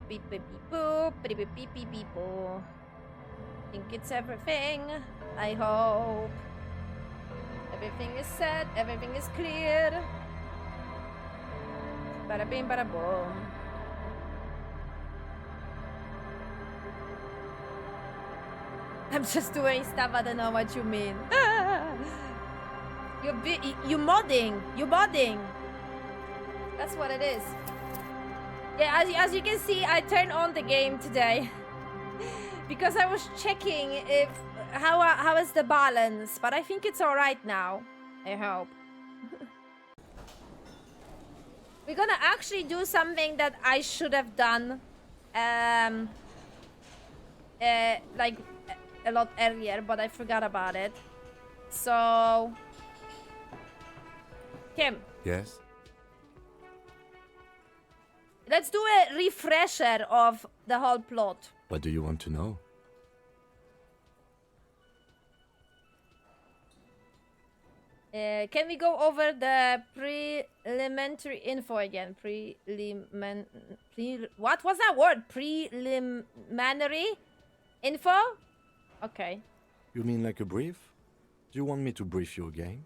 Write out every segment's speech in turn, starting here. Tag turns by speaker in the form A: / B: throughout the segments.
A: Beep beep beep boop. Beep beep beep beep beep boo. Think it's everything. I hope. Everything is set. Everything is clear. Bada bing, bada boom. I'm just doing stuff. I don't know what you mean. You modding. You modding. That's what it is. Yeah, as you can see, I turned on the game today because I was checking if how is the balance, but I think it's all right now. I hope. We're gonna actually do something that I should have done, like a lot earlier, but I forgot about it. So, Tim.
B: Yes?
A: Let's do a refresher of the whole plot.
B: What do you want to know?
A: Can we go over the preliminary info again? What was that word? Preliminary info? Okay.
B: You mean like a brief? Do you want me to brief you again?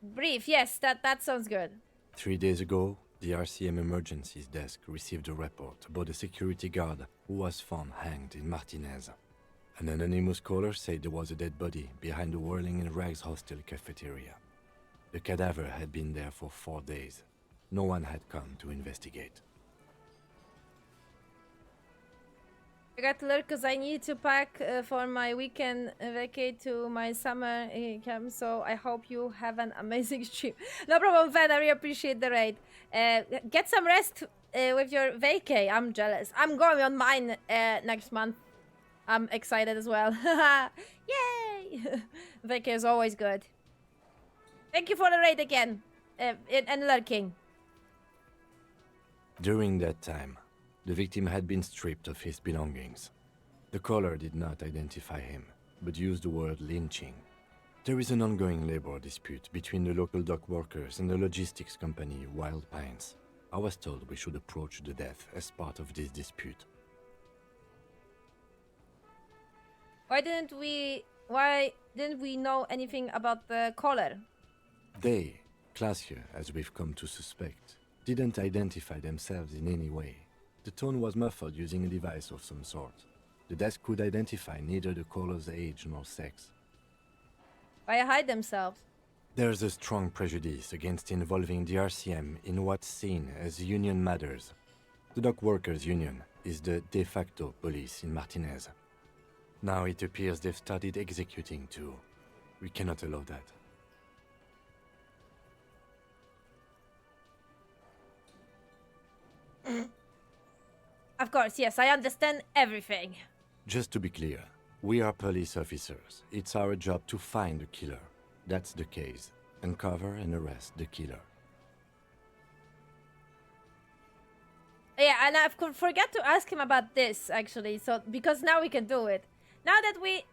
A: Brief, yes, that sounds good.
B: 3 days ago, the RCM Emergencies Desk received a report about a security guard who was found hanged in Martinez. An anonymous caller said there was a dead body behind the Whirling in Rags hostel cafeteria. The cadaver had been there for 4 days. No one had come to investigate.
A: I got to learn because I need to pack for my weekend vacay to my summer camp, so I hope you have an amazing trip. No problem, Van, I really appreciate the raid. Get some rest with your vacay. I'm jealous. I'm going on mine next month. I'm excited as well. Yay! Vacay is always good. Thank you for the raid again. And lurking.
B: During that time, the victim had been stripped of his belongings. The caller did not identify him, but used the word lynching. There is an ongoing labor dispute between the local dock workers and the logistics company Wild Pines. I was told we should approach the death as part of this dispute.
A: Why didn't we know anything about the caller?
B: They, classier as we've come to suspect, didn't identify themselves in any way. The tone was muffled using a device of some sort. The desk could identify neither the caller's age nor sex.
A: Why hide themselves?
B: There's a strong prejudice against involving the RCM in what's seen as union matters. The dock workers' union is the de facto police in Martinez. Now it appears they've started executing too. We cannot allow that.
A: Of course, yes, I understand everything.
B: Just to be clear, we are police officers. It's our job to find the killer. That's the case. Uncover and arrest the killer.
A: Yeah, and I forgot to ask him about this, actually, so because now we can do it. Now that we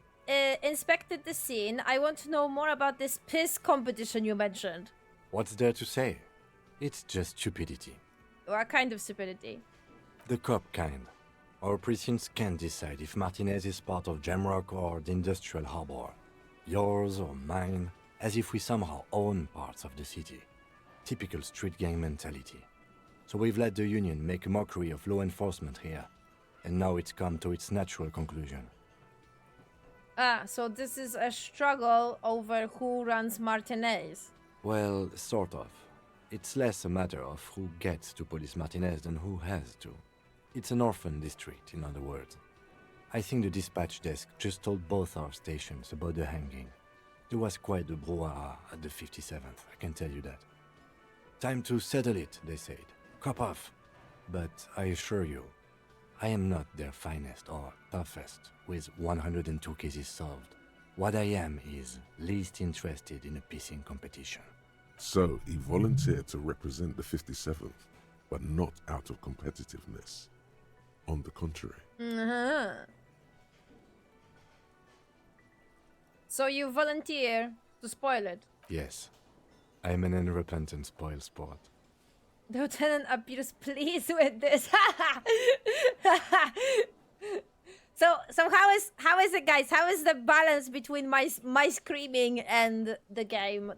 A: inspected the scene, I want to know more about this piss competition you mentioned.
B: What's there to say? It's just stupidity.
A: What kind of stupidity?
B: The cop kind. Our precincts can't decide if Martinez is part of Jamrock or the Industrial Harbor. Yours or mine, as if we somehow own parts of the city. Typical street gang mentality. So we've let the union make a mockery of law enforcement here. And now it's come to its natural conclusion.
A: Ah, so this is a struggle over who runs Martinez.
B: Well, sort of. It's less a matter of who gets to police Martinez than who has to. It's an orphan district, in other words. I think the dispatch desk just told both our stations about the hanging. There was quite the brouhaha at the 57th, I can tell you that. Time to settle it, they said. Cop off. But I assure you, I am not their finest or toughest with 102 cases solved. What I am is least interested in a pissing competition.
C: So he volunteered to represent the 57th, but not out of competitiveness. On the contrary.
A: So you volunteer to spoil it?
B: Yes, I am an unrepentant spoil sport.
A: The lieutenant appears pleased with this. So how is it, guys? How is the balance between my screaming and the game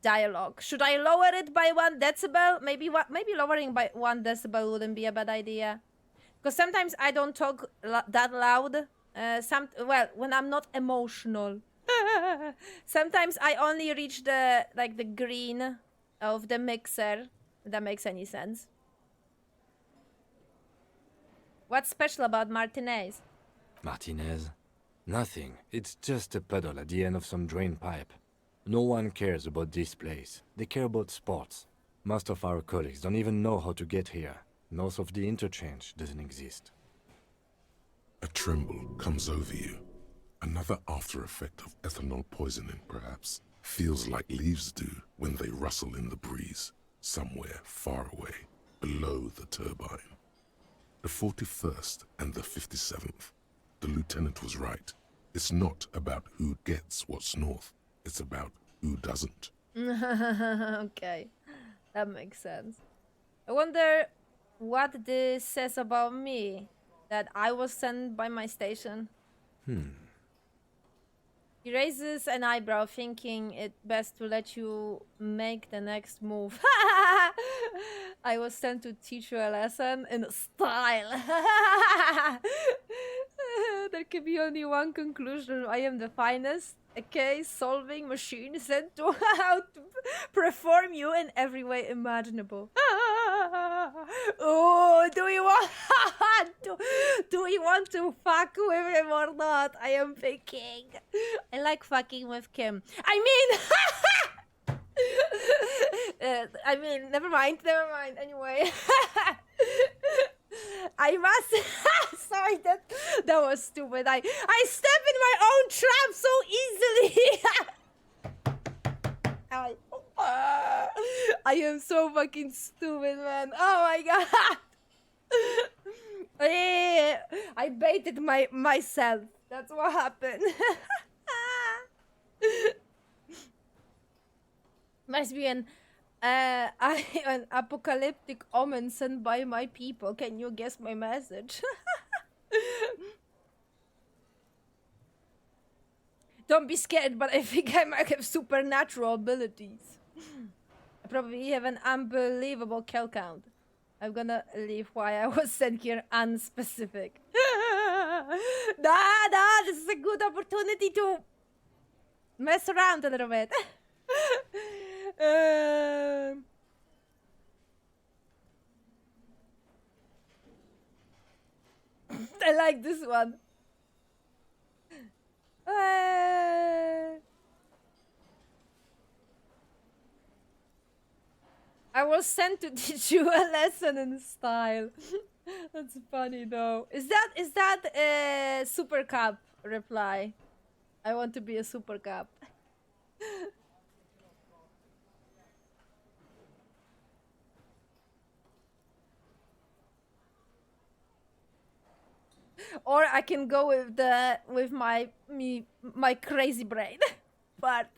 A: dialogue? Should I lower it by 1 decibel? Maybe lowering by 1 decibel wouldn't be a bad idea. Because sometimes I don't talk that loud. Well, when I'm not emotional. Sometimes I only reach the green of the mixer. If that makes any sense. What's special about Martinez?
B: Martinez? Nothing. It's just a puddle at the end of some drain pipe. No one cares about this place. They care about sports. Most of our colleagues don't even know how to get here. North of the interchange doesn't exist.
C: A tremble comes over you. Another after effect of ethanol poisoning, perhaps. Feels like leaves do when they rustle in the breeze, somewhere far away, below the turbine. The 41st and the 57th. The lieutenant was right. It's not about who gets what's north. It's about who doesn't.
A: Okay, that makes sense. I wonder what this says about me. That I was sent by my station. He raises an eyebrow, thinking it best to let you make the next move. I was sent to teach you a lesson in style. There can be only one conclusion. I am the finest, a case-solving machine sent to how to perform you in every way imaginable. Oh, do we want do we want to fuck with him or not? I am thinking. I like fucking with Kim. I mean, never mind. Anyway, I must. Sorry, that was stupid. I step in my own trap so easily. I am so fucking stupid, man. Oh my god. I baited myself. That's what happened. Must be an apocalyptic omen sent by my people. Can you guess my message? Don't be scared, but I think I might have supernatural abilities. I probably have an unbelievable kill count. I'm gonna leave why I was sent here unspecific. This is a good opportunity to mess around a little bit. I like this one. I was sent to teach you a lesson in style. That's funny though. Is that a super cup reply? I want to be a super cup. Or I can go with my crazy brain. But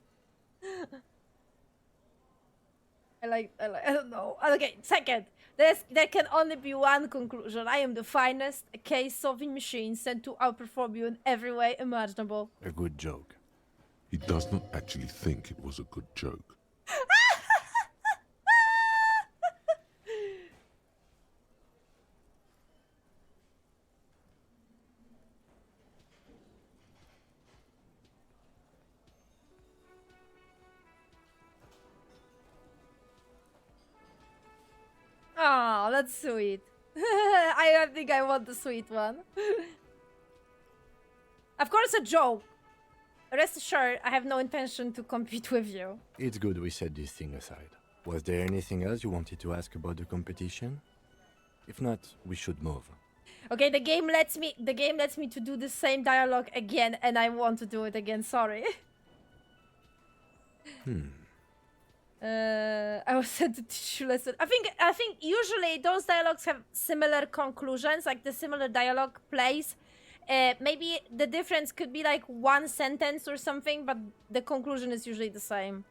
A: I don't know. Okay, second. There can only be one conclusion. I am the finest, a case-solving machine sent to outperform you in every way imaginable.
B: A good joke.
C: He does not actually think it was a good joke.
A: Oh, that's sweet. I think I want the sweet one. Of course, a joke. Rest assured, I have no intention to compete with you.
B: It's good we set this thing aside. Was there anything else you wanted to ask about the competition? If not, we should move.
A: Okay, the game lets me to do the same dialogue again, and I want to do it again. Sorry. I was sent to teach you lesson. I think usually those dialogues have similar conclusions, like the similar dialogue plays. Maybe the difference could be like one sentence or something, but the conclusion is usually the same.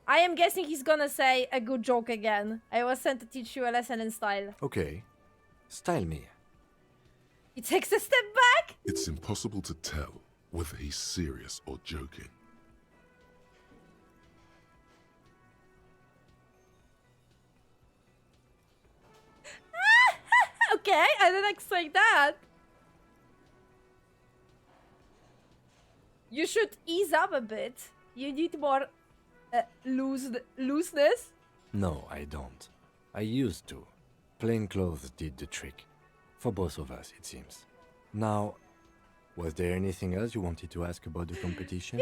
A: I am guessing he's gonna say a good joke again. I was sent to teach you a lesson in style.
B: Okay. Style me.
A: He takes a step back.
C: It's impossible to tell whether he's serious or joking.
A: Okay, I didn't expect that. You should ease up a bit. You need more looseness.
B: No, I don't. I used to. Plain clothes did the trick. For both of us, it seems. Now, was there anything else you wanted to ask about the competition?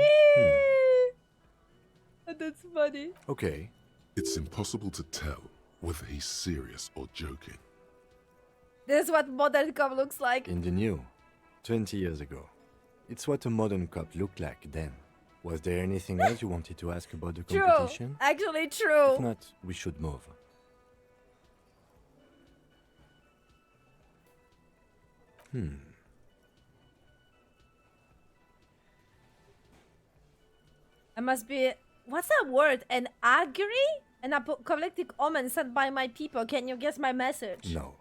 A: That's funny.
B: Okay.
C: It's impossible to tell whether he's serious or joking.
A: This is what modern cop looks like.
B: In the new, 20 years ago. It's what a modern cop looked like then. Was there anything else you wanted to ask about the
A: True.
B: competition?
A: Actually true.
B: If not, we should move.
A: I must be... What's that word? An augury? An apocalyptic omen sent by my people. Can you guess my message?
B: No.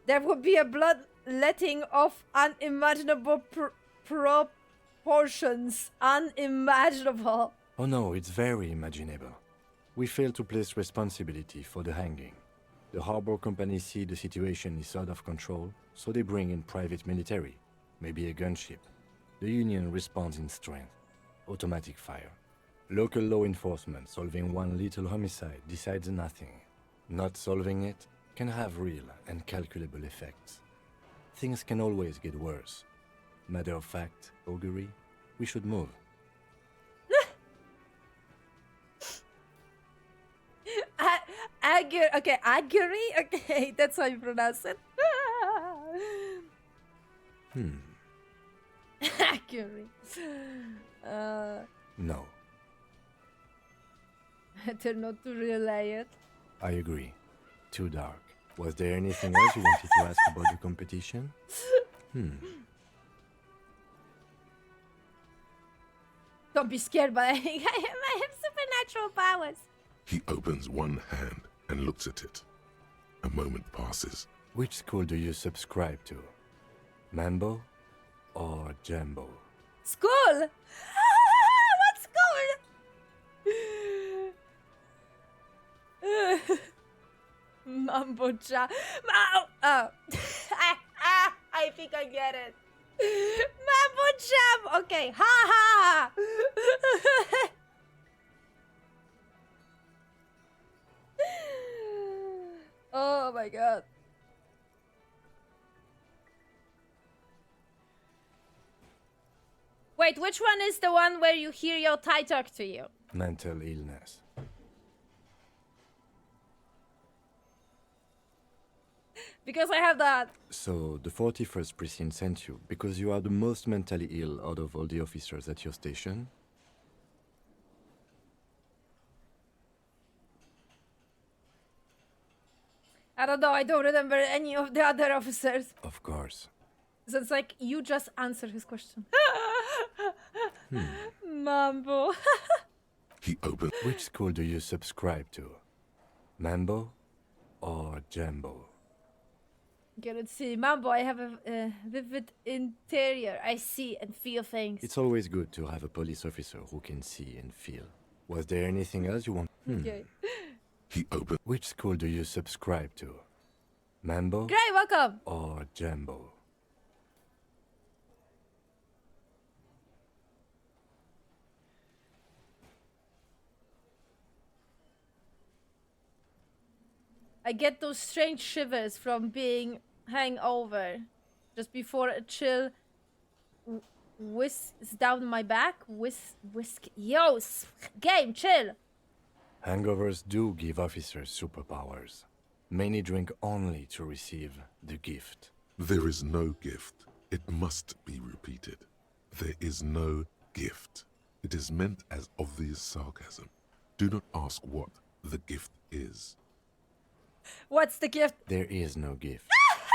A: There would be a bloodletting of unimaginable proportions. Unimaginable.
B: Oh no, it's very imaginable. We fail to place responsibility for the hanging. The harbor company see the situation is out of control, so they bring in private military, maybe a gunship. The Union responds in strength. Automatic fire. Local law enforcement solving one little homicide decides nothing. Not solving it can have real and calculable effects. Things can always get worse. Matter of fact, augury, we should move.
A: Okay, augury? Okay, that's how you pronounce it. Augury.
B: No,
A: Better not to relay it.
B: I agree. Too dark. Was there anything else you wanted to ask about the competition?
A: Don't be scared, but I have supernatural powers.
C: He opens one hand and looks at it. A moment passes.
B: Which school do you subscribe to? Mambo or Jambo?
A: School? What school? Mambo cha. Oh. I think I get it. Mambo jam. Okay. Ha ha. Oh my god. Wait, which one is the one where you hear your Thai talk to you?
B: Mental illness.
A: Because I have that.
B: So, the 41st Precinct sent you because you are the most mentally ill out of all the officers at your station?
A: I don't know, I don't remember any of the other officers.
B: Of course.
A: So it's like, you just answer his question. Mambo.
C: He opens.
B: Which school do you subscribe to? Mambo or Jambo?
A: Okay, let's see. Mambo, I have a vivid interior. I see and feel things.
B: It's always good to have a police officer who can see and feel. Was there anything else you want?
A: Okay.
C: He opens.
B: Which school do you subscribe to? Mambo
A: Great, welcome.
B: or Jambo?
A: I get those strange shivers from being hangover. Just before a chill whisks down my back. Whisk. Yo, game, chill.
B: Hangovers do give officers superpowers. Many drink only to receive the gift.
C: There is no gift. It must be repeated. There is no gift. It is meant as obvious sarcasm. Do not ask what the gift is.
A: What's the gift?
B: There is no gift.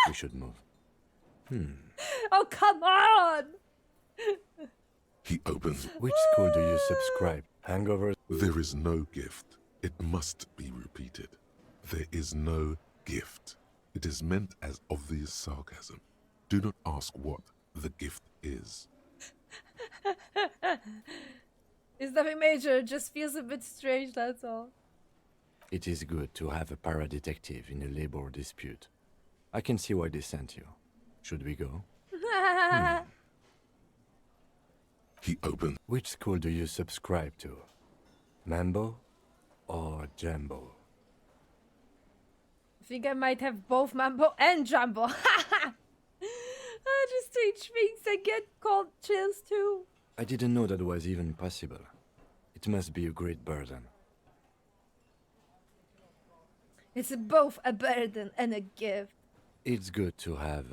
B: We should move.
A: Oh, come on!
C: He opens.
B: Which school do you subscribe? Hangovers?
C: There is no gift. It must be repeated. There is no gift. It is meant as obvious sarcasm. Do not ask what the gift is.
A: It's nothing major, it just feels a bit strange, that's all.
B: It is good to have a para-detective in a labor dispute. I can see why they sent you. Should we go?
C: He opens.
B: Which school do you subscribe to? Mambo or Jambo?
A: I think I might have both Mambo and Jumbo. Just strange things, I get cold chills too.
B: I didn't know that was even possible. It must be a great burden.
A: It's both a burden and a gift.
B: It's good to have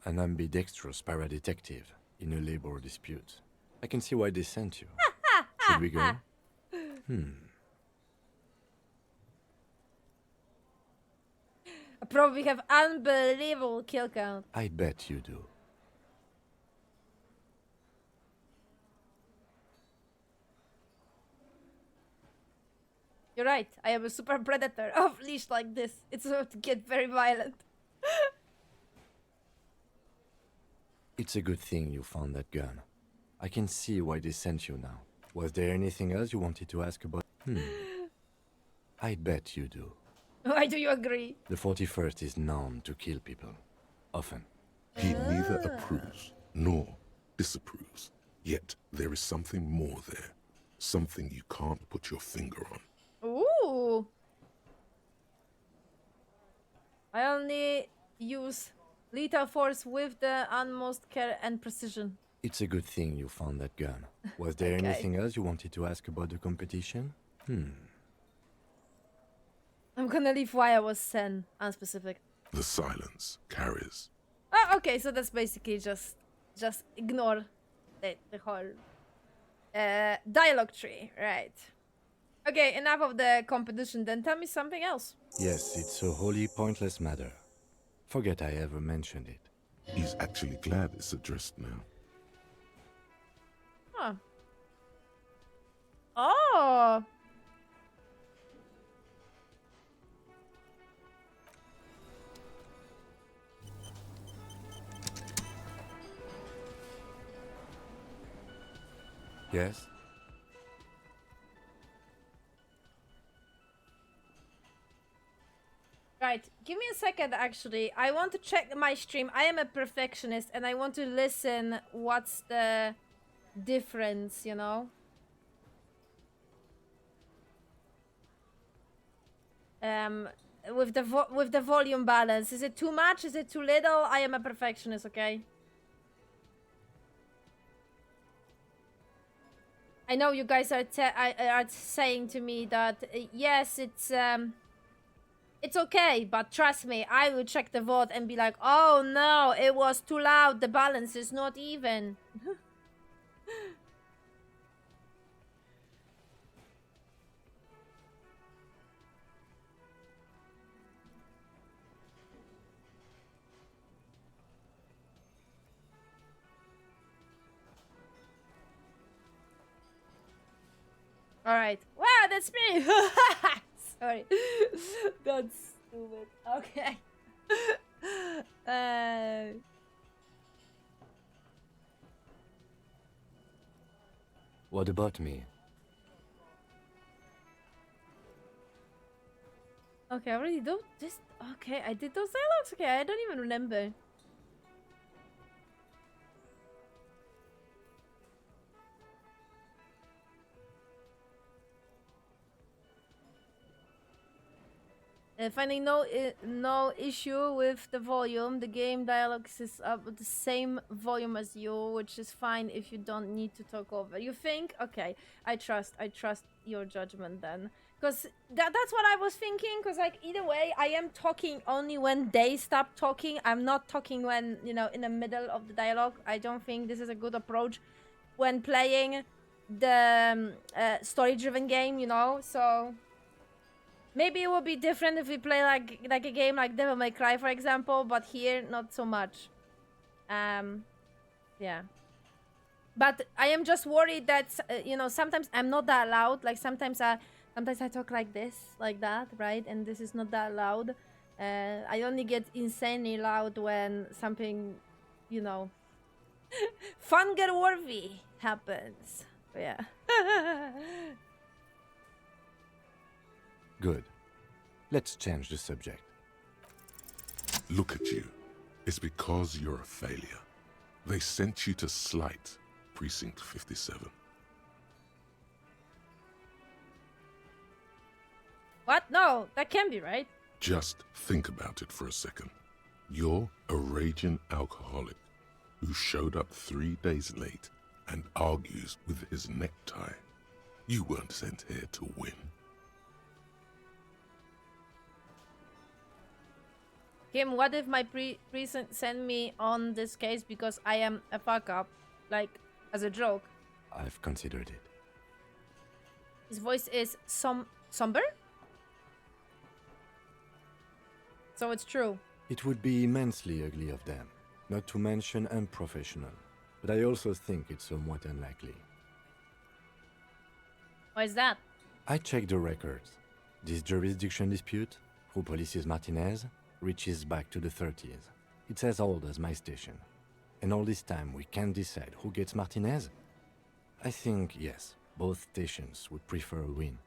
B: an ambidextrous para-detective in a labor dispute. I can see why they sent you. Should we go?
A: I probably have unbelievable kill count.
B: I bet you do.
A: You're right, I am a super predator off leash like this. It's about to get very violent.
B: It's a good thing you found that gun. I can see why they sent you now. Was there anything else you wanted to ask about? I bet you do.
A: Why do you agree?
B: The 41st is known to kill people. Often.
C: He neither approves nor disapproves. Yet there is something more there. Something you can't put your finger on.
A: Ooh. I only use lethal force with the utmost care and precision.
B: It's a good thing you found that gun. Was there
A: Okay.
B: anything else you wanted to ask about the competition?
A: I'm gonna leave why I was sent unspecific.
C: The silence carries.
A: Oh, okay, so that's basically just ignore the whole dialogue tree, right? Okay, enough of the competition. Then tell me something else.
B: Yes, it's a wholly pointless matter. Forget I ever mentioned it.
C: He's actually glad it's addressed now.
A: Huh. Oh.
B: Yes?
A: Right, give me a second actually. I want to check my stream. I am a perfectionist and I want to listen what's the difference, you know? With the volume balance. Is it too much? Is it too little? I am a perfectionist, okay? I know you guys are saying to me that yes, it's okay, but trust me, I will check the VOD and be like, oh no, it was too loud, the balance is not even. Alright. Wow, that's me! Sorry. That's stupid. Okay.
B: What about me?
A: Okay, I already do this. Okay, I did those dialogues. Okay, I don't even remember. Finding no issue with the volume. The game dialogues is up with the same volume as you, which is fine if you don't need to talk over. You think? Okay, I trust your judgment then. Because that's what I was thinking, because like either way, I am talking only when they stop talking. I'm not talking when, you know, in the middle of the dialogue. I don't think this is a good approach when playing the story-driven game, you know, so... Maybe it would be different if we play like a game like Devil May Cry, for example, but here not so much. Yeah. But I am just worried that you know, sometimes I'm not that loud. Like sometimes I talk like this, like that, right? And this is not that loud. I only get insanely loud when something, you know, fun-worthy happens. Yeah.
B: Good. Let's change the subject.
C: Look at you. It's because you're a failure. They sent you to Slight, Precinct 57.
A: What? No, that can't be right.
C: Just think about it for a second. You're a raging alcoholic who showed up 3 days late and argues with his necktie. You weren't sent here to win.
A: Kim, what if my precinct sent me on this case because I am a fuck up? Like, as a joke.
B: I've considered it.
A: His voice is somber? So it's true.
B: It would be immensely ugly of them, not to mention unprofessional. But I also think it's somewhat unlikely.
A: Why is that?
B: I checked the records. This jurisdiction dispute, who polices Martinez, reaches back to the 30s. It's as old as my station. And all this time we can't decide who gets Martinez? I think, yes, both stations would prefer a win.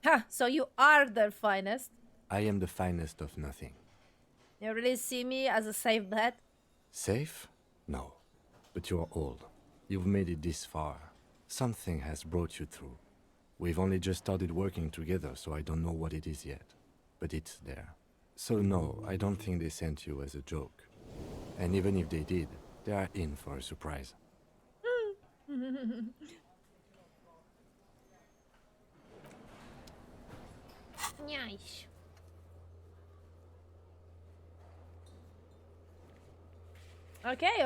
A: Ha! So you are the finest.
B: I am the finest of nothing.
A: You really see me as a safe bet?
B: Safe? No. But you're old. You've made it this far. Something has brought you through. We've only just started working together, so I don't know what it is yet. But it's there. So no, I don't think they sent you as a joke. And even if they did, they are in for a surprise.
A: Nice. Okay.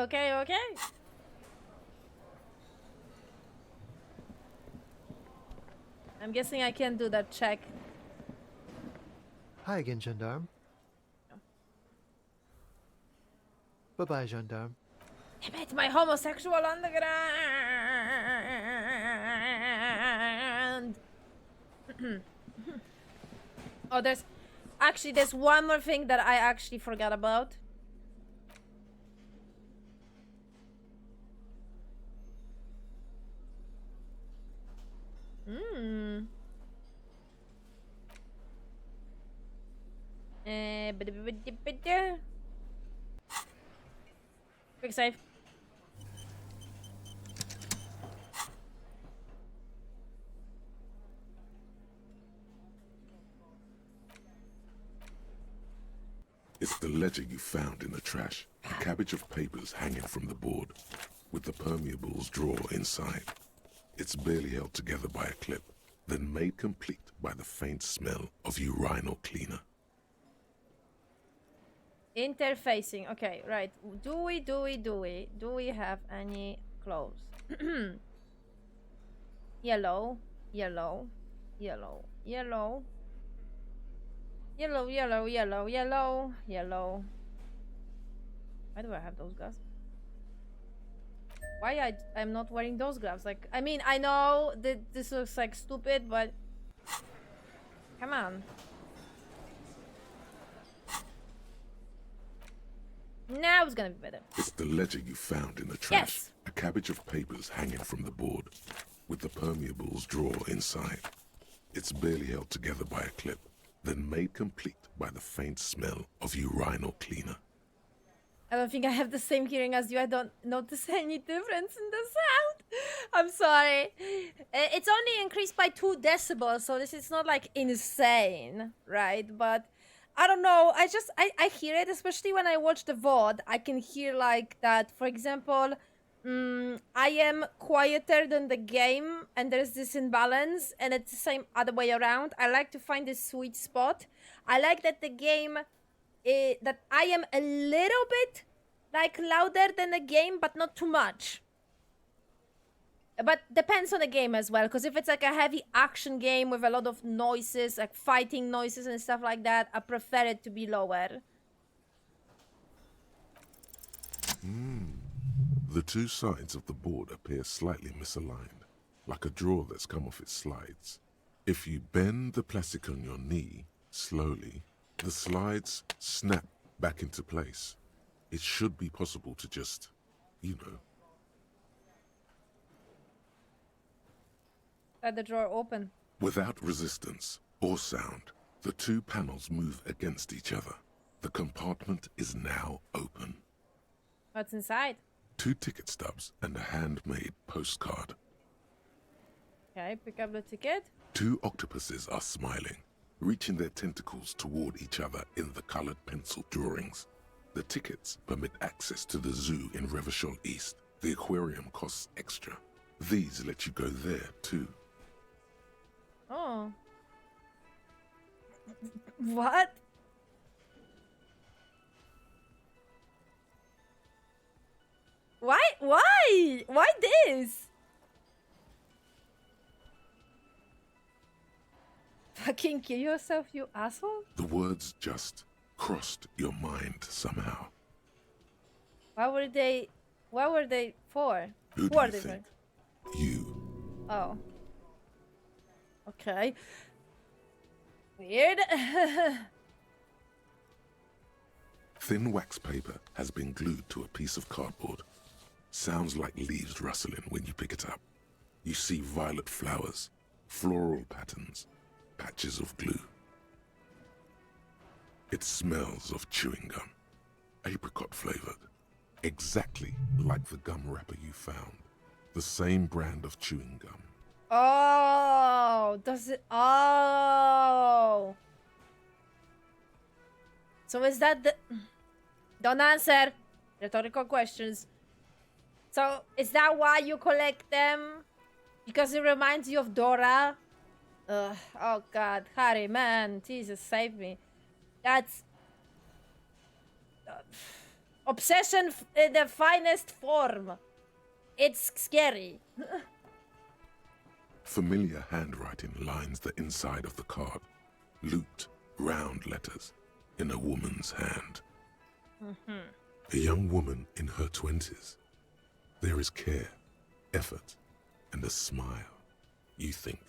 A: I'm guessing I can do that check.
D: Hi again, gendarme. Bye-bye, gendarme.
A: Damn it, my homosexual underground. Oh, there's one more thing that I actually forgot about. Quick save.
C: It's the ledger you found in the trash. A cabbage of papers hanging from the board, with the permeables drawer inside. It's barely held together by a clip, then made complete by the faint smell of urinal cleaner.
A: Interfacing. Okay, right. Do we have any clothes? Yellow. Why do I have those gloves? Why I'm not wearing those gloves? Like, I mean, I know that this looks like stupid, but come on. Now it's gonna be better.
C: It's the ledger you found in the trash.
A: Yes.
C: A cabbage of papers hanging from the board, with the permeables drawer inside. It's barely held together by a clip, then made complete by the faint smell of urinal cleaner.
A: I don't think I have the same hearing as you. I don't notice any difference in the sound. I'm sorry. It's only increased by 2 decibels, so this is not like insane, right? But I don't know. I hear it, especially when I watch the VOD. I can hear like that. For example, I am quieter than the game, and there's this imbalance, and it's the same other way around. I like to find this sweet spot. I like that the game that I am a little bit like louder than the game, but not too much. But depends on the game as well, because if it's like a heavy action game with a lot of noises, like fighting noises and stuff like that, I prefer it to be lower.
C: The two sides of the board appear slightly misaligned, like a drawer that's come off its slides. If you bend the plastic on your knee slowly, the slides snap back into place. It should be possible to just, you know.
A: Let the drawer open.
C: Without resistance or sound, the two panels move against each other. The compartment is now open.
A: What's inside?
C: 2 ticket stubs and a handmade postcard.
A: Okay, pick up the ticket.
C: 2 octopuses are smiling, reaching their tentacles toward each other in the colored pencil drawings. The tickets permit access to the zoo in Revachol East. The aquarium costs extra. These let you go there too.
A: Oh. What? Why? Why? Why this? Fucking kill yourself, you asshole?
C: The words just crossed your mind somehow.
A: Why were they for?
C: Who
A: Who
C: do
A: are
C: you
A: they
C: think? You.
A: for? Oh. Okay. Weird.
C: Thin wax paper has been glued to a piece of cardboard. Sounds like leaves rustling when you pick it up. You see violet flowers, floral patterns, patches of glue. It smells of chewing gum, apricot flavored, exactly like the gum wrapper you found. The same brand of chewing gum.
A: Oh, does it? Oh. So is that the? Don't answer rhetorical questions. So is that why you collect them? Because it reminds you of Dora? Ugh, oh God, Harry, man, Jesus, save me. That's obsession in the finest form. It's scary.
C: Familiar handwriting lines the inside of the card. Looped, round letters in a woman's hand. A young woman in her 20s. There is care, effort, and a smile. You think,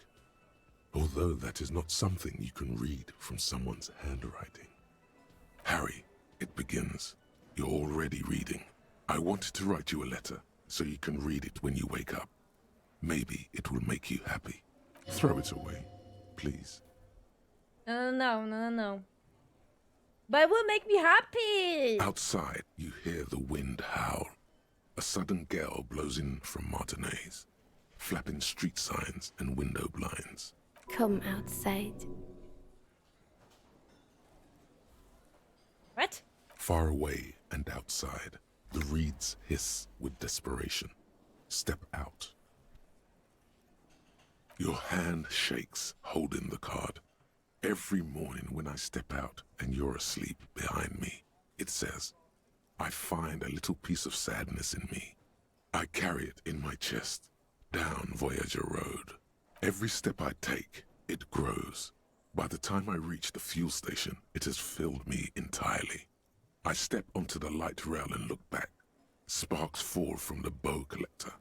C: although that is not something you can read from someone's handwriting. Harry, it begins. You're already reading. I wanted to write you a letter so you can read it when you wake up. Maybe it will make you happy. Throw it away, please.
A: No. But it will make me happy.
C: Outside, you hear the wind howl. A sudden gale blows in from Martinez, flapping street signs and window blinds.
E: Come outside.
A: What?
C: Far away and outside, the reeds hiss with desperation. Step out. Your hand shakes, holding the card. Every morning when I step out and you're asleep behind me, it says, I find a little piece of sadness in me. I carry it in my chest, down Voyager Road. Every step I take, it grows. By the time I reach the fuel station, it has filled me entirely. I step onto the light rail and look back. Sparks fall from the bow collector.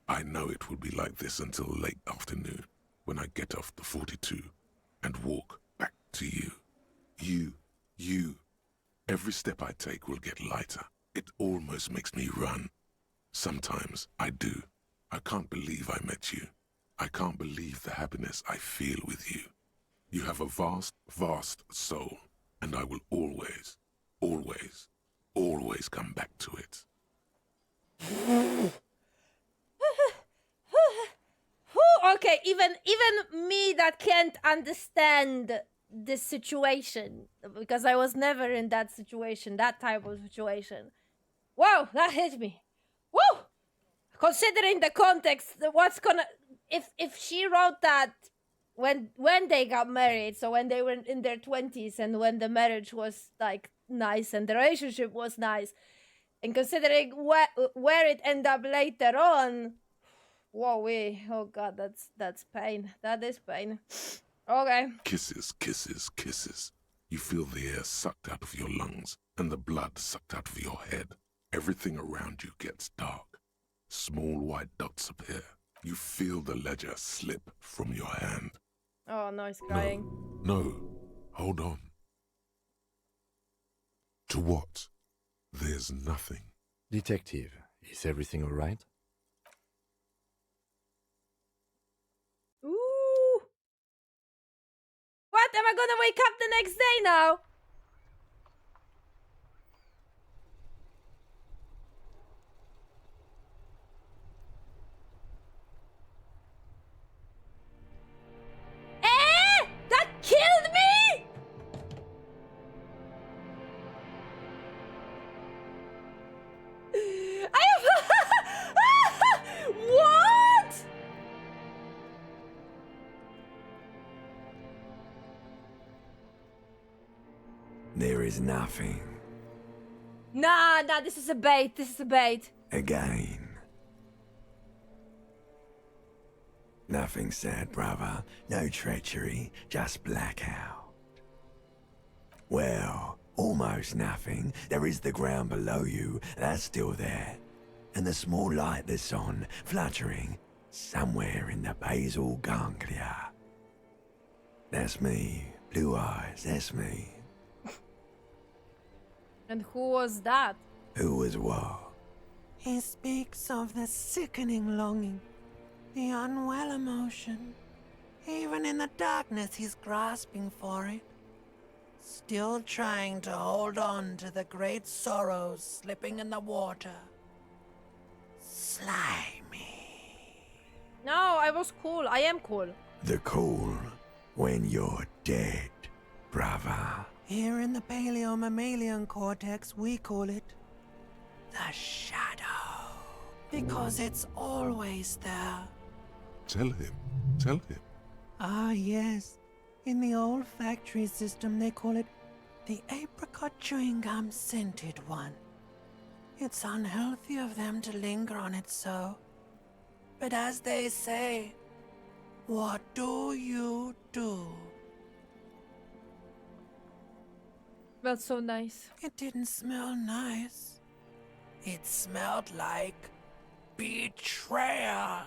C: I know it will be like this until late afternoon, when I get off the 42 and walk back to you. You. Every step I take will get lighter. It almost makes me run. Sometimes I do. I can't believe I met you. I can't believe the happiness I feel with you. You have a vast, vast soul, and I will always, always, always come back to it.
A: Okay, even me that can't understand this situation, because I was never in that situation, that type of situation. Whoa, that hit me. Woo! Considering the context, what's gonna if she wrote that when they got married, so when they were in their 20s and when the marriage was like nice and the relationship was nice. And considering where it ended up later on, whoa, oh god, that's pain. That is pain. Okay.
C: Kisses, kisses, kisses. You feel the air sucked out of your lungs and the blood sucked out of your head. Everything around you gets dark. Small white dots appear. You feel the ledger slip from your hand.
A: Oh no, he's crying.
C: No, hold on. To what? There's nothing.
B: Detective, is everything all right?
A: Ooh. What? Am I gonna wake up the next day now? Eh? That killed me? I have... What?
E: There is nothing.
A: Nah, this is a bait. This is a bait.
E: Again. Nothing sad, brother. No treachery, just blackout. Well, almost nothing. There is the ground below you, that's still there. And the small light that's on, fluttering, somewhere in the basal ganglia. That's me. Blue eyes, that's me.
A: And who was that?
E: Who was what?
F: He speaks of the sickening longing, the unwell emotion. Even in the darkness, he's grasping for it. Still trying to hold on to the great sorrows slipping in the water. Slimy.
A: No, I was cool. I am cool.
E: The cool when you're dead, brother.
F: Here in the paleo-mammalian cortex, we call it the shadow. Because it's always there.
C: Tell him. Tell him.
F: Ah, yes. In the olfactory system, they call it the apricot chewing gum scented one. It's unhealthy of them to linger on it so. But as they say, what do you do?
A: That's so nice.
F: It didn't smell nice. It smelled like betrayal.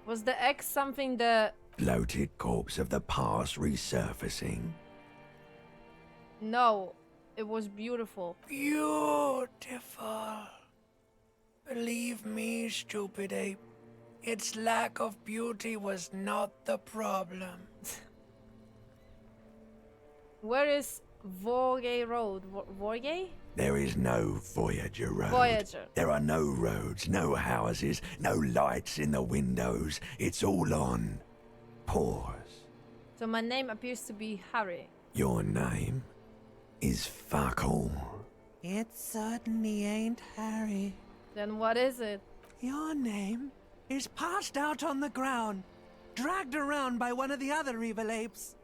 A: Was the X something the...
E: Bloated corpse of the past resurfacing.
A: No, it was beautiful.
F: Beautiful. Believe me, stupid ape. Its lack of beauty was not the problem.
A: Where is Vorgay Road? Vorgay?
E: There is no Voyager Road.
A: Voyager.
E: There are no roads, no houses, no lights in the windows. It's all on pause.
A: So my name appears to be Harry.
E: Your name is fuck all.
F: It certainly ain't Harry.
A: Then what is it?
F: Your name is passed out on the ground, dragged around by one of the other evil apes.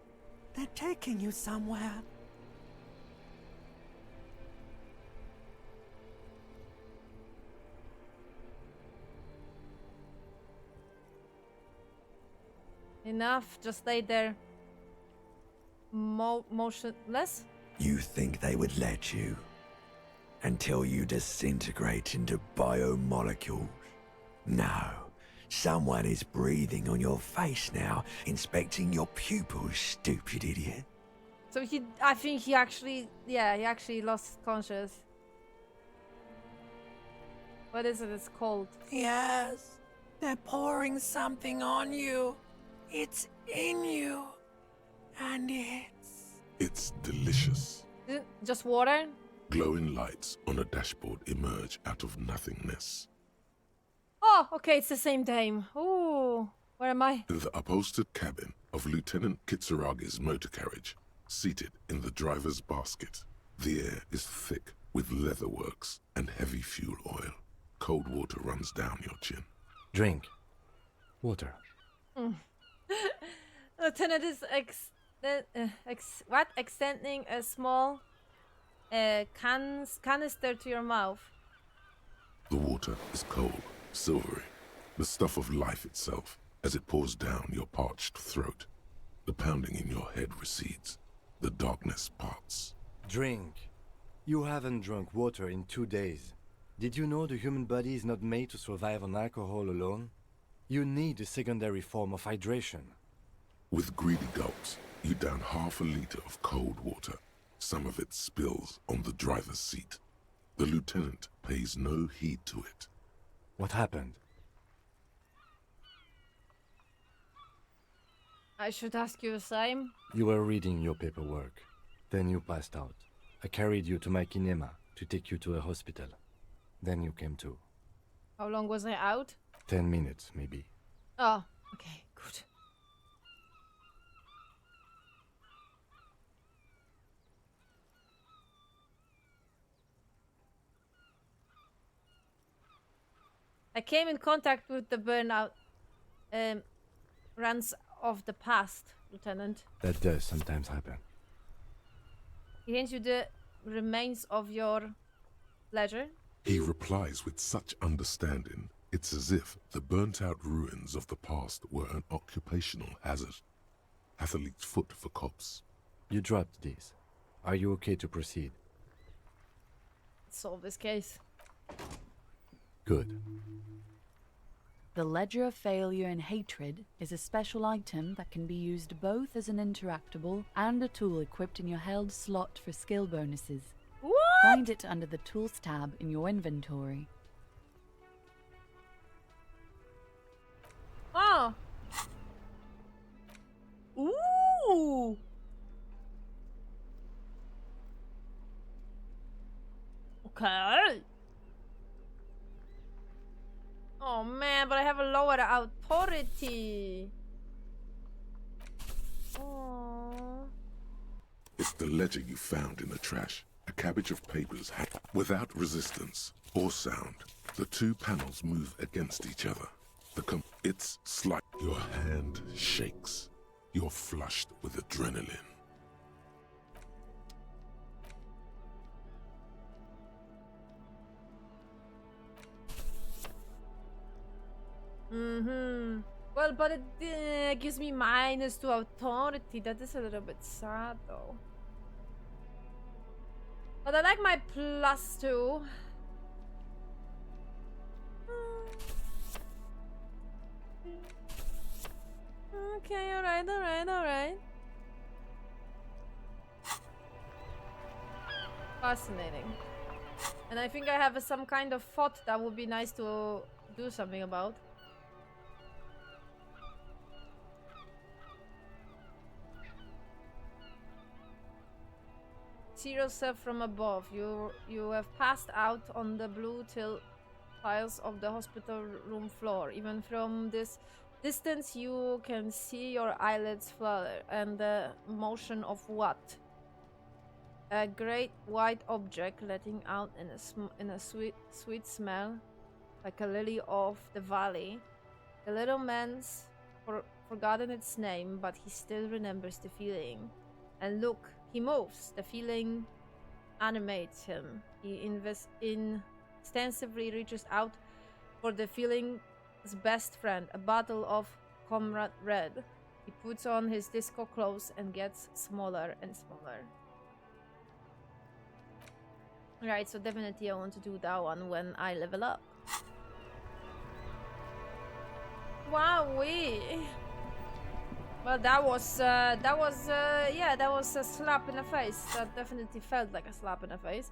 F: They're taking you somewhere.
A: Enough, just stay there. Motionless?
E: You think they would let you? Until you disintegrate into biomolecules? No. Someone is breathing on your face now, inspecting your pupils, stupid idiot.
A: So I think he actually lost conscious. What is it? It's cold.
F: Yes, they're pouring something on you. It's in you. And
C: It's delicious.
A: Is it just water?
C: Glowing lights on a dashboard emerge out of nothingness.
A: Oh, okay, it's the same time. Ooh, where am I?
C: In the upholstered cabin of Lieutenant Kitsuragi's motor carriage, seated in the driver's basket, the air is thick with leatherworks and heavy fuel oil. Cold water runs down your chin.
B: Drink. Water.
A: Lieutenant is Then, what? Extending a small canister to your mouth.
C: The water is cold, silvery, the stuff of life itself, as it pours down your parched throat. The pounding in your head recedes. The darkness parts.
B: Drink. You haven't drunk water in 2 days. Did you know the human body is not made to survive on alcohol alone? You need a secondary form of hydration.
C: With greedy gulps, you down half a liter of cold water. Some of it spills on the driver's seat. The lieutenant pays no heed to it.
B: What happened?
A: I should ask you the same.
B: You were reading your paperwork. Then you passed out. I carried you to my kinema to take you to a hospital. Then you came to.
A: How long was I out?
B: 10 minutes, maybe.
A: Oh, okay, good. I came in contact with the burnout runs of the past, Lieutenant.
B: That does sometimes happen.
A: He hands you the remains of your ledger.
C: He replies with such understanding, it's as if the burnt-out ruins of the past were an occupational hazard. Athlete's foot for cops.
B: You dropped these. Are you okay to proceed?
A: Let's solve this case.
B: Good.
G: The Ledger of Failure and Hatred is a special item that can be used both as an interactable and a tool equipped in your held slot for skill bonuses.
A: What?
G: Find it under the Tools tab in your inventory.
A: Oh. Ooh. Okay. Oh man, but I have a lower authority. Oh.
C: It's the ledger you found in the trash. A cabbage of papers without resistance or sound. The two panels move against each other. It's slight. Your hand shakes. You're flushed with adrenaline.
A: Well, but it gives me -2 authority. That is a little bit sad, though. But I like my +2. Okay, alright. Fascinating. And I think I have some kind of thought that would be nice to do something about. See yourself from above. You have passed out on the blue tiles of the hospital room floor. Even from this distance, you can see your eyelids flutter and the motion of what? A great white object letting out in a sweet smell, like a lily of the valley. The little man's forgotten its name, but he still remembers the feeling. And look. He moves. The feeling animates him. He instinctively reaches out for the feeling's best friend, a bottle of Comrade Red. He puts on his disco clothes and gets smaller and smaller. Right, so definitely I want to do that one when I level up. Wowee! Well, that was a slap in the face. That definitely felt like a slap in the face.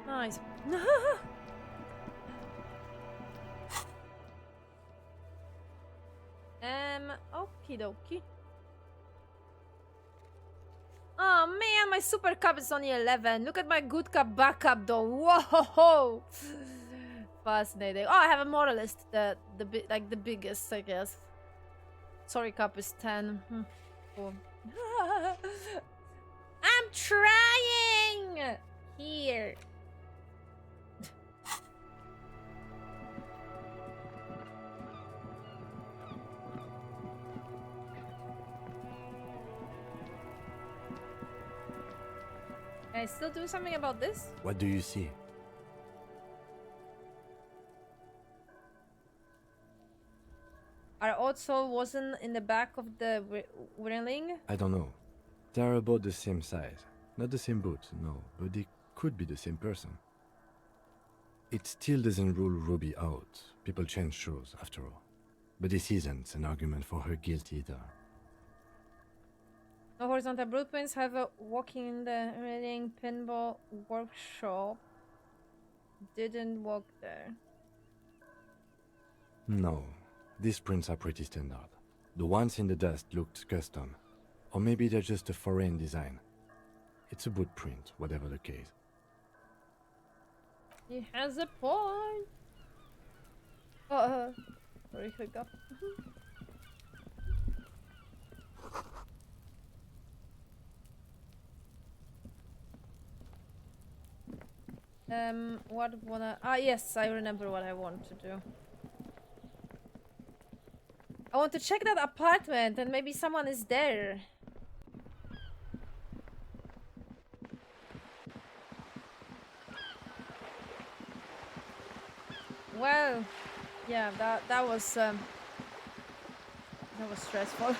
A: Nice. Okie dokie. Oh man, my super cup is only 11. Look at my good cup backup though. Whoa! Fascinating. Oh, I have a moralist. The biggest, I guess. Sorry, cup is 10. Cool. I'm trying! Here. Can I still do something about this?
B: What do you see?
A: Our old soul wasn't in the back of the whirling.
B: I don't know. They're about the same size. Not the same boat, no, but they could be the same person. It still doesn't rule Ruby out. People change shows, after all. But this isn't an argument for her guilt either.
A: No horizontal blueprints, however, walking in the reading pinball workshop didn't walk there.
B: No, these prints are pretty standard. The ones in the dust looked custom. Or maybe they're just a foreign design. It's a boot print, whatever the case.
A: He has a point. Sorry, hiccup. What wanna? Ah, yes, I remember what I want to do. I want to check that apartment, and maybe someone is there. Well, yeah, that was stressful.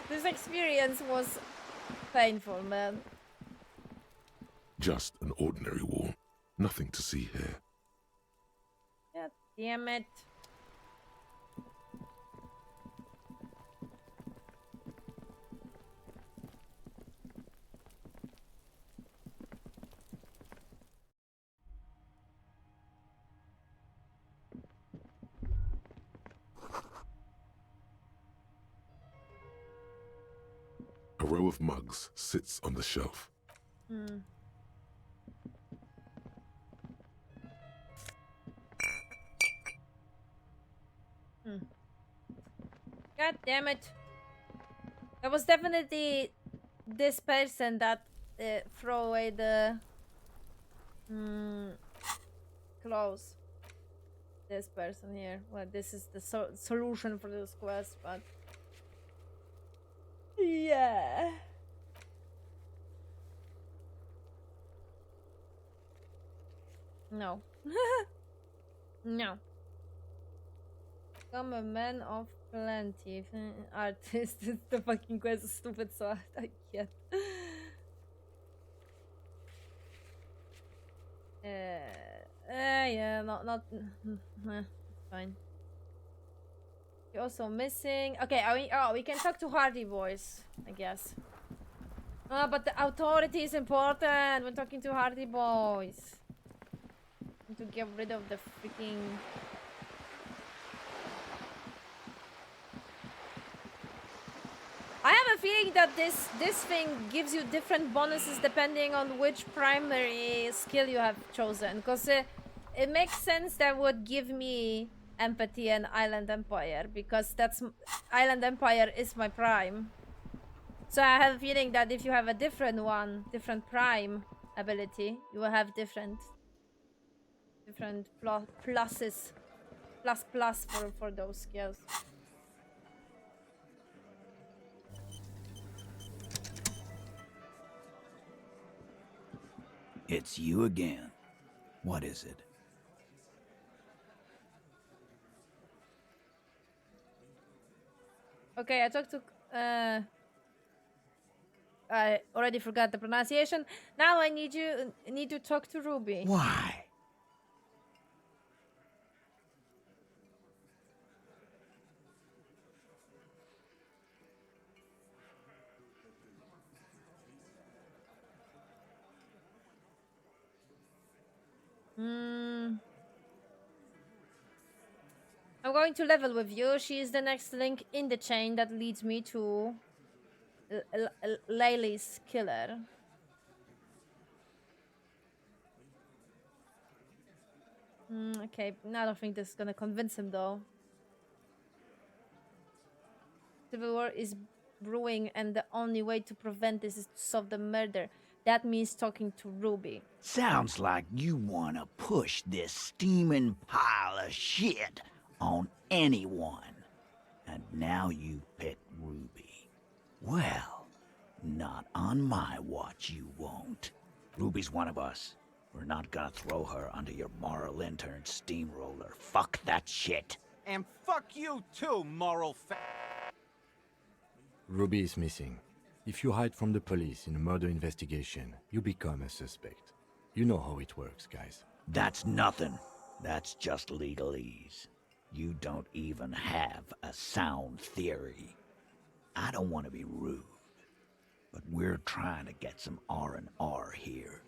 A: This experience was painful, man.
C: Just an ordinary wall. Nothing to see here.
A: God damn it.
C: A row of mugs sits on the shelf.
A: God damn it. That was definitely this person that throw away the clothes. This person here. Well, this is the solution for this quest, but yeah. No. No. Become a man of plenty. Artist. The fucking quest is stupid, so I can't. Yeah, not fine. You're also missing. Okay, we can talk to Hardy Boys, I guess. Oh, but the authority is important. We're talking to Hardy Boys. Need to get rid of the freaking. I have a feeling that this thing gives you different bonuses depending on which primary skill you have chosen. Because it makes sense that would give me empathy and Island Empire, because Island Empire is my prime. So I have a feeling that if you have a different one, different prime ability, you will have different pluses, plus for those skills.
H: It's you again. What is it?
A: Okay, I talked to I already forgot the pronunciation. Now I need to talk to Ruby.
H: Why?
A: I'm going to level with you. She is the next link in the chain that leads me to Laylee's killer. Okay, I don't think this is gonna convince him though. Civil war is brewing, and the only way to prevent this is to solve the murder. That means talking to Ruby.
H: Sounds like you want to push this steaming pile of shit on anyone. And now you pick Ruby. Well, not on my watch you won't. Ruby's one of us. We're not gonna throw her under your moral intern steamroller. Fuck that shit.
I: And fuck you too, moral
B: Ruby is missing. If you hide from the police in a murder investigation, you become a suspect. You know how it works, guys.
H: That's nothing. That's just legalese. You don't even have a sound theory. I don't want to be rude, but we're trying to get some R&R here.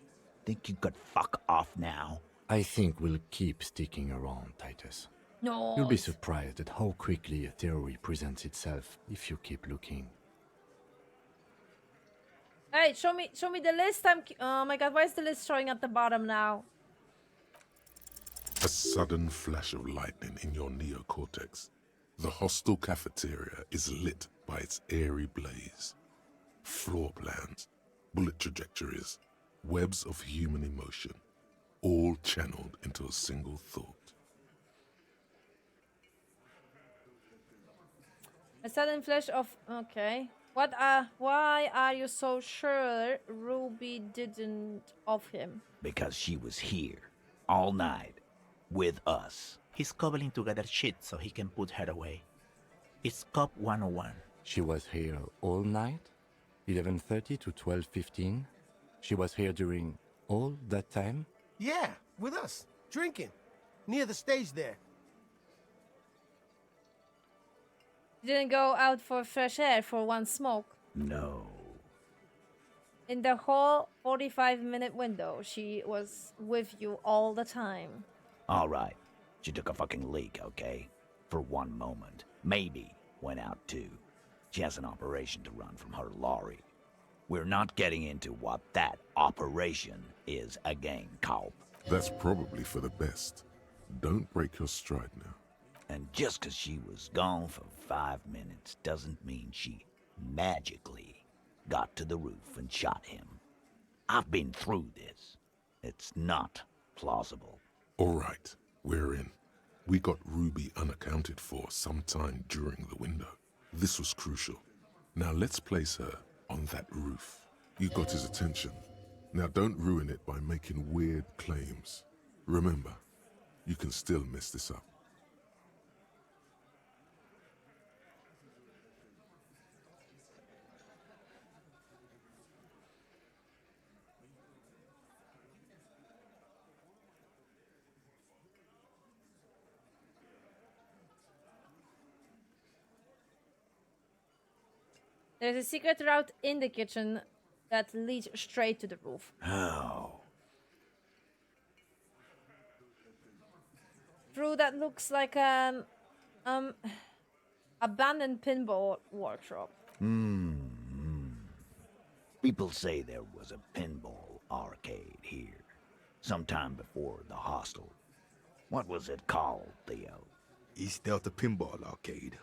H: Think you could fuck off now?
B: I think we'll keep sticking around, Titus.
A: No.
B: You'll be surprised at how quickly a theory presents itself if you keep looking.
A: Hey, show me the list. Oh my god, why is the list showing at the bottom now?
C: A sudden flash of lightning in your neocortex. The hostel cafeteria is lit by its airy blaze. Floor plans, bullet trajectories, webs of human emotion, all channeled into a single thought.
A: A sudden flash of... Okay. Why are you so sure Ruby didn't off him?
H: Because she was here, all night, with us.
J: He's cobbling together shit so he can put her away. It's Cop 101.
B: She was here all night? 11:30 to 12:15? She was here during all that time?
K: Yeah, with us, drinking, near the stage there.
A: Didn't go out for fresh air for one smoke.
H: No.
A: In the whole 45-minute window, she was with you all the time.
H: All right. She took a fucking leak, okay? For one moment. Maybe went out too. She has an operation to run from her lorry. We're not getting into what that operation is again, Culp.
C: That's probably for the best. Don't break your stride now.
H: And just 'cause she was gone for 5 minutes doesn't mean she magically got to the roof and shot him. I've been through this. It's not plausible.
C: All right, we're in. We got Ruby unaccounted for sometime during the window. This was crucial. Now let's place her on that roof. You got his attention. Now don't ruin it by making weird claims. Remember, you can still mess this up.
A: There's a secret route in the kitchen that leads straight to the roof.
H: How?
A: Through that looks like an abandoned pinball workshop.
H: People say there was a pinball arcade here, sometime before the hostel. What was it called, Theo?
L: East Delta Pinball Arcade.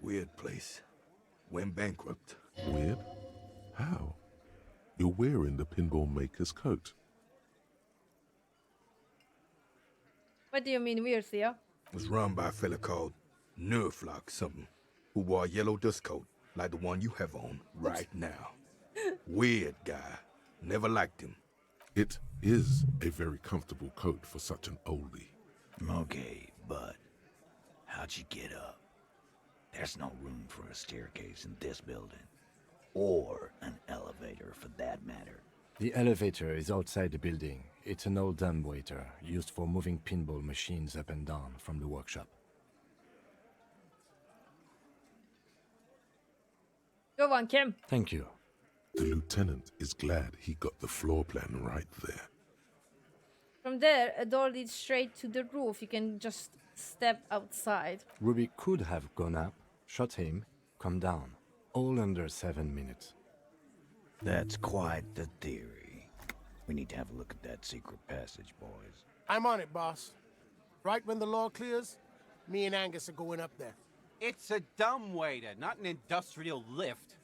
L: Weird place. Went bankrupt.
C: Weird? How? You're wearing the pinball maker's coat.
A: What do you mean weird, Theo?
L: Was run by a fella called Nerflock something, who wore a yellow dust coat like the one you have on right now. Weird guy. Never liked him.
C: It is a very comfortable coat for such an oldie.
H: Okay, but how'd you get up? There's no room for a staircase in this building. Or an elevator, for that matter.
B: The elevator is outside the building. It's an old dumbwaiter used for moving pinball machines up and down from the workshop.
A: Go on, Kim.
B: Thank you.
C: The lieutenant is glad he got the floor plan right there.
A: From there, a door leads straight to the roof. You can just step outside.
B: Ruby could have gone up, shot him, come down. All under 7 minutes.
H: That's quite the theory. We need to have a look at that secret passage, boys.
K: I'm on it, boss. Right when the law clears, me and Angus are going up there.
I: It's a dumbwaiter, not an industrial lift.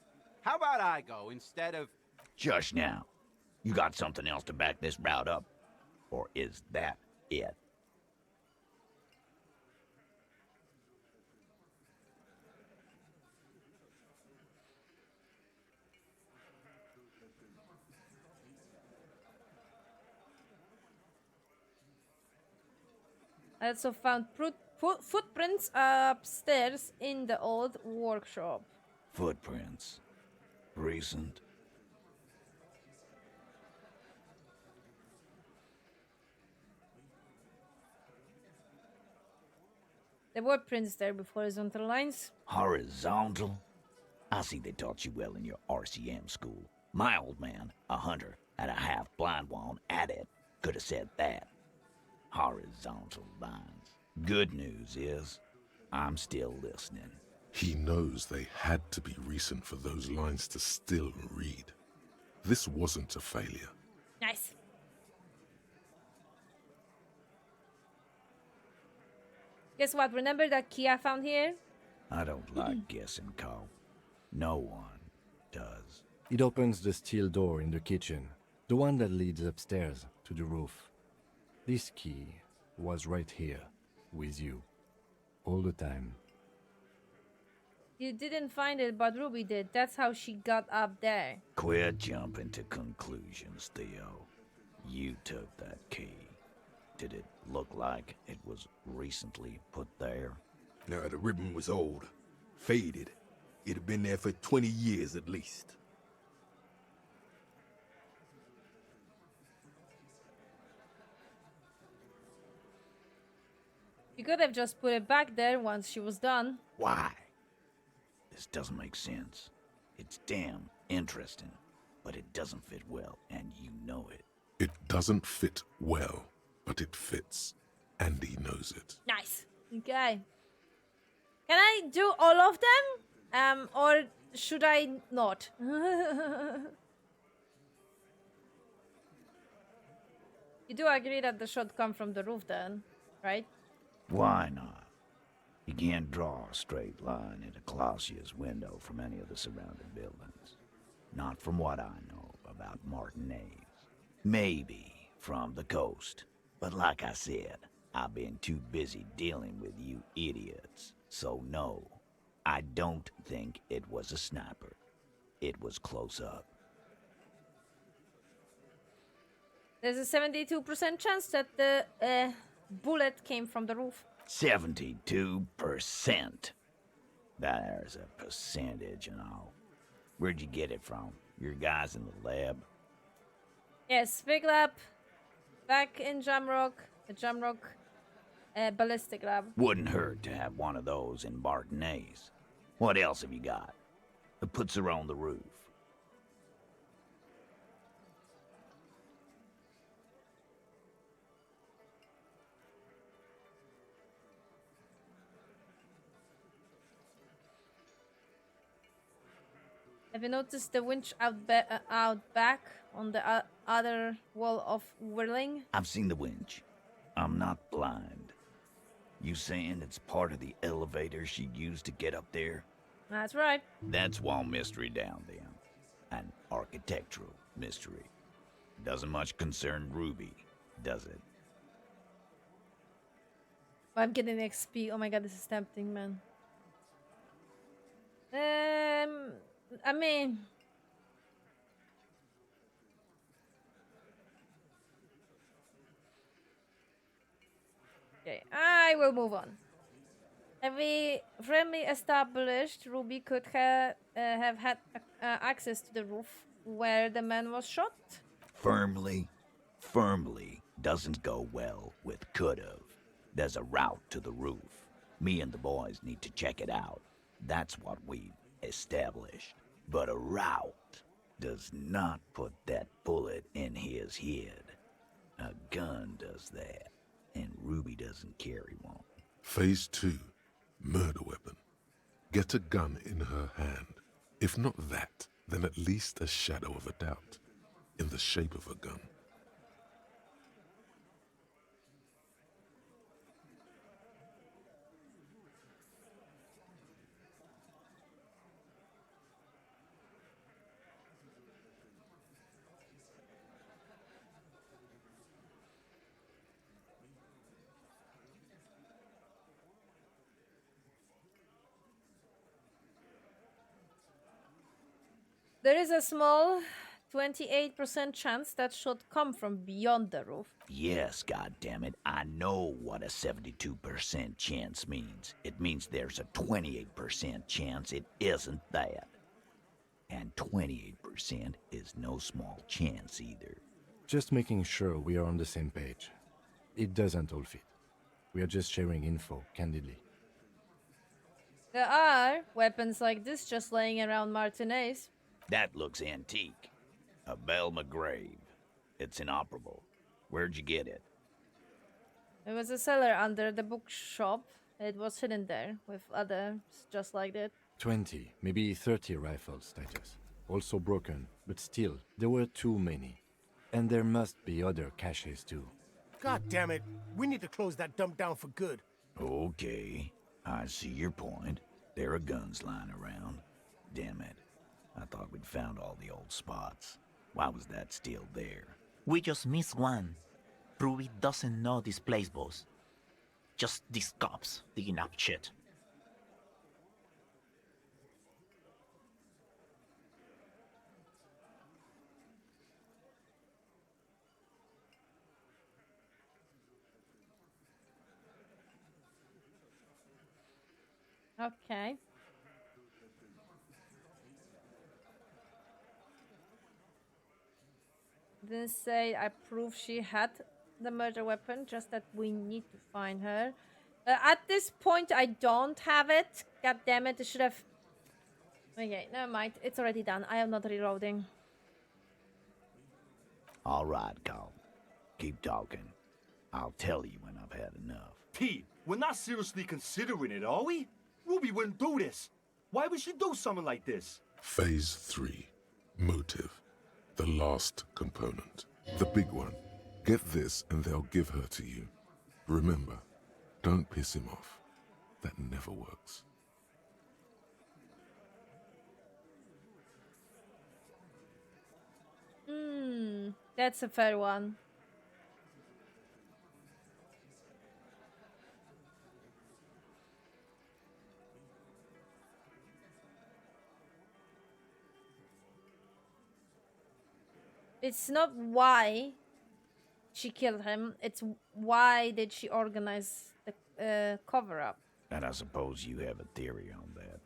I: How about I go instead of...
H: Just now. You got something else to back this route up? Or is that it?
A: I also found footprints upstairs in the old workshop.
H: Footprints. Recent.
A: There were prints there before horizontal lines.
H: Horizontal? I see they taught you well in your RCM school. My old man, a hunter and a half-blind one at it, could have said that. Horizontal lines. Good news is, I'm still listening.
C: He knows they had to be recent for those lines to still read. This wasn't a failure.
A: Nice. Guess what? Remember that key I found here?
H: I don't like guessing, Carl. No one does.
B: It opens the steel door in the kitchen, the one that leads upstairs to the roof. This key was right here, with you, all the time.
A: You didn't find it, but Ruby did. That's how she got up there.
H: Quit jumping to conclusions, Theo. You took that key. Did it look like it was recently put there?
L: No, the ribbon was old, faded. It had been there for 20 years at least.
A: You could have just put it back there once she was done.
H: Why? This doesn't make sense. It's damn interesting, but it doesn't fit well, and you know it.
C: It doesn't fit well, but it fits, and he knows it.
A: Nice. Okay. Can I do all of them? Or should I not? You do agree that the shot come from the roof then, right?
H: Why not? You can't draw a straight line into Clausia's window from any of the surrounding buildings. Not from what I know about Martinez. Maybe from the coast. But like I said, I've been too busy dealing with you idiots. So no, I don't think it was a sniper. It was close up.
A: There's a 72% chance that the bullet came from the roof.
H: 72%. There's a percentage and all. Where'd you get it from? Your guys in the lab?
A: Yes, big lab. Back in Jamrock. The Jamrock ballistic lab.
H: Wouldn't hurt to have one of those in Martinez. What else have you got? That puts her on the roof.
A: Have you noticed the winch out back on the other wall of whirling?
H: I've seen the winch. I'm not blind. You saying it's part of the elevator she used to get up there?
A: That's right.
H: That's one mystery down then. An architectural mystery. Doesn't much concern Ruby, does it?
A: I'm getting XP. Oh my god, this is tempting, man. I mean... Okay, I will move on. Have we firmly established Ruby could have had access to the roof where the man was shot?
H: Firmly doesn't go well with could've. There's a route to the roof. Me and the boys need to check it out. That's what we've established. But a route does not put that bullet in his head. A gun does that, and Ruby doesn't carry one.
C: Phase 2. Murder weapon. Get a gun in her hand. If not that, then at least a shadow of a doubt. In the shape of a gun.
A: There is a small 28% chance that should come from beyond the roof.
H: Yes, goddammit, I know what a 72% chance means. It means there's a 28% chance it isn't that. And 28% is no small chance either.
B: Just making sure we are on the same page. It doesn't all fit. We are just sharing info, candidly.
A: There are weapons like this just laying around Martinez.
H: That looks antique. A Belle McGrave. It's inoperable. Where'd you get it?
A: It was a cellar under the bookshop. It was hidden there with others just like that.
B: 20, maybe 30 rifles, Titus. Also broken, but still, there were too many. And there must be other caches too.
K: God damn it. We need to close that dump down for good.
H: Okay, I see your point. There are guns lying around. Damn it. I thought we'd found all the old spots. Why was that still there?
J: We just missed one. Ruby doesn't know this place, boss. Just these cops digging up shit.
A: Okay. Didn't say I prove she had the murder weapon, just that we need to find her. At this point, I don't have it. God damn it, I should have... Okay, never mind. It's already done. I am not reloading.
H: All right, Carl. Keep talking. I'll tell you when I've had enough.
M: Pete, we're not seriously considering it, are we? Ruby wouldn't do this. Why would she do something like this?
C: Phase 3. Motive. The last component. The big one. Get this and they'll give her to you. Remember, don't piss him off. That never works.
A: That's a fair one. It's not why she killed him, it's why did she organize the cover-up.
H: And I suppose you have a theory on that.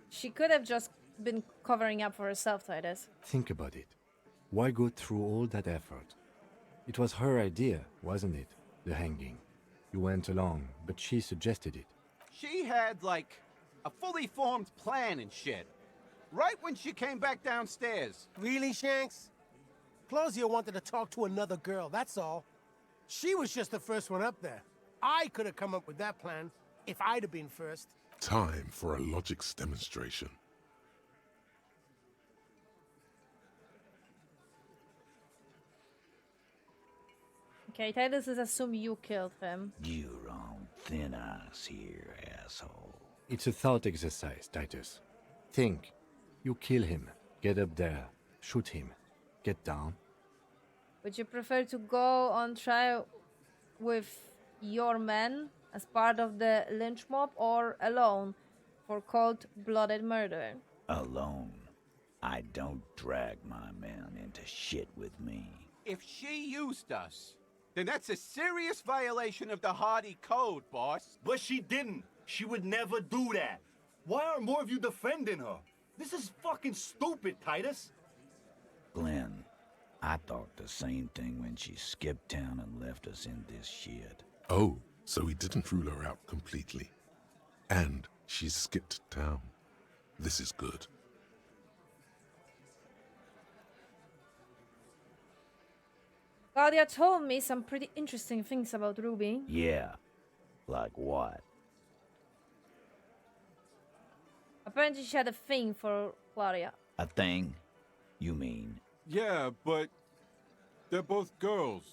A: She could have just been covering up for herself, Titus.
B: Think about it. Why go through all that effort? It was her idea, wasn't it? The hanging. You went along, but she suggested it.
I: She had, like, a fully formed plan and shit. Right when she came back downstairs.
K: Really, Shanks? Claudia wanted to talk to another girl, that's all. She was just the first one up there. I could have come up with that plan if I'd have been first.
C: Time for a logics demonstration.
A: Okay, Titus is assume you killed him.
H: You're on thin ice here, asshole.
B: It's a thought exercise, Titus. Think. You kill him. Get up there. Shoot him. Get down.
A: Would you prefer to go on trial with your men as part of the lynch mob or alone for cold-blooded murder?
H: Alone. I don't drag my men into shit with me.
I: If she used us, then that's a serious violation of the Hardy Code, boss.
M: But she didn't. She would never do that. Why aren't more of you defending her? This is fucking stupid, Titus.
H: Glenn, I thought the same thing when she skipped town and left us in this shit.
C: Oh, so he didn't rule her out completely. And she skipped town. This is good.
A: Claudia told me some pretty interesting things about Ruby.
H: Yeah. Like what?
A: Apparently she had a thing for Claudia.
H: A thing? You mean?
I: Yeah, but they're both girls.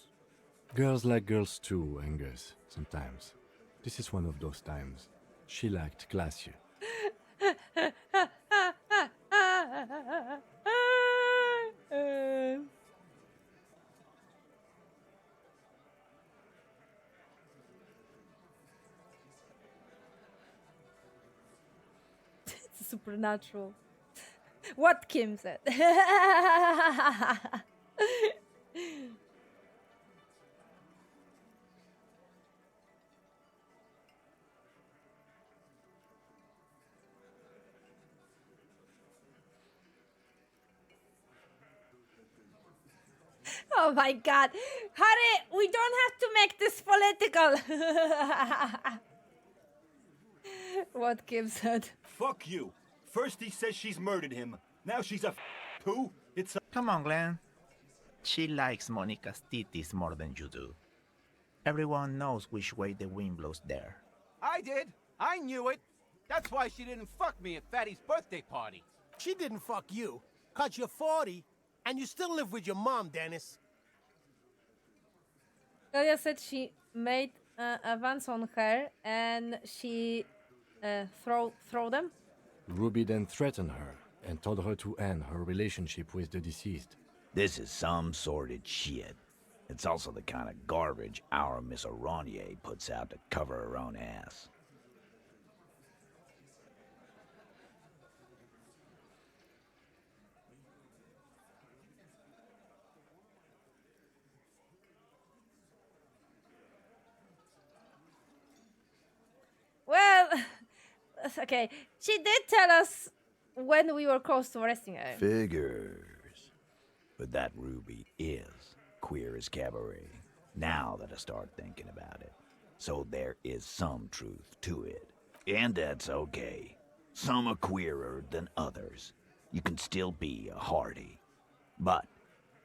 B: Girls like girls too, Angus, sometimes. This is one of those times. She liked Glacier.
A: It's supernatural. What Kim said. Oh my god. Harry, we don't have to make this political. What Kim said.
M: Fuck you. First he says she's murdered him. Now she's a too. It's a...
J: Come on, Glenn. She likes Monica's titties more than you do. Everyone knows which way the wind blows there.
I: I did. I knew it. That's why she didn't fuck me at Fatty's birthday party.
K: She didn't fuck you, 'cause you're 40, and you still live with your mom, Dennis.
A: Claudia said she made advance on her and she throw them.
B: Ruby then threatened her and told her to end her relationship with the deceased.
H: This is some sordid shit. It's also the kind of garbage our Miss Aronier puts out to cover her own ass.
A: Well, okay. She did tell us when we were close to arresting her.
H: Figures. But that Ruby is queer as cabaret, now that I start thinking about it. So there is some truth to it. And that's okay. Some are queerer than others. You can still be a Hardy. But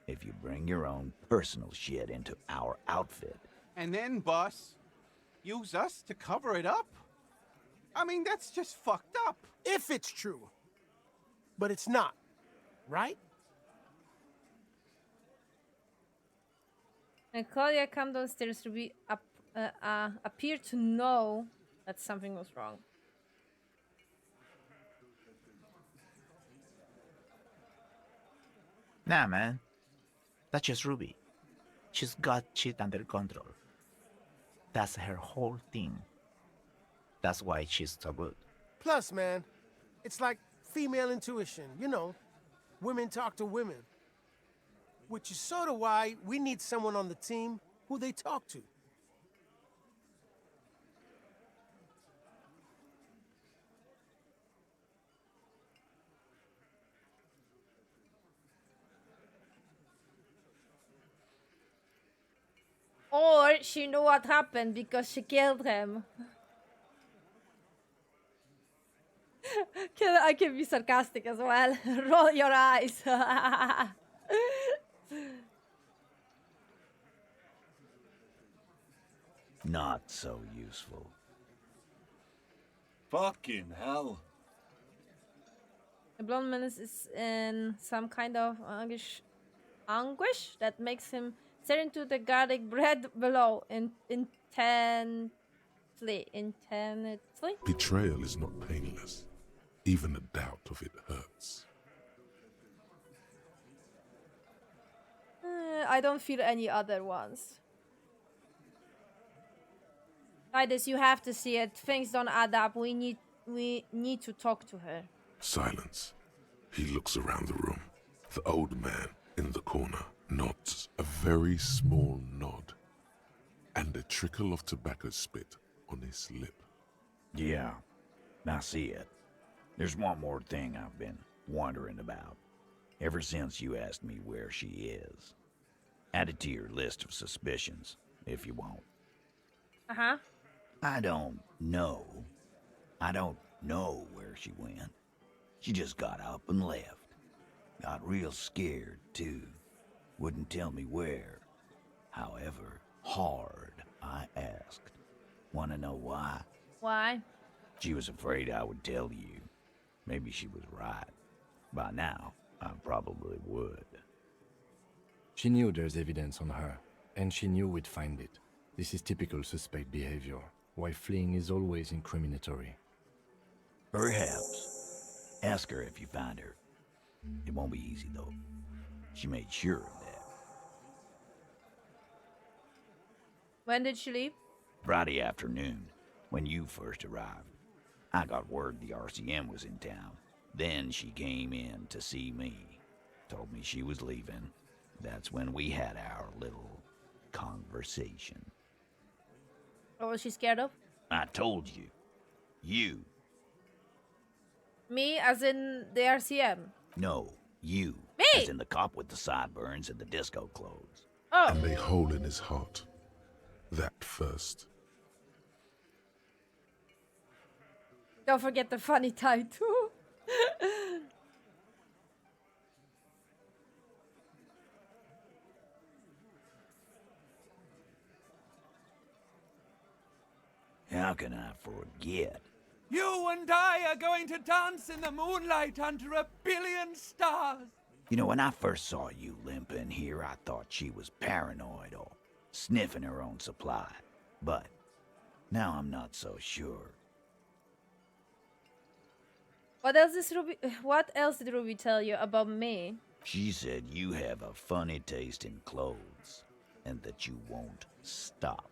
H: if you bring your own personal shit into our outfit...
I: And then, boss, use us to cover it up? I mean, that's just fucked up.
K: If it's true. But it's not, right?
A: And Claudia came downstairs to be appeared to know that something was wrong.
J: Nah, man. That's just Ruby. She's got shit under control. That's her whole thing. That's why she's so good.
K: Plus, man, it's like female intuition, you know. Women talk to women. Which is sort of why we need someone on the team who they talk to.
A: Or she knew what happened because she killed him. I can be sarcastic as well. Roll your eyes.
H: Not so useful.
M: Fucking hell.
A: The blonde man is in some kind of anguish that makes him stare into the garlic bread below intently.
C: Betrayal is not painless. Even the doubt of it hurts.
A: I don't feel any other ones. Titus, you have to see it. Things don't add up. We need to talk to her.
C: Silence. He looks around the room. The old man in the corner nods, a very small nod, and a trickle of tobacco spit on his lip.
H: Yeah, I see it. There's one more thing I've been wondering about, ever since you asked me where she is. Add it to your list of suspicions, if you want.
A: Uh-huh.
H: I don't know. I don't know where she went. She just got up and left. Got real scared, too. Wouldn't tell me where. However hard I asked. Want to know why?
A: Why?
H: She was afraid I would tell you. Maybe she was right. By now, I probably would.
B: She knew there's evidence on her, and she knew we'd find it. This is typical suspect behavior, why fleeing is always incriminatory.
H: Perhaps. Ask her if you find her. It won't be easy, though. She made sure of that.
A: When did she leave?
H: Friday afternoon, when you first arrived. I got word the RCM was in town. Then she came in to see me. Told me she was leaving. That's when we had our little conversation.
A: What was she scared of?
H: I told you. You.
A: Me, as in the RCM.
H: No, you.
A: Me?
H: As in the cop with the sideburns and the disco clothes.
A: Oh.
C: And a hole in his heart. That first.
A: Don't forget the funny time too.
H: How can I forget?
F: You and I are going to dance in the moonlight under a billion stars.
H: You know, when I first saw you limping here, I thought she was paranoid or sniffing her own supply. But now I'm not so sure.
A: What else did Ruby tell you about me?
H: She said you have a funny taste in clothes and that you won't stop.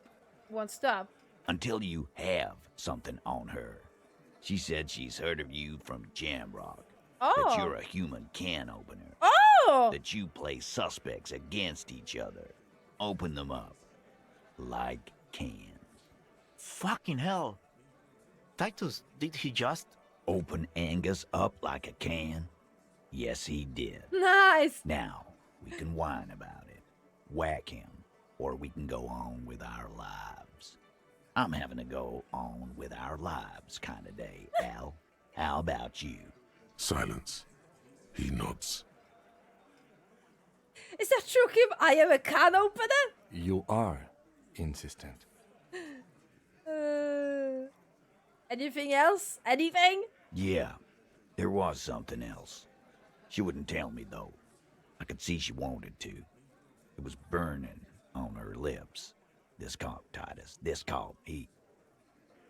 A: Won't stop.
H: Until you have something on her. She said she's heard of you from Jamrock.
A: Oh.
H: That you're a human can opener.
A: Oh!
H: That you play suspects against each other. Open them up. Like cans.
J: Fucking hell. Titus, did he just...
H: Open Angus up like a can? Yes, he did.
A: Nice!
H: Now, we can whine about it. Whack him. Or we can go on with our lives. I'm having to go on with our lives kind of day, Al. How about you?
C: Silence. He nods.
A: Is that true, Kim? I am a can opener?
B: You are insistent.
A: Anything else? Anything?
H: Yeah, there was something else. She wouldn't tell me, though. I could see she wanted to. It was burning on her lips. This caught Titus. This caught he.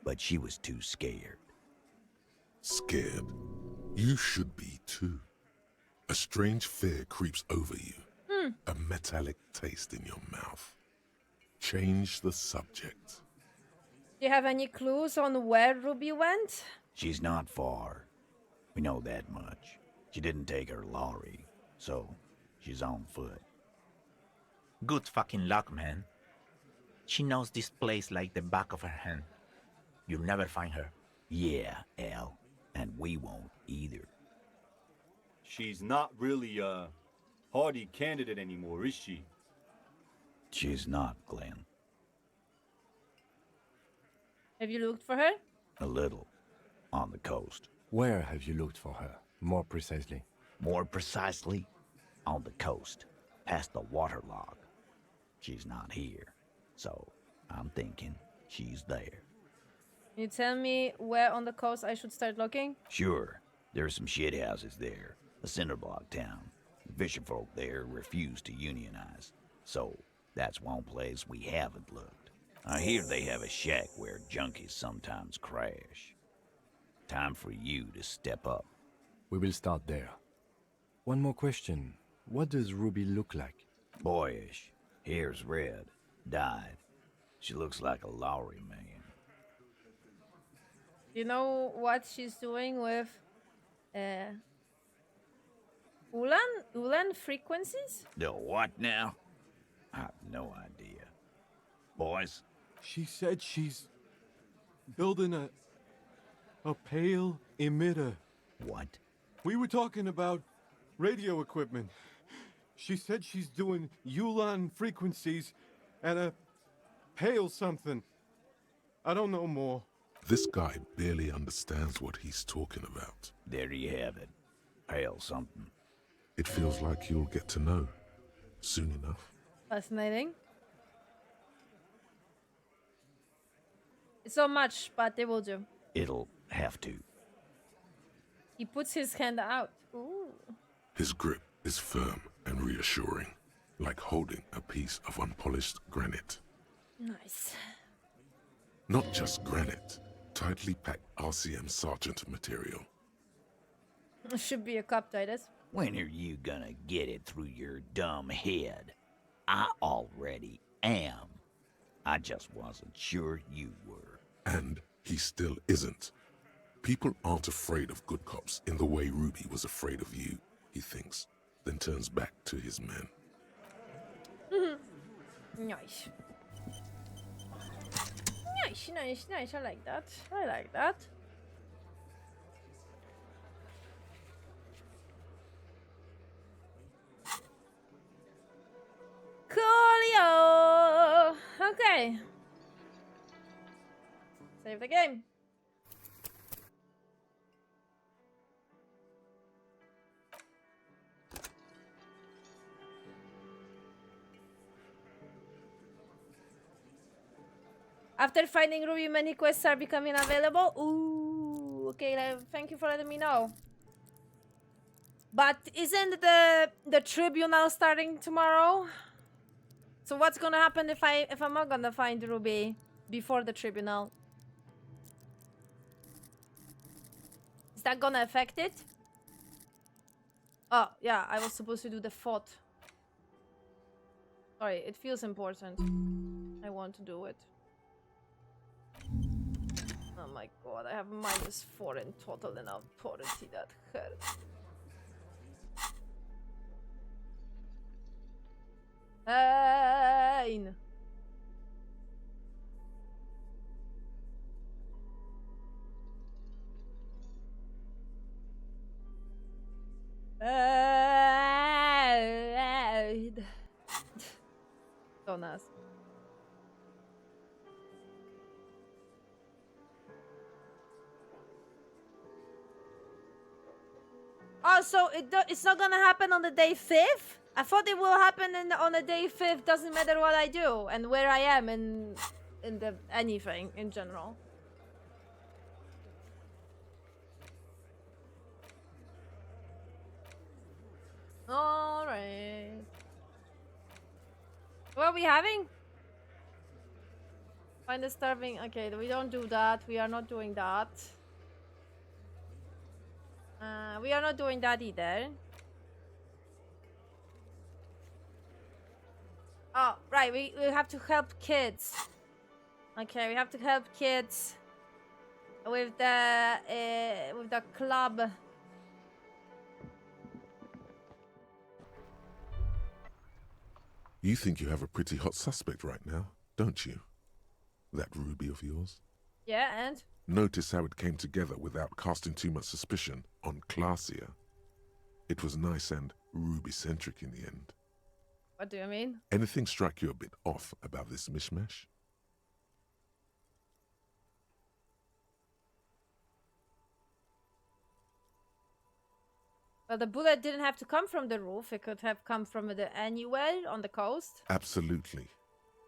H: But she was too scared.
C: Scared? You should be too. A strange fear creeps over you. A metallic taste in your mouth. Change the subject.
A: Do you have any clues on where Ruby went?
H: She's not far. We know that much. She didn't take her lorry, so she's on foot.
J: Good fucking luck, man. She knows this place like the back of her hand. You'll never find her.
H: Yeah, Al. And we won't either.
M: She's not really a hardy candidate anymore, is she?
H: She's not, Glenn.
A: Have you looked for her?
H: A little. On the coast.
B: Where have you looked for her, more precisely?
H: More precisely, on the coast, past the waterlock. She's not here, so I'm thinking she's there.
A: Can you tell me where on the coast I should start looking?
H: Sure, there's some shit houses there, a cinderblock town. The fisherfolk there refuse to unionize, so that's one place we haven't looked. I hear they have a shack where junkies sometimes crash. Time for you to step up.
B: We will start there. One more question. What does Ruby look like?
H: Boyish. Hair's red. Dyed. She looks like a lorry man.
A: You know what she's doing with Ulan frequencies?
H: The what now? I have no idea. Boys?
N: She said she's building a pale emitter.
H: What?
N: We were talking about radio equipment. She said she's doing Ulan frequencies and a pale something. I don't know more.
C: This guy barely understands what he's talking about.
H: There you have it. Pale something.
C: It feels like you'll get to know soon enough.
A: Fascinating. It's so much, but they will do.
H: It'll have to.
A: He puts his hand out. Ooh.
C: His grip is firm and reassuring, like holding a piece of unpolished granite.
A: Nice.
C: Not just granite, tightly packed RCM Sergeant material.
A: Should be a cup, Titus.
H: When are you gonna get it through your dumb head? I already am. I just wasn't sure you were.
C: And he still isn't. People aren't afraid of good cops in the way Ruby was afraid of you, he thinks, then turns back to his men.
A: Nice. Nice, nice, nice. I like that. I like that. Coolio. Okay. Save the game. After finding Ruby, many quests are becoming available. Ooh, okay. Thank you for letting me know. But isn't the tribunal starting tomorrow? So what's gonna happen if I'm not gonna find Ruby before the tribunal? Is that gonna affect it? Oh yeah, I was supposed to do the fort. Sorry, it feels important. I want to do it. Oh my god, I have -4 in total and authority. That hurts. Pain. Don't ask. Oh, so it's not gonna happen on the day 5th? I thought it will happen on the day 5th. Doesn't matter what I do and where I am in the anything in general. All right. What are we having? Find the starving. Okay, we don't do that. We are not doing that. We are not doing that either. Oh, right. We have to help kids. Okay, we have to help kids with the club.
C: You think you have a pretty hot suspect right now, don't you? That Ruby of yours?
A: Yeah, and?
C: Notice how it came together without casting too much suspicion on Clasia. It was nice and Ruby-centric in the end.
A: What do you mean?
C: Anything strike you a bit off about this mishmash?
A: Well, the bullet didn't have to come from the roof. It could have come from the anywhere on the coast.
C: Absolutely.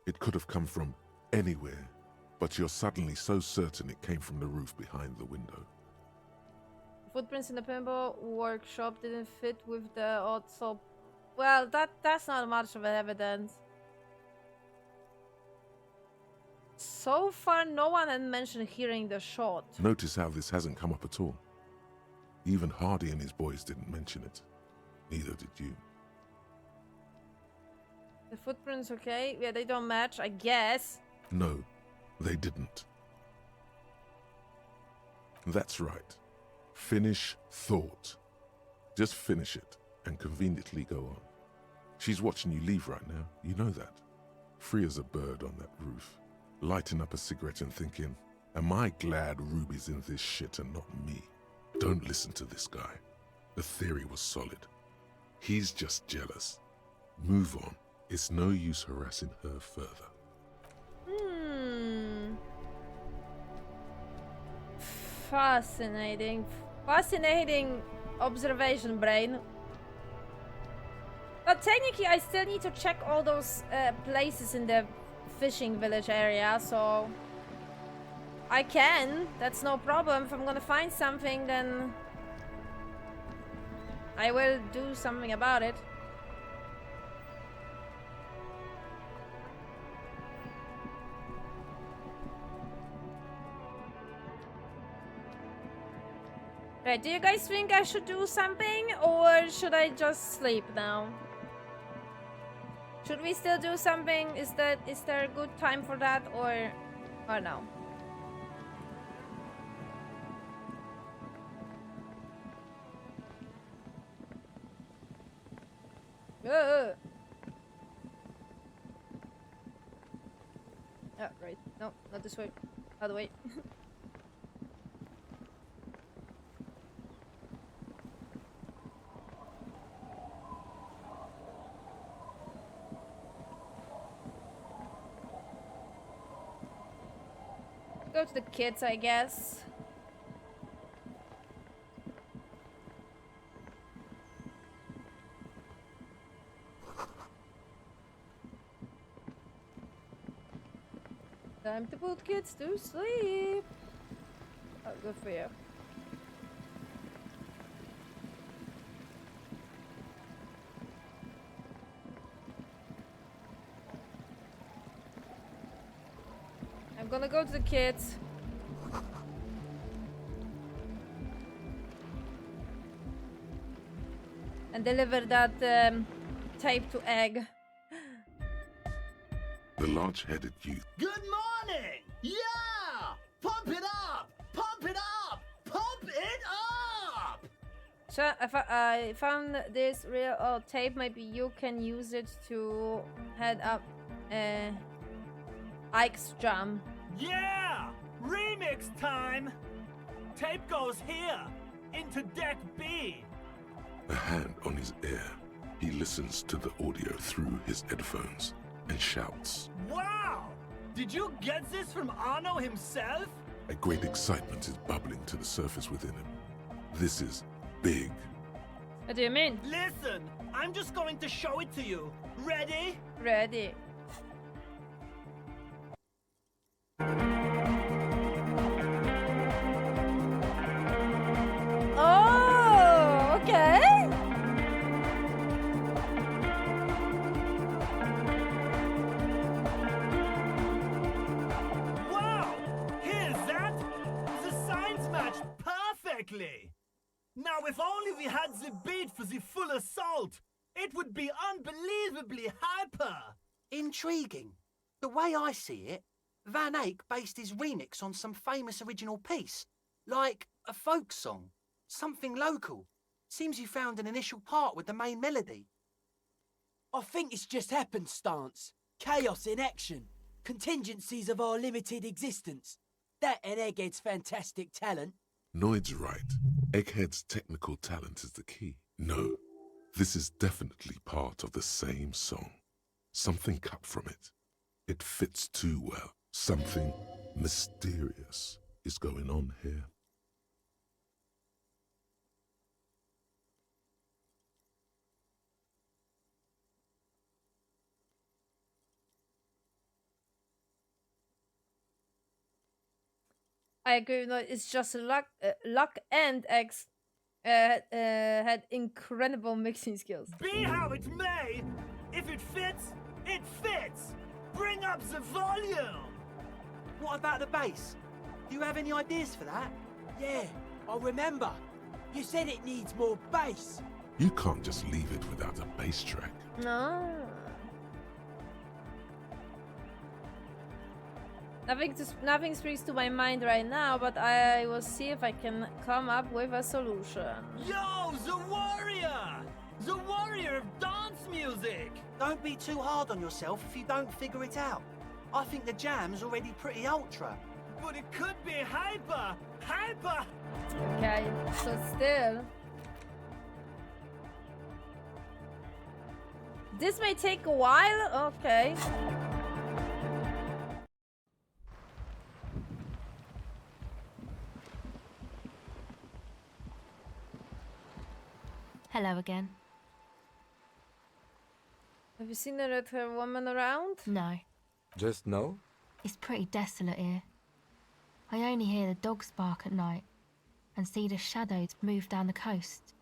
C: It could have come from anywhere, but you're suddenly so certain it came from the roof behind the window.
A: Footprints in the pinball workshop didn't fit with the odd soap. Well, that's not much of evidence. So far, no one had mentioned hearing the shot.
C: Notice how this hasn't come up at all. Even Hardy and his boys didn't mention it. Neither did you.
A: The footprints, okay? Yeah, they don't match, I guess.
C: No, they didn't. That's right. Finish thought. Just finish it and conveniently go on. She's watching you leave right now, you know that. Free as a bird on that roof, lighting up a cigarette and thinking, am I glad Ruby's in this shit and not me? Don't listen to this guy. The theory was solid. He's just jealous. Move on. It's no use harassing her further.
A: Fascinating. Fascinating observation, brain. But technically, I still need to check all those places in the fishing village area, so... I can. That's no problem. If I'm gonna find something, then... I will do something about it. Right, do you guys think I should do something, or should I just sleep now? Should we still do something? Is there a good time for that, or no? Oh, right. No, not this way. Other way. Go to the kids, I guess. Time to put kids to sleep. Oh, good for you. I'm gonna go to the kids. And deliver that tape to Egg.
C: The large-headed youth.
O: Good morning! Yeah! Pump it up! Pump it up! Pump it up!
A: So I found this real old tape. Maybe you can use it to head up Ike's jam.
O: Yeah! Remix time! Tape goes here, into deck B.
C: A hand on his ear, he listens to the audio through his headphones and shouts.
O: Wow! Did you get this from Arno himself?
C: A great excitement is bubbling to the surface within him. This is big.
A: What do you mean?
O: Listen, I'm just going to show it to you. Ready?
A: Ready. Oh, okay.
O: Wow! Here's that! The signs match perfectly! Now, if only we had the beat for the full assault, it would be unbelievably hyper!
P: Intriguing. The way I see it, Van Eyck based his remix on some famous original piece, like a folk song, something local. Seems you found an initial part with the main melody.
Q: I think it's just happenstance. Chaos in action. Contingencies of our limited existence. That and Egghead's fantastic talent.
C: Noid's right. Egghead's technical talent is the key. No, this is definitely part of the same song. Something cut from it. It fits too well. Something mysterious is going on here.
A: I agree. No, it's just luck and X had incredible mixing skills.
O: Be how it may, if it fits, it fits! Bring up the volume!
P: What about the bass? Do you have any ideas for that?
Q: Yeah, I remember. You said it needs more bass.
C: You can't just leave it without a bass track.
A: No. Nothing springs to my mind right now, but I will see if I can come up with a solution.
O: Yo, the warrior! The warrior of dance music!
P: Don't be too hard on yourself if you don't figure it out. I think the jam's already pretty ultra.
O: But it could be hyper! Hyper!
A: Okay, so still. This may take a while, okay.
R: Hello again.
A: Have you seen a red hair woman around?
R: No.
B: Just no?
R: It's pretty desolate here. I only hear the dogs bark at night and see the shadows move down the coast.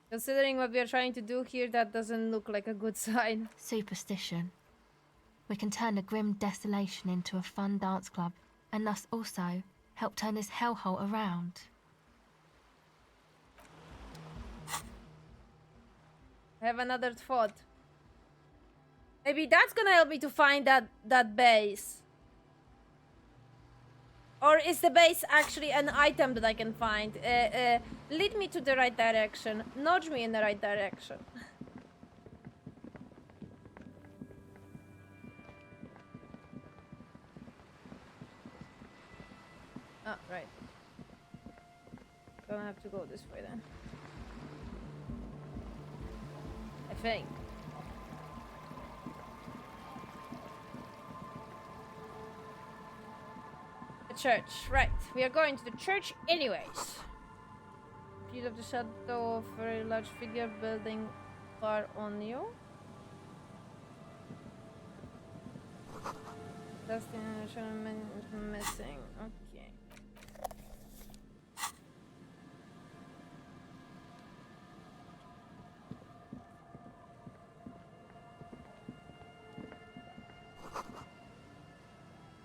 A: Considering what we are trying to do here, that doesn't look like a good sign.
R: Superstition. We can turn the grim desolation into a fun dance club and thus also help turn this hellhole around.
A: I have another thought. Maybe that's gonna help me to find that base. Or is the base actually an item that I can find? Lead me to the right direction. Nudge me in the right direction. Ah, right. Gonna have to go this way then. I think. The church, right. We are going to the church anyways. Field of the shadow of a very large figure building far on you. Destination missing. Okay.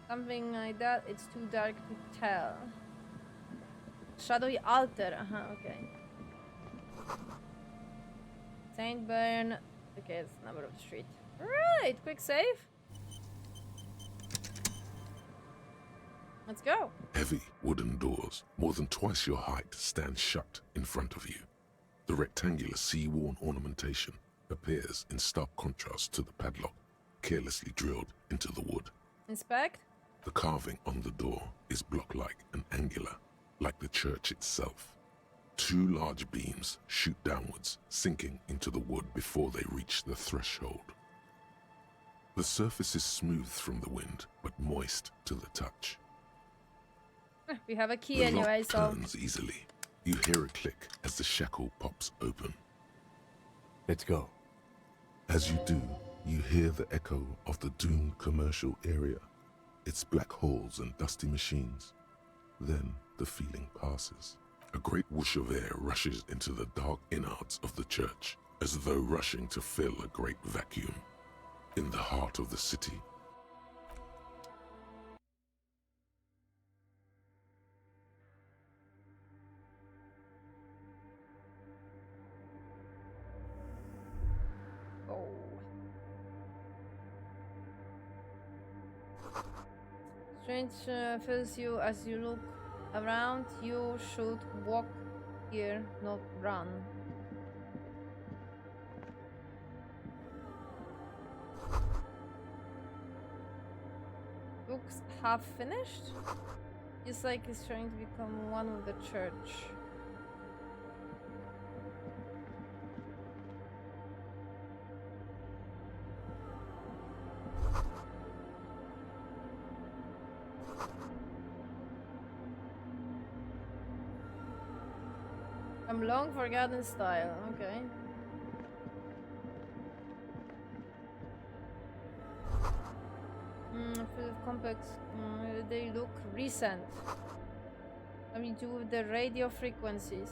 A: Something like that. It's too dark to tell. Shadowy altar. Okay. Saint Bern. Okay, it's the number of the street. Right, quick save. Let's go.
C: Heavy wooden doors, more than twice your height, stand shut in front of you. The rectangular sea-worn ornamentation appears in stark contrast to the padlock, carelessly drilled into the wood.
A: Inspect.
C: The carving on the door is block-like and angular, like the church itself. Two large beams shoot downwards, sinking into the wood before they reach the threshold. The surface is smooth from the wind, but moist to the touch.
A: We have a key
C: The
A: anyway,
C: lock
A: so...
C: turns easily. You hear a click as the shackle pops open.
B: Let's go.
C: As you do, you hear the echo of the doomed commercial area, its black holes and dusty machines. Then the feeling passes. A great whoosh of air rushes into the dark innards of the church, as though rushing to fill a great vacuum. In the heart of the city,
A: Strange fills you as you look around. You should walk here, not run. Looks half finished. It's like he's trying to become one with the church. I'm long for garden style, okay. Full of complex. They look recent. What do we do with the radio frequencies?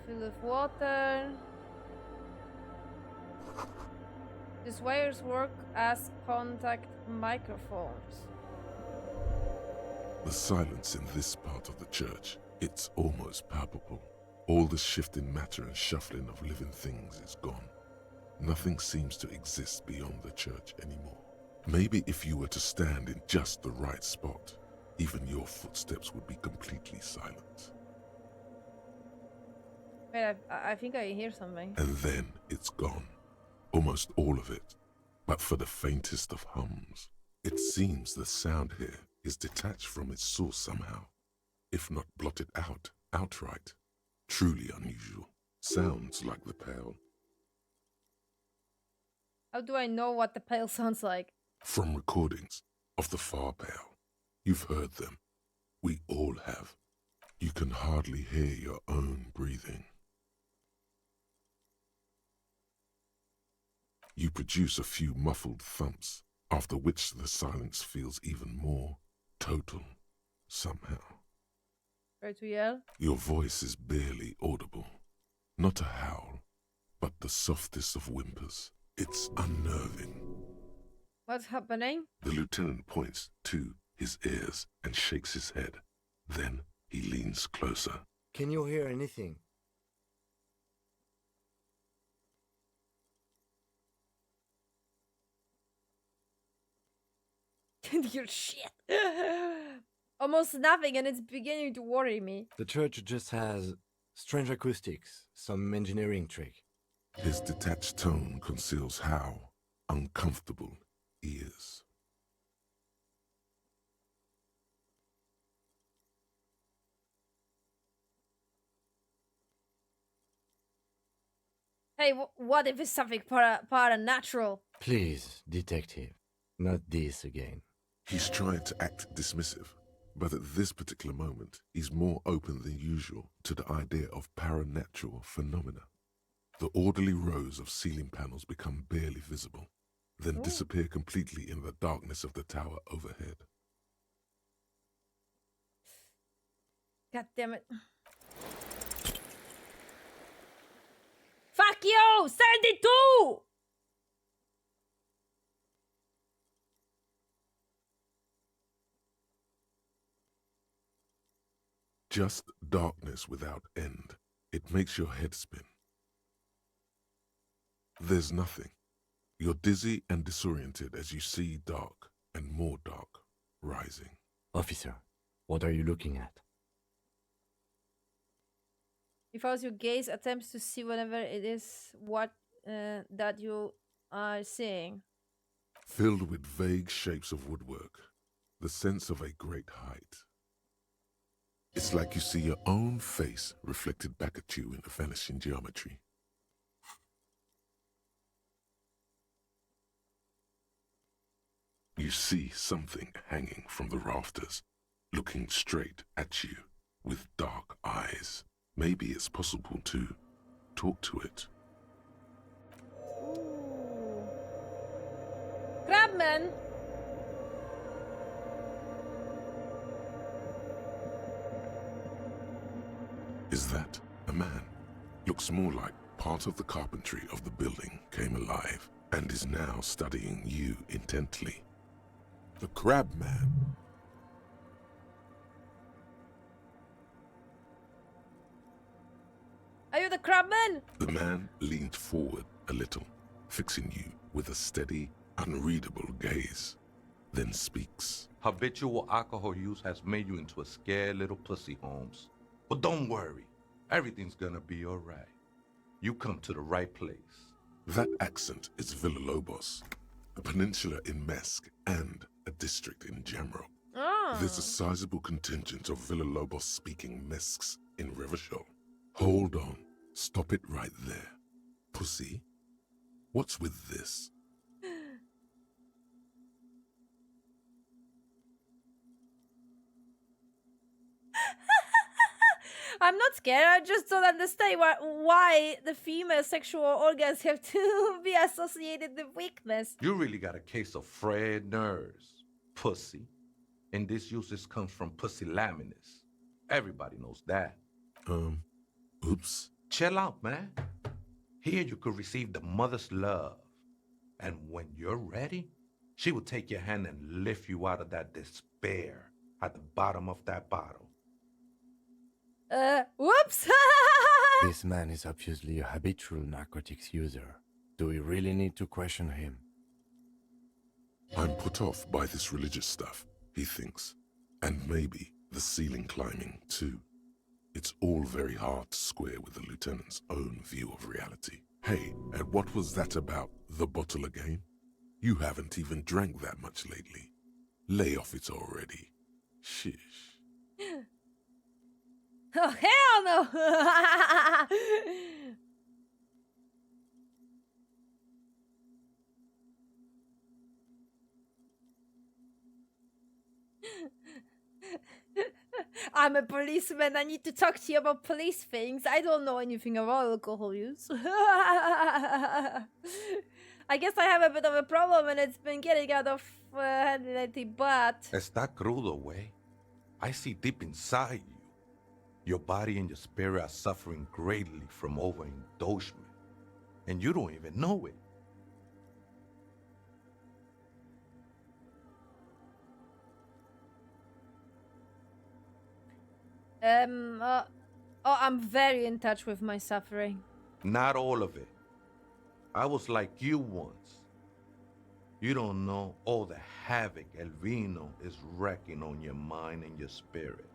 A: Full of water. These wires work as contact microphones.
C: the silence in this part of the church, it's almost palpable. All the shifting matter and shuffling of living things is gone. Nothing seems to exist beyond the church anymore. Maybe if you were to stand in just the right spot, even your footsteps would be completely silent.
A: Wait, I think I hear something.
C: And then it's gone. Almost all of it. But for the faintest of hums, it seems the sound here is detached from its source somehow, if not blotted out outright. Truly unusual. Sounds like the Pale.
A: How do I know what the Pale sounds like?
C: From recordings of the Far Pale. You've heard them. We all have. You can hardly hear your own breathing. You produce a few muffled thumps, after which the silence feels even more total, somehow.
A: Try to yell?
C: Your voice is barely audible. Not a howl, but the softest of whimpers. It's unnerving.
A: What's happening?
C: The lieutenant points to his ears and shakes his head. Then he leans closer.
B: Can you hear anything?
A: can hear shit. Almost nothing, and it's beginning to worry me.
B: The church just has strange acoustics, some engineering trick.
C: His detached tone conceals how uncomfortable he is.
A: Hey, what if it's something paranatural?
B: Please, detective, not this again.
C: He's trying to act dismissive, but at this particular moment, he's more open than usual to the idea of paranatural phenomena. The orderly rows of ceiling panels become barely visible, then disappear completely in the darkness of the tower overhead.
A: God damn it. Fuck you! 72!
C: Just darkness without end. It makes your head spin. There's nothing. You're dizzy and disoriented as you see dark and more dark rising.
B: Officer, what are you looking at?
A: If as your gaze attempts to see whatever it is what that you are seeing.
C: Filled with vague shapes of woodwork, the sense of a great height. It's like you see your own face reflected back at you in the vanishing geometry. You see something hanging from the rafters, looking straight at you with dark eyes. Maybe it's possible to talk to it.
A: Crabman!
C: Is that a man? Looks more like part of the carpentry of the building came alive and is now studying you intently. The Crab Man.
A: Are you the Crabman?
C: The man leaned forward a little, fixing you with a steady, unreadable gaze, then speaks.
S: Habitual alcohol use has made you into a scared little pussy, Holmes. But don't worry, everything's gonna be alright. You come to the right place.
C: That accent is Villalobos, a peninsula in Mesk and a district in Jamrock. There's a sizable contingent of Villalobos-speaking Mesks in Revachol. Hold on. Stop it right there. Pussy, what's with this?
A: I'm not scared, I just don't understand why the female sexual organs have to be associated with weakness.
S: You really got a case of frayed nerves, pussy. And this usage comes from pusillanimous. Everybody knows that.
C: Oops.
S: Chill out, man. Here you could receive the mother's love. And when you're ready, she will take your hand and lift you out of that despair at the bottom of that bottle.
A: Whoops!
B: This man is obviously a habitual narcotics user. Do we really need to question him?
C: I'm put off by this religious stuff, he thinks. And maybe the ceiling climbing, too. It's all very hard to square with the lieutenant's own view of reality. Hey, and what was that about the bottle again? You haven't even drank that much lately. Lay off it already. Shish.
A: Oh, hell no! I'm a policeman. I need to talk to you about police things. I don't know anything about alcohol use. I guess I have a bit of a problem and it's been getting out of hand lately, but...
S: Está crudo, way. I see deep inside you. Your body and your spirit are suffering greatly from overindulgence. And you don't even know it.
A: I'm very in touch with my suffering.
S: Not all of it. I was like you once. You don't know all the havoc El Vino is wrecking on your mind and your spirit.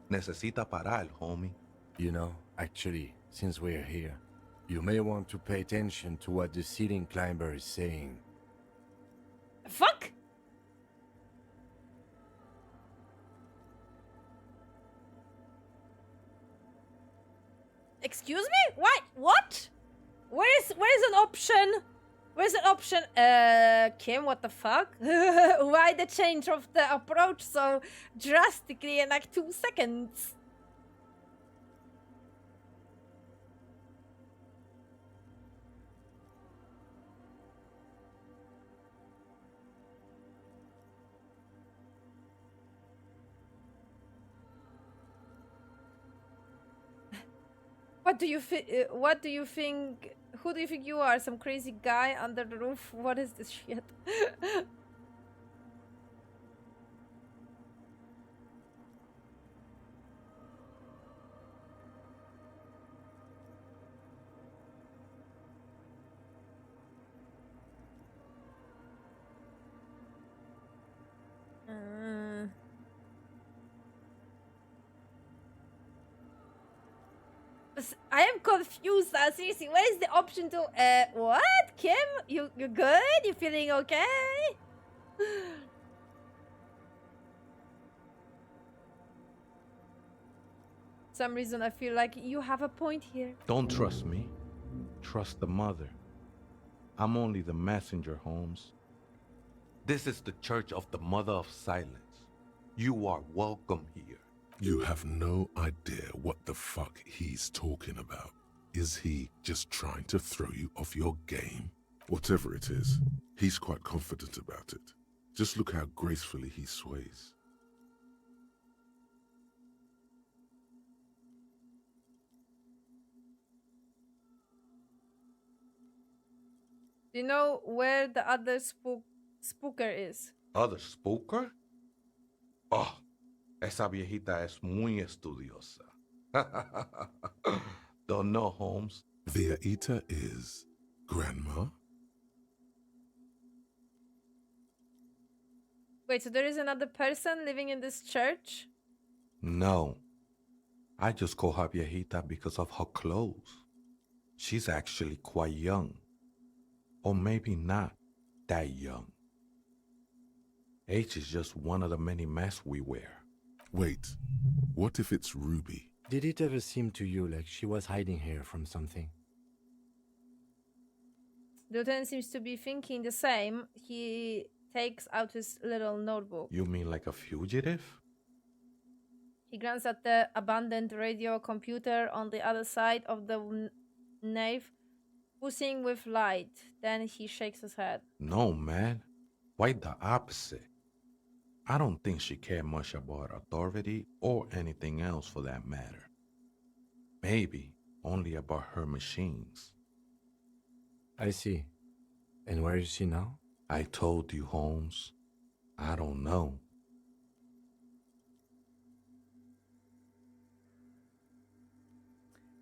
S: Necesita parar, homie.
B: You know, actually, since we're here, you may want to pay attention to what the ceiling climber is saying.
A: Fuck! Excuse me? What? Where is an option? Where's an option? Kim, what the fuck? Why the change of the approach so drastically in like 2 seconds? What do you think? What do you think? Who do you think you are? Some crazy guy under the roof? What is this shit? I am confused. Seriously, where is the option to? What? Kim, you good? You feeling okay? Some reason I feel like you have a point here.
S: Don't trust me. Trust the mother. I'm only the messenger, Holmes. This is the Church of the Mother of Silence. You are welcome here.
C: You have no idea what the fuck he's talking about. Is he just trying to throw you off your game? Whatever it is, he's quite confident about it. Just look how gracefully he sways.
A: Do you know where the other spooker is?
S: Other spooker? Oh, esa viejita es muy estudiosa. Don't know, Holmes.
C: Viejita is grandma?
A: Wait, so there is another person living in this church?
S: No. I just call her viejita because of her clothes. She's actually quite young. Or maybe not that young. Age is just one of the many masks we wear.
C: Wait, what if it's Ruby?
B: Did it ever seem to you like she was hiding here from something?
A: The lieutenant seems to be thinking the same. He takes out his little notebook.
S: You mean like a fugitive?
A: He glances at the abandoned radio computer on the other side of the nave, buzzing with light. Then he shakes his head.
S: No, man. Quite the opposite. I don't think she cared much about authority or anything else for that matter. Maybe only about her machines.
B: I see. And where is she now?
S: I told you, Holmes. I don't know.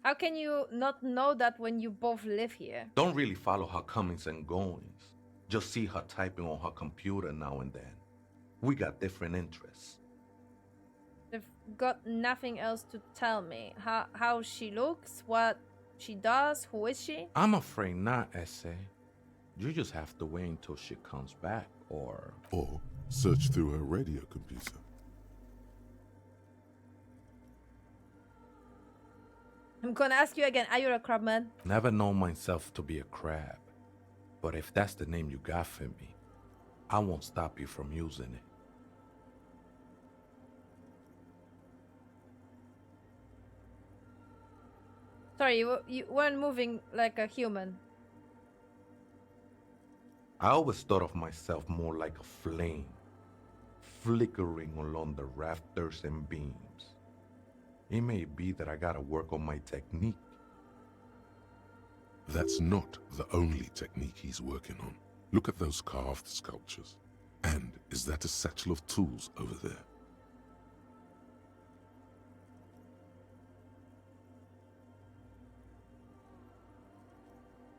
A: How can you not know that when you both live here?
S: Don't really follow her comings and goings. Just see her typing on her computer now and then. We got different interests.
A: They've got nothing else to tell me. How she looks, what she does, who is she?
S: I'm afraid not, Essay. You just have to wait until she comes back, or
C: search through her radio computer.
A: I'm gonna ask you again, are you a crabman?
S: Never known myself to be a crab. But if that's the name you got for me, I won't stop you from using it.
A: Sorry, you weren't moving like a human.
S: I always thought of myself more like a flame, flickering along the rafters and beams. It may be that I gotta work on my technique.
C: That's not the only technique he's working on. Look at those carved sculptures. And is that a satchel of tools over there?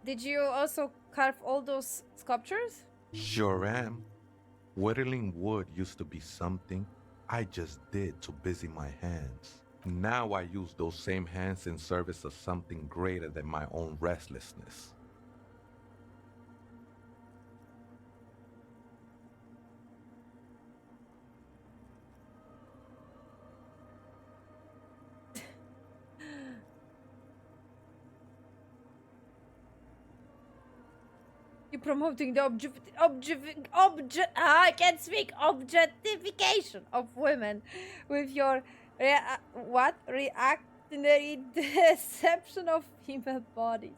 A: Did you also carve all those sculptures?
S: Sure am. Whittling wood used to be something I just did to busy my hands. Now I use those same hands in service of something greater than my own restlessness.
A: You're promoting the I can't speak objectification of women with your reactionary deception of female bodies.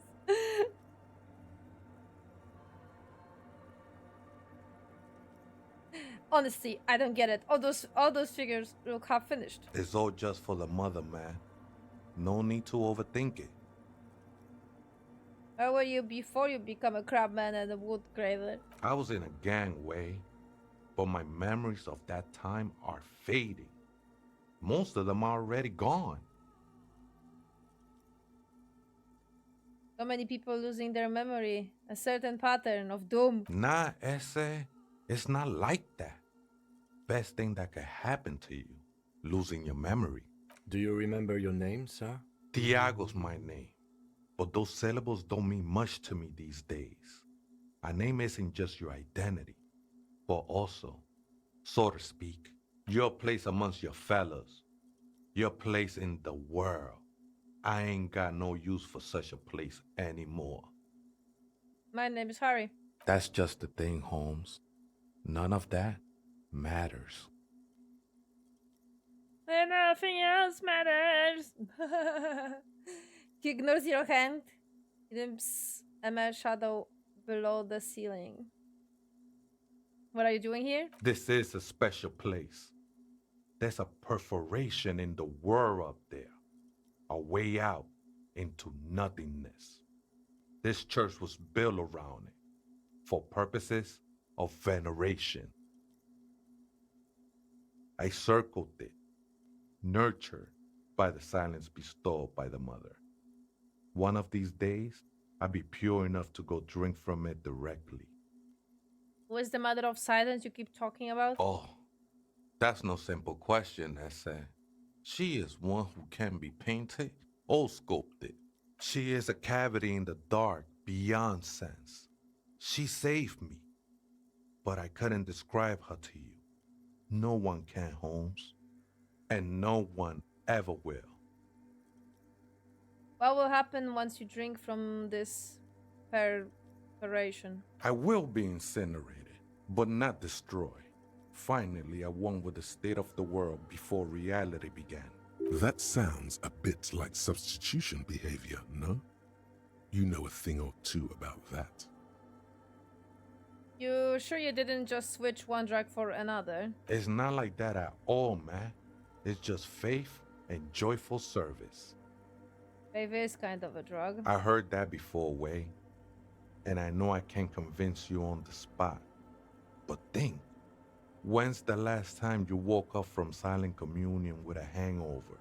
A: Honestly, I don't get it. All those figures look half finished.
S: It's all just for the mother, man. No need to overthink it.
A: Where were you before you become a crabman and a wood graver?
S: I was in a gangway, but my memories of that time are fading. Most of them are already gone.
A: So many people losing their memory. A certain pattern of doom.
S: Nah, ese, it's not like that. Best thing that could happen to you, losing your memory.
B: Do you remember your name, sir?
S: Tiago's my name. But those syllables don't mean much to me these days. A name isn't just your identity, but also, so to speak, your place amongst your fellows, your place in the world. I ain't got no use for such a place anymore.
A: My name is Harry.
S: That's just the thing, Holmes. None of that matters.
A: And nothing else matters. He ignores your hand. Glimpses a mere shadow below the ceiling. What are you doing here?
S: This is a special place. There's a perforation in the world up there. A way out into nothingness. This church was built around it for purposes of veneration. I circled it, nurtured by the silence bestowed by the mother. One of these days, I'll be pure enough to go drink from it directly.
A: Who is the mother of silence you keep talking about?
S: Oh, that's no simple question, Ese. She is one who can be painted or sculpted. She is a cavity in the dark beyond sense. She saved me, but I couldn't describe her to you. No one can, Holmes, and no one ever will.
A: What will happen once you drink from this perforation?
S: I will be incinerated, but not destroyed. Finally, I won with the state of the world before reality began.
C: That sounds a bit like substitution behavior, no? You know a thing or two about that.
A: You sure you didn't just switch one drug for another?
S: It's not like that at all, man. It's just faith and joyful service.
A: Faith is kind of a drug.
S: I heard that before, Way. And I know I can't convince you on the spot. But think, when's the last time you woke up from silent communion with a hangover,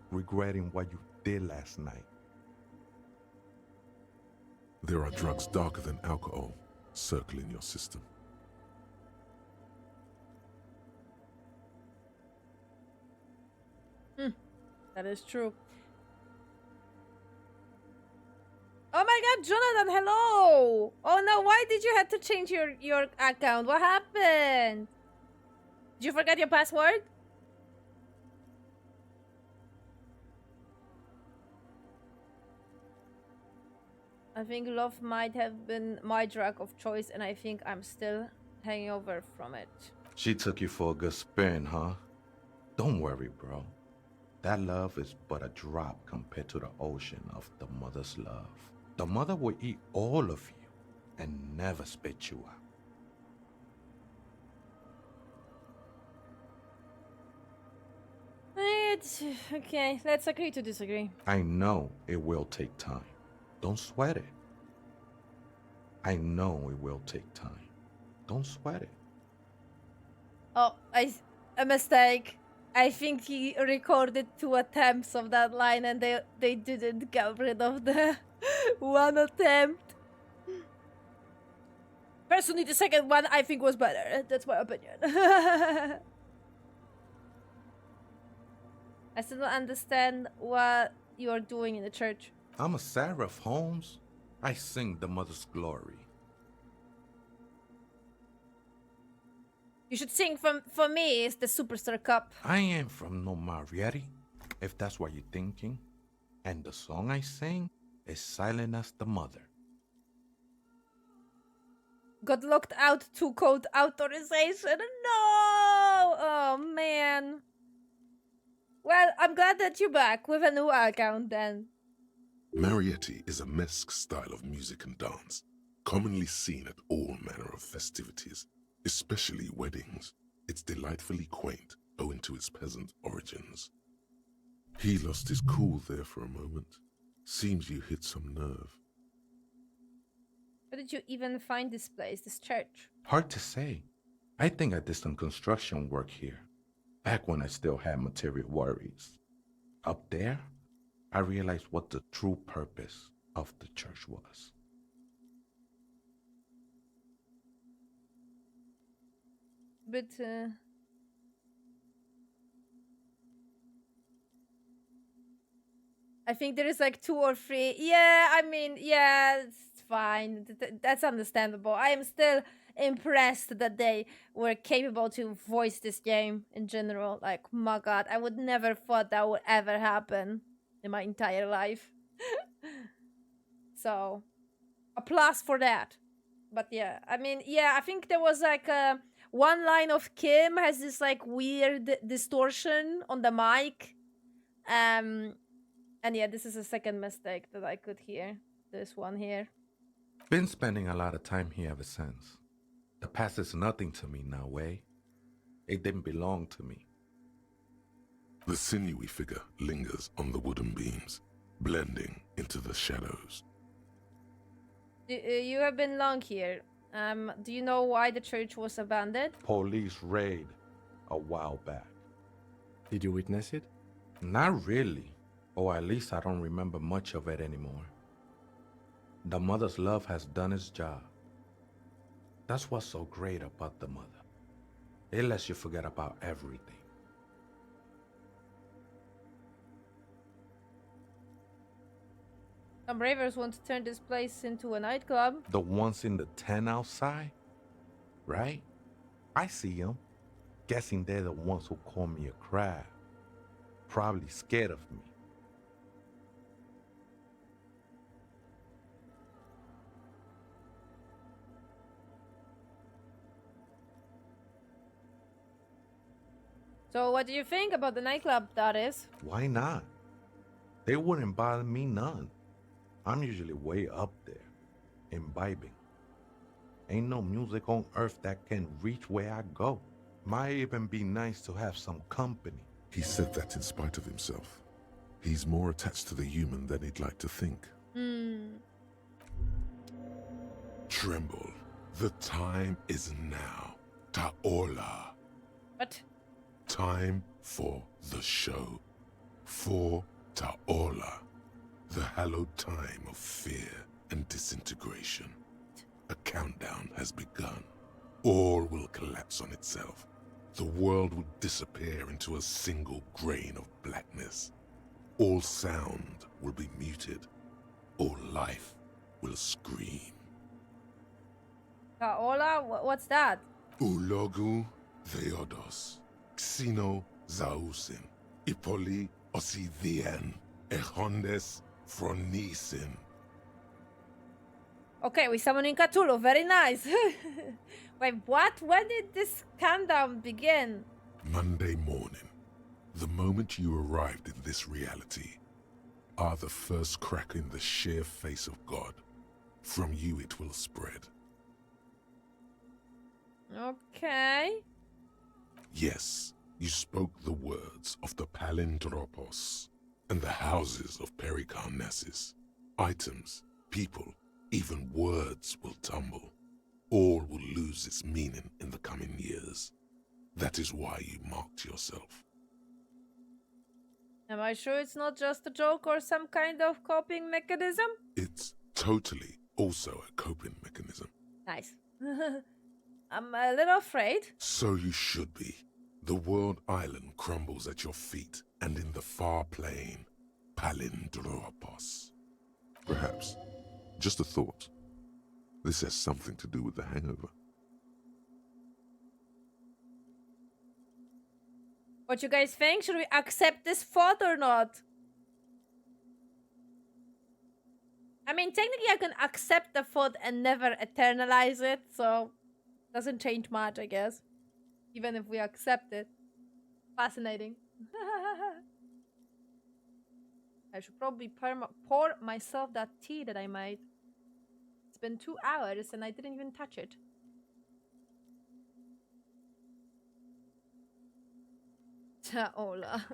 S: regretting what you did last night?
C: There are drugs darker than alcohol circling your system.
A: That is true. Oh my god, Jonathan, hello! Oh no, why did you have to change your account? What happened? Did you forget your password? I think love might have been my drug of choice, and I think I'm still hanging over from it.
S: She took you for a good spin, huh? Don't worry, bro. That love is but a drop compared to the ocean of the mother's love. The mother will eat all of you and never spit you out.
A: Okay, let's agree to disagree.
S: I know it will take time. Don't sweat it. I know it will take time. Don't sweat it.
A: Oh, a mistake. I think he recorded 2 attempts of that line and they didn't get rid of the one attempt. Personally, the second one I think was better. That's my opinion. I still don't understand what you're doing in the church.
S: I'm a seraph, Holmes. I sing the Mother's glory.
A: You should sing for me. It's the Superstar Cup.
S: I ain't from no Marietti, if that's what you're thinking. And the song I sing is silent as the mother.
A: Got locked out to code authorization. No! Oh, man. Well, I'm glad that you're back with a new account then.
C: Marietti is a mesque style of music and dance, commonly seen at all manner of festivities, especially weddings. It's delightfully quaint, owing to its peasant origins. He lost his cool there for a moment. Seems you hit some nerve.
A: Where did you even find this place, this church?
S: Hard to say. I think I did some construction work here, back when I still had material worries. Up there, I realized what the true purpose of the church was.
A: But, I think there is like 2 or 3. Yeah, I mean, yeah, it's fine. That's understandable. I am still impressed that they were capable to voice this game in general. Like, my god, I would never thought that would ever happen in my entire life. So, applause for that. But yeah, I mean, yeah, I think there was like one line of Kim has this like weird distortion on the mic. And yeah, this is a second mistake that I could hear. This one here.
S: Been spending a lot of time here ever since. The past is nothing to me now, eh? It didn't belong to me.
C: The sinewy figure lingers on the wooden beams, blending into the shadows.
A: You have been long here. Do you know why the church was abandoned?
S: Police raid a while back.
B: Did you witness it?
S: Not really. Or at least I don't remember much of it anymore. The mother's love has done its job. That's what's so great about the mother. It lets you forget about everything.
A: Some ravers want to turn this place into a nightclub.
S: The ones in the tent outside, right? I see them. Guessing they're the ones who call me a crab. Probably scared of me.
A: So what do you think about the nightclub, that is?
S: Why not? They wouldn't bother me none. I'm usually way up there, imbibing. Ain't no music on earth that can reach where I go. Might even be nice to have some company.
C: He said that in spite of himself. He's more attached to the human than he'd like to think. Tremble. The time is now. Ta'ola.
A: What?
C: Time for the show. For Ta'ola. The hallowed time of fear and disintegration. A countdown has begun. All will collapse on itself. The world will disappear into a single grain of blackness. All sound will be muted. All life will scream.
A: Hola? What's that?
C: Ulogu Theodos. Xeno Zausin. Ipoli Osidien. Echondes Fronisin.
A: Okay, we summoning Cthulhu. Very nice. Wait, what? When did this countdown begin?
C: Monday morning. The moment you arrived in this reality are the first crack in the sheer face of God. From you it will spread.
A: Okay.
C: Yes, you spoke the words of the Palindropos and the houses of Pericarnassus. Items, people, even words will tumble. All will lose its meaning in the coming years. That is why you marked yourself.
A: Am I sure it's not just a joke or some kind of coping mechanism?
C: It's totally also a coping mechanism.
A: Nice. I'm a little afraid.
C: So you should be. The world island crumbles at your feet, and in the far plain, Palindropos. Perhaps, just a thought, this has something to do with the hangover.
A: What you guys think? Should we accept this thought or not? I mean, technically I can accept the thought and never eternalize it, so doesn't change much, I guess. Even if we accept it. Fascinating. I should probably pour myself that tea that I made. It's been 2 hours and I didn't even touch it. Ola.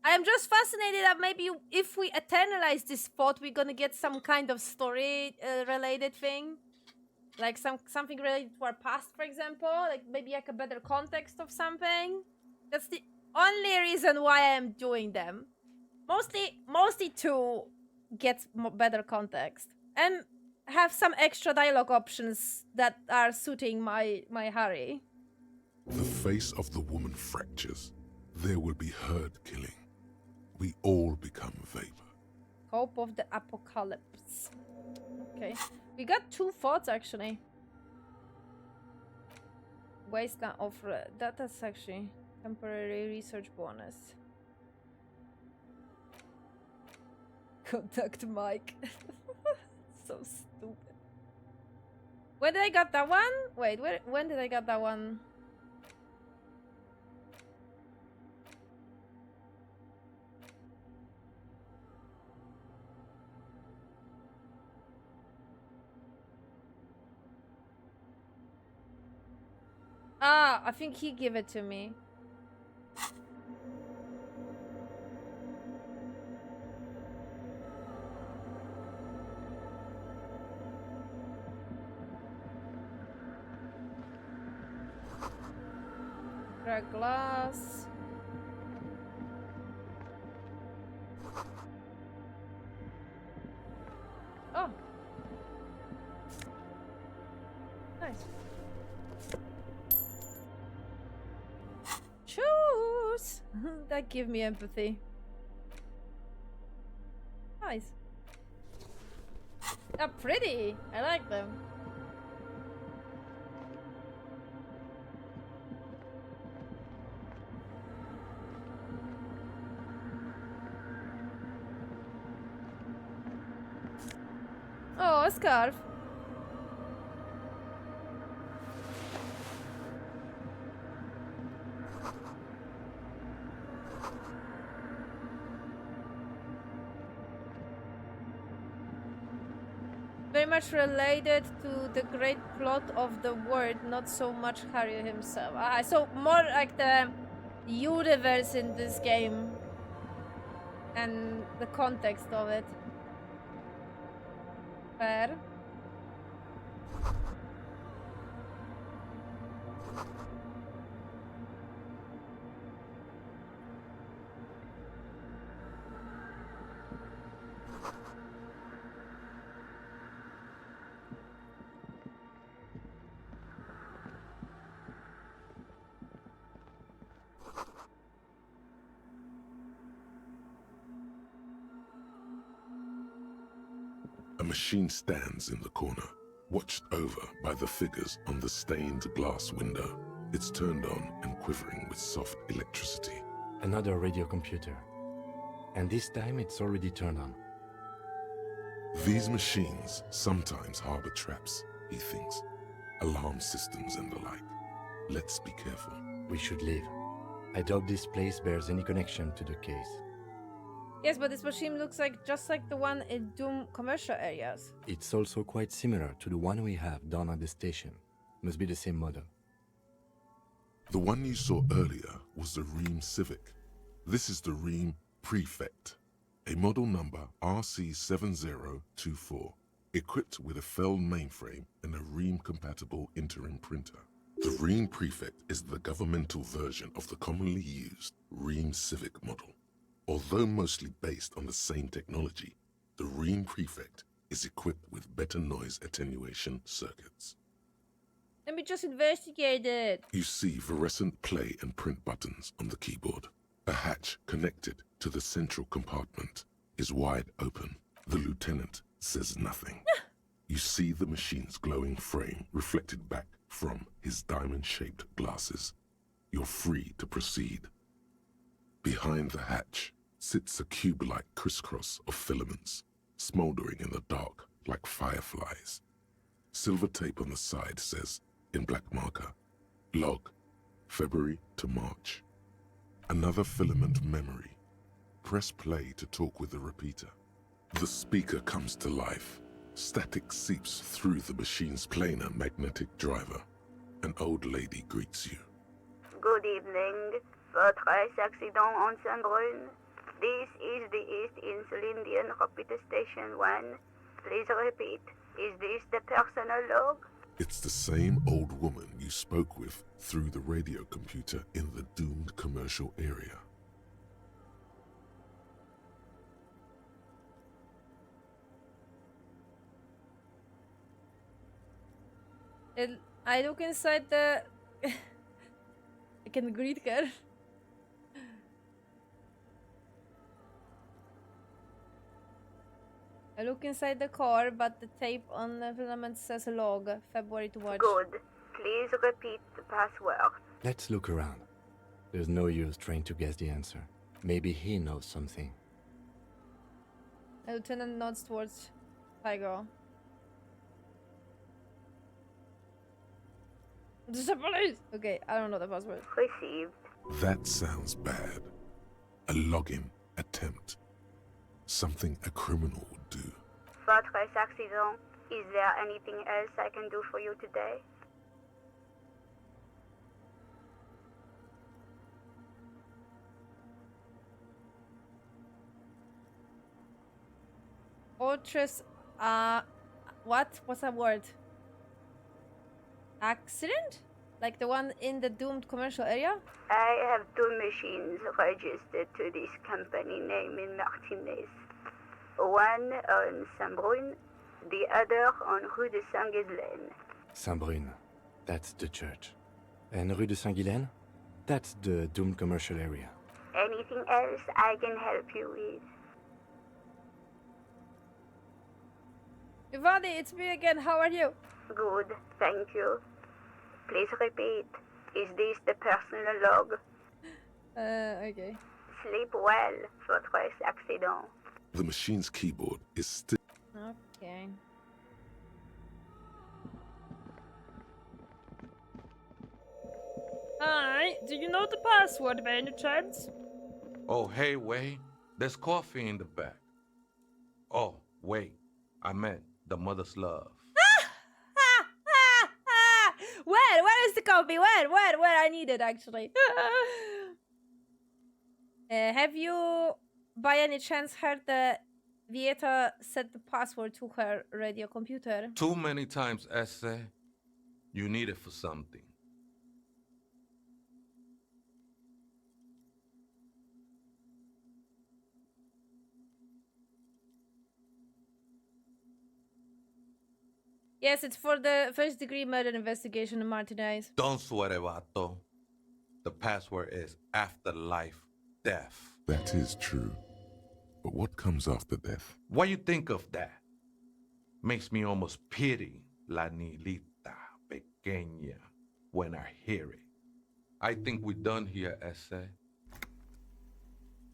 A: I am just fascinated that maybe if we eternalize this thought, we're gonna get some kind of story related thing. Like something related to our past, for example. Like maybe like a better context of something. That's the only reason why I am doing them. Mostly to get better context. And have some extra dialogue options that are suiting my hurry.
C: The face of the woman fractures. There will be herd killing. We all become vapor.
A: Hope of the apocalypse. Okay. We got 2 thoughts actually. Wasteland offer. That's actually temporary research bonus. Contact Mike. So stupid. When did I got that one? Wait, when did I get that one? Ah, I think he gave it to me. Crack glass. Oh. Nice. Choose! That give me empathy. Nice. They're pretty. I like them. Oh, a scarf. Very much related to the great plot of the world, not so much Harry himself. So more like the universe in this game and the context of it. Fair.
C: A machine stands in the corner, watched over by the figures on the stained glass window. It's turned on and quivering with soft electricity.
B: Another radio computer. And this time it's already turned on.
C: These machines sometimes harbor traps, he thinks. Alarm systems and the like. Let's be careful.
B: We should leave. I doubt this place bears any connection to the case.
A: Yes, but this machine looks like just like the one in Doom commercial areas.
B: It's also quite similar to the one we have down at the station. Must be the same model.
C: The one you saw earlier was the Ream Civic. This is the Ream Prefect, a model number RC7024, equipped with a Feld mainframe and a Ream-compatible interim printer. The Ream Prefect is the governmental version of the commonly used Ream Civic model. Although mostly based on the same technology, the Ream Prefect is equipped with better noise attenuation circuits.
A: Let me just investigate it.
C: You see fluorescent play and print buttons on the keyboard. A hatch connected to the central compartment is wide open. The lieutenant says nothing. You see the machine's glowing frame reflected back from his diamond-shaped glasses. You're free to proceed. Behind the hatch sits a cube-like crisscross of filaments, smoldering in the dark like fireflies. Silver tape on the side says, in black marker, log, February to March. Another filament memory. Press play to talk with the repeater. The speaker comes to life. Static seeps through the machine's planar magnetic driver. An old lady greets you.
T: Good evening. Votre accident on Saint-Brun. This is the East Insulindian Repeater Station 1. Please repeat. Is this the personal log?
C: It's the same old woman you spoke with through the radio computer in the doomed commercial area.
A: I look inside the... I can greet her. I look inside the car, but the tape on the filament says log, February to March.
T: Good. Please repeat the password.
B: Let's look around. There's no use trying to guess the answer. Maybe he knows something.
A: The lieutenant nods towards Tiger. There's a police! Okay, I don't know the password.
T: Received.
C: That sounds bad. A login attempt. Something a criminal would do.
T: Votre accident. Is there anything else I can do for you today?
A: Fortress, what? What's that word? Accident? Like the one in the doomed commercial area?
T: I have two machines registered to this company name in Martinez. One on Saint-Brun, the other on Rue de Saint-Ghislaine.
B: Saint-Brun. That's the church. And Rue de Saint-Ghislaine? That's the doomed commercial area.
T: Anything else I can help you with?
A: Ivani, it's me again. How are you?
T: Good, thank you. Please repeat. Is this the personal log?
A: Okay.
T: Sleep well, votre accident.
C: The machine's keyboard is still...
A: Okay. Hi, do you know the password by any chance?
S: Oh, hey, wait. There's coffee in the back. Oh, wait. I meant the mother's love.
A: Where is the coffee? Where? I need it, actually. Have you, by any chance, heard that Vieta set the password to her radio computer?
S: Too many times, Esse. You need it for something.
A: Yes, it's for the first-degree murder investigation in Martinez.
S: Don't sweat it, vato. The password is afterlife death.
C: That is true. But what comes after death?
S: What you think of that? Makes me almost pity La Nilita Pequeña when I hear it. I think we're done here, Esse.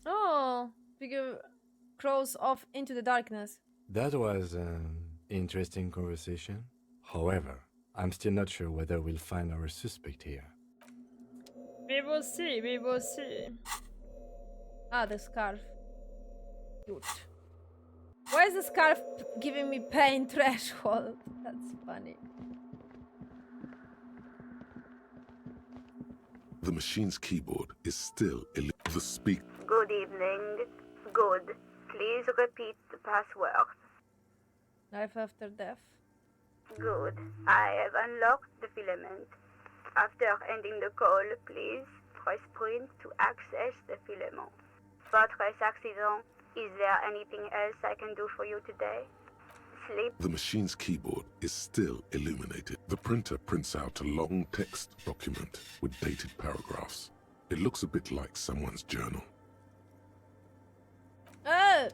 A: Oh, figure crawls off into the darkness.
B: That was an interesting conversation. However, I'm still not sure whether we'll find our suspect here.
A: We will see. Ah, the scarf. Cute. Why is the scarf giving me pain threshold? That's funny.
C: The machine's keyboard is still the speak.
T: Good evening. Good. Please repeat the password.
A: Life after death.
T: Good. I have unlocked the filament. After ending the call, please press print to access the filament. Votre accident. Is there anything else I can do for you today? sleep.
C: The machine's keyboard is still illuminated. The printer prints out a long text document with dated paragraphs. It looks a bit like someone's journal.
A: Oh!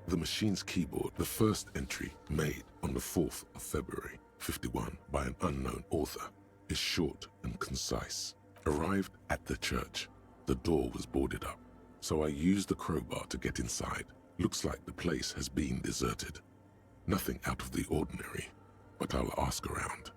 C: The machine's keyboard, the first entry made on the 4th of February, 51, by an unknown author, is short and concise. Arrived at the church. The door was boarded up, so I used the crowbar to get inside. Looks like the place has been deserted. Nothing out of the ordinary, but I'll ask around.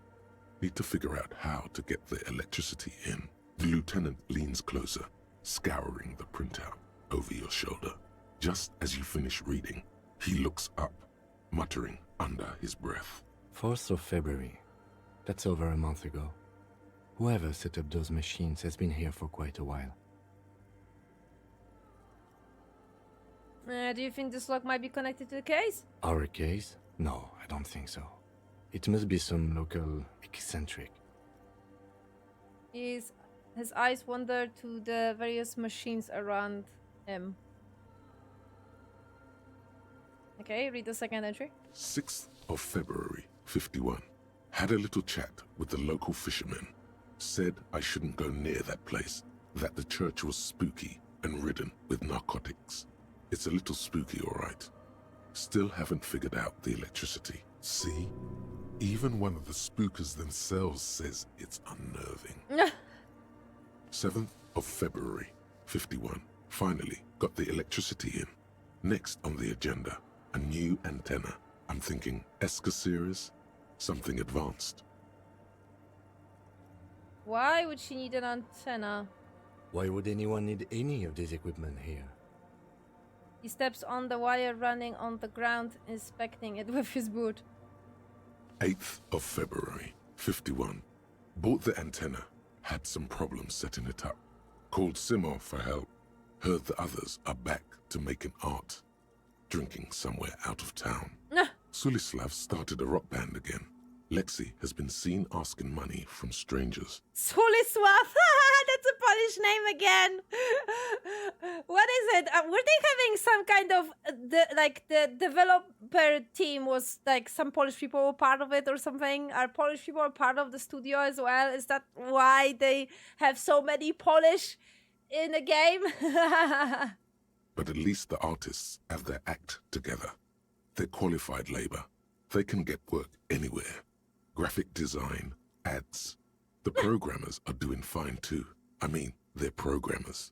C: Need to figure out how to get the electricity in. The lieutenant leans closer, scouring the printout over your shoulder. Just as you finish reading, he looks up, muttering under his breath.
B: 4th of February. That's over a month ago. Whoever set up those machines has been here for quite a while.
A: Do you think this lock might be connected to the case?
B: Our case? No, I don't think so. It must be some local eccentric.
A: His eyes wander to the various machines around him. Okay, read the second entry.
C: 6th of February, 51. Had a little chat with the local fishermen. Said I shouldn't go near that place, that the church was spooky and ridden with narcotics. It's a little spooky, all right. Still haven't figured out the electricity. See? Even one of the spookers themselves says it's unnerving. 7th of February, 51. Finally got the electricity in. Next on the agenda, a new antenna. I'm thinking ESCA series, something advanced.
A: Why would she need an antenna?
B: Why would anyone need any of this equipment here?
A: He steps on the wire running on the ground, inspecting it with his boot.
C: 8th of February, 51. Bought the antenna. Had some problems setting it up. Called Simon for help. Heard the others are back to making art. Drinking somewhere out of town. Sulislav started a rock band again. Lexi has been seen asking money from strangers.
A: Sulislav! That's a Polish name again! What is it? Were they having some kind of... the developer team was like some Polish people were part of it or something? Are Polish people part of the studio as well? Is that why they have so many Polish in a game?
C: But at least the artists have their act together. They're qualified labor. They can get work anywhere. Graphic design, ads. The programmers are doing fine too. I mean, they're programmers.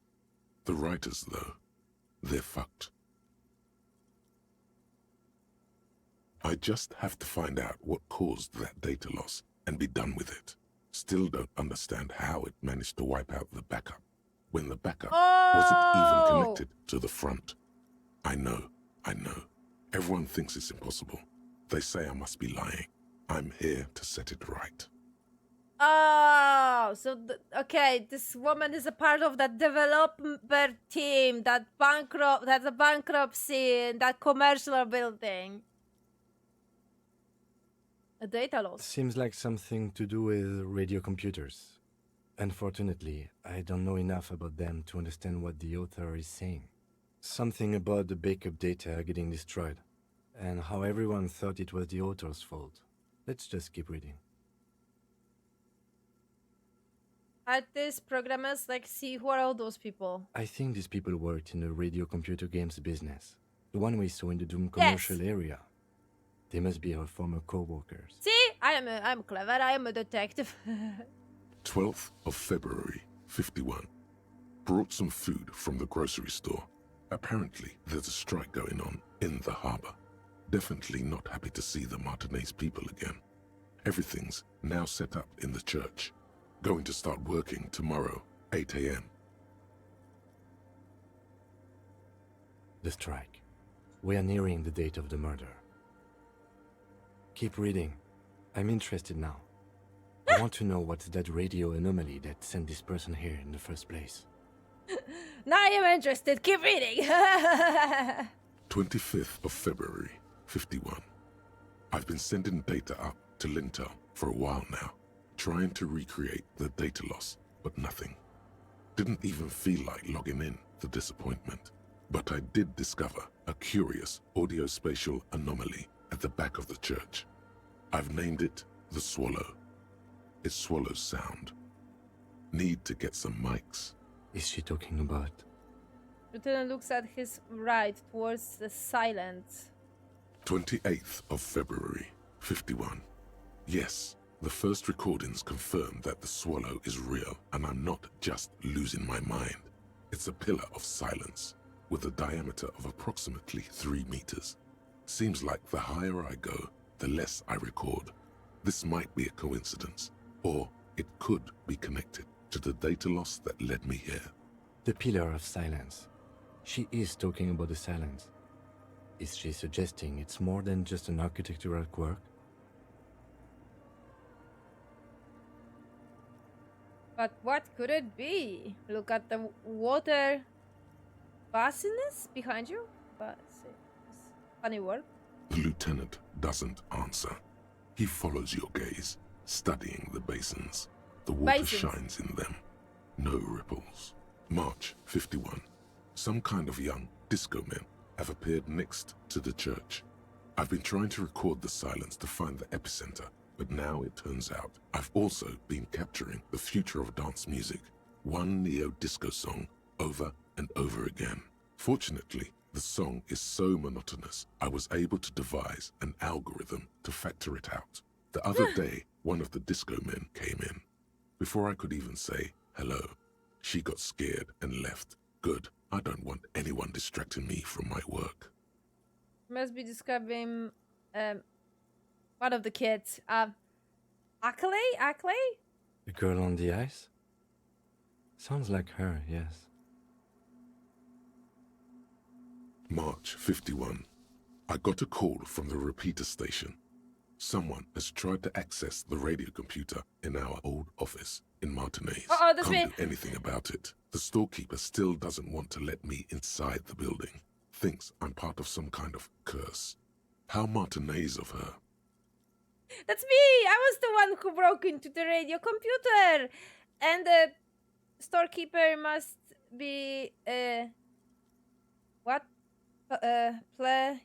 C: The writers, though, they're fucked. I just have to find out what caused that data loss and be done with it. Still don't understand how it managed to wipe out the backup when the backup wasn't even connected to the front. I know. Everyone thinks it's impossible. They say I must be lying. I'm here to set it right.
A: Oh, so okay, this woman is a part of that developer team, that's a bankruptcy, that commercial building. A data loss.
B: Seems like something to do with radio computers. Unfortunately, I don't know enough about them to understand what the author is saying. Something about the backup data getting destroyed, and how everyone thought it was the author's fault. Let's just keep reading.
A: Artists, programmers, see, who are all those people?
B: I think these people worked in the radio computer games business. The one we saw in the Doom commercial area. They must be our former co-workers.
A: See? I'm clever, I am a detective.
C: 12th of February, 51. Brought some food from the grocery store. Apparently, there's a strike going on in the harbor. Definitely not happy to see the Martinez people again. Everything's now set up in the church. Going to start working tomorrow, 8 a.m.
B: The strike. We are nearing the date of the murder. Keep reading. I'm interested now. I want to know what's that radio anomaly that sent this person here in the first place.
A: Now I am interested. Keep reading.
C: 25th of February, 51. I've been sending data up to Lintel for a while now, trying to recreate the data loss, but nothing. Didn't even feel like logging in, the disappointment. But I did discover a curious audio-spatial anomaly at the back of the church. I've named it the Swallow. It swallows sound. Need to get some mics.
B: Is she talking about?
A: Lieutenant looks at his right towards the silence.
C: 28th of February, 51. Yes, the first recordings confirm that the Swallow is real and I'm not just losing my mind. It's a pillar of silence with a diameter of approximately 3 meters. Seems like the higher I go, the less I record. This might be a coincidence, or it could be connected to the data loss that led me here.
B: The pillar of silence. She is talking about the silence. Is she suggesting it's more than just an architectural quirk?
A: But what could it be? Look at the water basins behind you. Funny word.
C: The lieutenant doesn't answer. He follows your gaze, studying the basins. The water shines in them. No ripples. March 51. Some kind of young disco men have appeared next to the church. I've been trying to record the silence to find the epicenter, but now it turns out I've also been capturing the future of dance music, one neo-disco song over and over again. Fortunately, the song is so monotonous, I was able to devise an algorithm to factor it out. The other day, one of the disco men came in. Before I could even say hello, she got scared and left. Good. I don't want anyone distracting me from my work.
A: Must be describing one of the kids. Ackley?
B: The girl on the ice? Sounds like her, yes.
C: March 51. I got a call from the repeater station. Someone has tried to access the radio computer in our old office in Martinez.
A: That's me.
C: Can't do anything about it. The storekeeper still doesn't want to let me inside the building. Thinks I'm part of some kind of curse. How Martinez of her.
A: That's me! I was the one who broke into the radio computer! And the storekeeper must be, what? Play...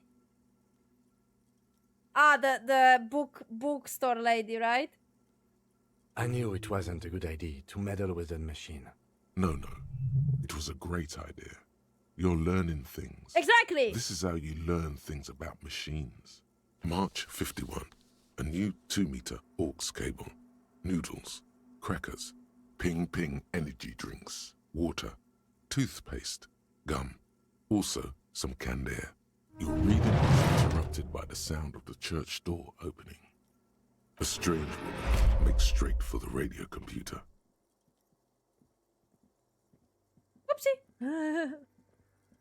A: Ah, the bookstore lady, right?
B: I knew it wasn't a good idea to meddle with that machine.
C: No. It was a great idea. You're learning things.
A: Exactly!
C: This is how you learn things about machines. March 51. A new 2-meter aux cable. Noodles. Crackers. Ping energy drinks. Water. Toothpaste. Gum. Also, some canned air. Your reading is interrupted by the sound of the church door opening. A strange woman makes straight for the radio computer.
A: Whoopsie.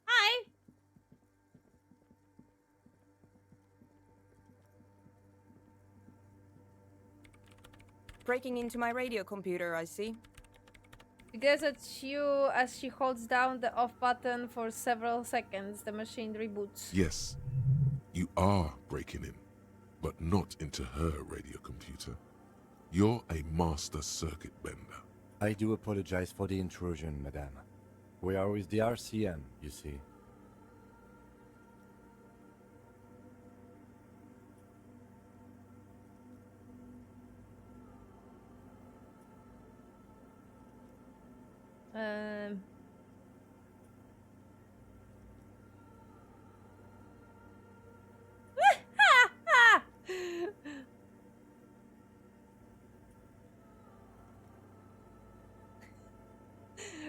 A: Hi.
U: Breaking into my radio computer, I see.
A: She glares at you as she holds down the off button for several seconds. The machine reboots.
C: Yes, you are breaking in, but not into her radio computer. You're a master circuit bender.
B: I do apologize for the intrusion, madame. We are with the RCM, you see.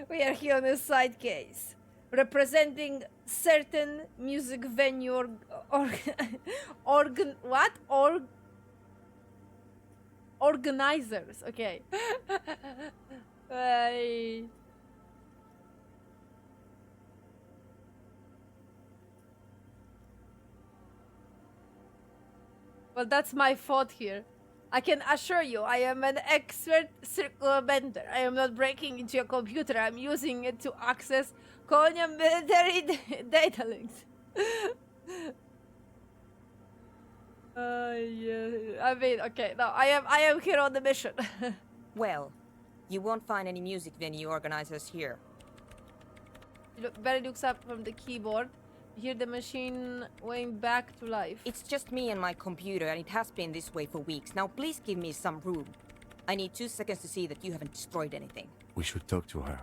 A: We are here on a side case, representing certain music venue organizers. Okay. Well, that's my fault here. I can assure you, I am an expert circular bender. I am not breaking into your computer. I'm using it to access colonial military data links. Yeah. I mean, okay, no, I am here on the mission.
U: Well, you won't find any music venue organizers here.
A: Barry looks up from the keyboard. Hear the machine going back to life.
U: It's just me and my computer, and it has been this way for weeks. Now please give me some room. I need 2 seconds to see that you haven't destroyed anything.
B: We should talk to her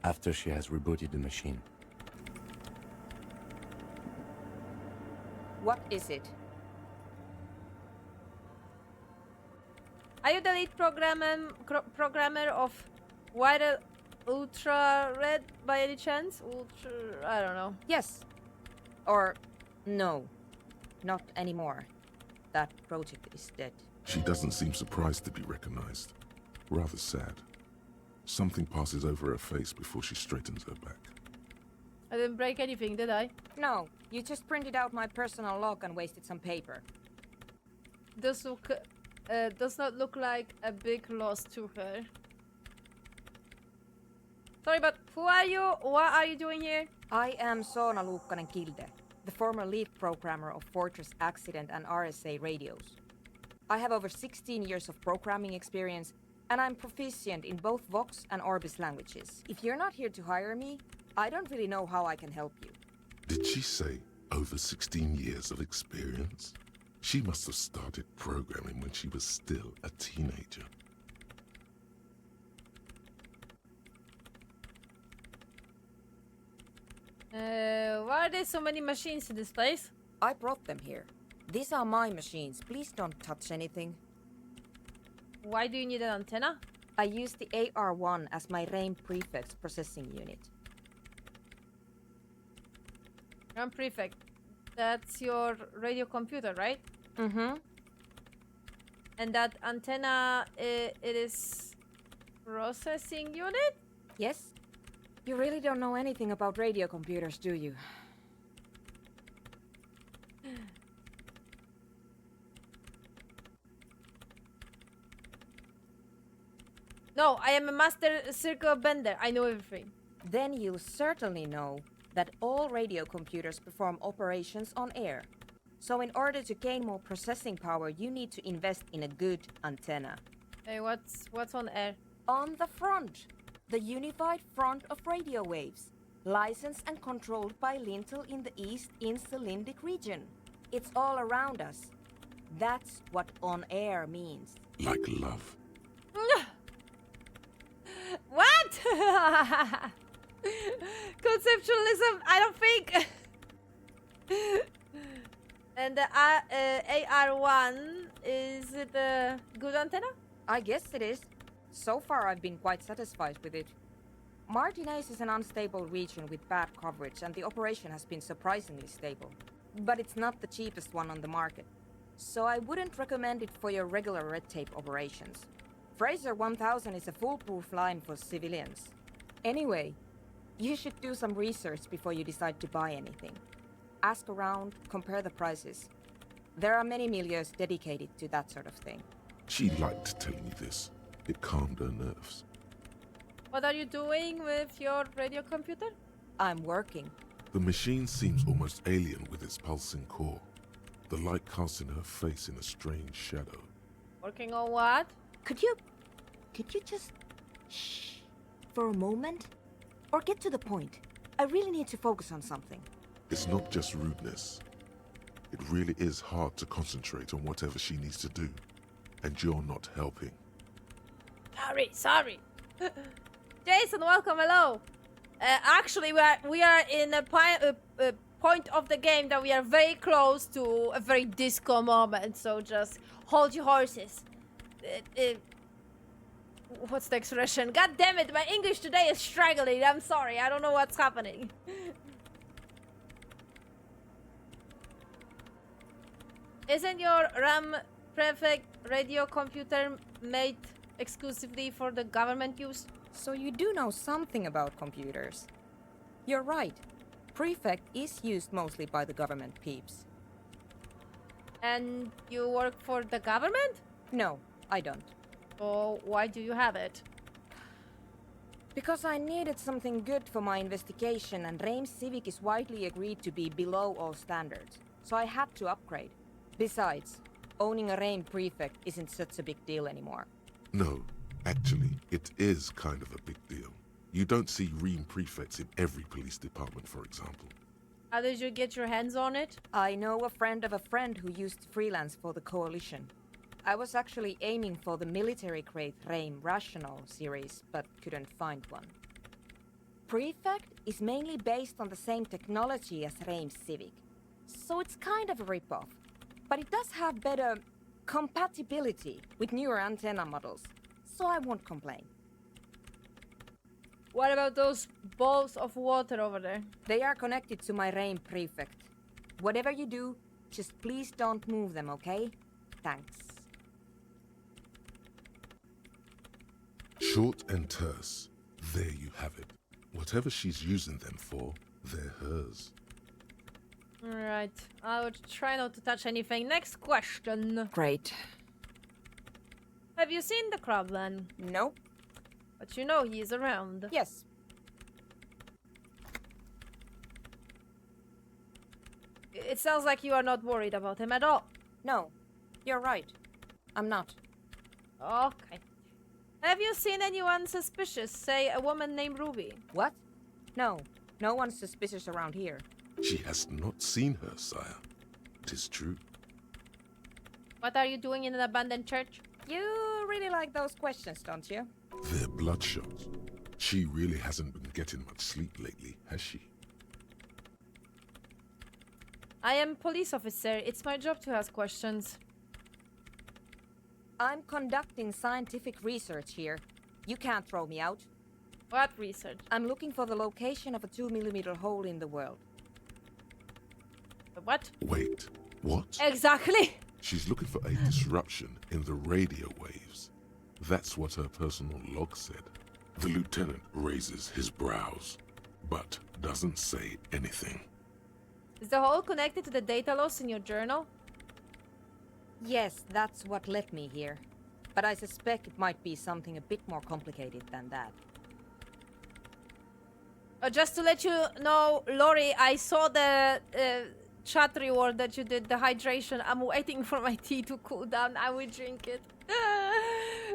B: after she has rebooted the machine.
U: What is it?
A: Are you the lead programmer of Viral Ultra Red by any chance? I don't know.
U: Yes. Or no. Not anymore. That project is dead.
C: She doesn't seem surprised to be recognized. Rather sad. Something passes over her face before she straightens her back.
A: I didn't break anything, did I?
U: No, you just printed out my personal log and wasted some paper.
A: Does not look like a big loss to her. Sorry, but who are you? What are you doing here?
U: I am Soona Luukkanen-Kilde, the former lead programmer of Fortress Accident and RSA radios. I have over 16 years of programming experience, and I'm proficient in both Vox and Orbis languages. If you're not here to hire me, I don't really know how I can help you.
C: Did she say over 16 years of experience? She must have started programming when she was still a teenager.
A: Why are there so many machines in this place?
U: I brought them here. These are my machines. Please don't touch anything.
A: Why do you need an antenna?
U: I use the AR1 as my RAIM prefix processing unit.
A: RAM prefect. That's your radio computer, right?
U: Mm-hmm.
A: And that antenna, it is processing unit?
U: Yes. You really don't know anything about radio computers, do you?
A: No, I am a master circle bender. I know everything.
U: Then you certainly know that all radio computers perform operations on air. So in order to gain more processing power, you need to invest in a good antenna.
A: Hey, what's on air?
U: On the front. The unified front of radio waves. Licensed and controlled by Lintel in the East Insulindic region. It's all around us. That's what on air means.
C: Like love.
A: What? Conceptualism, I don't think. And the AR1, is it a good antenna?
U: I guess it is. So far I've been quite satisfied with it. Martinez is an unstable region with bad coverage, and the operation has been surprisingly stable. But it's not the cheapest one on the market. So I wouldn't recommend it for your regular red tape operations. Fraser 1000 is a foolproof line for civilians. Anyway, you should do some research before you decide to buy anything. Ask around, compare the prices. There are many milieus dedicated to that sort of thing.
C: She liked telling me this. It calmed her nerves.
A: What are you doing with your radio computer?
U: I'm working.
C: The machine seems almost alien with its pulsing core. The light casting her face in a strange shadow.
A: Working on what?
U: Could you just shh for a moment? Or get to the point. I really need to focus on something.
C: It's not just rudeness. It really is hard to concentrate on whatever she needs to do. And you're not helping.
A: Sorry. Jason, welcome, hello. Actually, we are in a point of the game that we are very close to a very disco moment, so just hold your horses. What's the expression? God damn it, my English today is struggling. I'm sorry, I don't know what's happening. Isn't your RAM prefect radio computer made exclusively for the government use?
U: So you do know something about computers. You're right. Prefect is used mostly by the government peeps.
A: And you work for the government?
U: No, I don't.
A: So why do you have it?
U: Because I needed something good for my investigation, and RAIM Civic is widely agreed to be below all standards. So I had to upgrade. Besides, owning a RAIM prefect isn't such a big deal anymore.
C: No, actually, it is kind of a big deal. You don't see RAIM prefects in every police department, for example.
A: How did you get your hands on it?
U: I know a friend of a friend who used to freelance for the Coalition. I was actually aiming for the military-grade Reim Rational series, but couldn't find one. Prefect is mainly based on the same technology as Reim Civic, so it's kind of a rip-off. But it does have better compatibility with newer antenna models, so I won't complain.
A: What about those balls of water over there?
U: They are connected to my Reim Prefect. Whatever you do, just please don't move them, okay? Thanks.
C: Short and terse. There you have it. Whatever she's using them for, they're hers.
A: Alright, I would try not to touch anything. Next question.
U: Great.
A: Have you seen the Crabman?
U: Nope.
A: But you know he's around.
U: Yes.
A: It sounds like you are not worried about him at all.
U: No, you're right. I'm not.
A: Okay. Have you seen anyone suspicious, say a woman named Ruby?
U: What? No, no one's suspicious around here.
C: She has not seen her, sire. 'Tis true.
A: What are you doing in an abandoned church?
U: You really like those questions, don't you?
C: They're bloodshot. She really hasn't been getting much sleep lately, has she?
A: I am a police officer. It's my job to ask questions.
U: I'm conducting scientific research here. You can't throw me out.
A: What research?
U: I'm looking for the location of a 2mm hole in the world.
A: What?
C: Wait, what?
A: Exactly.
C: She's looking for a disruption in the radio waves. That's what her personal log said. The lieutenant raises his brows, but doesn't say anything.
A: Is the hole connected to the data loss in your journal?
U: Yes, that's what led me here. But I suspect it might be something a bit more complicated than that.
A: Just to let you know, Lori, I saw the chat reward that you did, the hydration. I'm waiting for my tea to cool down. I will drink it.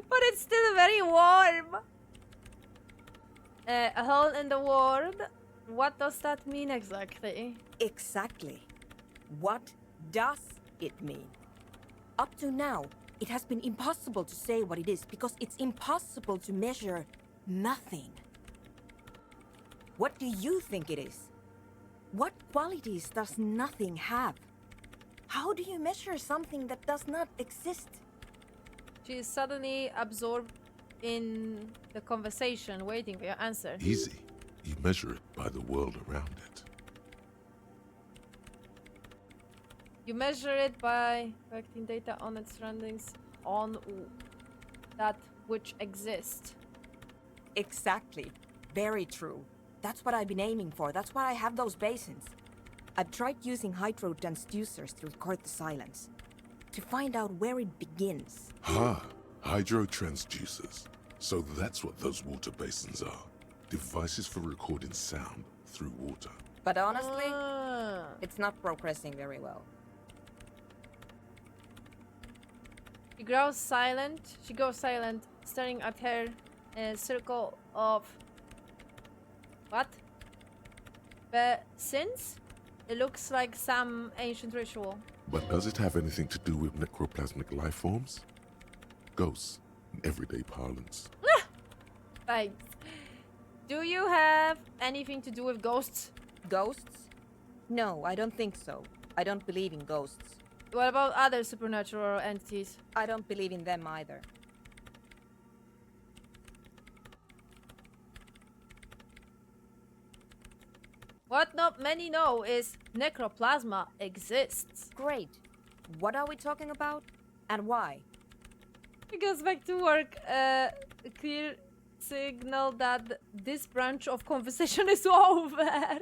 A: But it's still very warm. A hole in the world? What does that mean exactly?
U: Exactly. What does it mean? Up to now, it has been impossible to say what it is because it's impossible to measure nothing. What do you think it is? What qualities does nothing have? How do you measure something that does not exist?
A: She is suddenly absorbed in the conversation, waiting for your answer.
C: Easy. You measure it by the world around it.
A: You measure it by collecting data on its surroundings, on that which exists.
U: Exactly. Very true. That's what I've been aiming for. That's why I have those basins. I've tried using hydro transducers to record the silence, to find out where it begins.
C: Hydro transducers. So that's what those water basins are. Devices for recording sound through water.
U: But honestly, it's not progressing very well.
A: She goes silent, staring at her circle of... What? Since? It looks like some ancient ritual.
C: But does it have anything to do with necroplasmic life forms? Ghosts, in everyday parlance.
A: Thanks. Do you have anything to do with ghosts?
U: Ghosts? No, I don't think so. I don't believe in ghosts.
A: What about other supernatural entities?
U: I don't believe in them either.
A: What not many know is necroplasma exists.
U: Great. What are we talking about? And why?
A: It goes back to work. A clear signal that this branch of conversation is over.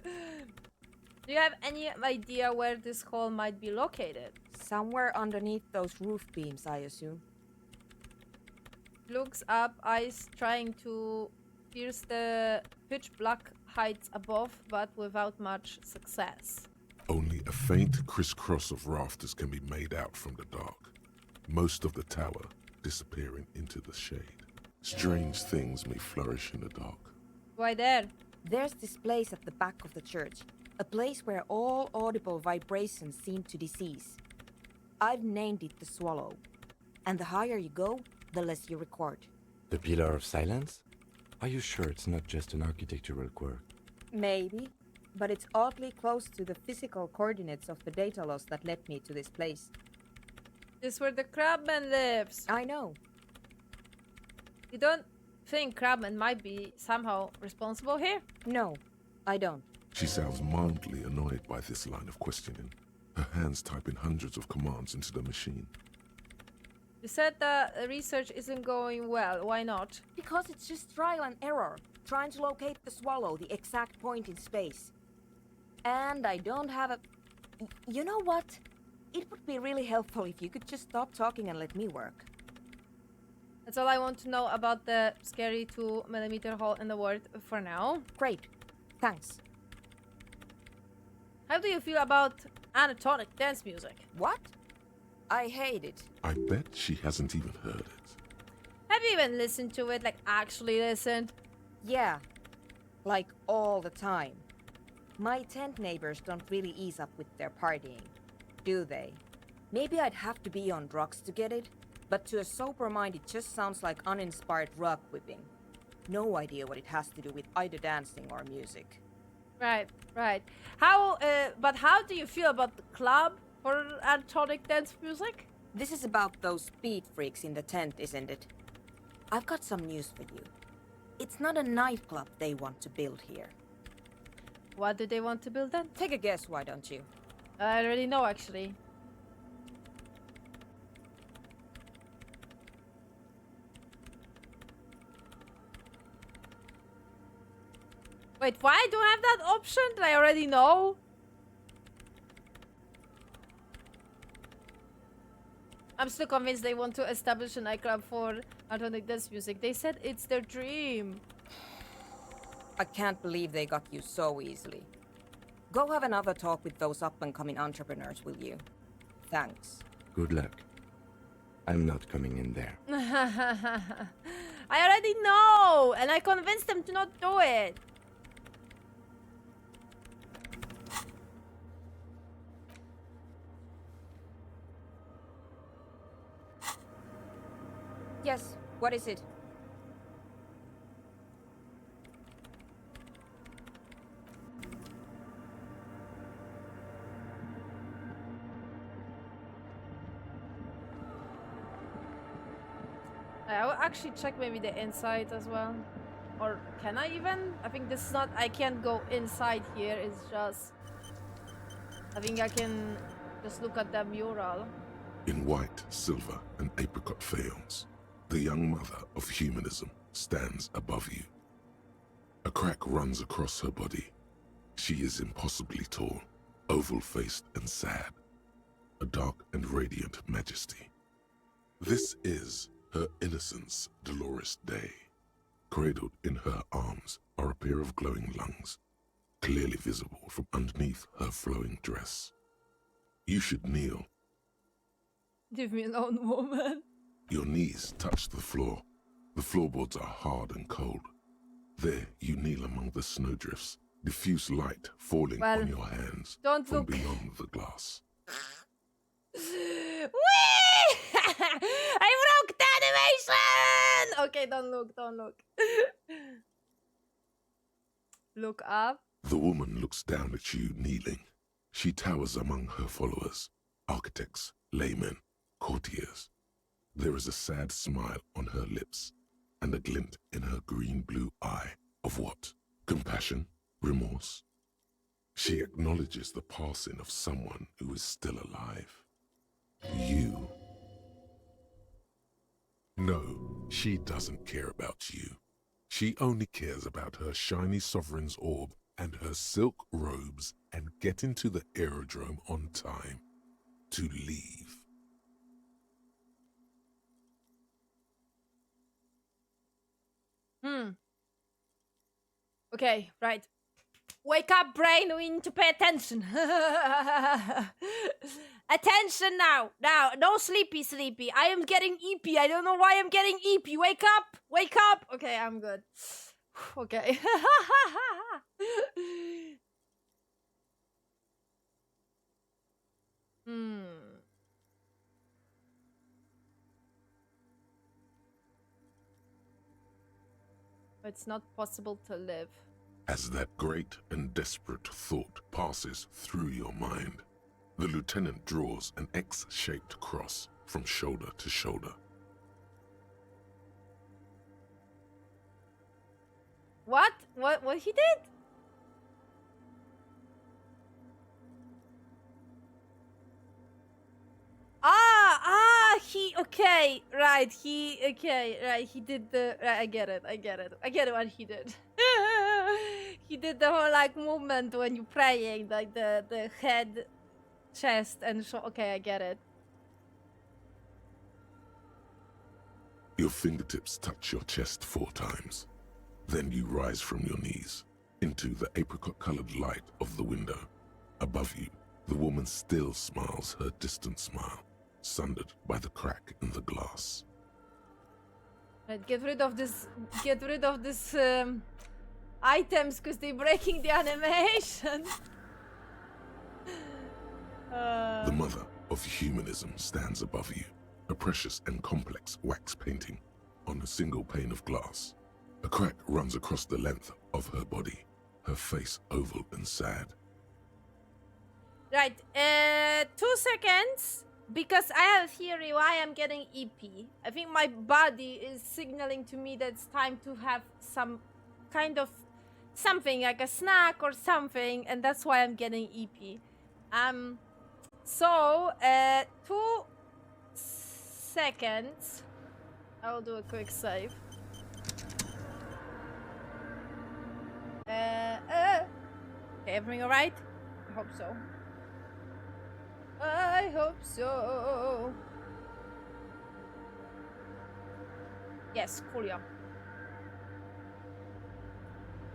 A: Do you have any idea where this hole might be located?
U: Somewhere underneath those roof beams, I assume.
A: Looks up, eyes trying to pierce the pitch black heights above, but without much success.
C: Only a faint crisscross of rafters can be made out from the dark. Most of the tower disappearing into the shade. Strange things may flourish in the dark.
A: Why there?
U: There's this place at the back of the church. A place where all audible vibrations seem to decease. I've named it the Swallow. And the higher you go, the less you record.
B: The Pillar of Silence? Are you sure it's not just an architectural quirk?
U: Maybe, but it's oddly close to the physical coordinates of the data loss that led me to this place.
A: This is where the crabman lives.
U: I know.
A: You don't think crabman might be somehow responsible here?
U: No, I don't.
C: She sounds mildly annoyed by this line of questioning. Her hands typing hundreds of commands into the machine.
A: You said that research isn't going well. Why not?
U: Because it's just trial and error, trying to locate the Swallow, the exact point in space. And I don't have a... You know what? It would be really helpful if you could just stop talking and let me work.
A: That's all I want to know about the scary 2mm hole in the world for now.
U: Great. Thanks.
A: How do you feel about anatonic dance music?
U: What? I hate it.
C: I bet she hasn't even heard it.
A: Have you even listened to it? Like, actually listened?
U: Yeah. Like, all the time. My tent neighbors don't really ease up with their partying, do they? Maybe I'd have to be on drugs to get it, but to a sober mind it just sounds like uninspired rug whipping. No idea what it has to do with either dancing or music.
A: Right. But how do you feel about the club for anatonic dance music?
U: This is about those speed freaks in the tent, isn't it? I've got some news for you. It's not a nightclub they want to build here.
A: What do they want to build then?
U: Take a guess, why don't you?
A: I already know, actually. Wait, why do I have that option? Did I already know? I'm still convinced they want to establish a nightclub for anatonic dance music. They said it's their dream.
U: I can't believe they got you so easily. Go have another talk with those up-and-coming entrepreneurs, will you? Thanks.
B: Good luck. I'm not coming in there.
A: I already know! And I convinced them to not do it.
U: Yes, what is it?
A: I will actually check maybe the inside as well. Or can I even? I think this is not... I can't go inside here. It's just... I think I can just look at the mural.
C: In white, silver, and apricot faience, the young mother of humanism stands above you. A crack runs across her body. She is impossibly tall, oval-faced and sad. A dark and radiant majesty. This is her innocence, Dolores Day. Cradled in her arms are a pair of glowing lungs, clearly visible from underneath her flowing dress. You should kneel.
A: Leave me alone, woman.
C: Your knees touch the floor. The floorboards are hard and cold. There you kneel among the snowdrifts, diffuse light falling on your hands
A: don't
C: from
A: look.
C: beyond the glass.
A: Whee! I broke the animation! Okay, don't look. Look up.
C: The woman looks down at you kneeling. She towers among her followers, architects, laymen, courtiers. There is a sad smile on her lips and a glint in her green-blue eye of what? Compassion? Remorse? She acknowledges the passing of someone who is still alive. You. No, she doesn't care about you. She only cares about her shiny sovereign's orb and her silk robes and getting to the aerodrome on time to leave.
A: Okay, right. Wake up, brain. We need to pay attention. Attention now. Now, no sleepy. I am getting eepy. I don't know why I'm getting eepy. Wake up. Okay, I'm good. Okay. It's not possible to live.
C: As that great and desperate thought passes through your mind, the lieutenant draws an X-shaped cross from shoulder to shoulder.
A: What? What he did? Okay, right, he did the, right, I get it what he did. He did the whole, like, movement when you're praying, like, the head, chest, and okay, I get it.
C: Your fingertips touch your chest 4 times. Then you rise from your knees into the apricot-colored light of the window. Above you, the woman still smiles her distant smile, sundered by the crack in the glass.
A: Right, get rid of this items, because they're breaking the animation.
C: The mother of humanism stands above you, a precious and complex wax painting on a single pane of glass. A crack runs across the length of her body, her face oval and sad.
A: Right, 2 seconds, because I have a theory why I'm getting EP. I think my body is signaling to me that it's time to have some kind of something, like a snack or something, and that's why I'm getting EP. So, 2 seconds. I'll do a quick save. Okay, everything alright? I hope so. I hope so. Yes, coolio.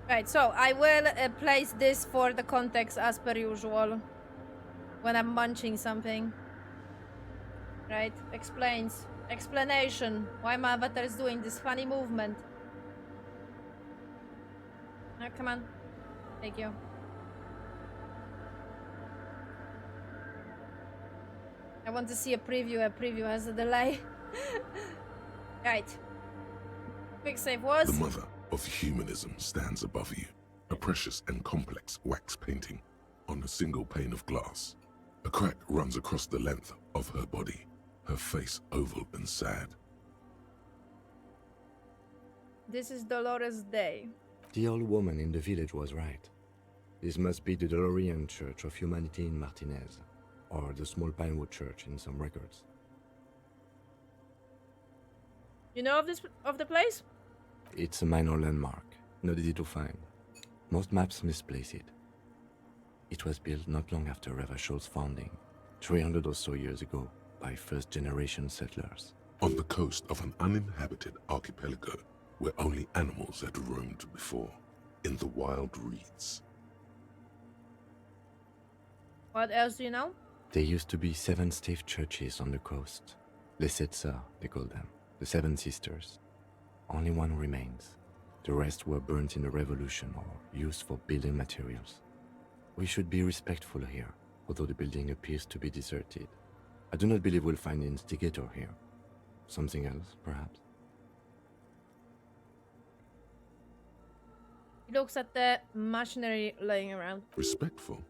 A: Right, so I will place this for the context as per usual. When I'm munching something. Right, explanation why my avatar is doing this funny movement. Oh, come on. Thank you. I want to see a preview. A preview has a delay. Right. Quick save was.
C: The mother of humanism stands above you, a precious and complex wax painting on a single pane of glass. A crack runs across the length of her body, her face oval and sad.
A: This is Dolores Day.
B: The old woman in the village was right. This must be the Dolorian Church of Humanity in Martinez, or the Small Pinewood Church in some records.
A: You know of the place?
B: It's a minor landmark, not easy to find. Most maps misplace it. It was built not long after Ravachol's founding, 300 or so years ago, by first-generation settlers.
C: On the coast of an uninhabited archipelago where only animals had roamed before, in the wild reeds.
A: What else do you know?
B: There used to be 7 stave churches on the coast. Les Sept Sœurs, they call them, the 7 sisters. Only one remains. The rest were burnt in the revolution or used for building materials. We should be respectful here, although the building appears to be deserted. I do not believe we'll find the instigator here. Something else, perhaps?
A: He looks at the machinery laying around.
C: Respectful?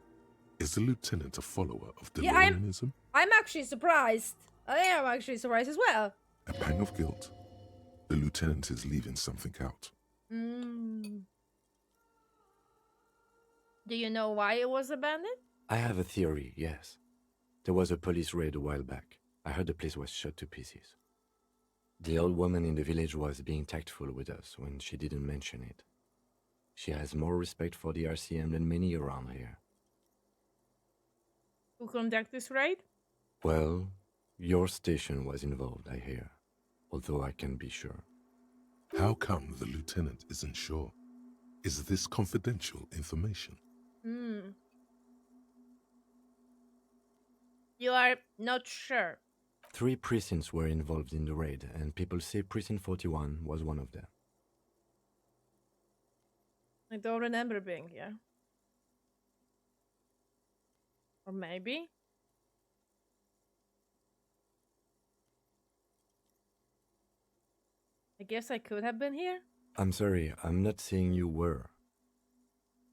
C: Is the lieutenant a follower of
A: Yeah,
C: Delorianism?
A: I'm actually surprised. I am actually surprised as well.
C: A pang of guilt. The lieutenant is leaving something out.
A: Do you know why it was abandoned?
B: I have a theory, yes. There was a police raid a while back. I heard the place was shot to pieces. The old woman in the village was being tactful with us when she didn't mention it. She has more respect for the RCM than many around here.
A: Who conducted this raid?
B: Well, your station was involved, I hear. Although I can't be sure.
C: How come the lieutenant isn't sure? Is this confidential information?
A: You are not sure.
B: 3 precincts were involved in the raid, and people say Precinct 41 was one of them.
A: I don't remember being here. Or maybe? I guess I could have been here.
B: I'm sorry, I'm not saying you were.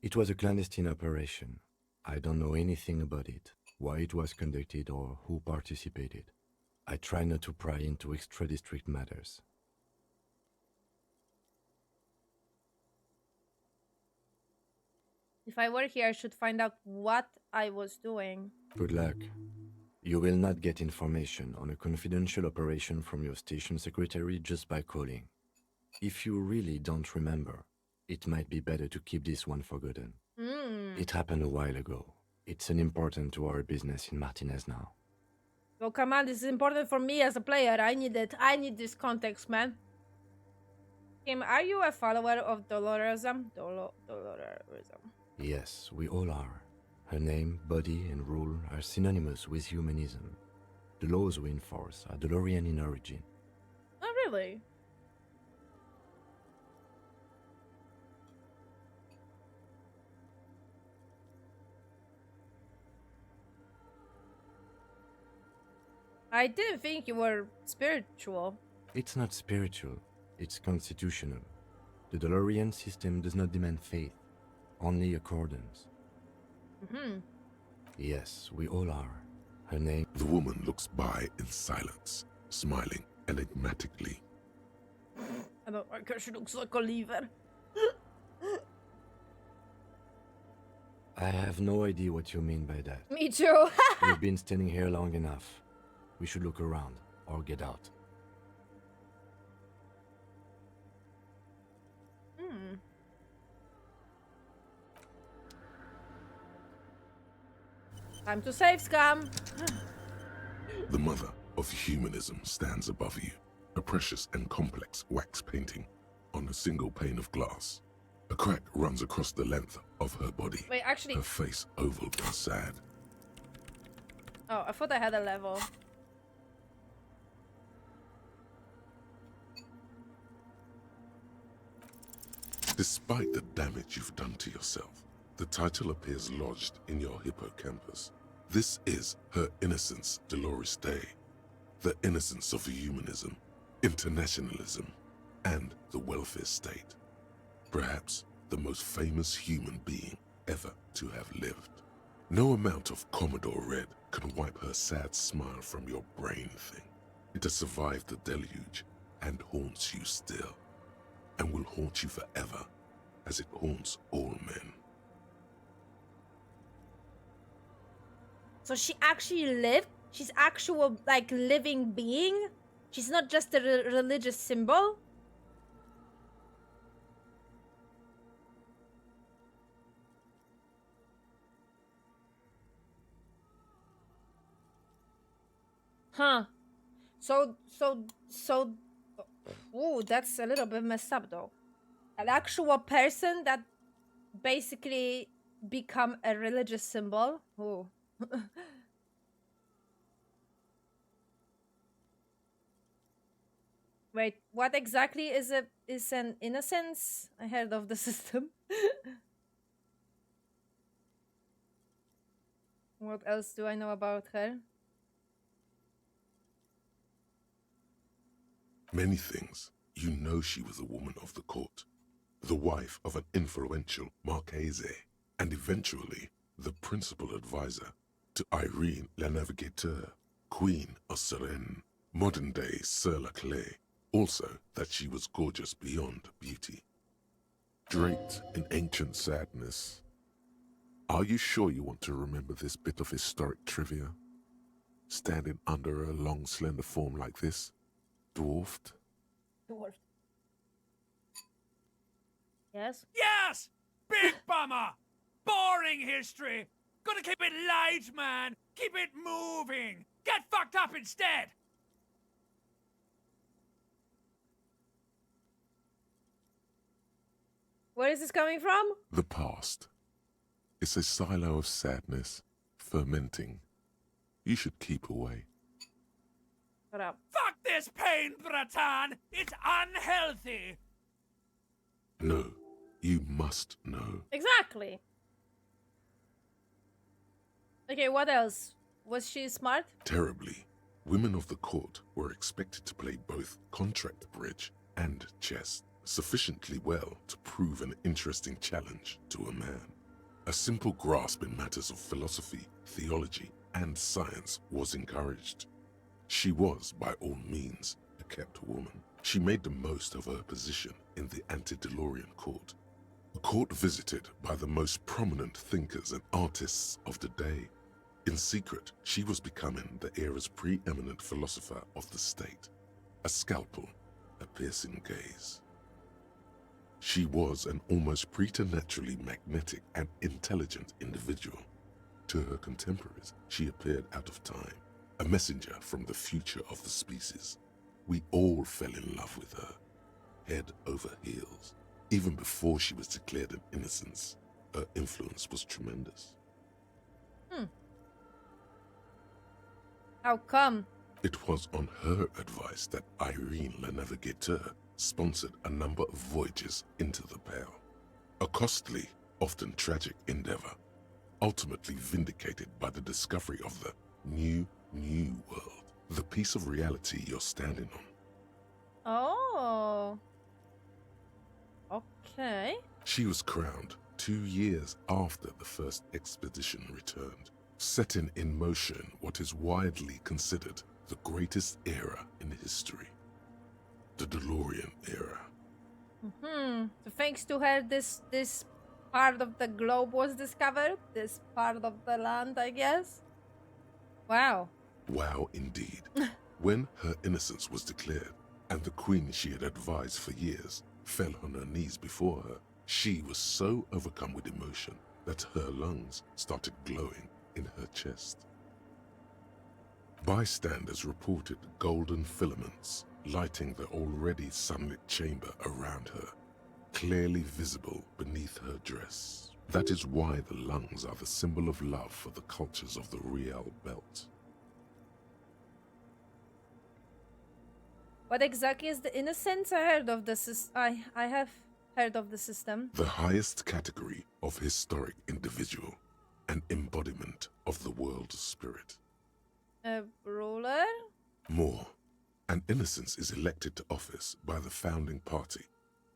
B: It was a clandestine operation. I don't know anything about it, why it was conducted or who participated. I try not to pry into extra-district matters.
A: If I were here, I should find out what I was doing.
B: Good luck. You will not get information on a confidential operation from your station secretary just by calling. If you really don't remember, it might be better to keep this one forgotten. It happened a while ago. It's unimportant to our business in Martinez now.
A: Oh, come on, this is important for me as a player. I need it. I need this context, man. Kim, are you a follower of Dolorism? Dolorism.
B: Yes, we all are. Her name, body, and rule are synonymous with humanism. The laws we enforce are Dolorian in origin.
A: Oh, really? I didn't think you were spiritual.
B: It's not spiritual, it's constitutional. The Dolorian system does not demand faith, only accordance. Yes, we all are. Her name...
C: The woman looks by in silence, smiling enigmatically.
A: I don't like her. She looks like Oliver.
B: I have no idea what you mean by that.
A: Me too.
B: We've been standing here long enough. We should look around, or get out.
A: Time to save, scum.
C: The mother of humanism stands above you, a precious and complex wax painting on a single pane of glass. A crack runs across the length of her body.
A: Wait, actually...
C: Her face oval and sad.
A: Oh, I thought I had a level.
C: Despite the damage you've done to yourself, the title appears lodged in your hippocampus. This is her innocence, Dolores Day. The innocence of humanism, internationalism, and the welfare state. Perhaps the most famous human being ever to have lived. No amount of Commodore Red can wipe her sad smile from your brain thing. It has survived the deluge and haunts you still, and will haunt you forever, as it haunts all men.
A: So she actually lived? She's actual, like, living being? She's not just a religious symbol? Huh. Ooh, that's a little bit messed up, though. An actual person that basically become a religious symbol? Ooh. Wait, what exactly is an innocence? I heard of the system. What else do I know about her?
C: Many things. You know she was a woman of the court, the wife of an influential Marchese, and eventually the principal advisor to Irene La Navigateur, Queen of Serene, modern-day Sir La Clé. Also that she was gorgeous beyond beauty. Draped in ancient sadness. Are you sure you want to remember this bit of historic trivia? Standing under a long, slender form like this, dwarfed?
A: Dwarfed. Yes?
O: Yes! Big bummer! Boring history! Gotta keep it light, man! Keep it moving! Get fucked up instead!
A: Where is this coming from?
C: The past. It's a silo of sadness, fermenting. You should keep away.
A: Shut up.
O: Fuck this pain, Bratan! It's unhealthy!
C: No, you must know.
A: Exactly. Okay, what else? Was she smart?
C: Terribly. Women of the court were expected to play both contract bridge and chess. sufficiently well to prove an interesting challenge to a man. A simple grasp in matters of philosophy, theology, and science was encouraged. She was, by all means, a kept woman. She made the most of her position in the antediluvian court, a court visited by the most prominent thinkers and artists of the day. In secret, she was becoming the era's preeminent philosopher of the state, a scalpel, a piercing gaze. She was an almost preternaturally magnetic and intelligent individual. To her contemporaries, she appeared out of time, a messenger from the future of the species. We all fell in love with her, head over heels. Even before she was declared an innocence, her influence was tremendous.
A: How come?
C: It was on her advice that Irene Le Navigateur sponsored a number of voyages into the Pale. A costly, often tragic endeavor, ultimately vindicated by the discovery of the new world, the piece of reality you're standing on.
A: Oh. Okay.
C: She was crowned 2 years after the first expedition returned, setting in motion what is widely considered the greatest era in history, the DeLorean era.
A: So thanks to her, this part of the globe was discovered. This part of the land, I guess. Wow.
C: Wow, indeed. When her innocence was declared, and the queen she had advised for years fell on her knees before her, she was so overcome with emotion that her lungs started glowing in her chest. Bystanders reported golden filaments lighting the already sunlit chamber around her, clearly visible beneath her dress. That is why the lungs are the symbol of love for the cultures of the Real Belt.
A: What exactly is the innocence? I heard of the I have heard of the system.
C: The highest category of historic individual, an embodiment of the world spirit.
A: A ruler?
C: More, an innocence is elected to office by the founding party,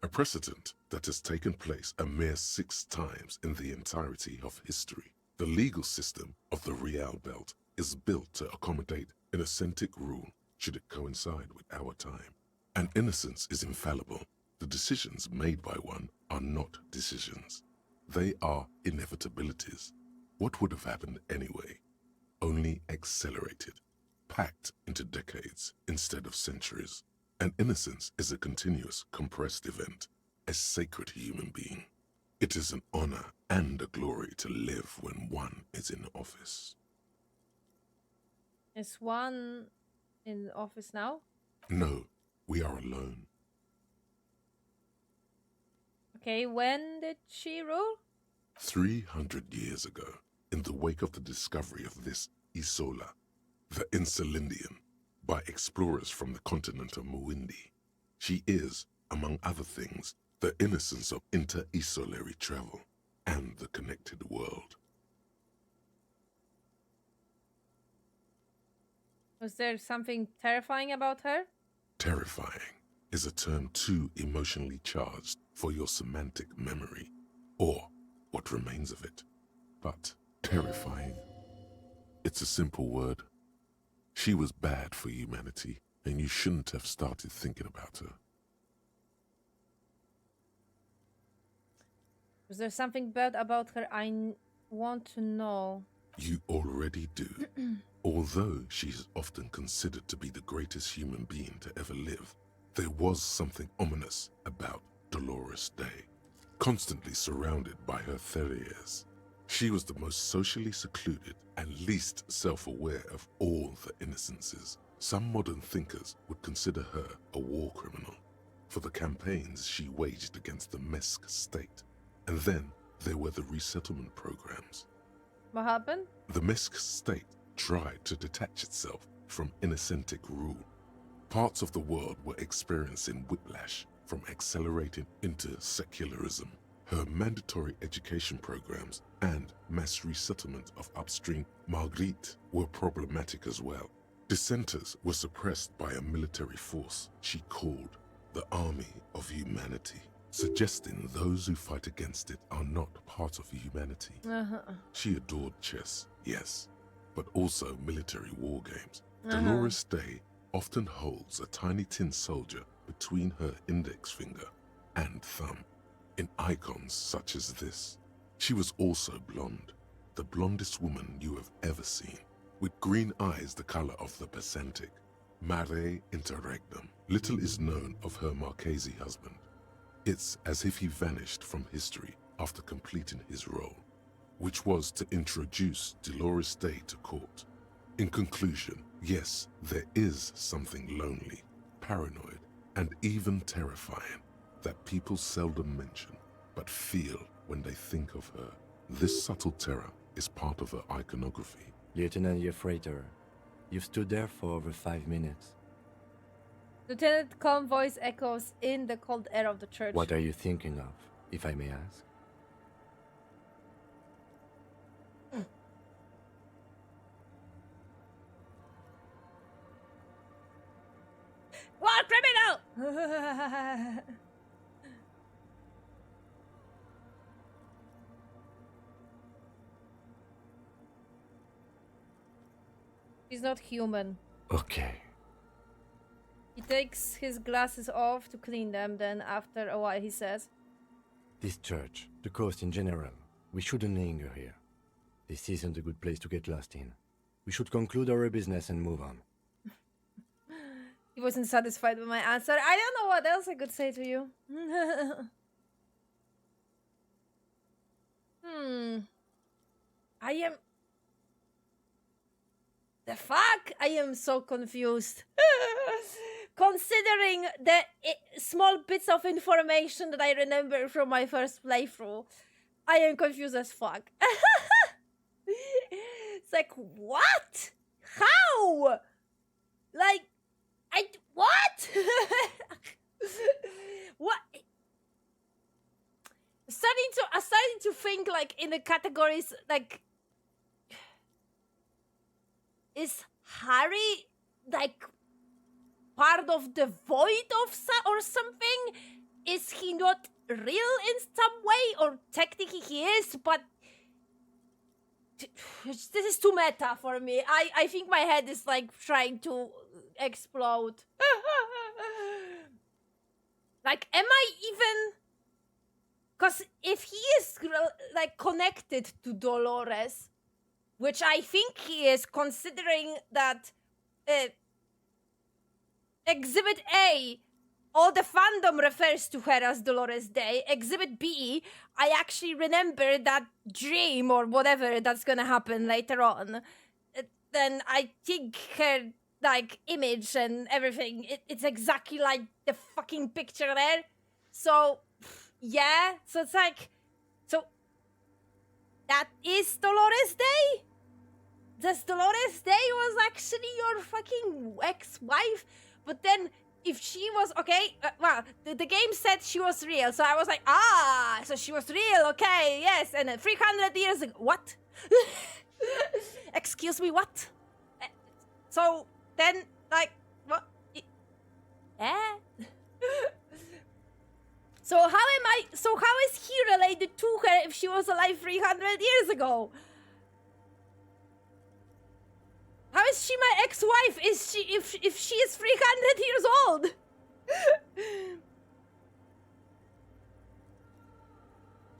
C: a precedent that has taken place a mere 6 times in the entirety of history. The legal system of the Real Belt is built to accommodate innocentic rule should it coincide with our time. An innocence is infallible. The decisions made by one are not decisions. They are inevitabilities. What would have happened anyway? Only accelerated, packed into decades instead of centuries. An innocence is a continuous, compressed event, a sacred human being. It is an honor and a glory to live when one is in office.
A: Is one in office now?
C: No, we are alone.
A: Okay, when did she rule?
C: 300 years ago, in the wake of the discovery of this Isola, the Insulindian, by explorers from the continent of Muindi. She is, among other things, the innocence of inter-isolary travel and the connected world.
A: Was there something terrifying about her?
C: Terrifying is a term too emotionally charged for your semantic memory, or what remains of it. But terrifying, it's a simple word. She was bad for humanity, and you shouldn't have started thinking about her.
A: Was there something bad about her? I want to know.
C: You already do. Although she is often considered to be the greatest human being to ever live, there was something ominous about Dolores Day. Constantly surrounded by her terriers, she was the most socially secluded and least self-aware of all the innocences. Some modern thinkers would consider her a war criminal for the campaigns she waged against the Mesk state. And then there were the resettlement programs.
A: What happened?
C: The Mesk state tried to detach itself from innocentic rule. Parts of the world were experiencing whiplash from accelerating into secularism. Her mandatory education programs and mass resettlement of upstream Marguerite were problematic as well. Dissenters were suppressed by a military force she called The army of humanity, suggesting those who fight against it are not part of humanity. She adored chess, yes, but also military war games. Dolores Day often holds a tiny tin soldier between her index finger and thumb in icons such as this. She was also blonde, the blondest woman you have ever seen, with green eyes the color of the Pacentic. Mare interregnum. Little is known of her Marchese husband. It's as if he vanished from history after completing his role, which was to introduce Dolores Day to court. In conclusion, yes, there is something lonely, paranoid, and even terrifying that people seldom mention, but feel when they think of her. This subtle terror is part of her iconography.
B: Lieutenant, you're afraid of her. You've stood there for over 5 minutes.
A: Lieutenant calm voice echoes in the cold air of the church.
B: What are you thinking of, if I may ask?
A: War criminal! He's not human.
B: Okay.
A: He takes his glasses off to clean them, then after a while he says,
B: This church, the coast in general, we shouldn't linger here. This isn't a good place to get lost in. We should conclude our business and move on.
A: He wasn't satisfied with my answer. I don't know what else I could say to you. I am... The fuck? I am so confused. Considering the small bits of information that I remember from my first playthrough, I am confused as fuck. It's like, what? How? Like, what? What? I'm starting to think like in the categories like, is Harry like part of the void of or something? Is he not real in some way, or technically he is, but this is too meta for me. I think my head is like trying to explode. Like, am I even... Because if he is like connected to Dolores, which I think he is, considering that Exhibit A, all the fandom refers to her as Dolores Day. Exhibit B, I actually remember that dream or whatever that's gonna happen later on. Then I think her like image and everything, it's exactly like the fucking picture there. So yeah, so it's like, so that is Dolores Day? Does Dolores Day was actually your fucking ex-wife? But then if she was, okay, well, the game said she was real, so I was like, so she was real, okay, yes, and 300 years ago, what? Excuse me, what? So then, like, what? So how is he related to her if she was alive 300 years ago? How is she my ex-wife? Is she if she is 300 years old?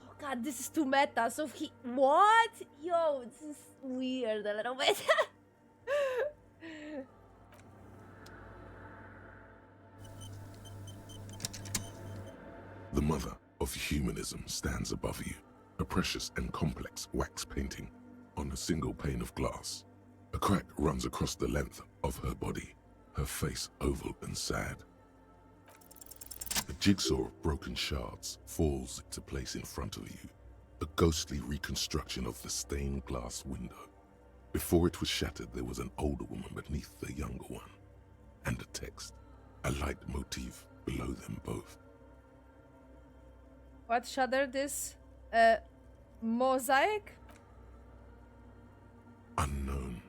A: Oh god, this is too meta. So he what? Yo, this is weird a little bit.
C: The mother of humanism stands above you, a precious and complex wax painting on a single pane of glass. A crack runs across the length of her body, her face oval and sad. A jigsaw of broken shards falls into place in front of you, a ghostly reconstruction of the stained glass window. Before it was shattered, there was an older woman beneath the younger one, and a text, a light motif below them both.
A: What shattered this? Mosaic?
C: Unknown.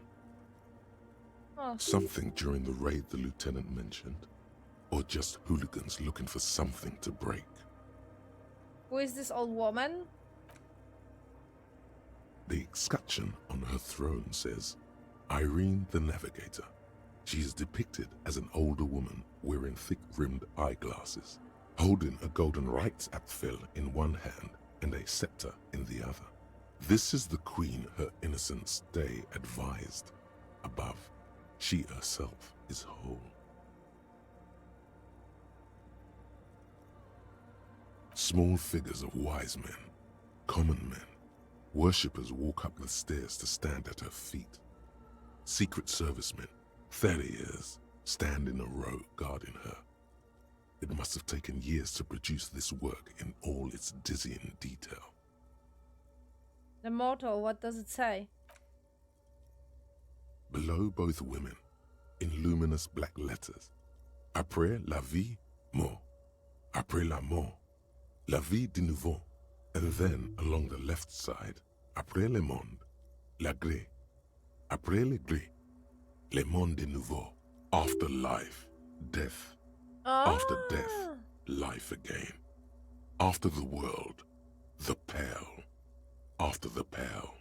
A: Oh.
C: Something during the raid the lieutenant mentioned. or just hooligans looking for something to break.
A: Who is this old woman?
C: The escutcheon on her throne says, Irene the Navigator. She is depicted as an older woman wearing thick-rimmed eyeglasses, holding a golden rights apfel in one hand and a scepter in the other. This is the queen her innocence day advised. Above, she herself is whole. Small figures of wise men, common men, worshippers walk up the stairs to stand at her feet. Secret servicemen, 30 years, stand in a row guarding her. It must have taken years to produce this work in all its dizzying detail.
A: The motto, what does it say?
C: Below both women, in luminous black letters, Après la vie, mort. Après la mort, la vie de nouveau. And then, along the left side, Après le monde, la gré. Après le gré, le monde de nouveau. After life, death. After death, life again. After the world, the pale. After the pale,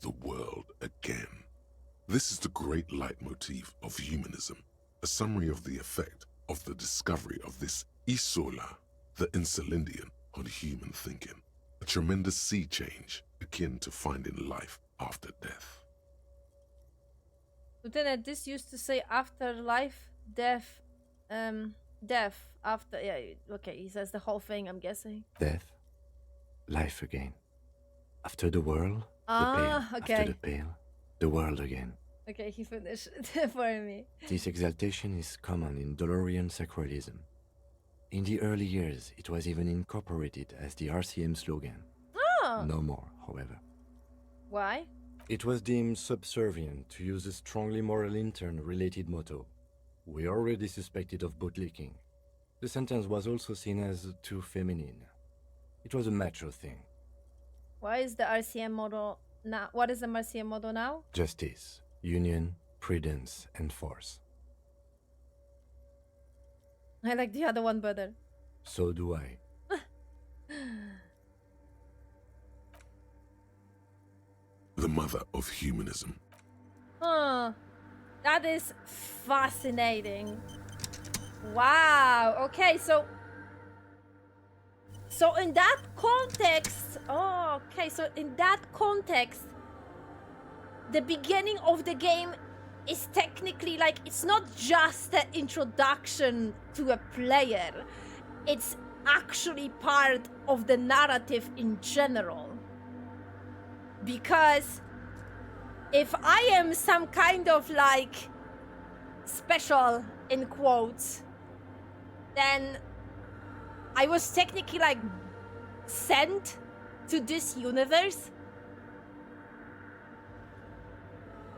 C: the world again. This is the great leitmotif of humanism, a summary of the effect of the discovery of this isola, the Insulindian, on human thinking. A tremendous sea change akin to finding life after death.
A: Lieutenant, this used to say after life, death, death, after, yeah, okay, he says the whole thing, I'm guessing.
B: Death, life again. After the world, the pale.
A: Okay.
B: After the pale, the world again.
A: Okay, he finished it for me.
B: This exaltation is common in Dolorian sacralism. In the early years, it was even incorporated as the RCM slogan.
A: Oh!
B: No more, however.
A: Why?
B: It was deemed subservient to use a strongly moral intern-related motto. We already suspected of bootlicking. The sentence was also seen as too feminine. It was a macho thing.
A: Why is the RCM model now? What is the RCM model now?
B: Justice, union, prudence, and force.
A: I like the other one better.
B: So do I.
C: The mother of humanism.
A: Huh. That is fascinating. Wow. Okay, so in that context, the beginning of the game is technically like, it's not just an introduction to a player. It's actually part of the narrative in general. Because if I am some kind of like special in quotes, then I was technically like sent to this universe.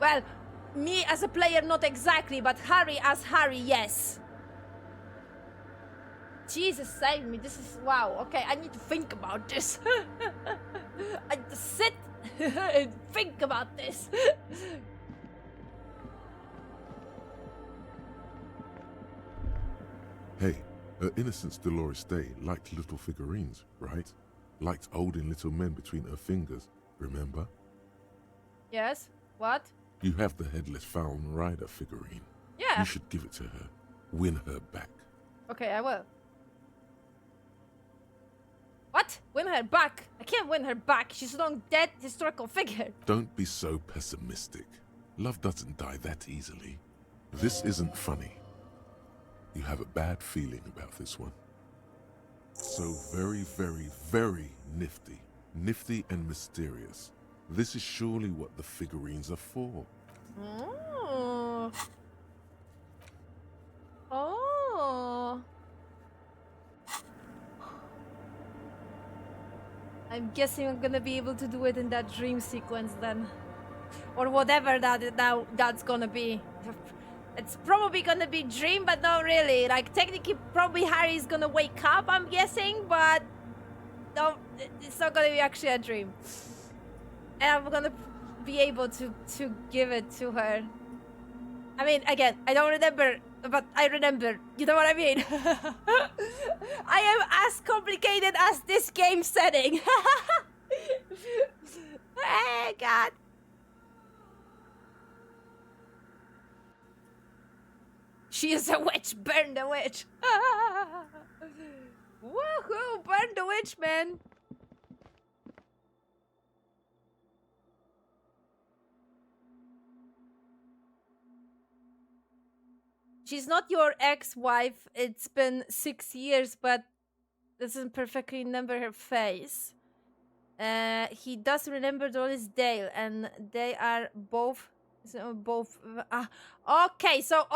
A: Well, me as a player, not exactly, but Harry as Harry, yes. Jesus save me, this is, wow, okay, I need to think about this. I need to sit and think about this.
C: Hey, her Innocence Dolores Day liked little figurines, right? Liked holding little men between her fingers, remember?
A: Yes, what?
C: You have the Headless Falcon Rider figurine.
A: Yeah.
C: You should give it to her. Win her back.
A: Okay, I will. What? Win her back? I can't win her back. She's a long dead historical figure.
C: Don't be so pessimistic. Love doesn't die that easily. This isn't funny. You have a bad feeling about this one. So very, very, very nifty. Nifty and mysterious. This is surely what the figurines are for.
A: Oh. Oh. I'm guessing I'm gonna be able to do it in that dream sequence then. Or whatever that's gonna be. It's probably gonna be dream, but not really. Like, technically, probably Harry's gonna wake up, I'm guessing, but no, it's not gonna be actually a dream. And I'm gonna be able to give it to her. I mean, again, I don't remember, but I remember. You know what I mean? I am as complicated as this game setting. Hey, God. She is a witch. Burn the witch. Woohoo! Burn the witch, man. She's not your ex-wife. It's been 6 years, but doesn't perfectly remember her face. He does remember Doris Dale, and they are both. Okay, so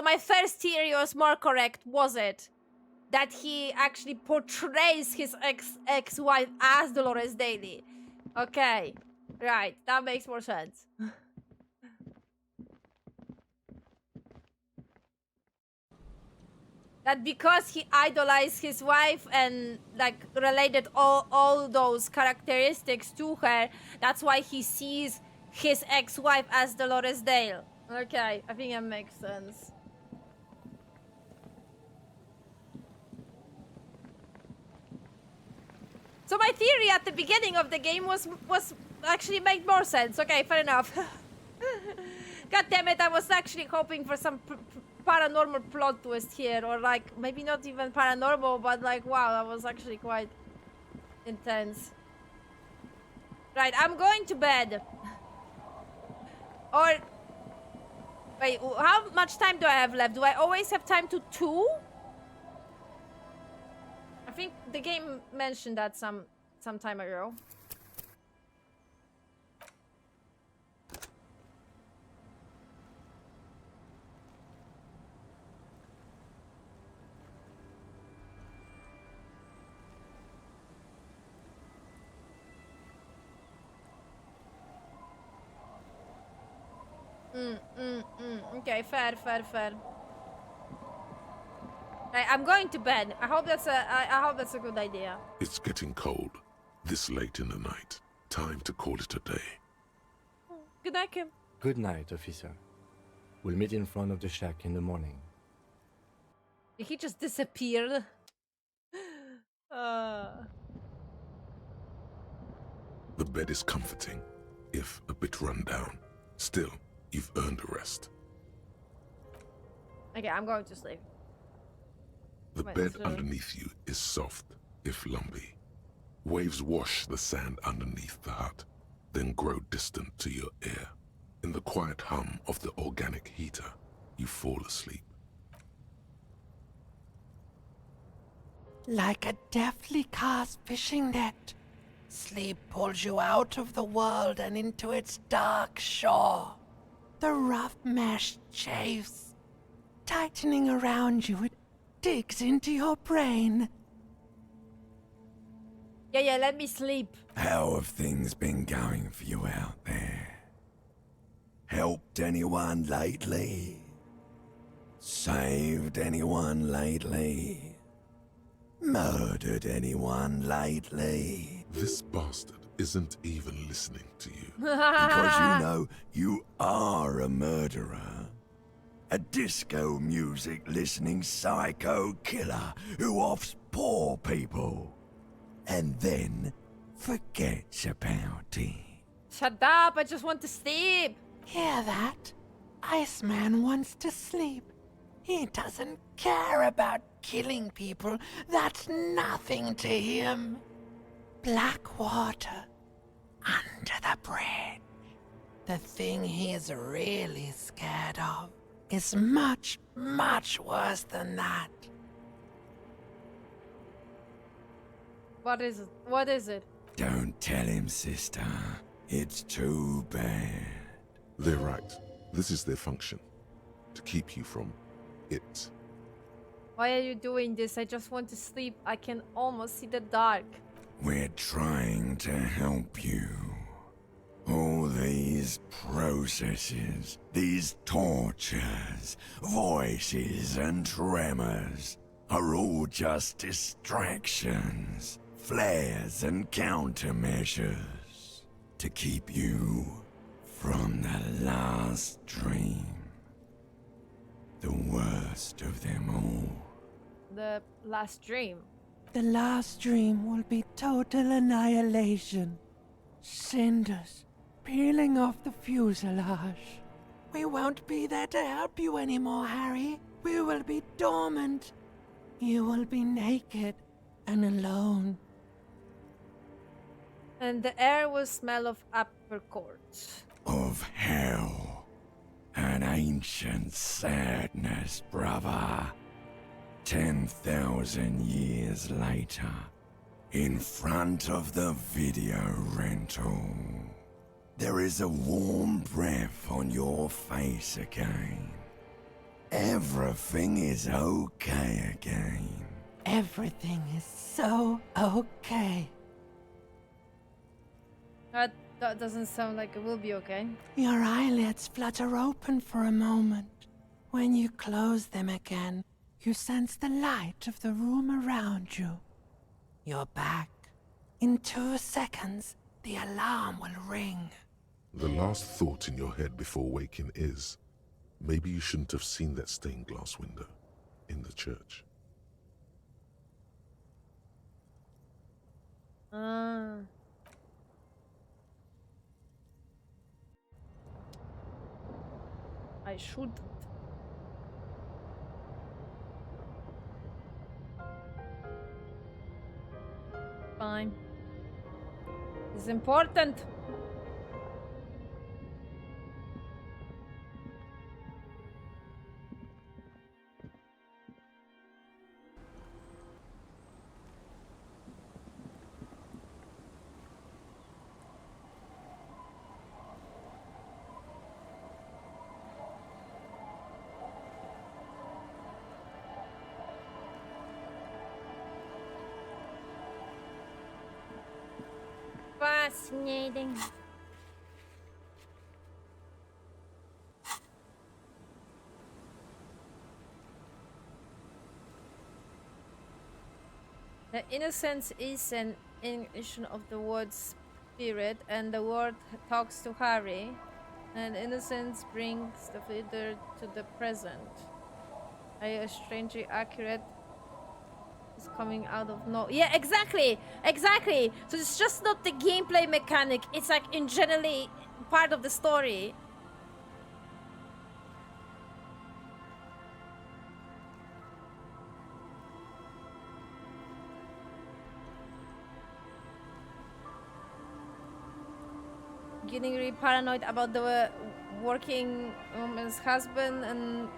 A: my first theory was more correct, was it? That he actually portrays his ex-wife as Dolores Daly. Okay, right, that makes more sense. That because he idolized his wife and like related all those characteristics to her, that's why he sees his ex-wife as Dolores Dale. Okay, I think that makes sense. So my theory at the beginning of the game was actually made more sense. Okay, fair enough. God damn it, I was actually hoping for some paranormal plot twist here, or like maybe not even paranormal, but like wow, that was actually quite intense. Right, I'm going to bed. Or wait, how much time do I have left? Do I always have time to 2? I think the game mentioned that some time ago. Okay, fair. Right, I'm going to bed. I hope that's a good idea.
C: It's getting cold. This late in the night. Time to call it a day.
A: Good night, Kim.
B: Good night, officer. We'll meet in front of the shack in the morning.
A: He just disappeared.
C: The bed is comforting, if a bit run down. Still, you've earned a rest.
A: Okay, I'm going to sleep.
C: The bed underneath you is soft, if lumpy. Waves wash the sand underneath the hut, then grow distant to your ear. In the quiet hum of the organic heater, you fall asleep.
F: Like a deftly cast fishing net, sleep pulls you out of the world and into its dark shore. The rough mesh chafes, tightening around you, it digs into your brain.
A: Yeah, let me sleep.
E: How have things been going for you out there? Helped anyone lately? Saved anyone lately? Murdered anyone lately?
C: This bastard isn't even listening to you.
E: Because you know you are a murderer. A disco music listening psycho killer who offs poor people. And then forgets about it.
A: Shut up, I just want to sleep.
F: Hear that? Iceman wants to sleep. He doesn't care about killing people. That's nothing to him. Blackwater. Under the bridge. The thing he's really scared of is much, much worse than that.
A: What is it? What is it?
E: Don't tell him, sister. It's too bad.
C: They're right. This is their function. To keep you from it.
A: Why are you doing this? I just want to sleep. I can almost see the dark.
E: We're trying to help you. All these processes, these tortures, voices and tremors are all just distractions, flares and countermeasures to keep you from the last dream. worst of them all.
A: The last dream.
F: The last dream will be total annihilation. Cinders peeling off the fuselage. We won't be there to help you anymore, Harry. We will be dormant. You will be naked and alone.
A: And the air will smell of apricots.
E: Of hell. An ancient sadness, brother. 10,000 years later, in front of the video rental, there is a warm breath on your face again. Everything is okay again.
F: Everything is so okay.
A: That doesn't sound like it will be okay.
F: Your eyelids flutter open for a moment. When you close them again, you sense the light of the room around you. You're back. In 2 seconds, the alarm will ring.
C: The last thought in your head before waking is, maybe you shouldn't have seen that stained glass window in the church.
A: I shouldn't. Fine. It's important. Fascinating. The innocence is an ignition of the word spirit, and the word talks to Harry, and innocence brings the reader to the present. A strangely accurate is coming out of no. Yeah, exactly. So it's just not the gameplay mechanic. It's like in generally part of the story. Getting really paranoid about the working woman's husband, and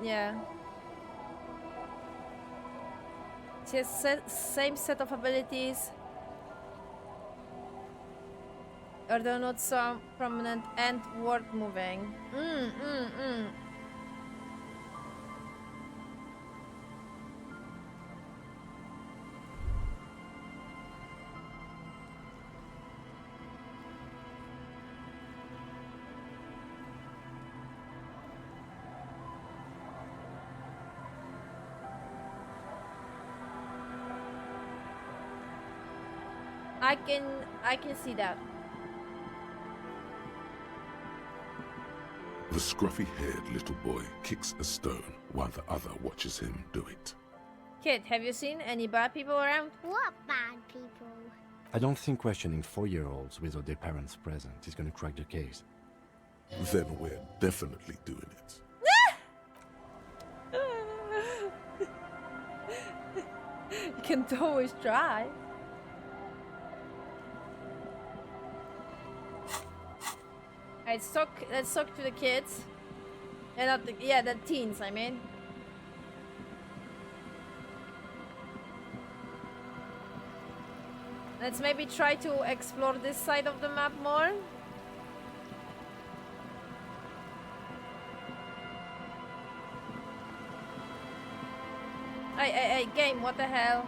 A: yeah. She has same set of abilities. Although not so prominent and word moving. I can see that.
C: The scruffy-haired little boy kicks a stone while the other watches him do it.
A: Kid, have you seen any bad people around?
D: What bad people?
B: I don't think questioning 4-year-olds without their parents present is gonna crack the case.
C: Then we're definitely doing it.
A: You can always try. Let's talk to the kids. And not the teens, I mean. Let's maybe try to explore this side of the map more. Hey, game, what the hell?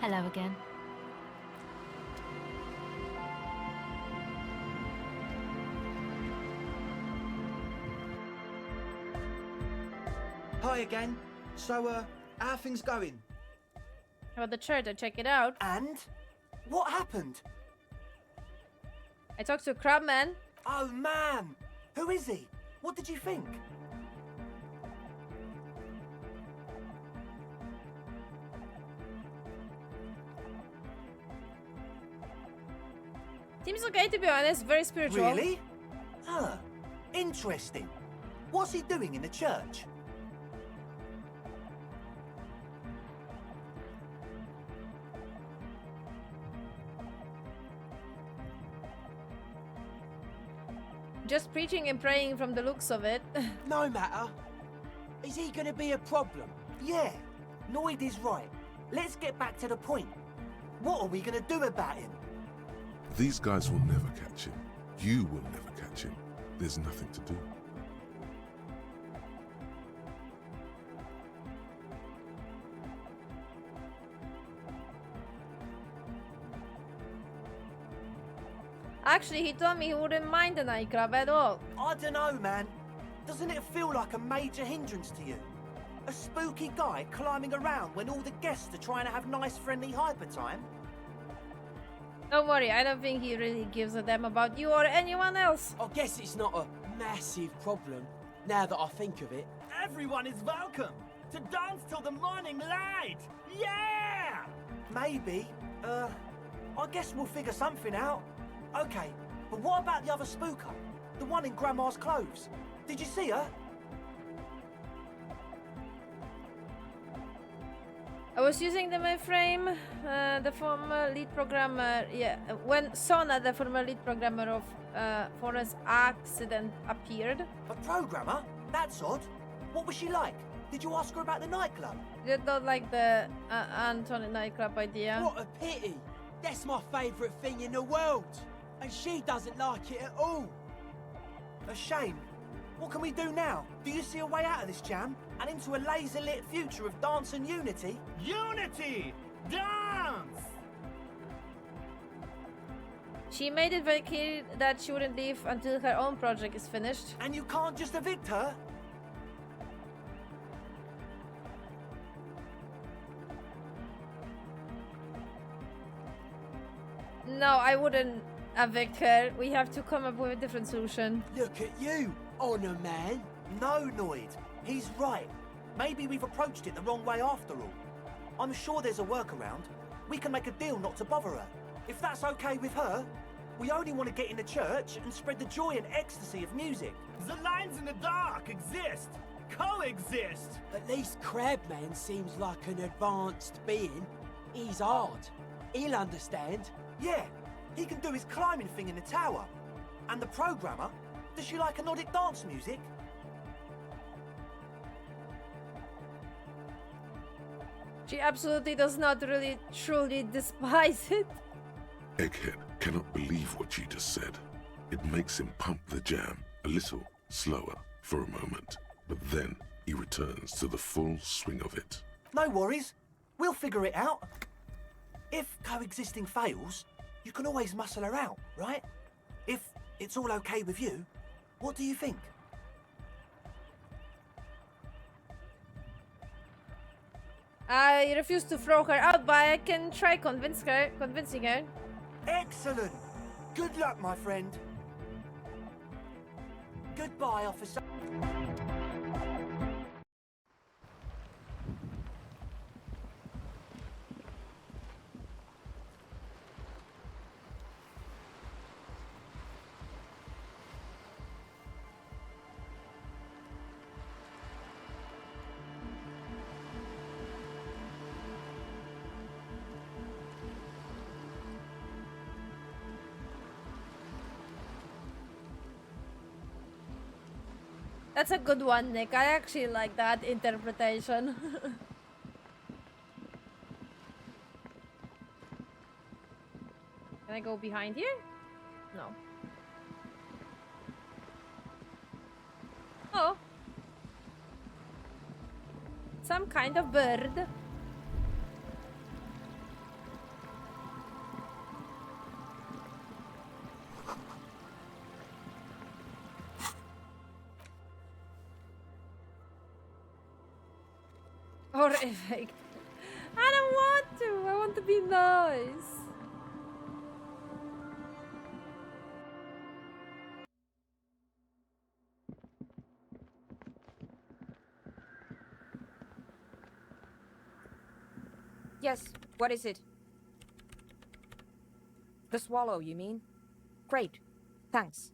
R: Hello again.
Q: Hi again. So, how are things going?
A: About the church, I check it out.
Q: And? What happened?
A: I talked to Crabman.
Q: Oh man! Who is he? What did you think?
A: Seems okay, to be honest. Very spiritual.
Q: Really? Huh. Interesting. What's he doing in the church?
A: Just preaching and praying from the looks of it.
Q: No matter. Is he gonna be a problem? Yeah. Noid is right. Let's get back to the point. What are we gonna do about him?
C: These guys will never catch him. You will never catch him. There's nothing to do.
A: Actually, he told me he wouldn't mind the nightclub at all.
Q: I don't know, man. Doesn't it feel like a major hindrance to you? A spooky guy climbing around when all the guests are trying to have nice, friendly hyper time?
A: Don't worry, I don't think he really gives a damn about you or anyone else.
Q: I guess it's not a massive problem, now that I think of it.
O: Everyone is welcome to dance till the morning light. Yeah!
Q: Maybe. I guess we'll figure something out. Okay, but what about the other spooker? The one in Grandma's clothes? Did you see her?
A: I was using the mainframe, the former lead programmer, when Sona, the former lead programmer of Forest Accident, appeared.
Q: A programmer? That's odd. What was she like? Did you ask her about the nightclub?
A: Did not like the Anton nightclub idea.
Q: What a pity! That's my favourite thing in the world! And she doesn't like it at all! A shame. What can we do now? Do you see a way out of this jam? And into a laser-lit future of dance and unity?
O: Unity! Dance!
A: She made it very clear that she wouldn't leave until her own project is finished.
Q: And you can't just evict her?
A: No, I wouldn't evict her. We have to come up with a different solution.
Q: Look at you, Honor Man. No, Noid. He's right. Maybe we've approached it the wrong way after all. I'm sure there's a workaround. We can make a deal not to bother her. If that's okay with her, we only want to get in the church and spread the joy and ecstasy of music.
O: The lines in the dark exist. Coexist.
Q: At least Crabman seems like an advanced being. He's hard. He'll understand. Yeah, he can do his climbing thing in the tower. And the programmer, does she like Nordic dance music?
A: She absolutely does not really truly despise it.
C: Egghead cannot believe what you just said. It makes him pump the jam a little slower for a moment, but then he returns to the full swing of it.
Q: No worries. We'll figure it out. If coexisting fails, you can always muscle her out, right? If it's all okay with you, what do you think?
A: I refuse to throw her out, but I can try convincing her.
Q: Excellent! Good luck, my friend. Goodbye, officer.
A: That's a good one, Nick. I actually like that interpretation. Can I go behind here? No. Oh. Some kind of bird. Or evict. I don't want to. Nice.
U: Yes, what is it? The swallow, you mean? Great. Thanks.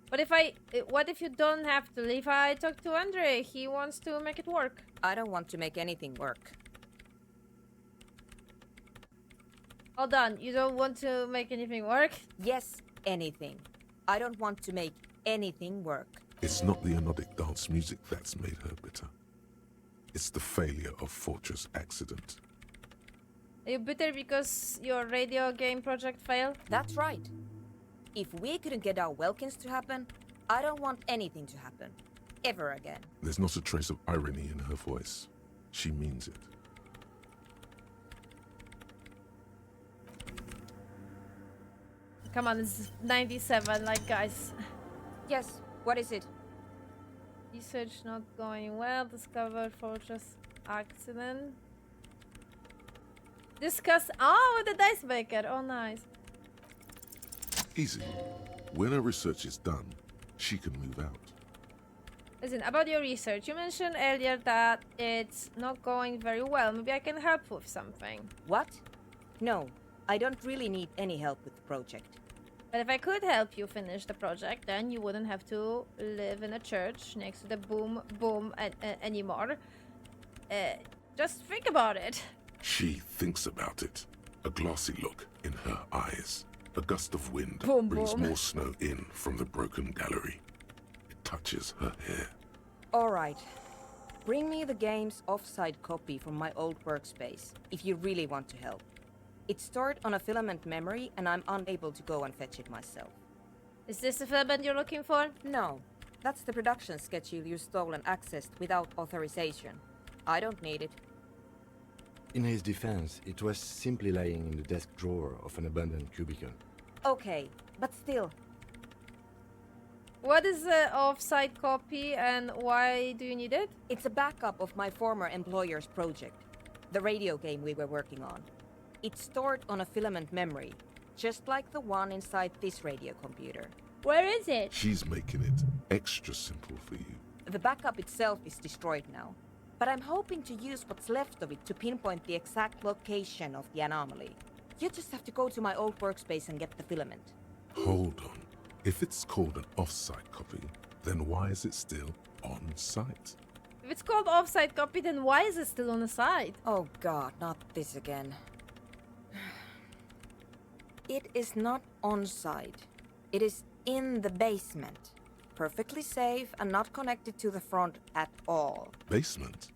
A: What if you don't have to leave? I talked to Andre. He wants to make it work.
U: I don't want to make anything work.
A: Hold on, you don't want to make anything work?
U: Yes, anything. I don't want to make anything work.
C: It's not the anodic dance music that's made her bitter. It's the failure of Fortress Accident.
A: Are you bitter because your radio game project failed?
U: That's right. If we couldn't get our Welkins to happen, I don't want anything to happen. Ever again.
C: There's not a trace of irony in her voice. She means it.
A: Come on, it's 97, like, guys.
U: Yes, what is it?
A: Research not going well. Discovered Fortress accident. Discuss. Oh, the dice maker. Oh, nice.
C: Easy. When her research is done, she can move out.
A: Listen, about your research, you mentioned earlier that it's not going very well. Maybe I can help with something.
U: What? No, I don't really need any help with the project.
A: But if I could help you finish the project, then you wouldn't have to live in a church next to the boom boom anymore. Just think about it.
C: She thinks about it. A glassy look in her eyes. A gust of wind
A: Boom,
C: brings
A: boom.
C: more snow in from the broken gallery. It touches her hair.
U: All right. Bring me the game's offside copy from my old workspace, if you really want to help. It's stored on a filament memory, and I'm unable to go and fetch it myself.
A: Is this the filament you're looking for?
U: No. That's the production schedule you stole and accessed without authorization. I don't need it.
B: In his defense, it was simply lying in the desk drawer of an abandoned cubicle.
U: Okay, but still.
A: What is the offsite copy and why do you need it?
U: It's a backup of my former employer's project, the radio game we were working on. It's stored on a filament memory, just like the one inside this radio computer.
A: Where is it?
C: She's making it extra simple for you.
U: The backup itself is destroyed now, but I'm hoping to use what's left of it to pinpoint the exact location of the anomaly. You just have to go to my old workspace and get the filament.
C: Hold on. If it's called an off-site copy, then why is it still on site?
A: If it's called offsite copy, then why is it still on the side?
U: Oh god, not this again. It is not on site. It is in the basement. Perfectly safe and not connected to the front at all.
C: Basement?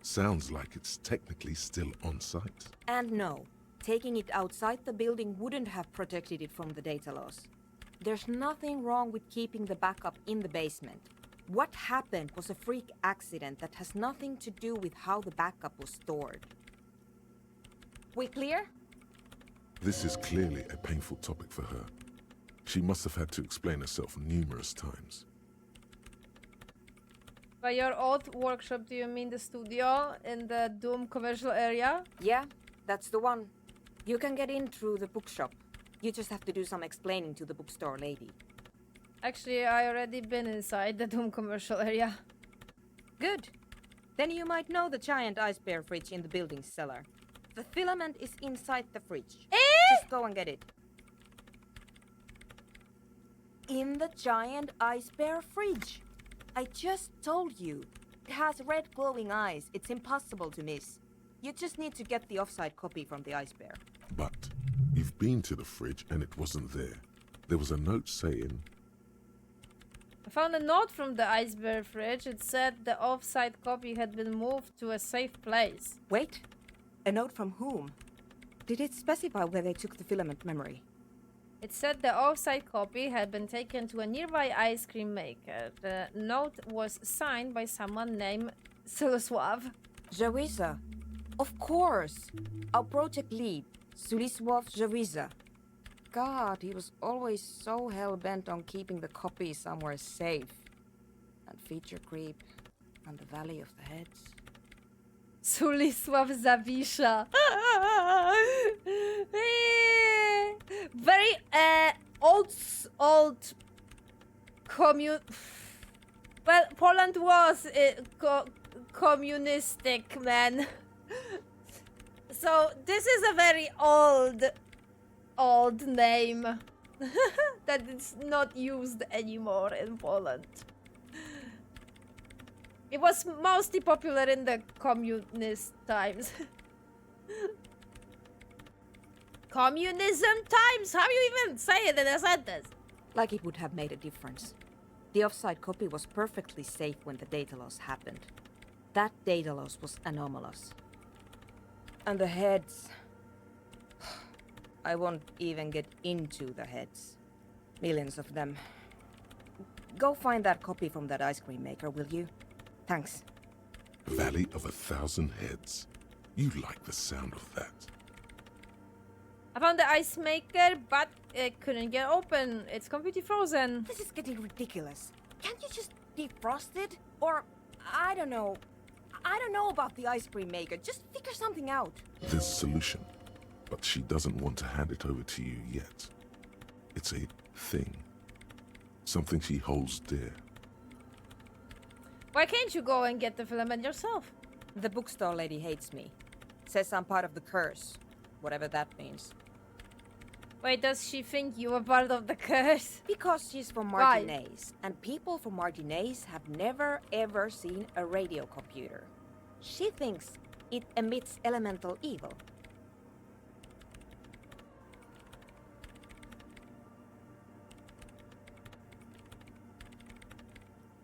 C: Sounds like it's technically still on site.
U: And no, taking it outside the building wouldn't have protected it from the data loss. There's nothing wrong with keeping the backup in the basement. What happened was a freak accident that has nothing to do with how the backup was stored. We clear?
C: This is clearly a painful topic for her. She must have had to explain herself numerous times.
A: By your old workshop, do you mean the studio in the Doom commercial area?
U: Yeah, that's the one. You can get in through the bookshop. You just have to do some explaining to the bookstore lady.
A: Actually, I already been inside the Doom commercial area.
U: Good. Then you might know the giant ice bear fridge in the building's cellar. The filament is inside the fridge. Just go and get it. In the giant ice bear fridge. I just told you. It has red glowing eyes. It's impossible to miss. You just need to get the offside copy from the ice bear.
C: But you've been to the fridge and it wasn't there. There was a note saying...
A: I found a note from the ice bear fridge. It said the offsite copy had been moved to a safe place.
U: Wait. A note from whom? Did it specify where they took the filament memory?
A: It said the offsite copy had been taken to a nearby ice cream maker. The note was signed by someone named Suliswav.
U: Jawiza. Of course. Our project lead, Suliswav Jawiza. God, he was always so hell-bent on keeping the copy somewhere safe. And feature creep. from the Valley of the Heads.
A: Sulisław Zawisza. Very old well, Poland was communistic, man. So this is a very old name that is not used anymore in Poland. It was mostly popular in the communist times. Communism times? How do you even say it in a sentence?
U: Like it would have made a difference. The offside copy was perfectly safe when the data loss happened. That data loss was anomalous. And the heads... I won't even get into the heads. Millions of them. Go find that copy from that ice cream maker, will you? Thanks.
C: Valley of 1,000 Heads. You like the sound of that.
A: I found the ice maker, but it couldn't get open. It's completely frozen.
U: This is getting ridiculous. Can't you just defrost it? Or, I don't know. I don't know about the ice cream maker. Just figure something out.
C: There's a solution, but she doesn't want to hand it over to you yet. It's a thing. Something she holds dear.
A: Why can't you go and get the filament yourself?
U: The bookstore lady hates me. Says I'm part of the curse. Whatever that means.
A: Wait, does she think you were part of the curse?
U: Because she's from
A: Why?
U: Martinez, and people from Martinez have never ever seen a radio computer. She thinks it emits elemental evil.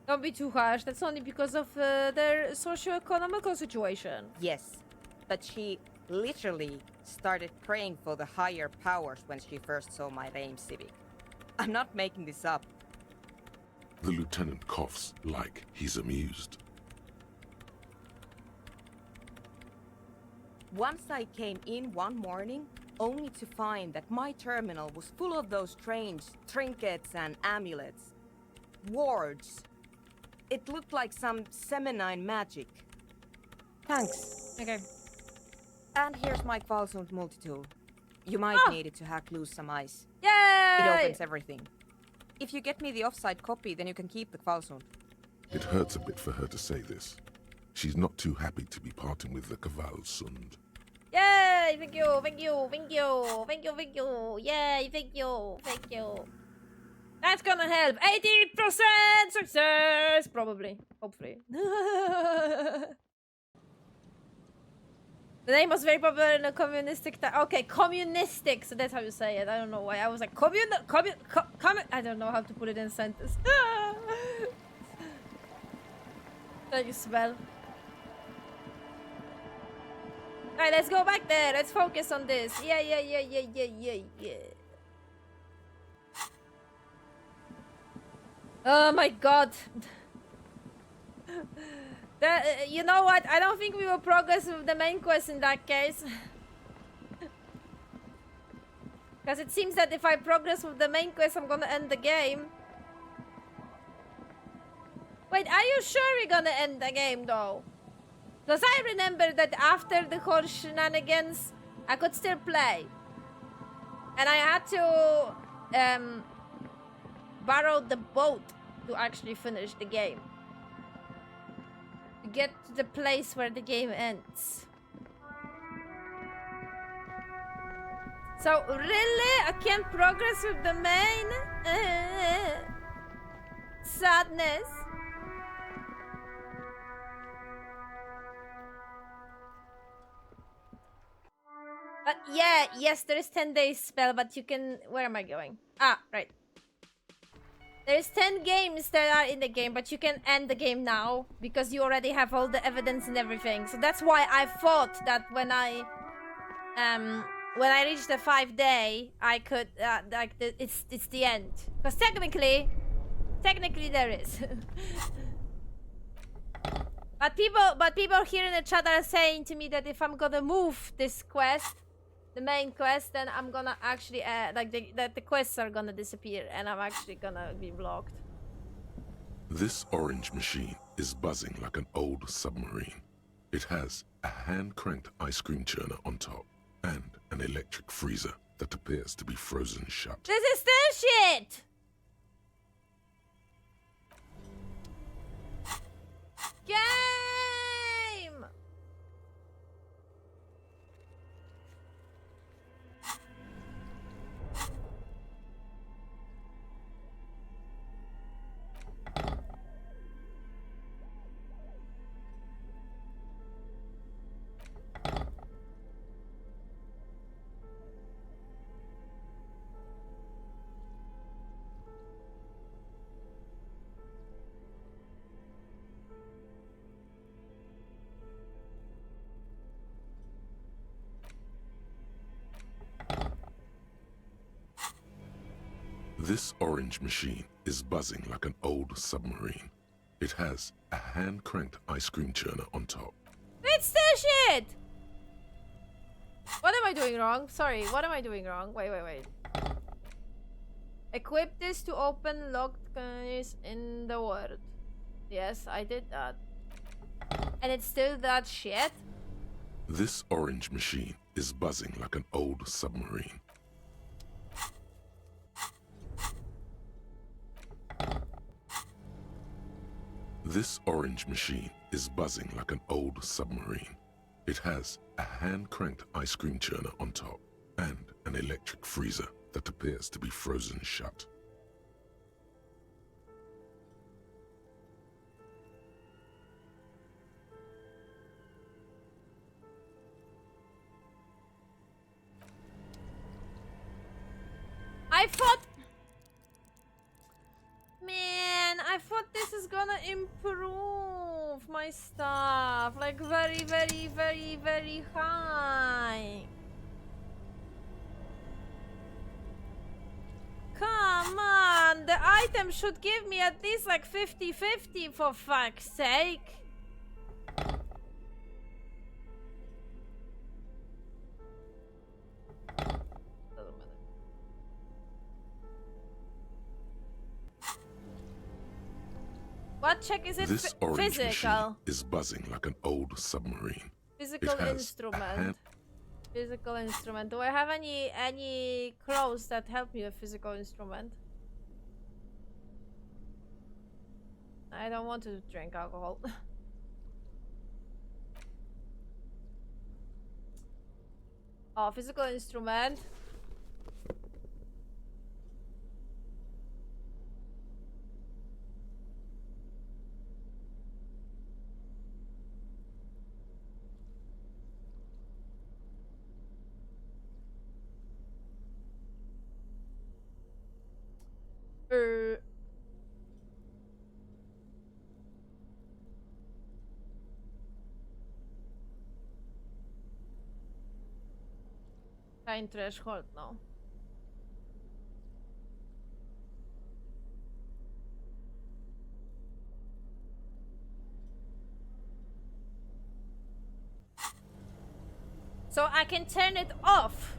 A: Don't be too harsh. That's only because of their socio-economical situation.
U: Yes, but she literally started praying for the higher powers when she first saw my lame Civic. I'm not making this up.
C: The lieutenant coughs like he's amused.
U: Once I came in one morning, only to find that my terminal was full of those strange trinkets and amulets. Wards. It looked like some Semenine magic. Thanks.
A: Okay.
U: And here's my Kvalsund multi-tool. You might need it to hack loose some ice.
A: Yay!
U: It opens everything. If you get me the offside copy, then you can keep the Kvalsund.
C: It hurts a bit for her to say this. She's not too happy to be parting with the Kvalsund.
A: Yay! Thank you, thank you, thank you, thank you, thank you. Yay, thank you, thank you. That's gonna help. 80% success! Probably. Hopefully. The name was very popular in the communistic time. Okay, communistic. So that's how you say it. I don't know why. I was like, I don't know how to put it in a sentence. That you smell. Alright, let's go back there. Let's focus on this. Yeah. Oh my god. You know what? I don't think we will progress with the main quest in that case. Because it seems that if I progress with the main quest, I'm gonna end the game. Wait, are you sure we're gonna end the game though? Because I remember that after the whole shenanigans, I could still play. And I had to borrow the boat to actually finish the game. To get to the place where the game ends. So really, I can't progress with the main? Sadness. But yeah, yes, there is 10 days spell, but you can... Where am I going? Ah, right. There's 10 games that are in the game, but you can end the game now because you already have all the evidence and everything. So that's why I thought that when I reached the 5th day, I could it's the end. Because technically there is. But people here in the chat are saying to me that if I'm gonna move this quest, the main quest, then I'm gonna actually the quests are gonna disappear and I'm actually gonna be blocked.
C: This orange machine is buzzing like an old submarine. It has a hand-cranked ice cream churner on top and an electric freezer that appears to be frozen shut.
A: This is still shit! Game!
C: This orange machine is buzzing like an old submarine. It has a hand-cranked ice cream churner on top.
A: It's still shit! What am I doing wrong? Sorry, what am I doing wrong? Wait. Equip this to open locked keys in the world. Yes, I did that. And it's still that shit?
C: This orange machine is buzzing like an old submarine. This orange machine is buzzing like an old submarine. It has a hand-cranked ice cream churner on top and an electric freezer that appears to be frozen shut.
A: I thought... Man, I thought this is gonna improve my stuff. Like very, very, very, very high. Come on, the item should give me at least like 50-50 for fuck's sake. What check is it?
C: This orange machine
A: Physical.
C: is buzzing like an old submarine.
A: Physical instrument. Physical instrument. Do I have any clothes that help me with physical instrument? I don't want to drink alcohol. Oh, physical instrument. Kind threshold, no. So I can turn it off.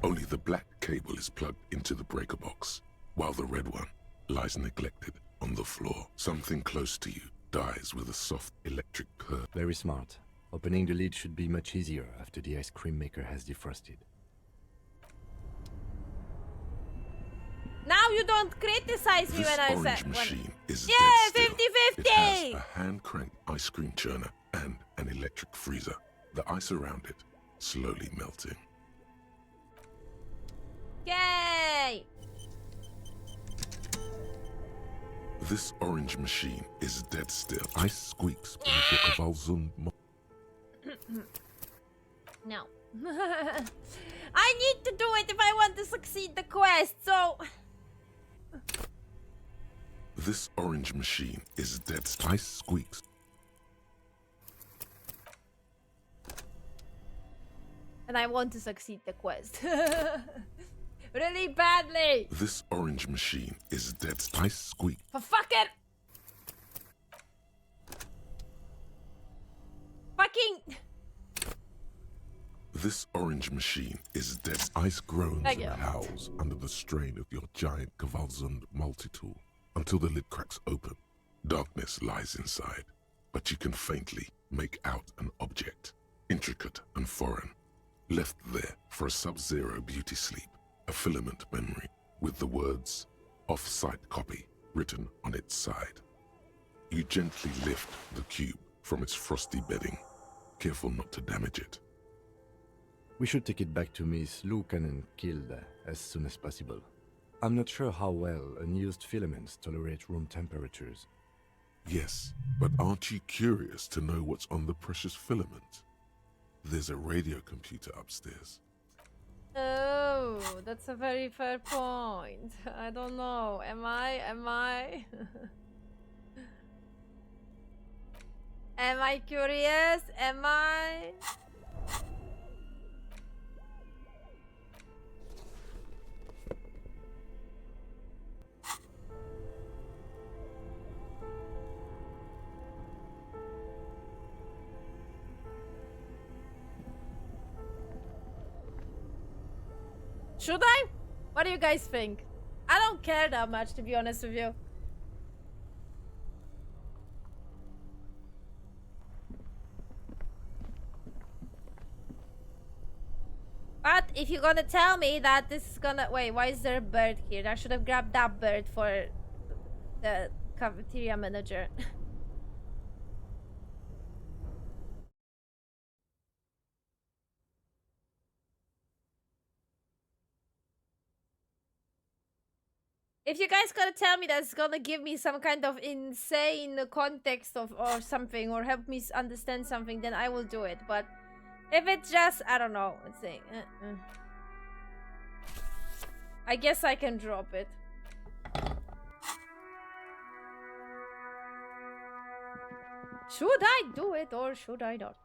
C: Only the black cable is plugged into the breaker box, while the red one lies neglected on the floor. Something close to you dies with a soft electric purr.
B: Very smart. Opening the lid should be much easier after the ice cream maker has defrosted.
A: Now you don't criticize me
C: This
A: when I
C: orange
A: say...
C: machine is
A: Yeah,
C: dead still.
A: 50-50!
C: It has a hand-cranked ice cream churner and an electric freezer. The ice around it slowly melting.
A: Yay!
C: This orange machine is dead still. Ice squeaks beneath your Kavalzund.
A: No. I need to do it if I want to succeed the quest, so...
C: This orange machine is dead still. Ice squeaks.
A: And I want to succeed the quest. Really badly.
C: This orange machine is dead still. Ice squeak.
A: For fucking... Fucking...
C: This orange machine is dead. Ice groans
A: Thank
C: and
A: you.
C: howls under the strain of your giant Kavalzund multi-tool until the lid cracks open Darkness lies inside, but you can faintly make out an object, intricate and foreign, left there for a sub-zero beauty sleep, a filament memory with the words "off-site copy" written on its side. You gently lift the cube from its frosty bedding, careful not to damage it.
B: We should take it back to Miss Lucan and killed as soon as possible. I'm not sure how well unused filaments tolerate room temperatures.
C: Yes, but aren't you curious to know what's on the precious filament? There's a radio computer upstairs.
A: Oh, that's a very fair point. I don't know. Am I? Am I curious? Am I? Should I? What do you guys think? I don't care that much, to be honest with you. But if you're gonna tell me that this is gonna... Wait, why is there a bird here? I should have grabbed that bird for the cafeteria manager. If you guys gonna tell me that's gonna give me some kind of insane context of or something, or help me understand something, then I will do it. But if it's just, I don't know, let's see. I guess I can drop it. Should I do it or should I not?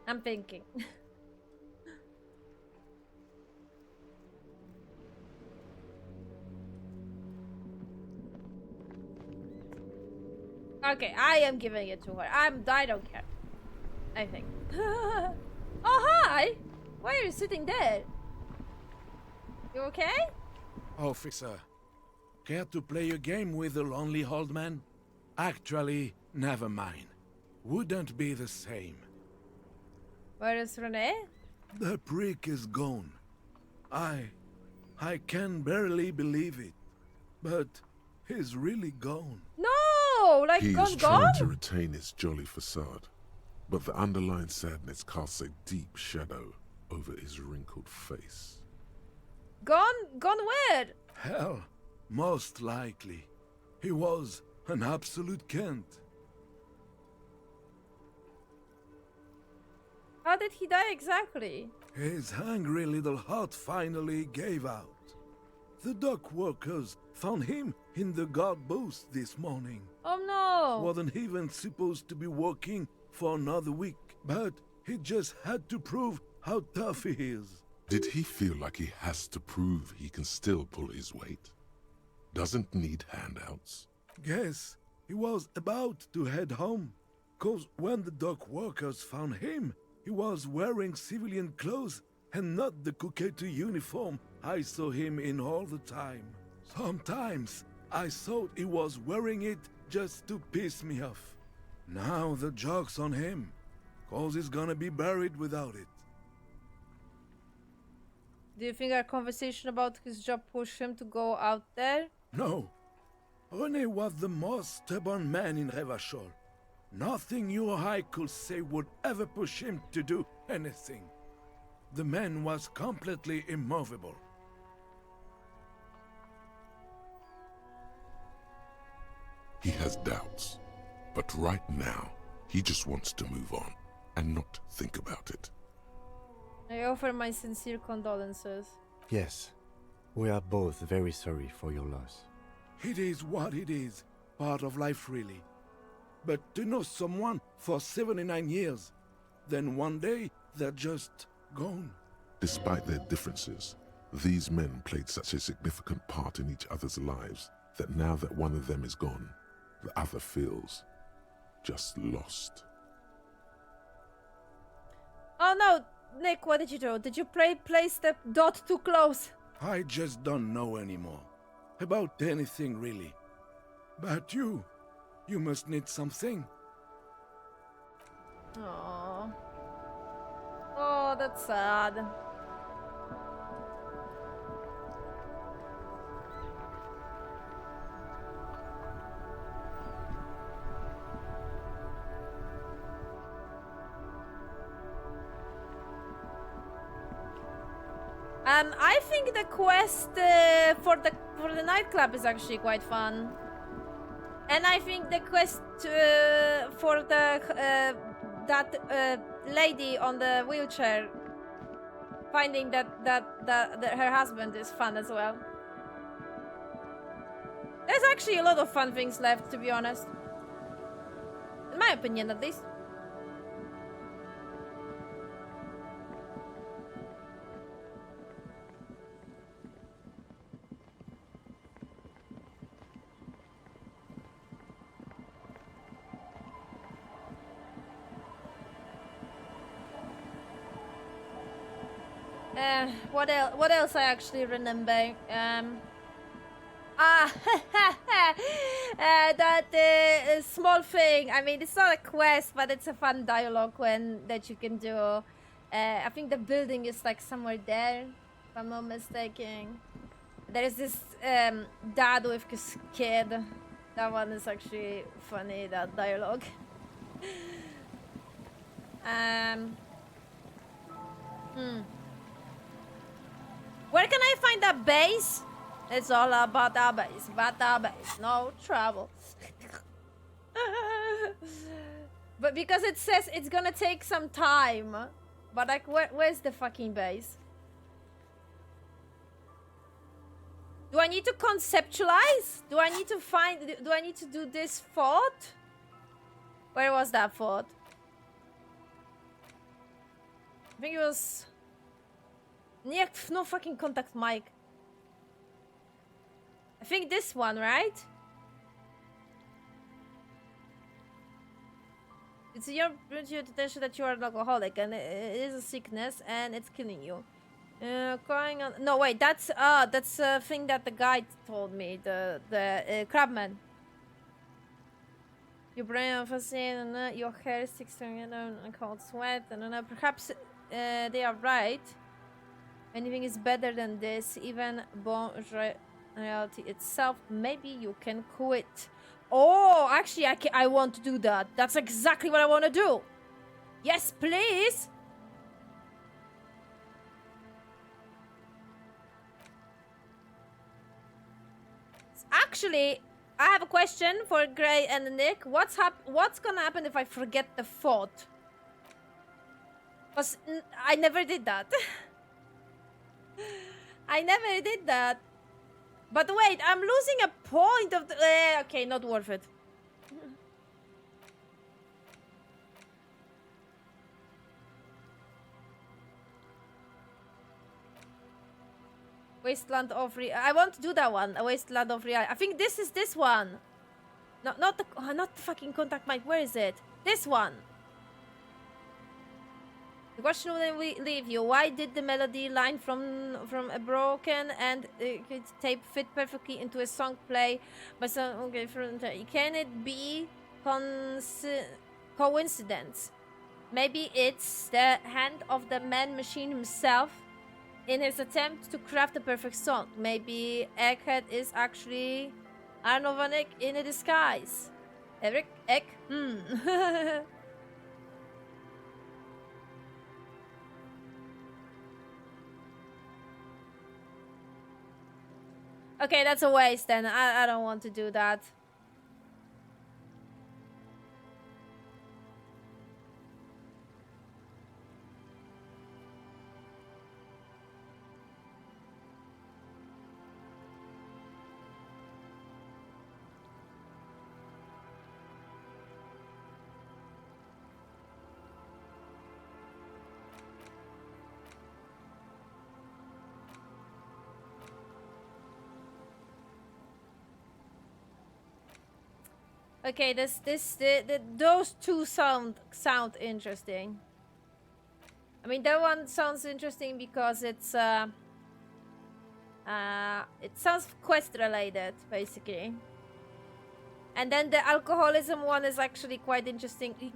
A: I'm thinking. Okay, I am giving it to her. I don't care. I think. Oh, hi! Why are you sitting there? You okay?
D: Officer, care to play a game with the lonely old man? Actually, never mind. Wouldn't be the same.
A: Where is Renee?
D: The prick is gone. I can barely believe it. But he's really gone.
A: No! Like
C: He
A: gone,
C: is trying
A: gone?
C: to retain his jolly facade, but the underlying sadness casts a deep shadow over his wrinkled face.
A: Gone? Gone where?
D: Hell, most likely. He was an absolute Kent.
A: How did he die exactly?
D: His hungry little heart finally gave out. The dock workers found him in the guard booth this morning.
A: Oh no!
D: Wasn't even supposed to be working for another week, but he just had to prove how tough he is.
C: Did he feel like he has to prove he can still pull his weight? Doesn't need handouts?
D: Guess he was about to head home, 'cause when the dock workers found him, he was wearing civilian clothes and not the Kuketu uniform I saw him in all the time. Sometimes I thought he was wearing it just to piss me off. Now the joke's on him, 'cause he's gonna be buried without it.
A: Do you think our conversation about his job pushed him to go out there?
D: No. René was the most stubborn man in Revachol. Nothing you or I could say would ever push him to do anything. The man was completely immovable.
C: He has doubts, but right now, he just wants to move on and not think about it.
A: I offer my sincere condolences.
B: Yes, we are both very sorry for your loss.
D: It is what it is. Part of life, really. But to know someone for 79 years, then one day they're just gone.
C: Despite their differences, these men played such a significant part in each other's lives that now that one of them is gone, the other feels just lost.
A: Oh no, Nick, what did you do? Did you place the dot too close?
D: I just don't know anymore. About anything, really. But you must need something.
A: Oh. Oh, that's sad. I think the quest for the nightclub is actually quite fun, and I think the quest for the that lady on the wheelchair, finding that her husband is fun as well. There's actually a lot of fun things left, to be honest, in my opinion, at least. What else I actually remember? That small thing. I mean, it's not a quest, but it's a fun dialogue that you can do. I think the building is like somewhere there, if I'm not mistaken. There's this dad with his kid. That one is actually funny, that dialogue. Where can I find that base? It's all about our base, no trouble. But because it says it's gonna take some time, but like, where's the fucking base? Do I need to conceptualize? Do I need to do this fort? Where was that fort? I think it was... No fucking contact mic. I think this one, right? It's your attention that you are an alcoholic and it is a sickness and it's killing you. Crying on... No, wait, that's a thing that the guy told me, the crabman. Your brain and your hair sticks to a cold sweat, and perhaps they are right. Anything is better than this, even reality itself. Maybe you can quit. Oh, actually, I want to do that. That's exactly what I want to do. Yes, please. Actually, I have a question for Gray and Nick. What's gonna happen if I forget the fort? Because I never did that. I never did that. But wait, I'm losing a point of the... okay, not worth it. Wasteland of I want to do that one. A Wasteland of Reality. I think this is this one. No, not the fucking contact mic. Where is it? This one. The question wouldn't leave you. Why did the melody line from a broken and tape fit perfectly into a song play by some... Okay, can it be coincidence? Maybe it's the hand of the man machine himself in his attempt to craft the perfect song. Maybe Egghead is actually Arno van Eyck in a disguise. Eric Eck? Okay, that's a waste then. I don't want to do that. Okay, those two sound interesting. I mean, that one sounds interesting because it sounds quest related, basically. And then the alcoholism one is actually quite interesting. 20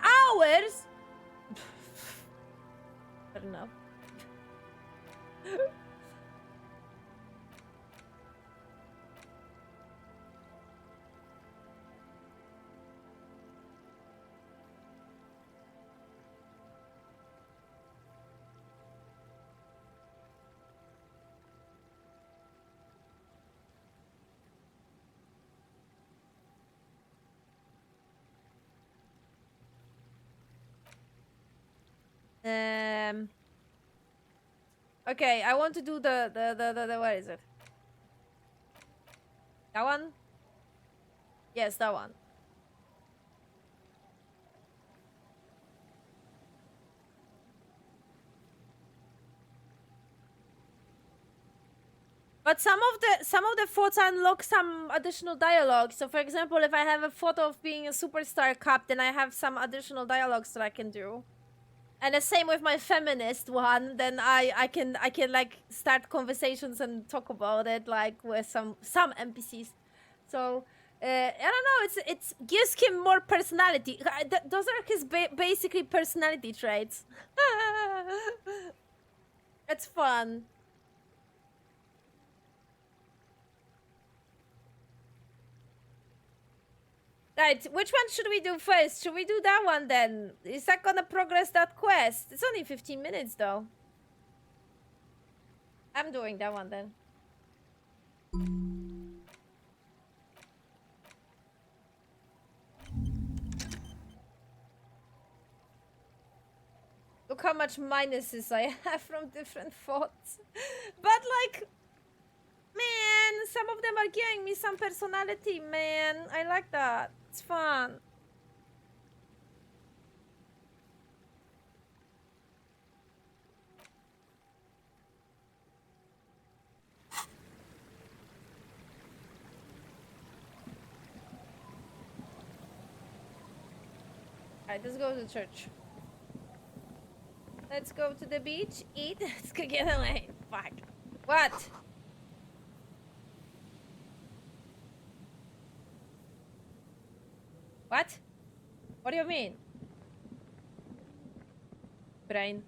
A: hours? I don't know. Okay, I want to do the where is it? That one? Yes, that one. But some of the photos unlock some additional dialogue. So for example, if I have a photo of being a superstar captain, I have some additional dialogues that I can do. And the same with my feminist one, then I can like start conversations and talk about it like with some NPCs. So I don't know, it's gives him more personality. Those are his basically personality traits. It's fun. Right, which one should we do first? Should we do that one then? Is that gonna progress that quest? It's only 15 minutes though. I'm doing that one then. Look how much minuses I have from different thoughts. But like, man, some of them are giving me some personality, man. I like that. It's fun. Alright, let's go to church. Let's go to the beach, eat, let's go get away. Fuck. What? What? What do you mean? Brain.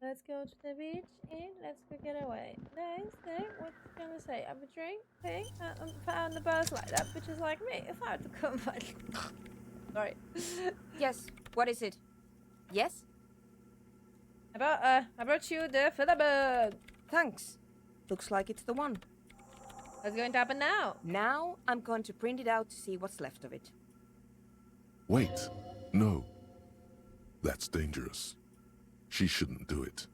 A: Let's go to the beach, eat, let's go get away. Nice, what can I say? I'm a drink, thing, found the bus like that, bitch is like me. If I had to come back. Sorry.
U: Yes, what is it? Yes?
A: I brought you the featherbed.
U: Thanks. Looks like it's the one.
A: What's going to happen now?
U: Now, I'm going to print it out to see what's left of it.
C: Wait, no. That's dangerous. She shouldn't do it.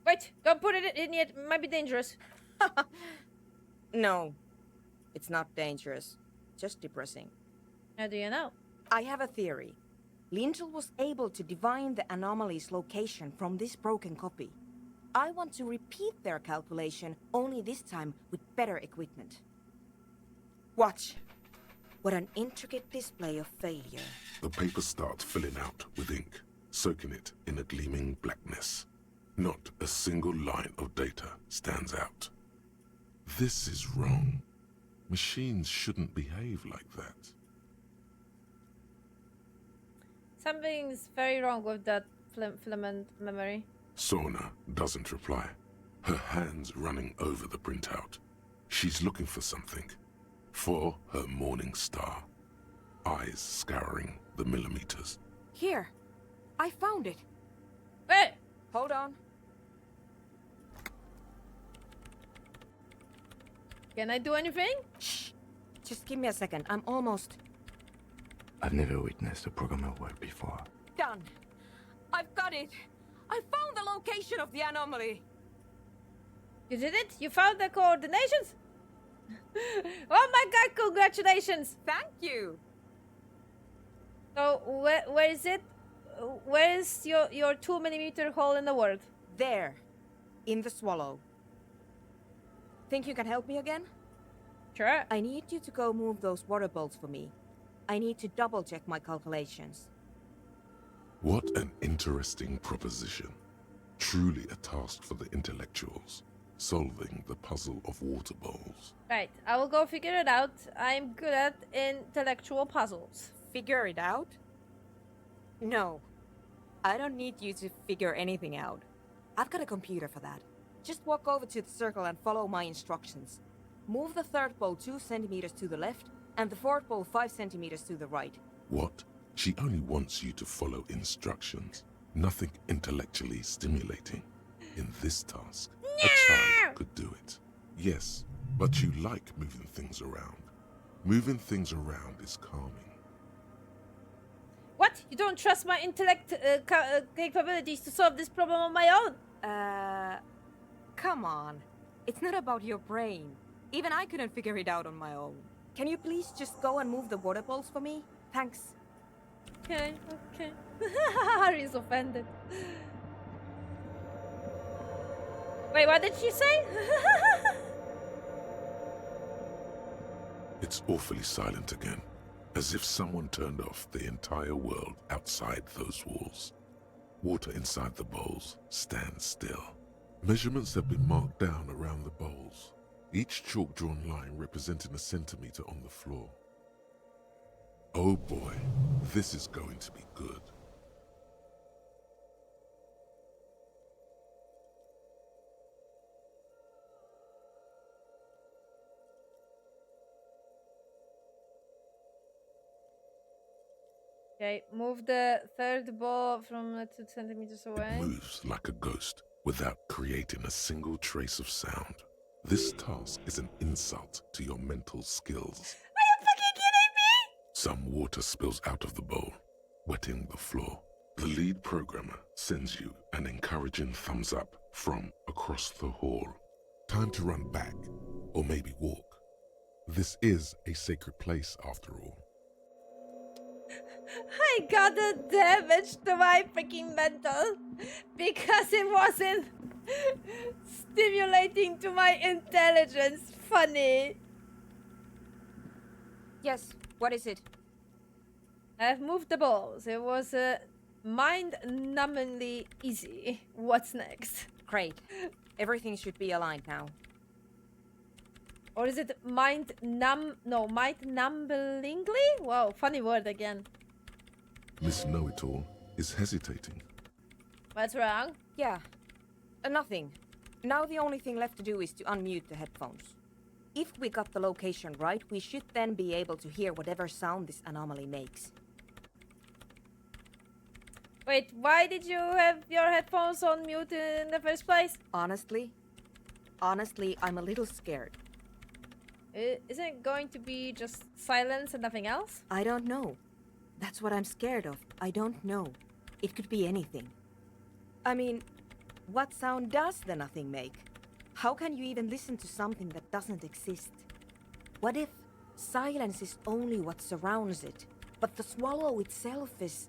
A: Wait, don't put it in yet. It might be dangerous.
U: No, it's not dangerous. Just depressing.
A: How do you know?
U: I have a theory. Lintel was able to divine the anomaly's location from this broken copy. I want to repeat their calculation, only this time with better equipment. Watch. What an intricate display of failure.
C: The paper starts filling out with ink, soaking it in a gleaming blackness. Not a single line of data stands out. This is wrong. Machines shouldn't behave like that.
A: Something's very wrong with that filament memory.
C: Sona doesn't reply, her hands running over the printout. She's looking for something. For her morning star. Eyes scouring the millimeters.
U: Here. I found it.
A: Wait!
U: Hold on.
A: Can I do anything?
U: Shh. Just give me a second. I'm almost...
B: I've never witnessed a programmer work before.
U: done. I've got it. I found the location of the anomaly.
A: You did it? You found the coordinations? Oh my god, congratulations!
U: Thank you.
A: So, where is it? Where is your 2 millimeter hole in the world?
U: There. In the swallow. Think you can help me again?
A: Sure.
U: I need you to go move those water bowls for me. I need to double-check my calculations.
C: What an interesting proposition. Truly a task for the intellectuals, solving the puzzle of water bowls.
A: Right, I will go figure it out. I'm good at intellectual puzzles.
U: Figure it out? No. I don't need you to figure anything out. I've got a computer for that. Just walk over to the circle and follow my instructions. Move the third bowl 2 centimeters to the left, and the fourth bowl 5 centimeters to the right.
C: What? She only wants you to follow instructions. Nothing intellectually stimulating. In this task, a child could do it. Yes, but you like moving things around. Moving things around is calming.
A: What? You don't trust my intellect capabilities to solve this problem on my own?
U: Come on. It's not about your brain. Even I couldn't figure it out on my own. Can you please just go and move the water bowls for me? Thanks.
A: Okay, okay. Harry's offended. Wait, what did she say?
C: It's awfully silent again, as if someone turned off the entire world outside those walls. Water inside the bowls stands still. Measurements have been marked down around the bowls, each chalk-drawn line representing a centimeter on the floor. Oh boy, this is going to be good.
A: Okay, move the third ball from 2 centimeters away.
C: Moves like a ghost without creating a single trace of sound. This task is an insult to your mental skills.
A: Are you fucking kidding me?
C: Some water spills out of the bowl, wetting the floor. The lead programmer sends you an encouraging thumbs up from across the hall. Time to run back, or maybe walk. This is a sacred place after all.
A: I got the damage to my freaking mental because it wasn't stimulating to my intelligence. Funny.
U: Yes, what is it?
A: I've moved the balls. It was mind-numbingly easy. What's next?
U: Great. Everything should be aligned now.
A: Or is it mind-numblingly? Wow, funny word again.
C: Miss Know-It-All is hesitating.
A: What's wrong?
U: Yeah, nothing. Now the only thing left to do is to unmute the headphones. If we got the location right, we should then be able to hear whatever sound this anomaly makes.
A: Wait, why did you have your headphones on mute in the first place?
U: Honestly, I'm a little scared.
A: Isn't it going to be just silence and nothing else?
U: I don't know. That's what I'm scared of. I don't know. It could be anything. I mean, what sound does the nothing make? How can you even listen to something that doesn't exist? What if silence is only what surrounds it, but the swallow itself is...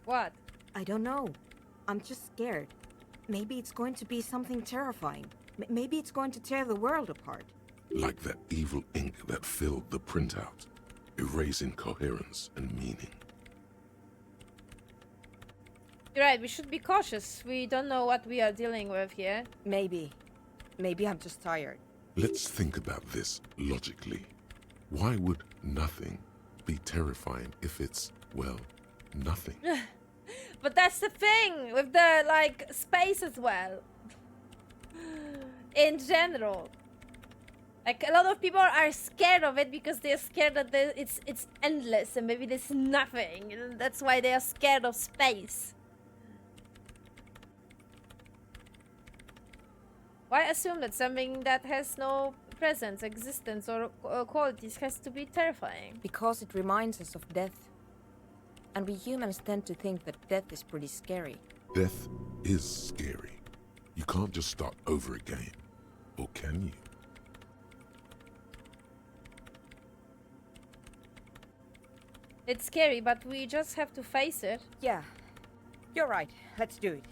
A: What?
U: I don't know. I'm just scared. Maybe it's going to be something terrifying. Maybe it's going to tear the world apart.
C: Like that evil ink that filled the printout, erasing coherence and meaning.
A: You're right, we should be cautious. We don't know what we are dealing with here.
U: Maybe. Maybe I'm just tired.
C: Let's think about this logically. Why would nothing be terrifying if it's, well, nothing?
A: But that's the thing with the, like, space as well. In general. Like, a lot of people are scared of it because they're scared that it's endless and maybe there's nothing. And that's why they are scared of space. Why assume that something that has no presence, existence, or qualities has to be terrifying?
U: Because it reminds us of death. And we humans tend to think that death is pretty scary.
C: Death is scary. You can't just start over again. Or can you?
A: It's scary, but we just have to face it.
U: Yeah, you're right. Let's do it.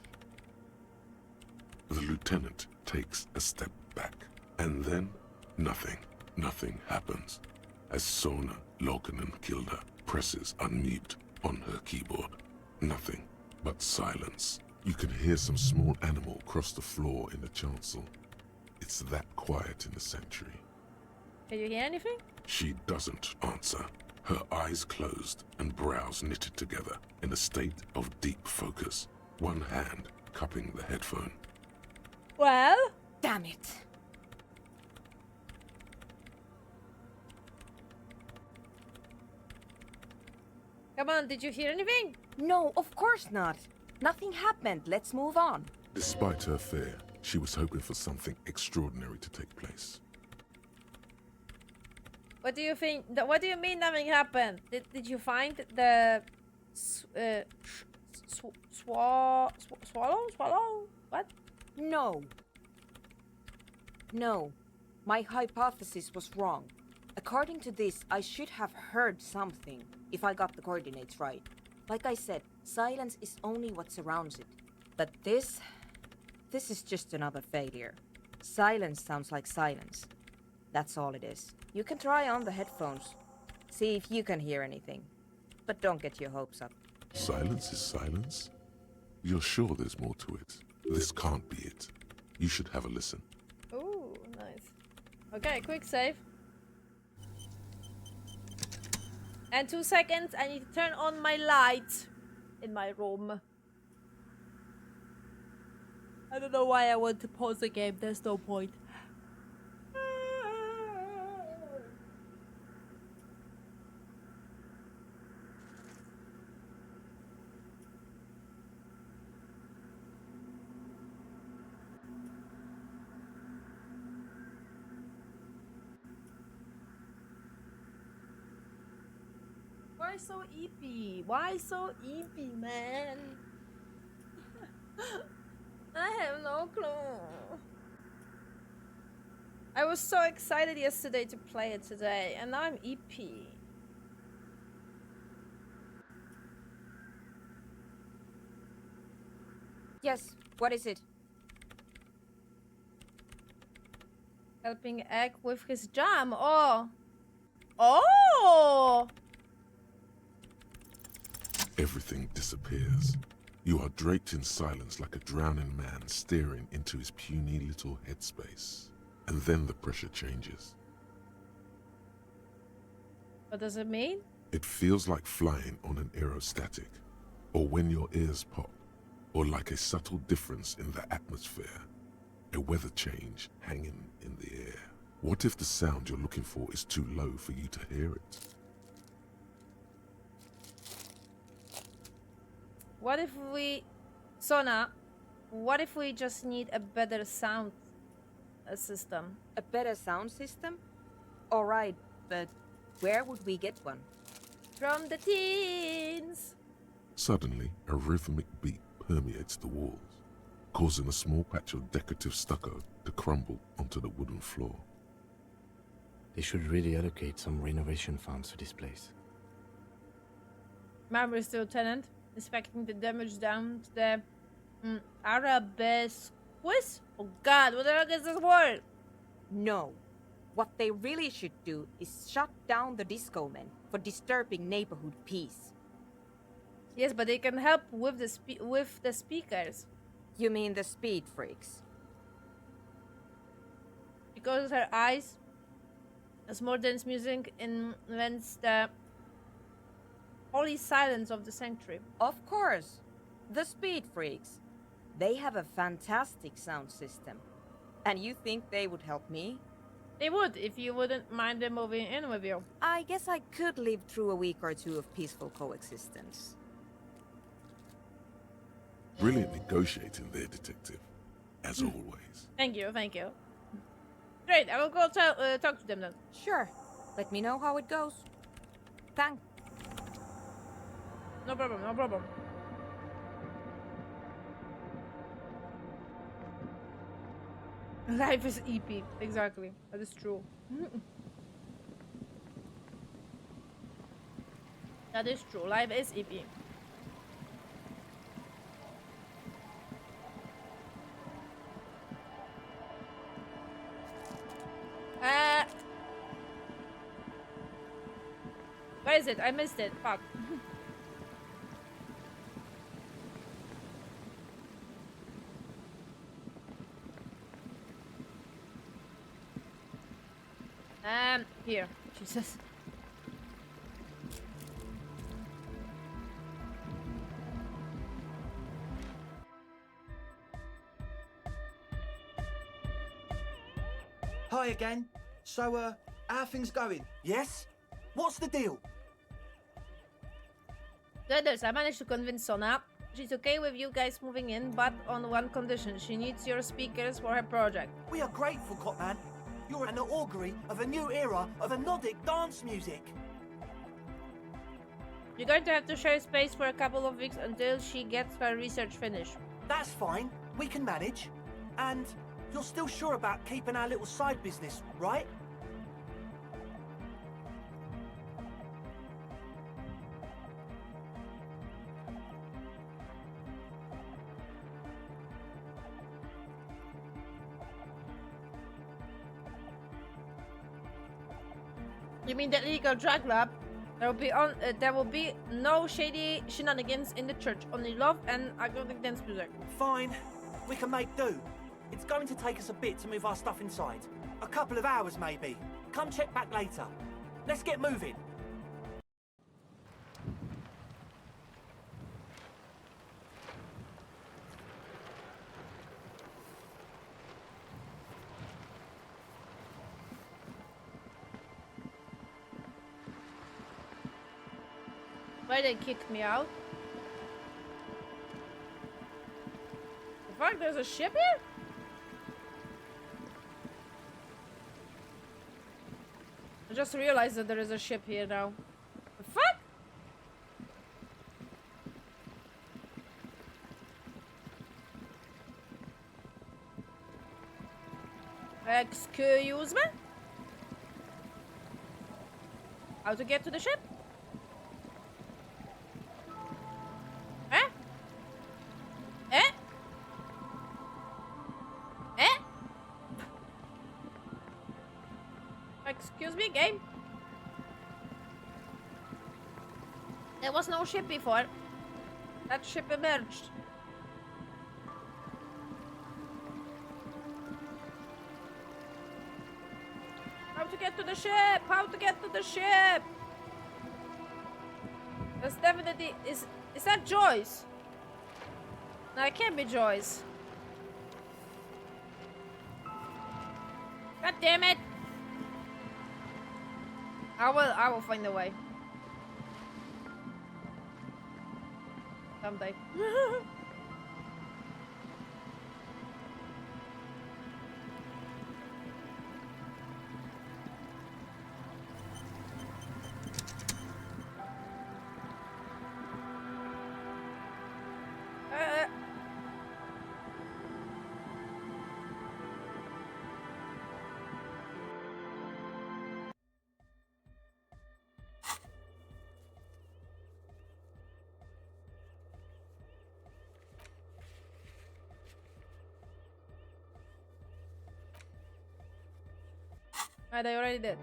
C: The lieutenant takes a step back. And then, nothing. Nothing happens. As Sona Lokanen-Kilda presses unmute on her keyboard. Nothing but silence. You can hear some small animal cross the floor in the chancel. It's that quiet in the sanctuary.
A: Can you hear anything?
C: She doesn't answer. Her eyes closed and brows knitted together in a state of deep focus. One hand cupping the headphone.
A: Well?
U: Damn it.
A: Come on, did you hear anything?
U: No, of course not. Nothing happened. Let's move on.
C: Despite her fear, she was hoping for something extraordinary to take place.
A: What do you think? What do you mean nothing happened? Did you find the swallow? What?
U: No. No. My hypothesis was wrong. According to this, I should have heard something if I got the coordinates right. Like I said, silence is only what surrounds it. But this is just another failure. Silence sounds like silence. That's all it is. You can try on the headphones. See if you can hear anything. But don't get your hopes up.
C: Silence is silence? You're sure there's more to it? This can't be it. You should have a listen.
A: Ooh, nice. Okay, quick save. And 2 seconds, I need to turn on my light in my room. I don't know why I want to pause the game, there's no point. Why so eepy? Why so eepy, man? I have no clue. I was so excited yesterday to play it today, and now I'm EP.
U: Yes, what is it?
A: Helping Egg with his jam. Oh! Oh!
C: Everything disappears. You are draped in silence like a drowning man staring into his puny little headspace. And then the pressure changes.
A: What does it mean?
C: It feels like flying on an aerostatic, or when your ears pop, or like a subtle difference in the atmosphere, a weather change hanging in the air. What if the sound you're looking for is too low for you to hear it?
A: What if we... Sona, what if we just need a better sound system?
U: A better sound system? Alright, but where would we get one?
A: From the teens!
C: Suddenly, a rhythmic beat permeates the walls, causing a small patch of decorative stucco to crumble onto the wooden floor.
B: They should really allocate some renovation funds to this place.
A: Remember, Lieutenant, inspecting the damage down to the arabesques? Oh god, what the heck is this word?
U: No. What they really should do is shut down the disco men for disturbing neighborhood peace.
A: Yes, but they can help with the speakers.
U: You mean the speed freaks?
A: Because her eyes, as more dense music invents the holy silence of the sanctuary.
U: Of course. The speed freaks. They have a fantastic sound system. And you think they would help me?
A: They would, if you wouldn't mind them moving in with you.
U: I guess I could live through a week or two of peaceful coexistence.
C: Brilliant negotiating there, Detective. As always.
A: Thank you, thank you. Great, I will go talk to them then.
U: Sure. Let me know how it goes. Thanks.
A: No problem, no problem. Life is EP, exactly. That is true. That is true. Life is EP. Where is it? I missed it. Fuck. Here. Jesus.
Q: Hi again. So, how are things going? Yes? What's the deal?
A: Goodness, I managed to convince Sona. She's okay with you guys moving in, but on one condition. She needs your speakers for her project.
Q: We are grateful, Copman. You're an augury of a new era of Nordic dance music.
A: You're going to have to share space for a couple of weeks until she gets her research finished.
Q: That's fine. We can manage. And you're still sure about keeping our little side business, right?
A: You mean the illegal drug lab? There will be no shady shenanigans in the church. Only love and aggressive dance music.
Q: Fine. We can make do. It's going to take us a bit to move our stuff inside. A couple of hours, maybe. Come check back later. Let's get moving.
A: Why they kicked me out? The fuck, there's a ship here? I just realized that there is a ship here now. The fuck? Excuse me? How to get to the ship? Excuse me, game? There was no ship before. That ship emerged. How to get to the ship? How to get to the ship? That's definitely... Is that Joyce? No, it can't be Joyce. God damn it! I will find a way. Someday. They already did.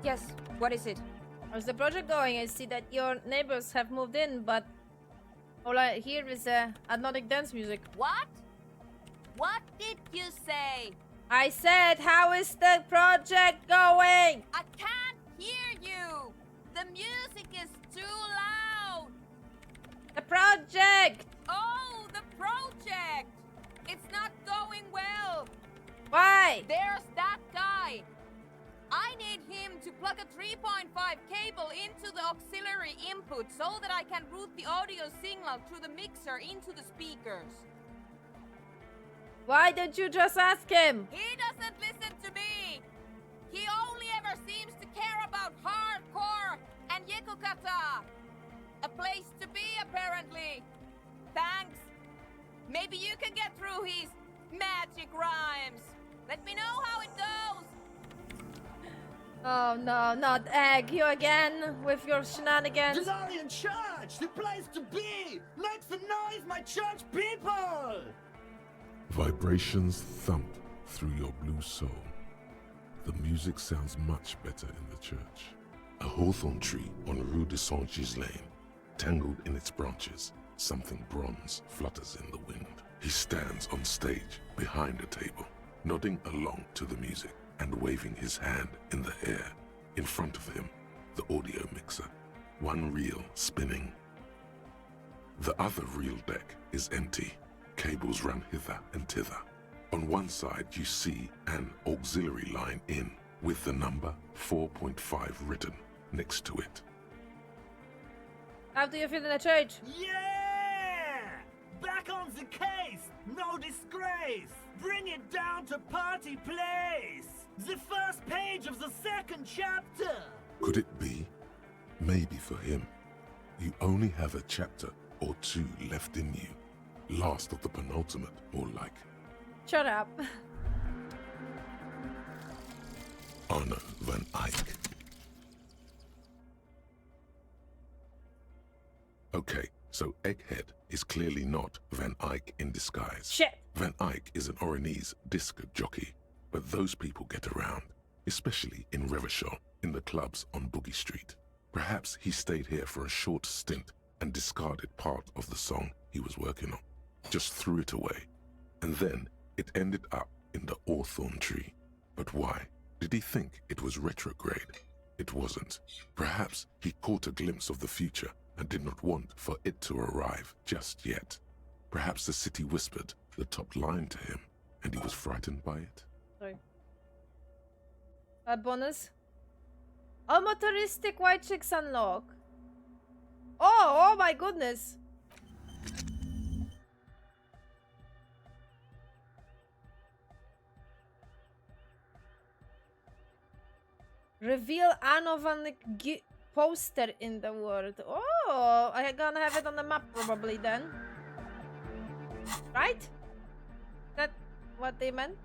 U: Yes, what is it?
A: How's the project going? I see that your neighbors have moved in, but all I hear is hypnotic dance music.
G: What? What did you say?
A: I said, how is the project going?
G: I can't hear you. The music is too loud.
A: The project!
G: Oh, the project! It's not going well.
A: Why?
G: There's that guy. I need him to plug a 3.5 cable into the auxiliary input so that I can route the audio signal through the mixer into the speakers.
A: Why didn't you just ask him?
G: He doesn't listen to me. He only ever seems to care about hardcore and yekukata. A place to be, apparently. Thanks. Maybe you can get through his magic rhymes. Let me know how it goes.
A: Oh no, not Egg. You again with your shenanigans.
O: Denalian Church, the place to be! Make some noise, my church people!
C: Vibrations thump through your blue soul. The music sounds much better in the church. A hawthorn tree on Rue de Saint-Gislain, tangled in its branches, something bronze flutters in the wind. He stands on stage behind a table, nodding along to the music and waving his hand in the air. In front of him, the audio mixer, one reel spinning. The other reel deck is empty. Cables run hither and thither. On one side you see an auxiliary line in, with the number 4.5 written next to it.
A: How do you feel in the church?
O: Yeah! Back on the case! No disgrace! Bring it down to party place! The first page of the second chapter!
C: Could it be? Maybe for him, you only have a chapter or two left in you. Last of the penultimate, more like.
A: Shut up.
C: Arno van Eyck. Okay, so Egghead is clearly not Van Eyck in disguise.
A: Shit!
C: Van Eyck is an Oranese disc jockey, but those people get around, especially in Revachol, in the clubs on Boogie Street. Perhaps he stayed here for a short stint and discarded part of the song he was working on, just threw it away, and then it ended up in the hawthorn tree. But why? Did he think it was retrograde? It wasn't. Perhaps he caught a glimpse of the future and did not want for it to arrive just yet. Perhaps the city whispered the top line to him, and he was frightened by it.
A: Sorry. Bonus. All motoristic white chicks unlock. Oh my goodness. Reveal Anovan poster in the world. Oh, I'm gonna have it on the map probably then. Right? That what they meant?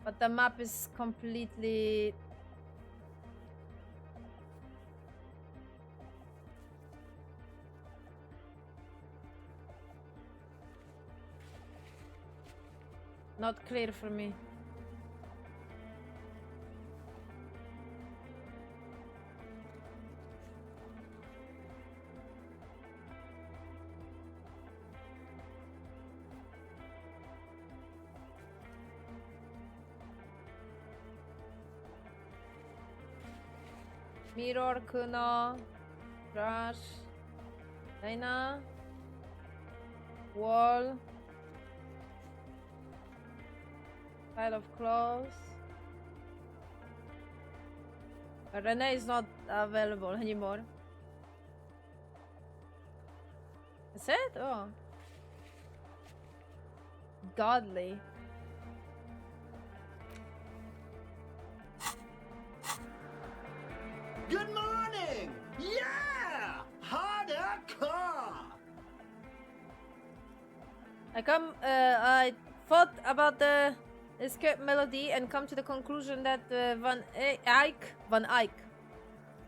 A: But the map is completely... not clear for me. Mirror, Kuna, Trash, Lena, Wall, Pile of clothes. But Renee is not available anymore. Is it? Oh. Godly.
O: Good morning! Yeah! Hardcore!
A: I thought about the escape melody and come to the conclusion that Van Eyck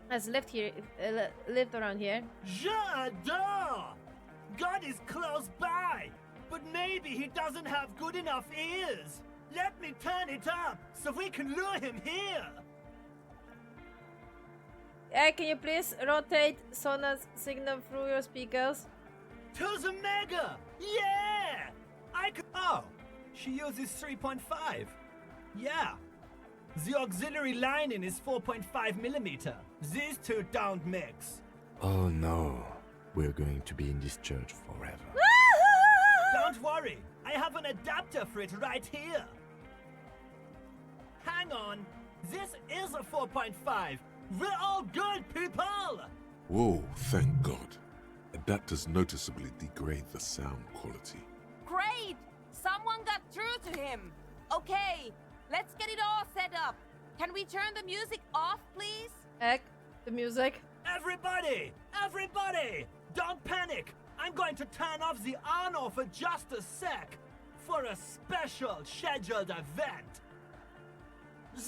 A: has lived around here.
O: J'adore! God is close by, but maybe he doesn't have good enough ears. Let me turn it up so we can lure him here.
A: Hey, can you please rotate Sona's signal through your speakers?
O: To the mega! Yeah! I could. Oh, she uses 3.5. Yeah. The auxiliary lining is 4.5 millimeter. These two don't mix.
B: Oh no, we're going to be in this church forever.
O: Don't worry, I have an adapter for it right here. Hang on, this is a 4.5. We're all good, people!
C: Whoa, thank God. Adapters noticeably degrade the sound quality.
G: Great! Someone got through to him! Okay, let's get it all set up. Can we turn the music off, please?
A: Egg, the music.
O: Everybody! Everybody! Don't panic! I'm going to turn off the Arno for just a sec for a special scheduled event.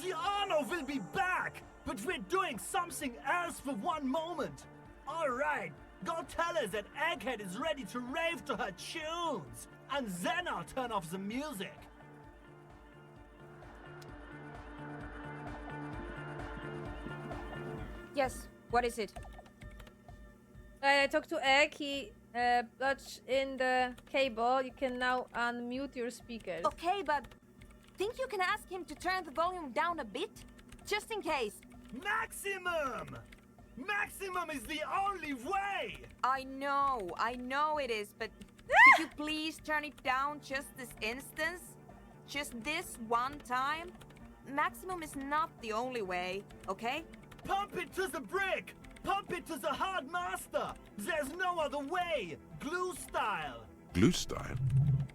O: The Arno will be back, but we're doing something else for one moment. All right, go tell her that Egghead is ready to rave to her tunes, and then I'll turn off the music.
U: Yes, what is it?
A: I talked to Egg. He plugged in the cable. You can now unmute your speakers.
G: Okay, but think you can ask him to turn the volume down a bit? Just in case.
O: Maximum! Maximum is the only way!
U: I know it is, but could you please turn it down just this instance? Just this one time? Maximum is not the only way, okay?
O: Pump it to the brick! Pump it to the hard master! There's no other way! Glue style!
C: Glue style?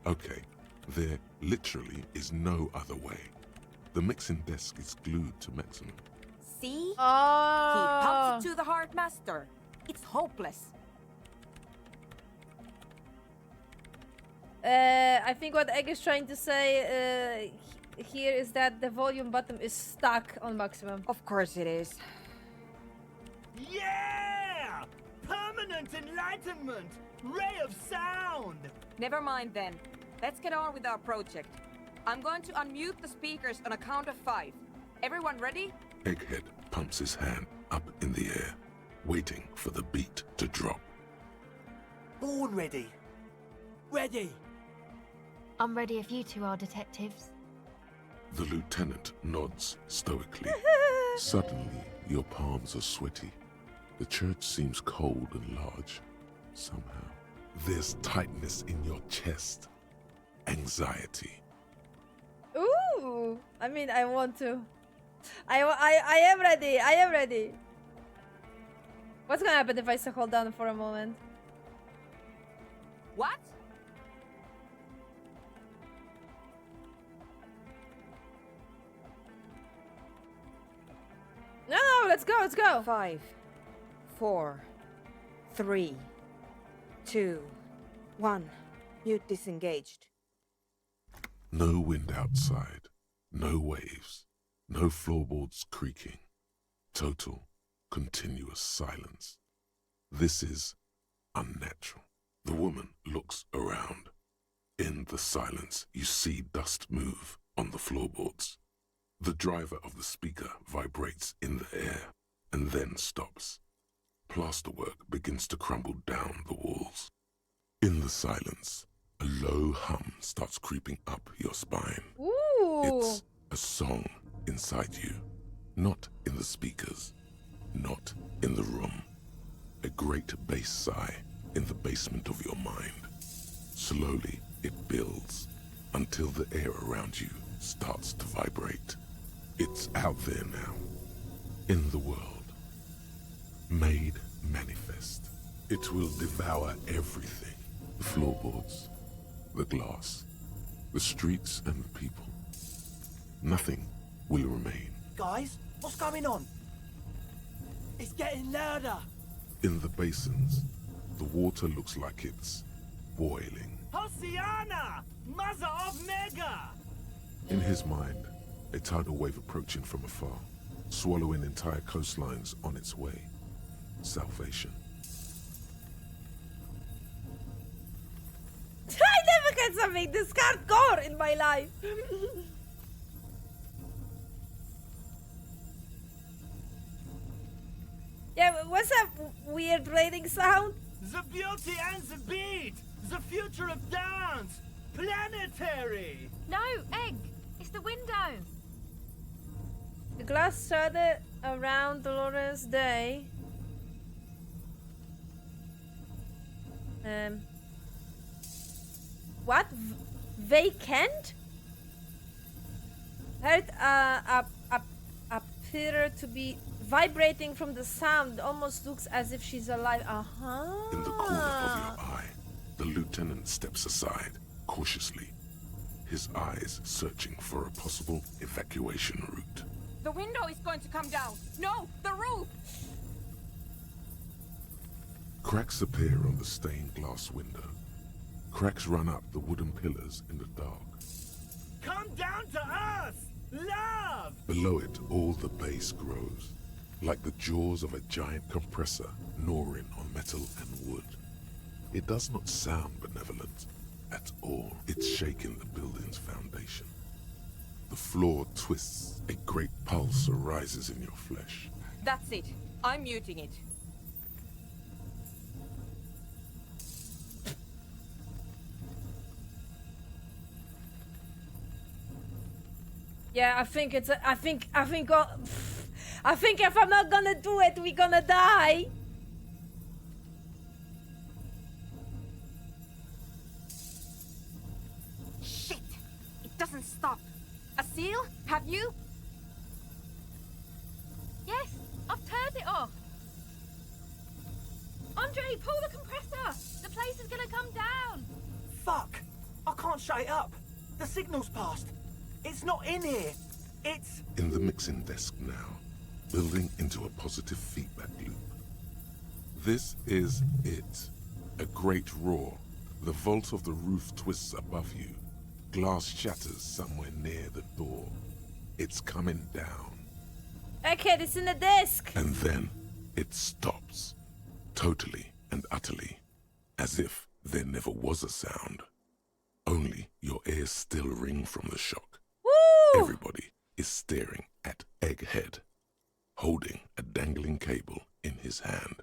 C: Okay, there literally is no other way. The mixing desk is glued to maximum.
U: See?
A: Oh.
U: He pumps it to the hard master. It's hopeless.
A: I think what Egg is trying to say here is that the volume button is stuck on maximum.
U: Of course it is.
O: Yeah! Permanent enlightenment! Ray of sound!
U: Never mind then. Let's get on with our project. I'm going to unmute the speakers on a count of 5. Everyone ready?
C: Egghead pumps his hand up in the air, waiting for the beat to drop.
Q: Born ready. Ready.
R: I'm ready if you two are detectives.
C: The lieutenant nods stoically. Suddenly, your palms are sweaty. The church seems cold and large, somehow. There's tightness in your chest. Anxiety.
A: Ooh! I mean, I want to. I am ready. I am ready. What's gonna happen if I hold down for a moment?
G: What?
A: No, let's go, let's go.
U: 5, 4, 3, 2, 1. Mute disengaged.
C: No wind outside, no waves, no floorboards creaking. Total, continuous silence. This is unnatural. The woman looks around. In the silence, you see dust move on the floorboards. The driver of the speaker vibrates in the air and then stops. Plasterwork begins to crumble down the walls. In the silence, a low hum starts creeping up your spine.
A: Ooh.
C: It's a song inside you, not in the speakers, not in the room. A great bass sigh in the basement of your mind. Slowly, it builds until the air around you starts to vibrate. It's out there now, in the world, made manifest. It will devour everything. The floorboards, the glass, the streets and the people. Nothing will remain.
Q: Guys, what's going on? It's getting louder.
C: In the basins, the water looks like it's boiling.
O: Hosiana! Mother of Mega!
C: In his mind, a tidal wave approaching from afar, swallowing entire coastlines on its way. Salvation.
A: I never get something this hardcore in my life. Yeah, what's that weird rating sound?
O: The beauty and the beat! The future of dance! Planetary!
R: No, Egg! It's the window!
A: The glass shrouded around Dolores Day. What? Vacant? Heard appear to be vibrating from the sound. Almost looks as if she's alive.
C: In the corner of your eye, the lieutenant steps aside, cautiously, his eyes searching for a possible evacuation route.
G: The window is going to come down. No, the roof!
C: Cracks appear on the stained glass window. Cracks run up the wooden pillars in the dark.
O: Come down to us! Love!
C: Below it, all the base grows, like the jaws of a giant compressor gnawing on metal and wood. It does not sound benevolent at all. It's shaking the building's foundation. The floor twists, a great pulse arises in your flesh.
G: That's it. I'm muting it.
A: Yeah, I think if I'm not gonna do it, we're gonna die.
G: Shit! It doesn't stop. A seal? Have you?
R: Yes, I've turned it off. Andre, pull the compressor. The place is gonna come down.
Q: Fuck! I can't shut it up. The signal's passed. It's not in here. It's...
C: In the mixing desk now, building into a positive feedback loop. This is it. A great roar. The vault of the roof twists above you. Glass shatters somewhere near the door. It's coming down.
A: Okay, it's in the desk.
C: And then it stops. Totally and utterly. As if there never was a sound. Only your ears still ring from the shock.
A: Woo!
C: Everybody is staring at Egghead, holding a dangling cable in his hand.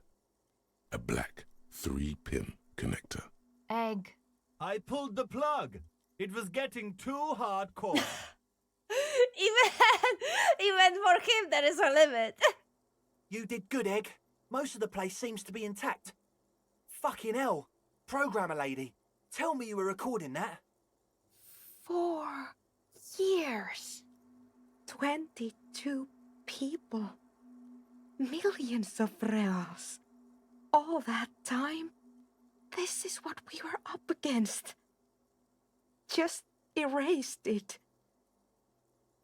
C: A black 3-pin connector.
R: Egg.
O: I pulled the plug. It was getting too hardcore.
A: Even for him, there is a limit.
Q: You did good, Egg. Most of the place seems to be intact. Fucking hell. Programmer lady, tell me you were recording that.
L: 4 years. 22 people. Millions of reals. All that time? This is what we were up against. Just erased it.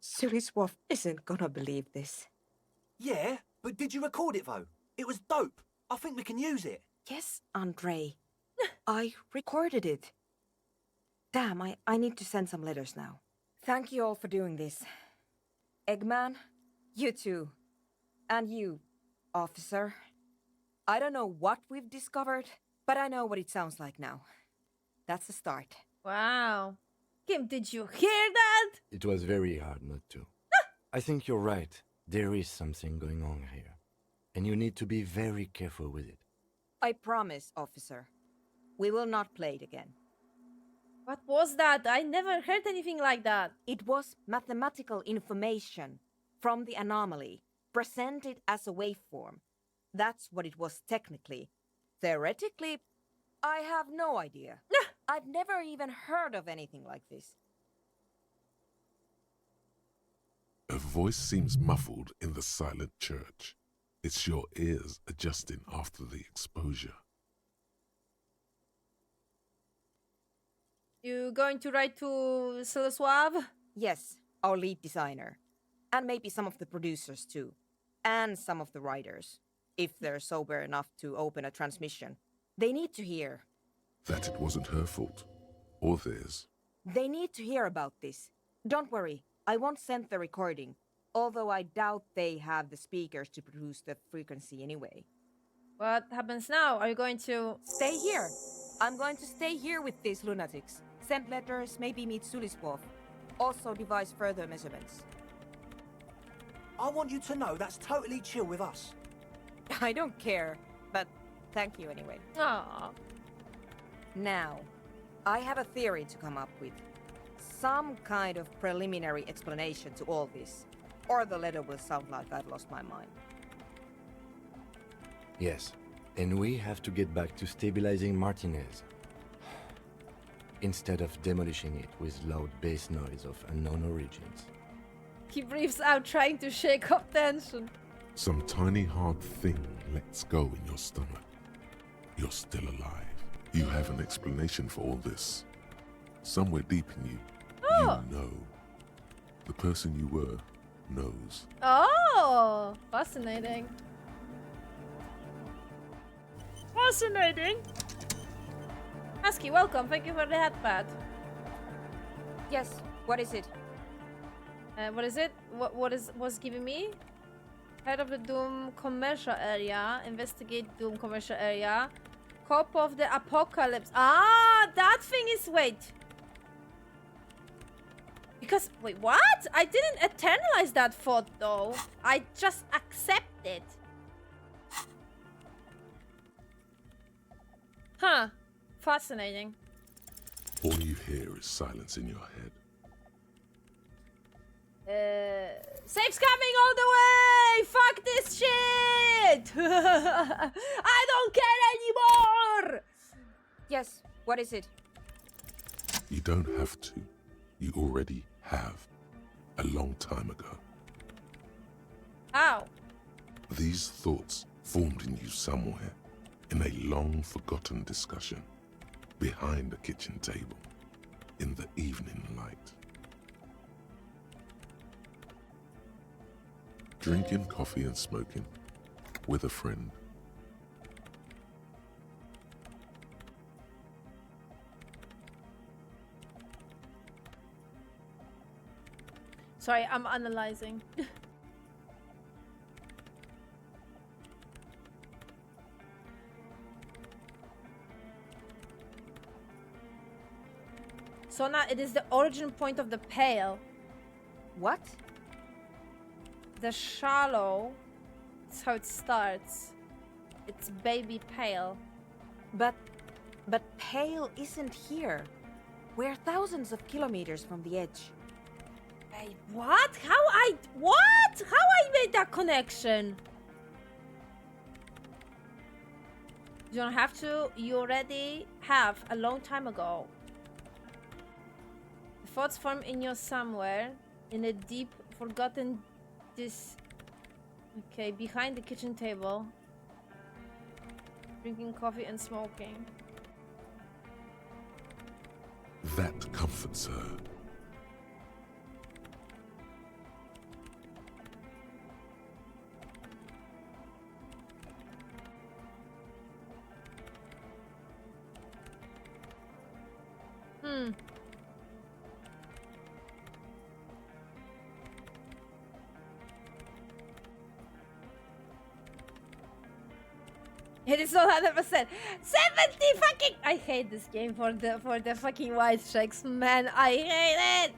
L: Suliswolf isn't gonna believe this.
Q: Yeah, but did you record it though? It was dope. I think we can use it.
U: Yes, Andre. I recorded it. Damn, I need to send some letters now. Thank you all for doing this. Eggman, you too. And you, officer. I don't know what we've discovered, but I know what it sounds like now. That's a start.
A: Wow. Kim, did you hear that?
B: It was very hard not to. I think you're right. There is something going on here. And you need to be very careful with it.
U: I promise, officer. We will not play it again.
A: What was that? I never heard anything like that.
U: It was mathematical information from the anomaly, presented as a waveform. That's what it was technically. Theoretically, I have no idea. I've never even heard of anything like this.
C: A voice seems muffled in the silent church. It's your ears adjusting after the exposure.
A: You going to write to Suliswolf?
U: Yes, our lead designer. And maybe some of the producers too. And some of the writers. If they're sober enough to open a transmission. They need to hear.
C: That it wasn't her fault. Or theirs.
U: They need to hear about this. Don't worry, I won't send the recording. Although I doubt they have the speakers to produce the frequency anyway.
A: What happens now? Are you going to...
U: Stay here. I'm going to stay here with these lunatics. Send letters, maybe meet Suliswolf. Also devise further measurements.
Q: I want you to know that's totally chill with us.
U: I don't care, but thank you anyway.
A: Aww.
U: Now, I have a theory to come up with. Some kind of preliminary explanation to all this. Or the letter will sound like I've lost my mind.
B: Yes, and we have to get back to stabilizing Martinez. Instead of demolishing it with loud bass noise of unknown origins.
A: He breathes out, trying to shake off tension.
C: Some tiny hard thing lets go in your stomach. You're still alive. You have an explanation for all this. Somewhere deep in you, you know. The person you were knows.
A: Oh, fascinating. Fascinating. Husky, welcome. Thank you for the headpad.
U: Yes, what is it?
A: What is it? What's giving me? Head of the Doom commercial area. Investigate Doom commercial area. Cop of the Apocalypse. Ah, that thing is... Wait. Because... Wait, what? I didn't eternalize that thought, though. I just accept it. Huh. Fascinating.
C: All you hear is silence in your head.
A: Safe's coming all the way! Fuck this shit! I don't care anymore!
U: Yes, what is it?
C: You don't have to. You already have. A long time ago.
A: How?
C: These thoughts formed in you somewhere, in a long-forgotten discussion, behind a kitchen table, in the evening light. Drinking coffee and smoking, with a friend.
A: Sorry, I'm analyzing. Sona, it is the origin point of the pale.
U: What?
A: The shallow. That's how it starts. It's baby pale.
U: But Pale isn't here. We're thousands of kilometers from the edge.
A: Wait, what? What? How I made that connection? You don't have to. You already have a long time ago. The thoughts form in you somewhere, in a deep, forgotten Okay, behind the kitchen table. Drinking coffee and smoking.
C: That comforts her.
A: It is 100%. 70 fucking. I hate this game for the fucking white checks, man. I hate it.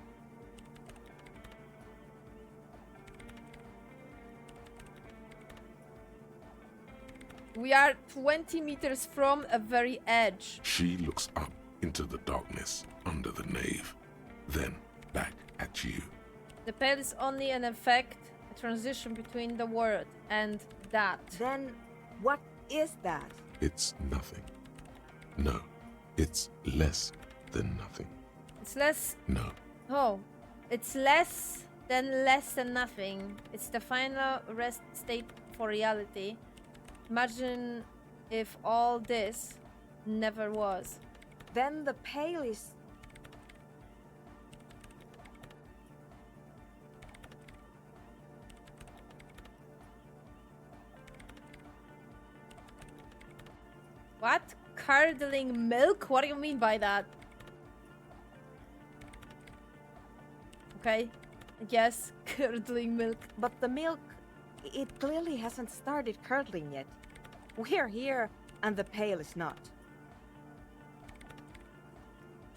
A: We are 20 meters from a very edge.
C: She looks up into the darkness under the nave, then back at you.
A: The pale is only an effect, a transition between the word and that.
U: Then what is that?
C: It's nothing. No, it's less than nothing.
A: It's less.
C: No.
A: Oh, it's less than nothing. It's the final rest state for reality. Imagine if all this never was.
U: Then the pale is...
A: What? Curdling milk? What do you mean by that? Okay, I guess curdling milk.
U: But the milk, it clearly hasn't started curdling yet. We're here, and the pail is not.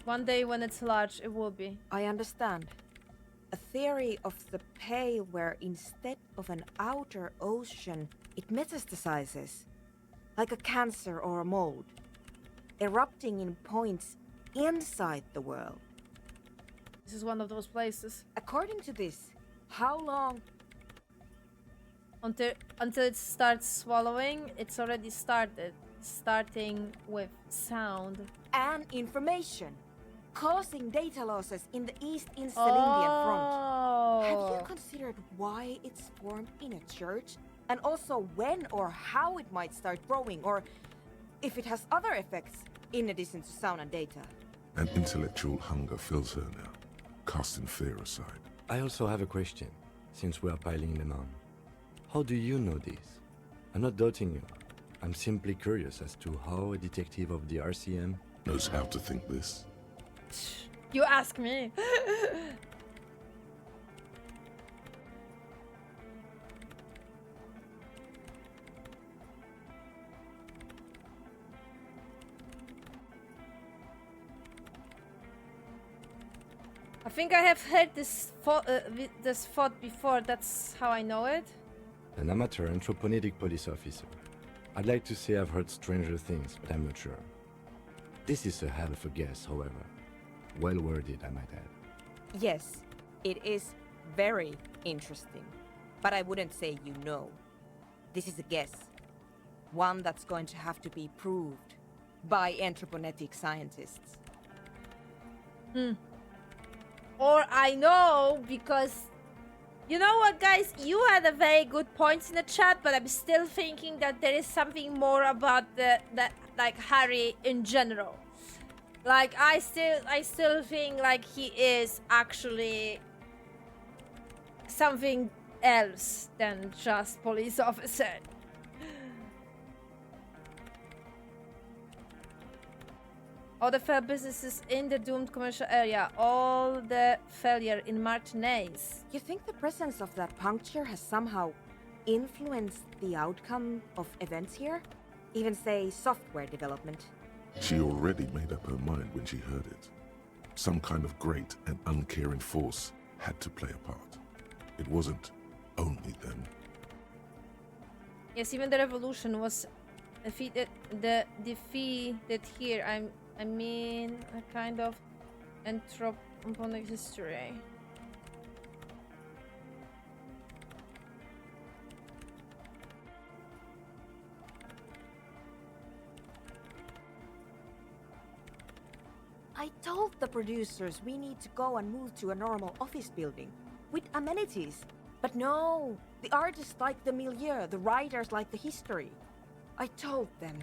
A: One day when it's large, it will be.
U: I understand. A theory of the pail where instead of an outer ocean, it metastasizes. Like a cancer or a mold. Erupting in points inside the world.
A: This is one of those places.
U: According to this, how long...
A: Until it starts swallowing, it's already started. Starting with sound.
U: And information. Causing data losses in the East Insulindian front. Have you considered why it's formed in a church? And also when or how it might start growing, or if it has other effects, in addition to sound and data?
C: An intellectual hunger fills her now, casting fear aside.
B: I also have a question. since we are piling them on. How do you know this? I'm not doubting you. I'm simply curious as to how a detective of the RCM
C: knows how to think this.
A: You ask me. I think I have heard this thought before. That's how I know it.
B: An amateur anthropomedic police officer. I'd like to say I've heard stranger things, but I'm not sure. This is a hell of a guess, however. Well worded, I might add.
U: Yes, it is very interesting, but I wouldn't say you know. This is a guess. One that's going to have to be proved by anthropometric scientists.
A: Or I know because, you know what, guys? You had a very good points in the chat, but I'm still thinking that there is something more about the like Harry in general. Like I still think like he is actually something else than just police officer. All the failed businesses in the doomed commercial area. All the failure in Martinez.
U: You think the presence of that puncture has somehow influenced the outcome of events here? Even say software development?
C: She already made up her mind when she heard it. Some kind of great and uncaring force had to play a part. It wasn't only them.
A: Yes, even the revolution was defeated here. I mean, a kind of anthropomorphic history.
U: I told the producers we need to go and move to a normal office building with amenities. But no, the artists like the milieu, the writers like the history. I told them.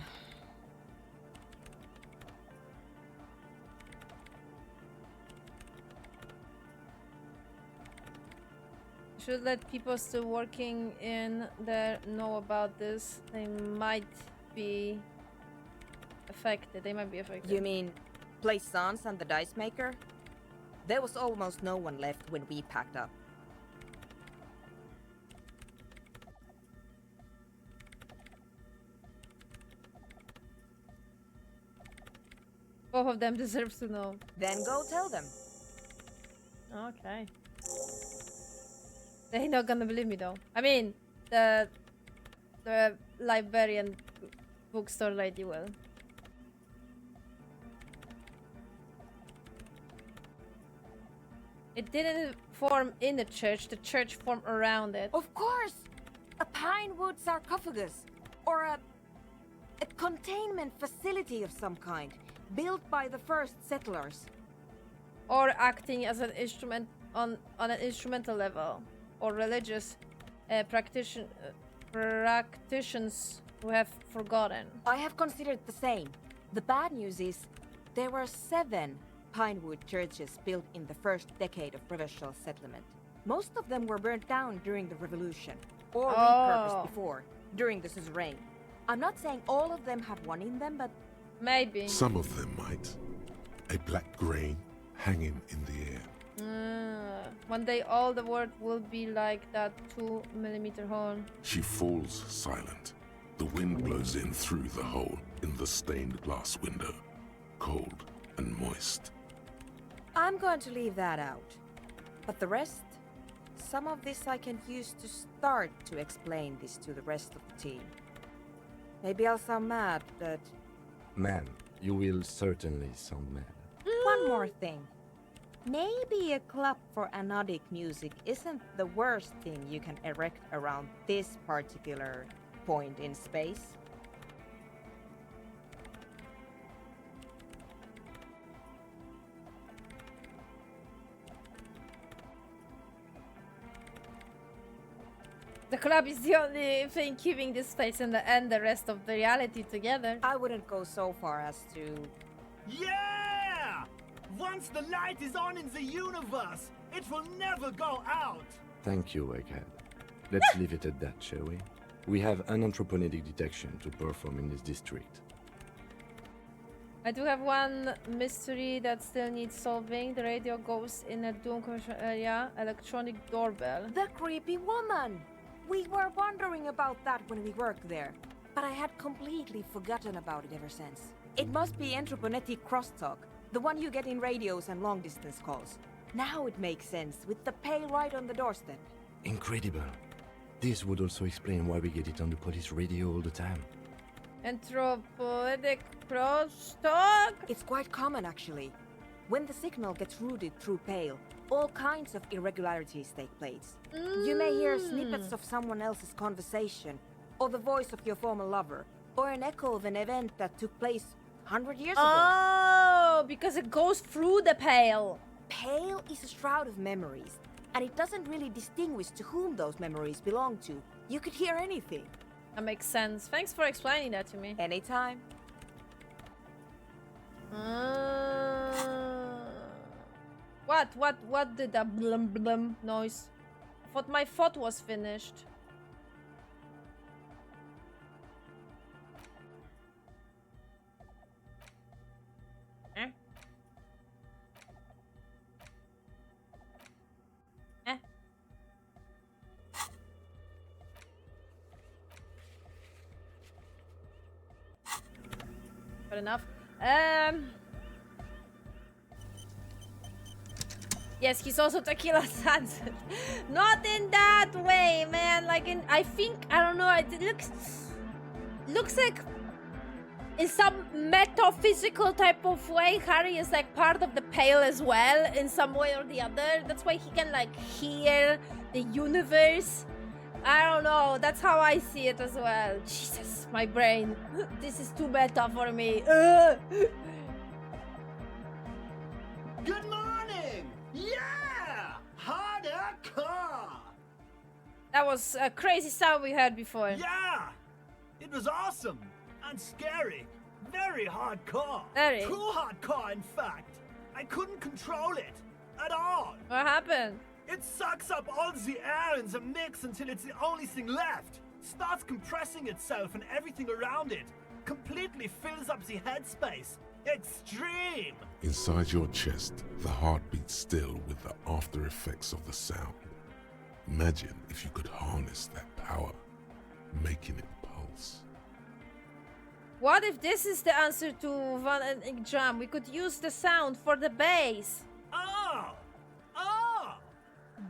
A: Should let people still working in there know about this. They might be affected.
U: You mean Plaisance and the dice maker? There was almost no one left when we packed up.
A: Both of them deserve to know.
U: Then go tell them.
A: Okay. They're not gonna believe me though. I mean, the librarian bookstore lady will. It didn't form in the church formed around it.
U: Of course! A pine wood sarcophagus. Or a containment facility of some kind, built by the first settlers.
A: Or acting as an instrument on an instrumental level. Or religious practitioners who have forgotten.
U: I have considered the same. The bad news is there were 7 pinewood churches built in the first decade of provincial settlement. Most of them were burnt down during the revolution, or repurposed before, during the suzerain. I'm not saying all of them have one in them, but
A: maybe.
C: Some of them might. A black grain hanging in the air.
A: One day all the world will be like that 2mm hole.
C: She falls silent. The wind blows in through the hole in the stained glass window, cold and moist.
U: I'm going to leave that out. But the rest, some of this I can use to start to explain this to the rest of the team. Maybe I'll sound mad, but...
B: Man, you will certainly sound mad.
U: One more thing. Maybe a club for anodic music isn't the worst thing you can erect around this particular point in space.
A: The club is the only thing keeping this place and the rest of the reality together.
U: I wouldn't go so far as to...
O: Yeah! Once the light is on in the universe, it will never go out!
B: Thank you, Egghead. Let's leave it at that, shall we? We have anthroponetic detection to perform in this district.
A: I do have one mystery that still needs solving. The radio goes in a Doom commercial area. Electronic doorbell.
U: The creepy woman! We were wondering about that when we worked there, but I had completely forgotten about it ever since. It must be anthroponetic crosstalk, the one you get in radios and long-distance calls. Now it makes sense, with the pail right on the doorstep.
B: Incredible. This would also explain why we get it on the police radio all the time.
A: Anthroponetic crosstalk?
U: It's quite common, actually. When the signal gets routed through pail, all kinds of irregularities take place. You may hear snippets of someone else's conversation, or the voice of your former lover, or an echo of an event that took place 100 years ago.
A: Oh, because it goes through the pail.
U: Pail is a shroud of memories, and it doesn't really distinguish to whom those memories belong to. You could hear anything.
A: That makes sense. Thanks for explaining that to me.
U: Anytime.
A: What did that blum blum noise? I thought my thought was finished. Eh? Eh? Good enough. Yes, he's also tequila sunset. Not in that way, man. Like I don't know. It looks like in some metaphysical type of way, Harry is like part of the Pale as well, in some way or the other. That's why he can like hear the universe. I don't know. That's how I see it as well. Jesus, my brain. This is too meta for me.
O: Good morning! Yeah! Hardcore!
A: That was a crazy sound we heard before.
O: Yeah! It was awesome and scary. Very hardcore.
A: Very.
O: Too hardcore, in fact. I couldn't control it at all.
A: What happened?
O: It sucks up all the air in the mix until it's the only thing left. Starts compressing itself and everything around it. Completely fills up the headspace. Extreme!
C: Inside your chest, the heart beats still with the after effects of the sound. Imagine if you could harness that power, making it pulse.
A: What if this is the answer to Van and Ink Jam? We could use the sound for the bass.
O: Oh!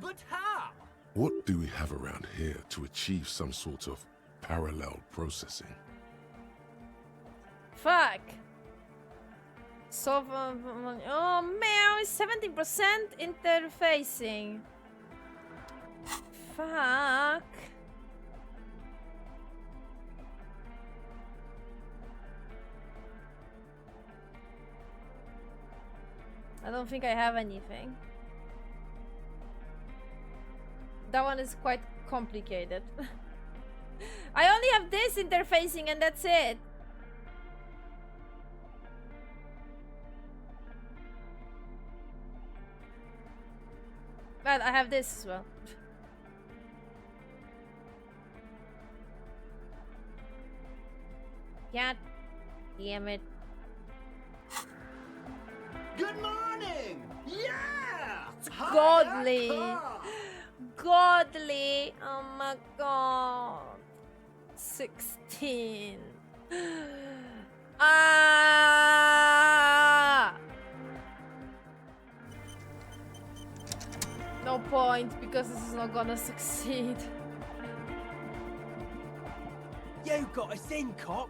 O: But how?
C: What do we have around here to achieve some sort of parallel processing?
A: Fuck. So, oh man, 70% interfacing. Fuck. I don't think I have anything. That one is quite complicated. I only have this interfacing and that's it. But I have this as well. God damn it.
O: Good morning! Yeah!
A: Godly. Godly. Oh my god. 16. Ah! No point, because this is not gonna succeed.
F: You got us in, cop.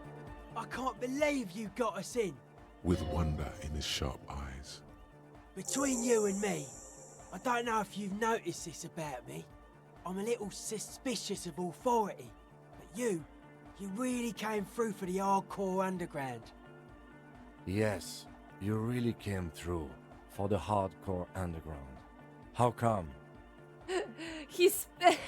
F: I can't believe you got us in.
C: With wonder in his sharp eyes.
F: Between you and me, I don't know if you've noticed this about me. I'm a little suspicious of authority. But you really came through for the hardcore underground.
B: Yes, you really came through for the hardcore underground. How come?
A: He spreads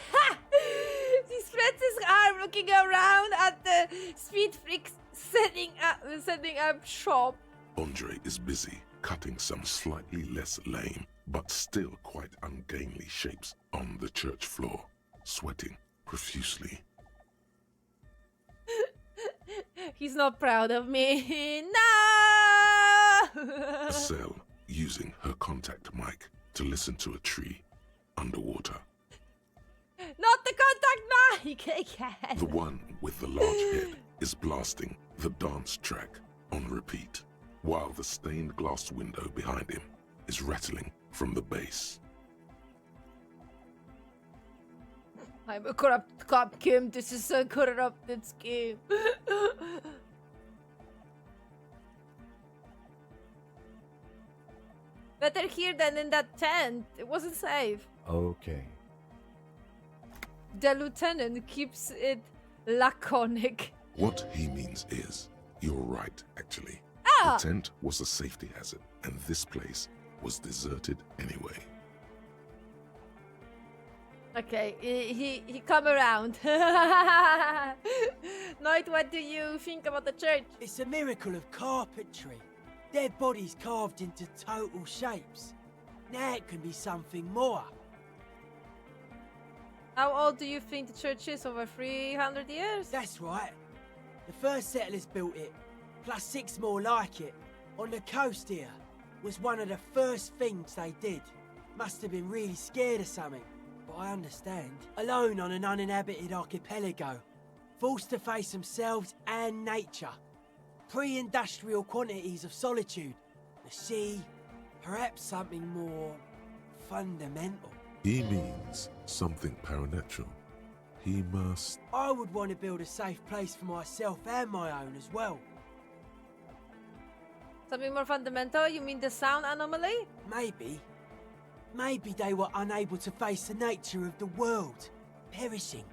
A: his arm looking around at the Speed Freaks setting up shop.
C: Andre is busy, cutting some slightly less lame, but still quite ungainly shapes on the church floor, sweating profusely.
A: He's not proud of me. No!
C: Estelle using her contact mic to listen to a tree underwater.
A: Not the contact mic again.
C: The one with the large head is blasting the dance track on repeat, while the stained glass window behind him is rattling from the bass.
A: I'm a corrupt cop, Kim. This is a corrupted scheme. Better here than in that tent. It wasn't safe.
B: Okay.
A: The lieutenant keeps it laconic.
C: What he means is, you're right, actually.
A: Ah!
C: The tent was a safety hazard, and this place was deserted anyway.
A: Okay, he come around. Noit, what do you think about the church?
I: It's a miracle of carpentry. Dead bodies carved into total shapes. Now it can be something more.
A: How old do you think the church is? Over 300 years?
I: That's right. The first settlers built it, plus 6 more like it, on the coast here. Was one of the first things they did. Must have been really scared of something, but I understand. Alone on an uninhabited archipelago, forced to face themselves and nature. Pre-industrial quantities of solitude. The sea, perhaps something more fundamental.
C: He means something paranatural. He must...
I: I would want to build a safe place for myself and my own as well.
A: Something more fundamental? You mean the sound anomaly?
I: Maybe. Maybe they were unable to face the nature of the world, perishing.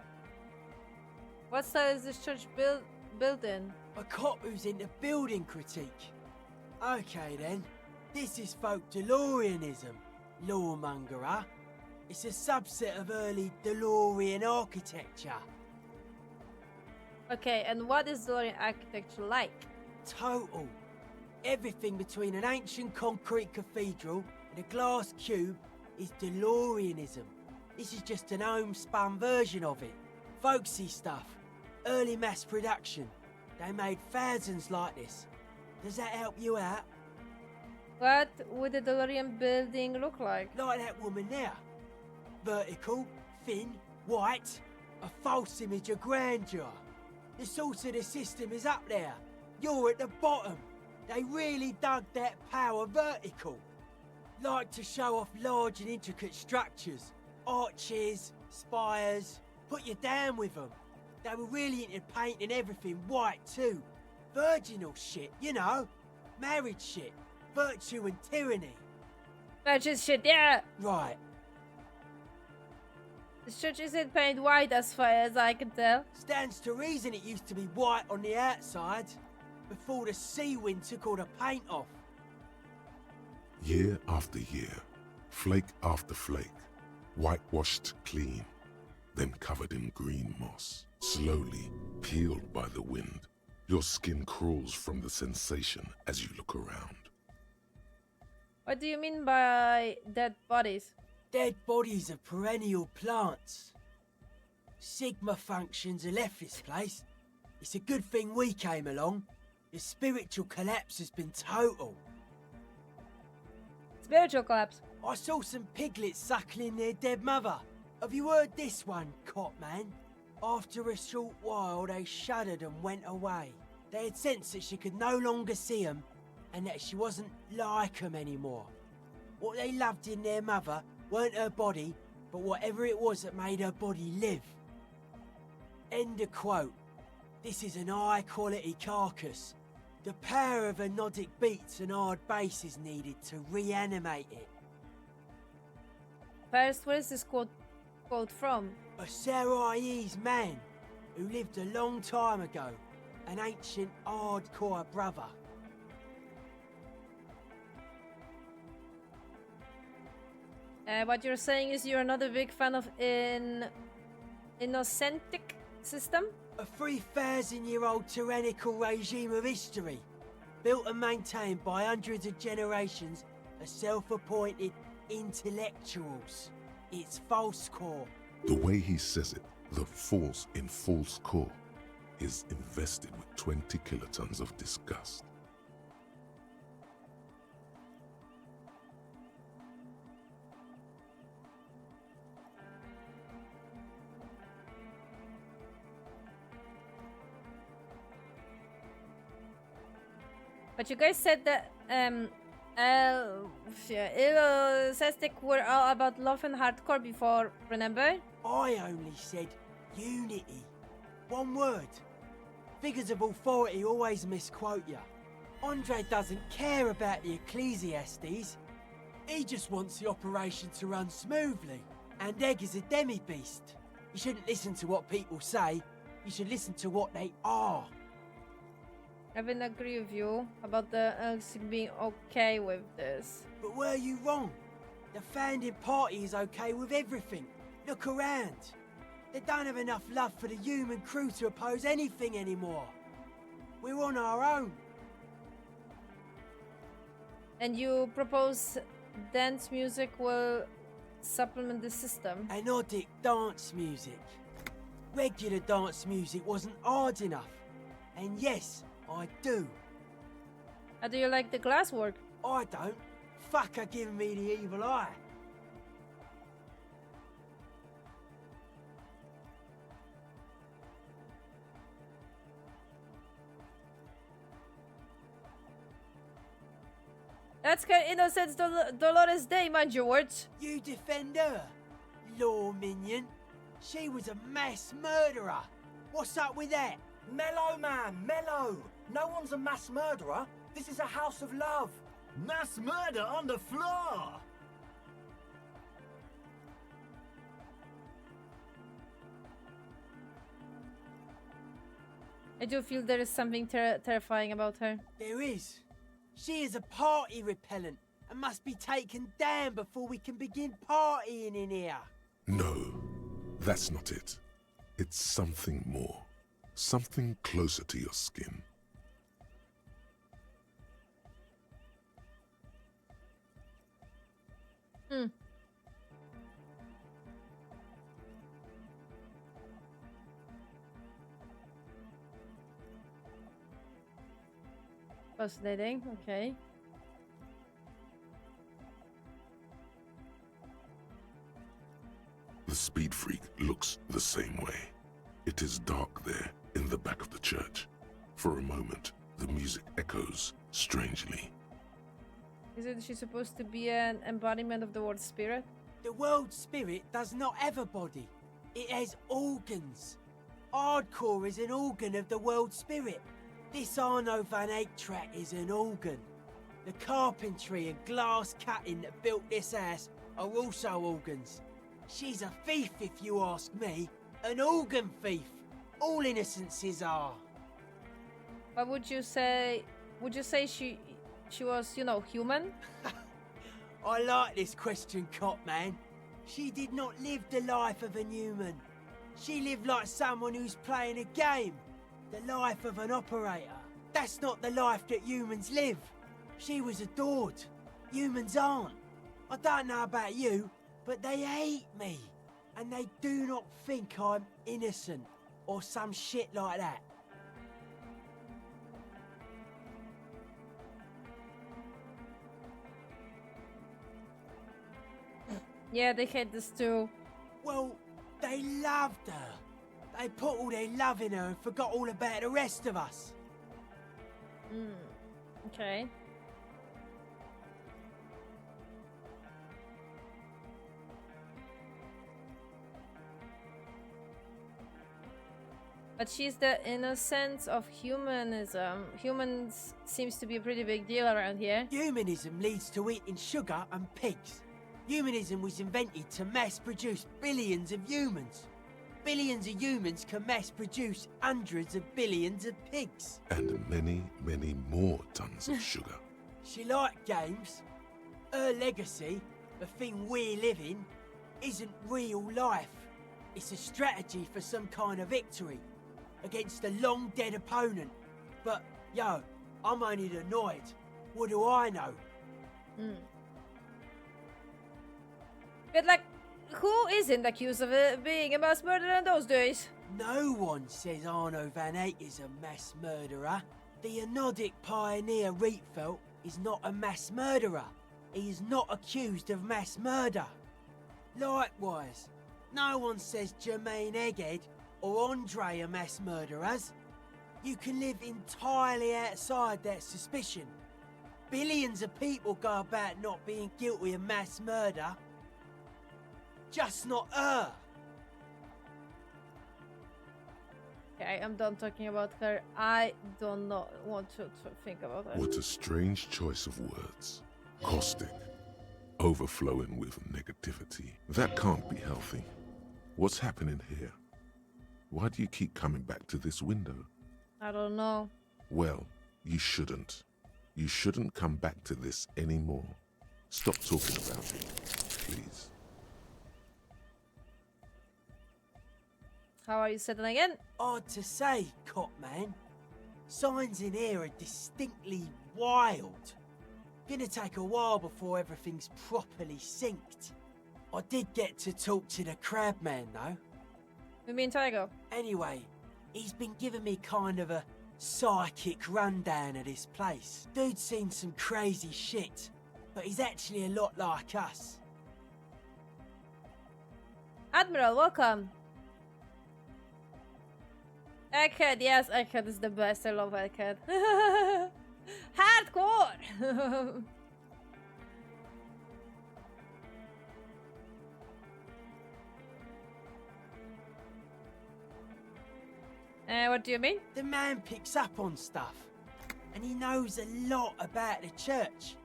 A: What style is this church built in?
I: A cop who's into building critique. Okay then, this is folk DeLoreanism, lawmongerer. It's a subset of early DeLorean architecture.
A: Okay, and what is DeLorean architecture like?
I: Total. Everything between an ancient concrete cathedral and a glass cube is DeLoreanism. This is just an homespun version of it. Folksy stuff. Early mass production. They made thousands like this. Does that help you out?
A: What would the DeLorean building look like?
I: Like that woman there. Vertical, thin, white. A false image of grandeur. The source of the system is up there. You're at the bottom. They really dug that power vertical. Like to show off large and intricate structures. Arches, spires. Put you down with them. They were really into painting everything white too. Virginal shit, you know. Marriage shit. Virtue and tyranny.
A: Virgin shit, yeah!
I: Right.
A: This church isn't painted white as far as I can tell.
I: Stands to reason it used to be white on the outside. Before the sea wind took all the paint off.
C: Year after year, flake after flake, whitewashed clean, then covered in green moss, slowly peeled by the wind. Your skin crawls from the sensation as you look around.
A: What do you mean by dead bodies?
I: Dead bodies of perennial plants. Sigma functions have left this place. It's a good thing we came along. The spiritual collapse has been total.
A: Spiritual collapse?
I: I saw some piglets suckling their dead mother. Have you heard this one, cop man? After a short while, they shuddered and went away. They had sensed that she could no longer see them, and that she wasn't like them anymore. What they loved in their mother weren't her body, but whatever it was that made her body live. End of quote. This is an high-quality carcass. The power of anodic beats and hard bass is needed to reanimate it.
A: First, where is this quote from?
I: A Sarais man who lived a long time ago. An ancient hardcore brother.
A: What you're saying is you're not a big fan of innocentic system?
I: A 3,000-year-old tyrannical regime of history. built and maintained by hundreds of generations of self-appointed intellectuals. It's false core.
C: The way he says it, the force in false core, is invested with 20 kilotons of disgust.
A: But you guys said that Cestic were all about love and hardcore before, remember?
I: I only said unity. One word. Figures of authority always misquote you. Andre doesn't care about the Ecclesiastes. He just wants the operation to run smoothly. And Egg is a demi-beast. You shouldn't listen to what people say. You should listen to what they are.
A: I wouldn't agree with you about the Elks being okay with this.
I: But were you wrong? The founding party is okay with everything. Look around. They don't have enough love for the human crew to oppose anything anymore. We're on our own.
A: And you propose dance music will supplement the system?
I: Anodic dance music. Regular dance music wasn't hard enough. And yes, I do.
A: How do you like the glass work?
I: I don't. Fuck her giving me the evil eye.
A: That's her innocent Dolores Day, mind your words.
I: You defend her, law minion. She was a mass murderer. What's up with that?
Q: Mellow, man, mellow. No one's a mass murderer. This is a house of love.
O: Mass murder on the floor!
A: I do feel there is something terrifying about her.
I: There is. She is a party repellent and must be taken down before we can begin partying in here.
C: No, that's not it. It's something more. Something closer to your skin.
A: Hmm. Fascinating, okay.
C: The speed freak looks the same way. It is dark there in the back of the church. For a moment, the music echoes strangely.
A: Isn't she supposed to be an embodiment of the world spirit?
I: The world spirit does not have a body. It has organs. Hardcore is an organ of the world spirit. This Arno van Eyck track is an organ. The carpentry and glass cutting that built this house are also organs. She's a thief, if you ask me. An organ thief. All innocences are.
A: But would you say she was, human?
I: I like this question, Cop Man. She did not live the life of a human. She lived like someone who's playing a game. The life of an operator. That's not the life that humans live. She was adored. Humans aren't. I don't know about you, but they hate me. And they do not think I'm innocent or some shit like that.
A: Yeah, they hate this too.
I: Well, they loved her. They put all their love in her and forgot all about the rest of us.
A: Okay. But she's the innocence of humanism. Humans seems to be a pretty big deal around here.
I: Humanism leads to eating sugar and pigs. Humanism was invented to mass-produce billions of humans. Billions of humans can mass-produce hundreds of billions of pigs.
C: And many, many more tons of sugar.
I: She liked games. Her legacy, the thing we live in, isn't real life. It's a strategy for some kind of victory against a long-dead opponent. But, yo, I'm only annoyed. What do I know?
A: But like, who isn't accused of being a mass murderer in those days?
I: No one says Arno van Eyck is a mass murderer. The Anodic pioneer Rietveld is not a mass murderer. He is not accused of mass murder. Likewise, no one says Jermaine Egghead or Andre are mass murderers. You can live entirely outside that suspicion. Billions of people go about not being guilty of mass murder. Just not her.
A: Okay, I'm done talking about her. I do not want to think about her.
C: What a strange choice of words. Caustic. Overflowing with negativity. That can't be healthy. What's happening here? Why do you keep coming back to this window?
A: I don't know.
C: Well, you shouldn't. You shouldn't come back to this anymore. Stop talking about it, please.
A: How are you settling again?
I: Hard to say, Copman. Signs in here are distinctly wild. Gonna take a while before everything's properly synced. I did get to talk to the Crabman, though.
A: You mean Tygo?
I: Anyway, he's been giving me kind of a psychic rundown of this place. Dude's seen some crazy shit, but he's actually a lot like us.
A: Admiral, welcome. Egghead, yes, Egghead is the best. I love Egghead. Hardcore! What do you mean?
I: The man picks up on stuff, and he knows a lot about the church.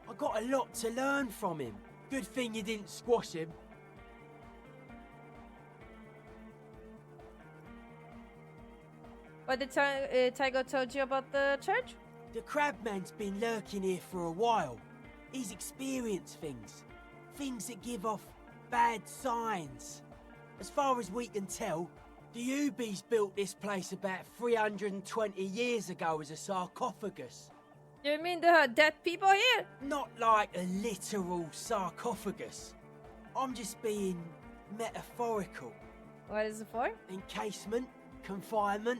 I: I got a lot to learn from him. Good thing you didn't squash him.
A: What did Tygo told you about the church?
I: The Crabman's been lurking here for a while. He's experienced things. Things that give off bad signs. As far as we can tell, the Ubies built this place about 320 years ago as a sarcophagus.
A: You mean there are dead people here?
I: Not like a literal sarcophagus. I'm just being metaphorical.
A: What is it for?
I: Encasement, confinement,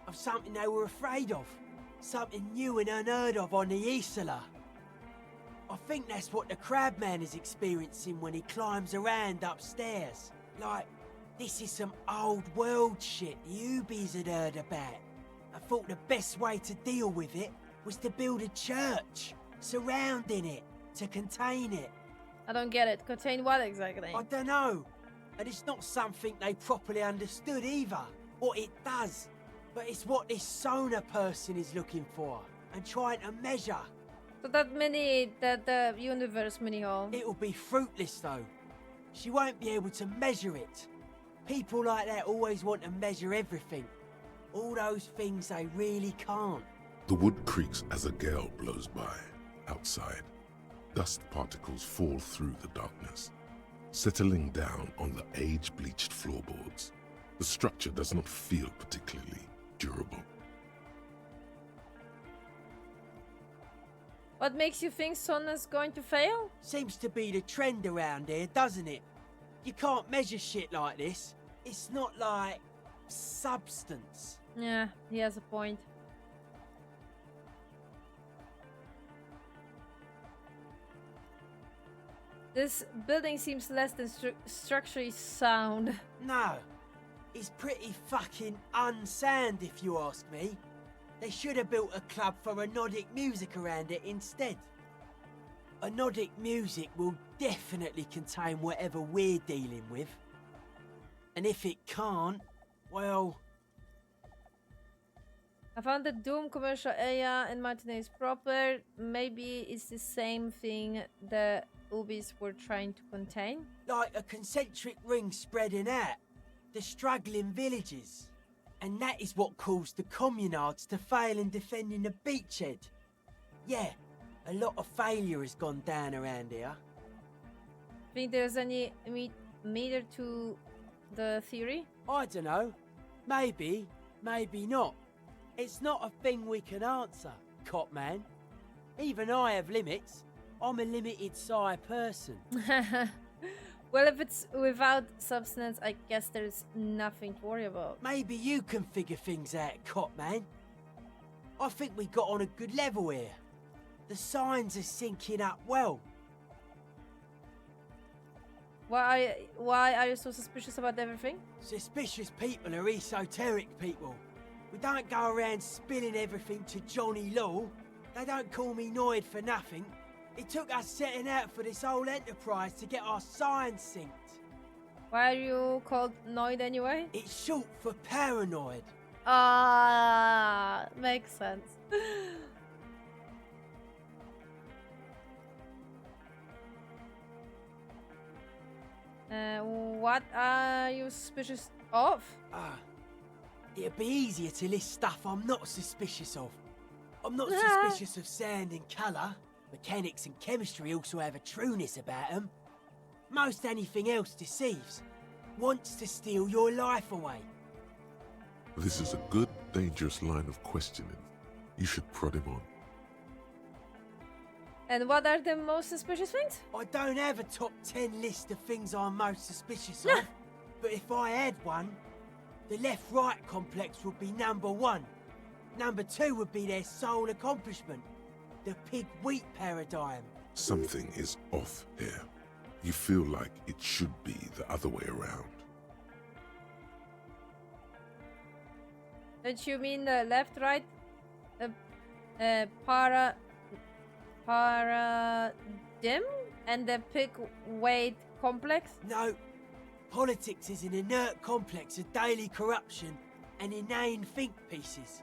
I: of something they were afraid of. Something new and unheard of on the Isla. I think that's what the Crabman is experiencing when he climbs around upstairs. Like, this is some old world shit the Ubies had heard about. I thought the best way to deal with it was to build a church, surrounding it, to contain it.
A: I don't get it. Contain what exactly?
I: I don't know. And it's not something they properly understood either, what it does. But it's what this Sona person is looking for and trying to measure.
A: So the universe mini hole.
I: It'll be fruitless though. She won't be able to measure it. People like that always want to measure everything. All those things they really can't.
C: The wood creaks as a gale blows by. Outside, dust particles fall through the darkness, settling down on the age-bleached floorboards. The structure does not feel particularly durable.
A: What makes you think Sona's going to fail?
I: Seems to be the trend around here, doesn't it? You can't measure shit like this. It's not like substance.
A: Yeah, he has a point. This building seems less than structurally sound.
I: No, it's pretty fucking unsound if you ask me. They should have built a club for Anodic music around it instead. Anodic music will definitely contain whatever we're dealing with. And if it can't, well...
A: I found the Doom commercial area in Martinez proper. Maybe it's the same thing the Ubies were trying to contain?
I: Like a concentric ring spreading out. The struggling villages. And that is what caused the communards to fail in defending the beachhead. Yeah, a lot of failure has gone down around here.
A: Think there's any meter to the theory?
I: I don't know. Maybe, maybe not. It's not a thing we can answer. cop man. Even I have limits. I'm a limited-size person.
A: Well, if it's without substance, I guess there's nothing to worry about.
I: Maybe you can figure things out, cop man. I think we got on a good level here. The signs are syncing up well.
A: Why are you so suspicious about everything?
I: Suspicious people are esoteric people. We don't go around spilling everything to Johnny Law. They don't call me Noid for nothing. It took us setting out for this whole enterprise to get our signs synced.
A: Why are you called Noid anyway?
I: It's short for paranoid.
A: Ah, makes sense. What are you suspicious of?
I: It'd be easier to list stuff I'm not suspicious of. I'm not suspicious of sound and colour. Mechanics and chemistry also have a trueness about them. Most anything else deceives. Wants to steal your life away.
C: This is a good, dangerous line of questioning. You should prod him on.
A: And what are the most suspicious things?
I: I don't have a top 10 list of things I'm most suspicious of, but if I had one, the left-right complex would be number 1. Number 2 would be their sole accomplishment, the pig-wheat paradigm.
C: Something is off here. You feel like it should be the other way around.
A: Don't you mean the left-right paradigm and the pig-weight complex?
I: No. Politics is an inert complex of daily corruption and inane think pieces.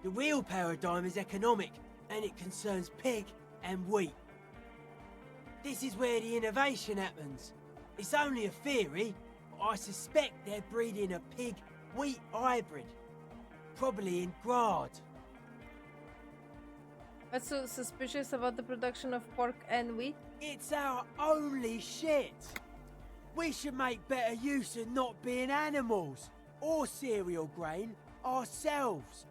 I: The real paradigm is economic, and it concerns pig and wheat. This is where the innovation happens. It's only a theory, but I suspect they're breeding a pig-wheat hybrid. Probably in Grad.
A: What's so suspicious about the production of pork and wheat?
I: It's our only shit. We should make better use of not being animals or cereal grain ourselves.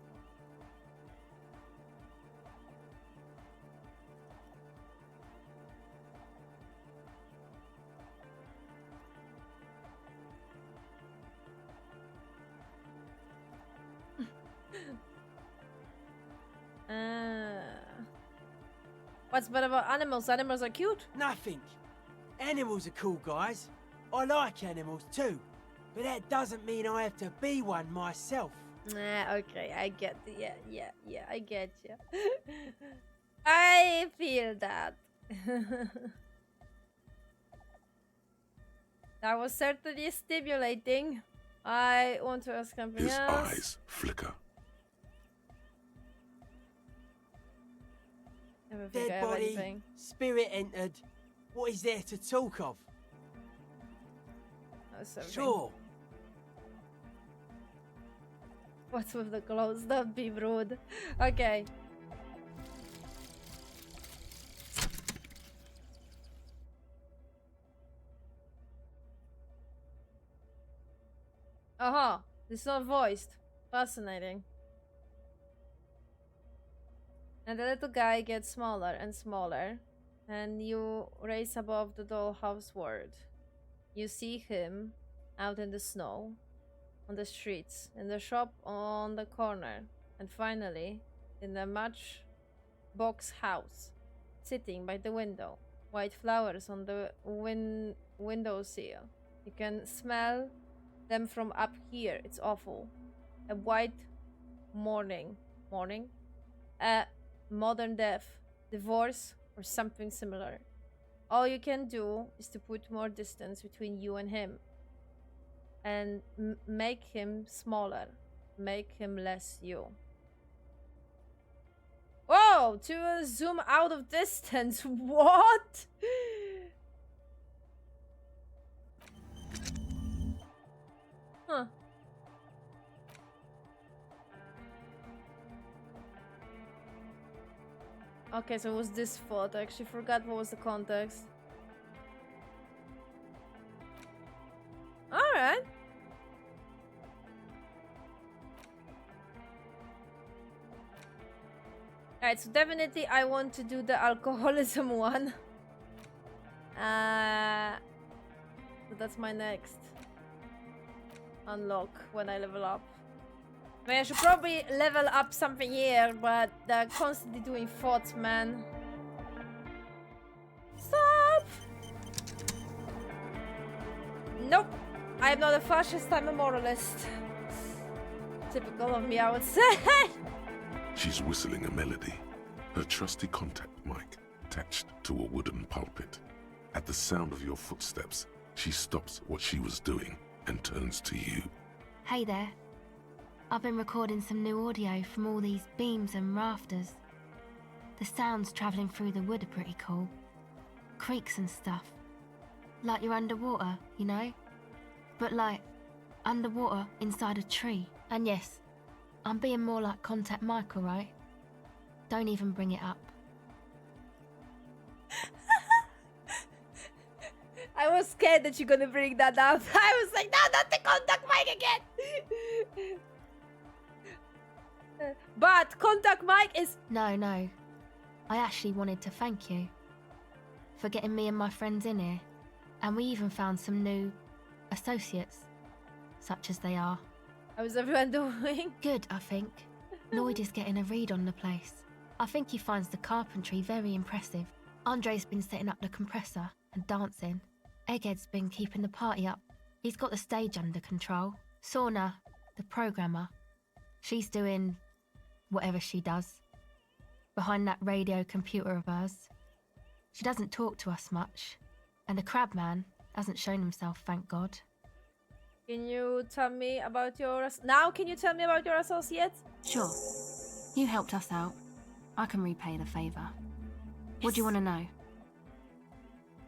A: What's bad about animals? Animals are cute.
I: Nothing. Animals are cool, guys. I like animals too, but that doesn't mean I have to be one myself.
A: Okay, I get it. Yeah, I get you. I feel that. That was certainly stimulating. I want to ask something
C: His
A: else.
C: eyes flicker.
I: Dead body, spirit entered. What is there to talk of? Sure.
A: What's with the clothes? Don't be rude. Okay. Aha, it's not voiced. Fascinating. And the little guy gets smaller and smaller, and you raise above the dollhouse world. You see him out in the snow, on the streets, in the shop on the corner, and finally in the matchbox house, sitting by the window. White flowers on the windowsill. You can smell them from up here. It's awful. A white morning? Modern death, divorce, or something similar. All you can do is to put more distance between you and him. And make him smaller. Make him less you. Whoa! To zoom out of distance. What? Huh. Okay, so it was this fault. I actually forgot what was the context. Alright. Alright, so definitely I want to do the alcoholism one. So that's my next unlock when I level up. I mean, I should probably level up something here, but they're constantly doing thoughts, man. Stop! Nope. I am not a fascist, I'm a moralist. Typical of me, I would say.
C: She's whistling a melody, her trusty contact mic attached to a wooden pulpit. At the sound of your footsteps, she stops what she was doing and turns to you.
R: Hey there. I've been recording some new audio from all these beams and rafters. The sounds travelling through the wood are pretty cool. Creaks and stuff. Like you're underwater, you know? But like, underwater inside a tree. And yes, I'm being more like Contact Mike, alright? Don't even bring it up.
A: I was scared that you're gonna bring that up. I was like, no, not the Contact Mike again! But Contact Mike is...
R: No. I actually wanted to thank you for getting me and my friends in here. And we even found some new associates, such as they are.
A: How's everyone doing?
R: Good, I think. Lloyd is getting a read on the place. I think he finds the carpentry very impressive. Andre's been setting up the compressor and dancing. Egghead's been keeping the party up. He's got the stage under control. Sauna, the programmer, she's doing whatever she does behind that radio computer of hers. She doesn't talk to us much. And the Crabman hasn't shown himself, thank God.
A: Can you tell me about your... Now, can you tell me about your associates?
R: Sure. You helped us out. I can repay the favour. What do you want to know?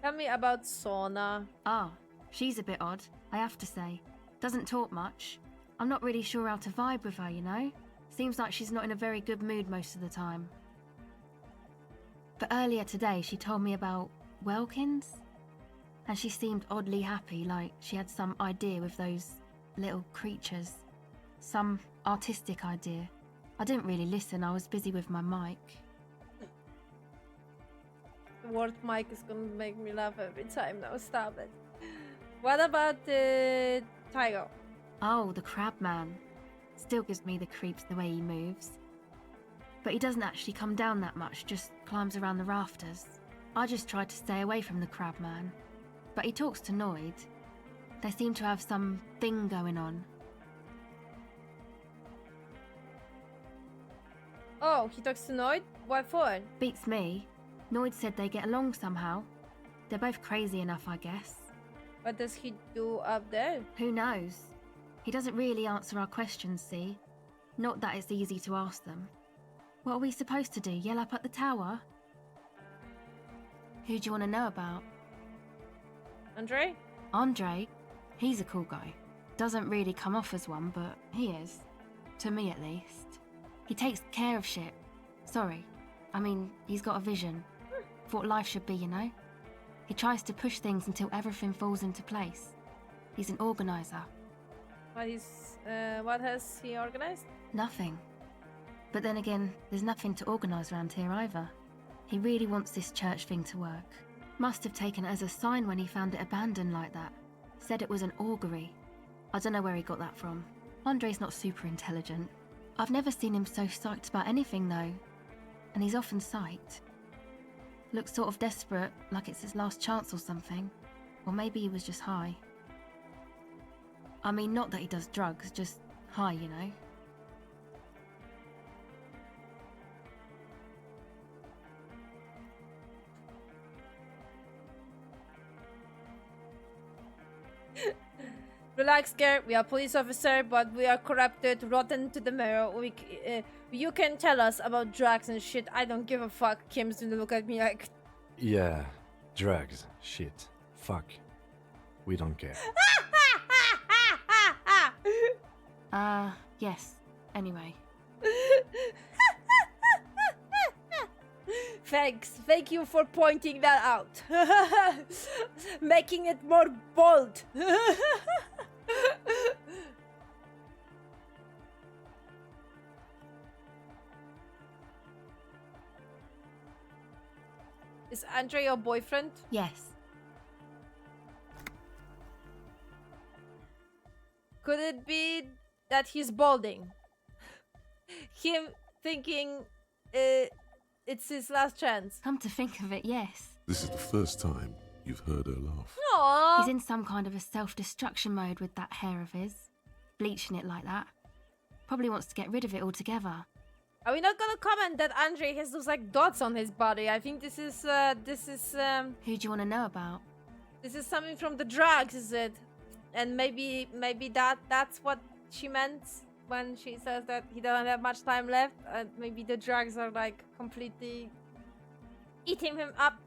A: Tell me about Sauna.
R: Ah, she's a bit odd, I have to say. Doesn't talk much. I'm not really sure how to vibe with her, you know? Seems like she's not in a very good mood most of the time. But earlier today, she told me about Welkins. And she seemed oddly happy, like she had some idea with those little creatures. Some artistic idea. I didn't really listen, I was busy with my mic.
A: The word mic is gonna make me laugh every time now, stop it. What about the tiger?
R: Oh, the Crabman. Still gives me the creeps the way he moves. But he doesn't actually come down that much, just climbs around the rafters. I just tried to stay away from the Crabman. But he talks to Noid. They seem to have some thing going on.
A: Oh, he talks to Noid? What for?
R: Beats me. Noid said they get along somehow. They're both crazy enough, I guess.
A: What does he do up there?
R: Who knows? He doesn't really answer our questions, see? Not that it's easy to ask them. What are we supposed to do, yell up at the tower? Who do you want to know about?
A: Andre?
R: Andre? He's a cool guy. Doesn't really come off as one, but he is. To me, at least. He takes care of shit. Sorry. I mean, he's got a vision. For what life should be, you know? He tries to push things until everything falls into place. He's an organizer.
A: What has he organized?
R: Nothing. But then again, there's nothing to organise around here either. He really wants this church thing to work. Must have taken it as a sign when he found it abandoned like that. Said it was an augury. I don't know where he got that from. Andre's not super intelligent. I've never seen him so psyched about anything though. And he's often psyched. Looks sort of desperate, like it's his last chance or something. Or maybe he was just high. I mean, not that he does drugs, just high, you know.
A: Relax, Gare. We are police officer, but we are corrupted, rotten to the marrow. You can tell us about drugs and shit. I don't give a fuck. Kim's gonna look at me like...
B: Yeah, drugs, shit, fuck. We don't care.
R: Yes. Anyway.
A: Thanks. Thank you for pointing that out. Making it more bold. Is Andre your boyfriend?
R: Yes.
A: Could it be that he's balding? Him thinking it's his last chance.
R: Come to think of it, yes.
C: This is the first time you've heard her laugh.
A: Aww.
R: He's in some kind of a self-destruction mode with that hair of his. Bleaching it like that. Probably wants to get rid of it altogether.
A: Are we not gonna comment that Andre has those like dots on his body? I think this is
R: Who do you want to know about?
A: this is something from the drugs, is it? And maybe that's what she meant when she says that he doesn't have much time left. And maybe the drugs are like completely eating him up.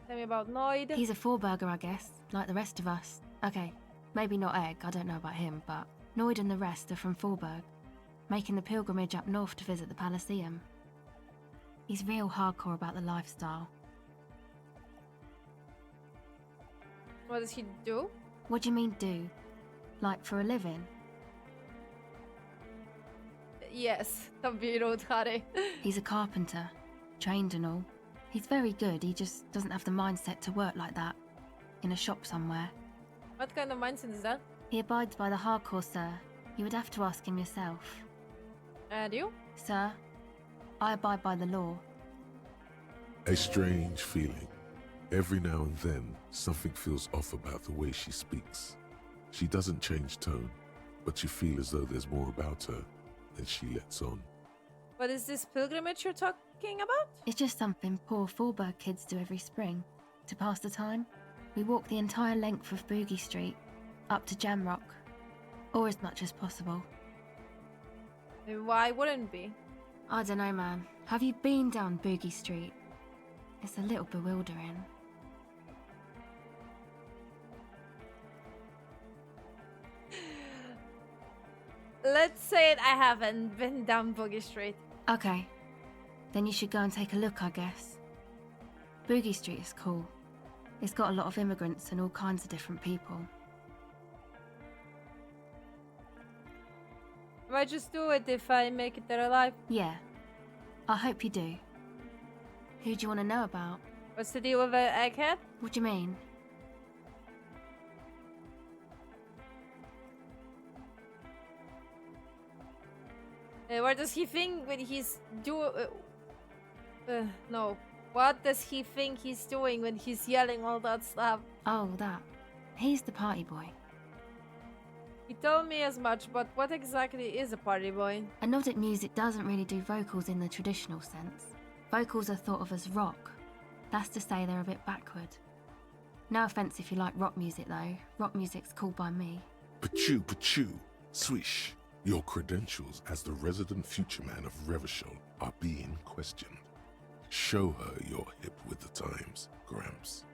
A: Tell me about Noid.
R: He's a four-burger, I guess, like the rest of us. Okay, maybe not Egg, I don't know about him, but Noid and the rest are from Forberg, making the pilgrimage up north to visit the Elysium. He's real hardcore about the lifestyle.
A: What does he do?
R: What do you mean do? Like for a living?
A: Yes, don't be rude, Harry.
R: He's a carpenter, trained and all. He's very good, he just doesn't have the mindset to work like that. In a shop somewhere.
A: What kind of mindset is that?
R: He abides by the hardcore, sir. You would have to ask him yourself.
A: And you?
R: Sir, I abide by the law.
C: A strange feeling. Every now and then, something feels off about the way she speaks. She doesn't change tone, but you feel as though there's more about her than she lets on.
A: What is this pilgrimage you're talking about?
R: It's just something poor Forberg kids do every spring. To pass the time, we walk the entire length of Boogie Street, up to Jamrock, or as much as possible.
A: Why wouldn't be?
R: I don't know, man. Have you been down Boogie Street? It's a little bewildering.
A: Let's say it, I haven't been down Boogie Street.
R: Okay, then you should go and take a look, I guess. Boogie Street is cool. It's got a lot of immigrants and all kinds of different people.
A: I might just do it if I make it there alive.
R: Yeah, I hope you do. Who do you want to know about?
A: What's the deal with the egghead?
R: What do you mean?
A: What does he think when he's no. What does he think he's doing when he's yelling all that stuff?
R: Oh, that. He's the party boy.
A: He told me as much, but what exactly is a party boy?
R: And Nordic music doesn't really do vocals in the traditional sense. Vocals are thought of as rock. That's to say they're a bit backward. No offense if you like rock music though. Rock music's cool by me.
C: Pachoo, swish. Your credentials as the resident future man of Revachol are being questioned. Show her you're hip with the times, Gramps.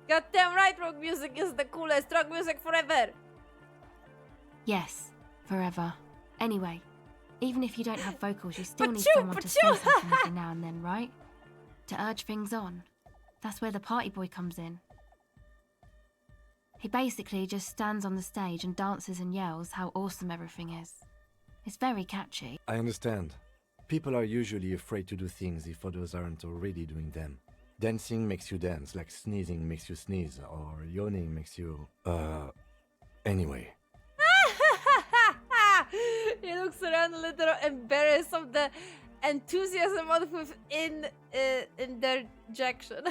A: Goddamn right, rock music is the coolest. Rock music forever.
R: Yes, forever. Anyway, even if you don't have vocals, you still need someone to say something every now and then, right? To urge things on. That's where the party boy comes in. He basically just stands on the stage and dances and yells how awesome everything is. It's very catchy.
B: I understand. People are usually afraid to do things if others aren't already doing them. Dancing makes you dance, like sneezing makes you sneeze, or yawning makes you... Anyway.
A: He looks around a little embarrassed of the enthusiasm of within interjection.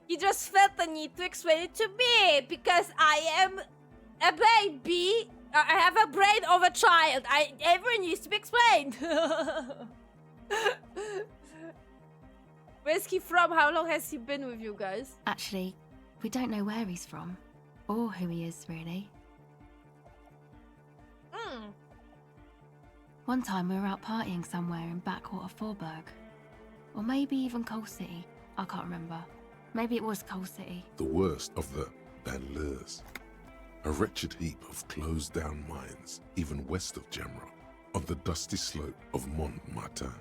A: He just felt the need to explain it to me because I am a baby. I have a brain of a child. Everyone needs to be explained. Where's he from? How long has he been with you guys?
R: Actually, we don't know where he's from. Or who he is, really. One time we were out partying somewhere in backwater Forberg. Or maybe even Coal City. I can't remember. Maybe it was Coal City.
C: The worst of the banlieues. A wretched heap of closed-down mines, even west of Jamrock, on the dusty slope of Mont Martin,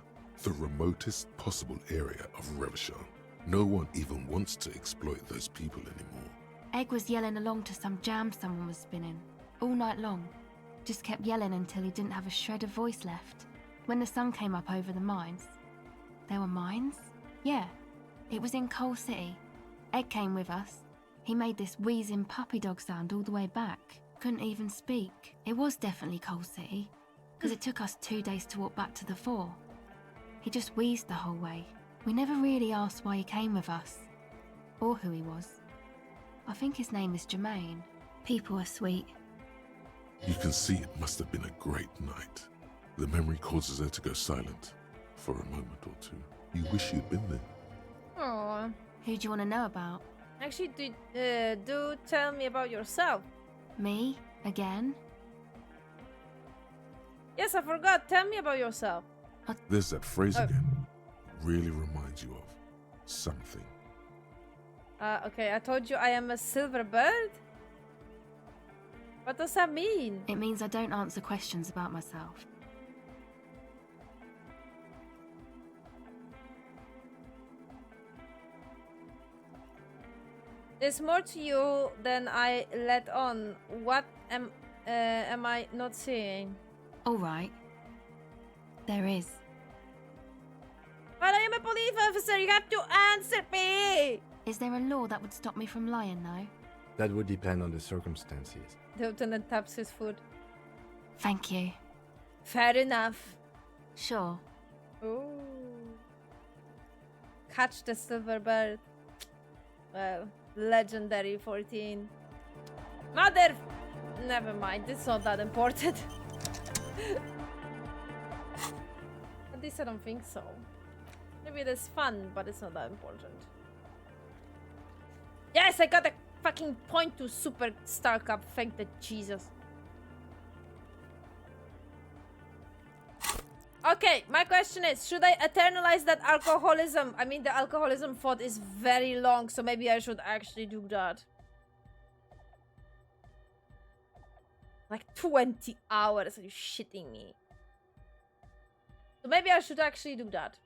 C: the remotest possible area of Revachol. No one even wants to exploit those people anymore.
R: Egg was yelling along to some jam someone was spinning, all night long. Just kept yelling until he didn't have a shred of voice left. When the sun came up over the mines... There were mines? Yeah, it was in Coal City. Egg came with us. He made this wheezing puppy dog sound all the way back. Couldn't even speak. It was definitely Coal City, because it took us 2 days to walk back to the fort. He just wheezed the whole way. We never really asked why he came with us, or who he was. I think his name is Jermaine. People are sweet.
C: You can see it must have been a great night. The memory causes her to go silent for a moment or two. You wish you'd been there.
A: Aww.
R: Who do you want to know about?
A: Actually, do tell me about yourself.
R: Me? Again?
A: Yes, I forgot. Tell me about yourself.
C: There's that phrase again. Really reminds you of something.
A: Okay, I told you I am a silver bird? What does that mean?
R: It means I don't answer questions about myself.
A: There's more to you than I let on. What am I not seeing?
R: All right. There is.
A: But I am a police officer. You have to answer me.
R: Is there a law that would stop me from lying, though?
B: That would depend on the circumstances.
A: The lieutenant taps his foot.
R: Thank you.
A: Fair enough.
R: Sure.
A: Ooh. Catch the silver bird. Well, legendary 14. Mother! Never mind, it's not that important. At least I don't think so. Maybe it is fun, but it's not that important. Yes, I got a fucking point to Super Star Cup. Thank the Jesus. Okay, my question is, should I eternalize that alcoholism? I mean, the alcoholism thought is very long, so maybe I should actually do that. Like 20 hours, are you shitting me? So maybe I should actually do that.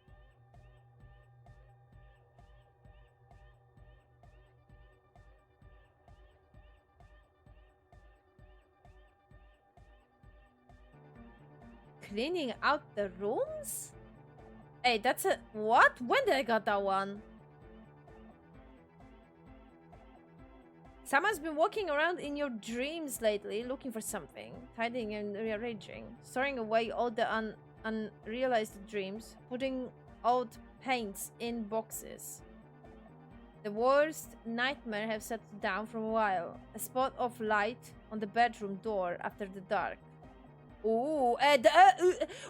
A: Cleaning out the rooms? Hey, that's a... What? When did I got that one? Someone's been walking around in your dreams lately, looking for something, tidying and rearranging, storing away all the unrealized dreams, putting out paints in boxes. The worst nightmare have settled down for a while. A spot of light on the bedroom door after the dark. Ooh,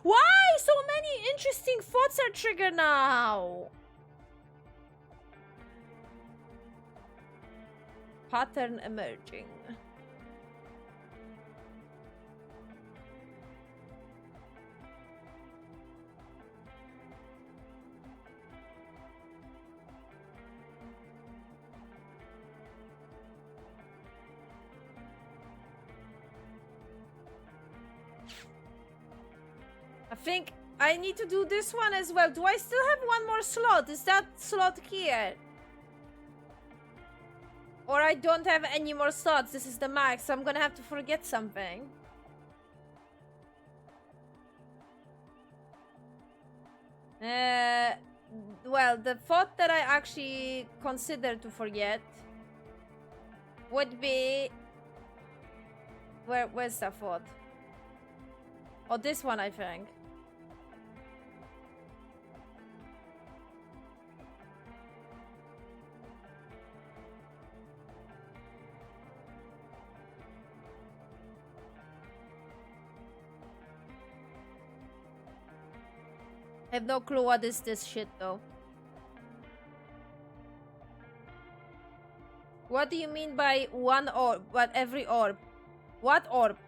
A: why so many interesting thoughts are triggered now? Pattern emerging. I think I need to do this one as well. Do I still have one more slot? Is that slot here? Or I don't have any more slots. This is the max, so I'm gonna have to forget something. Well, the thought that I actually considered to forget would be... Where's the thought? Oh, this one, I think. I have no clue what is this shit though. What do you mean by one orb? What, every orb? What orb?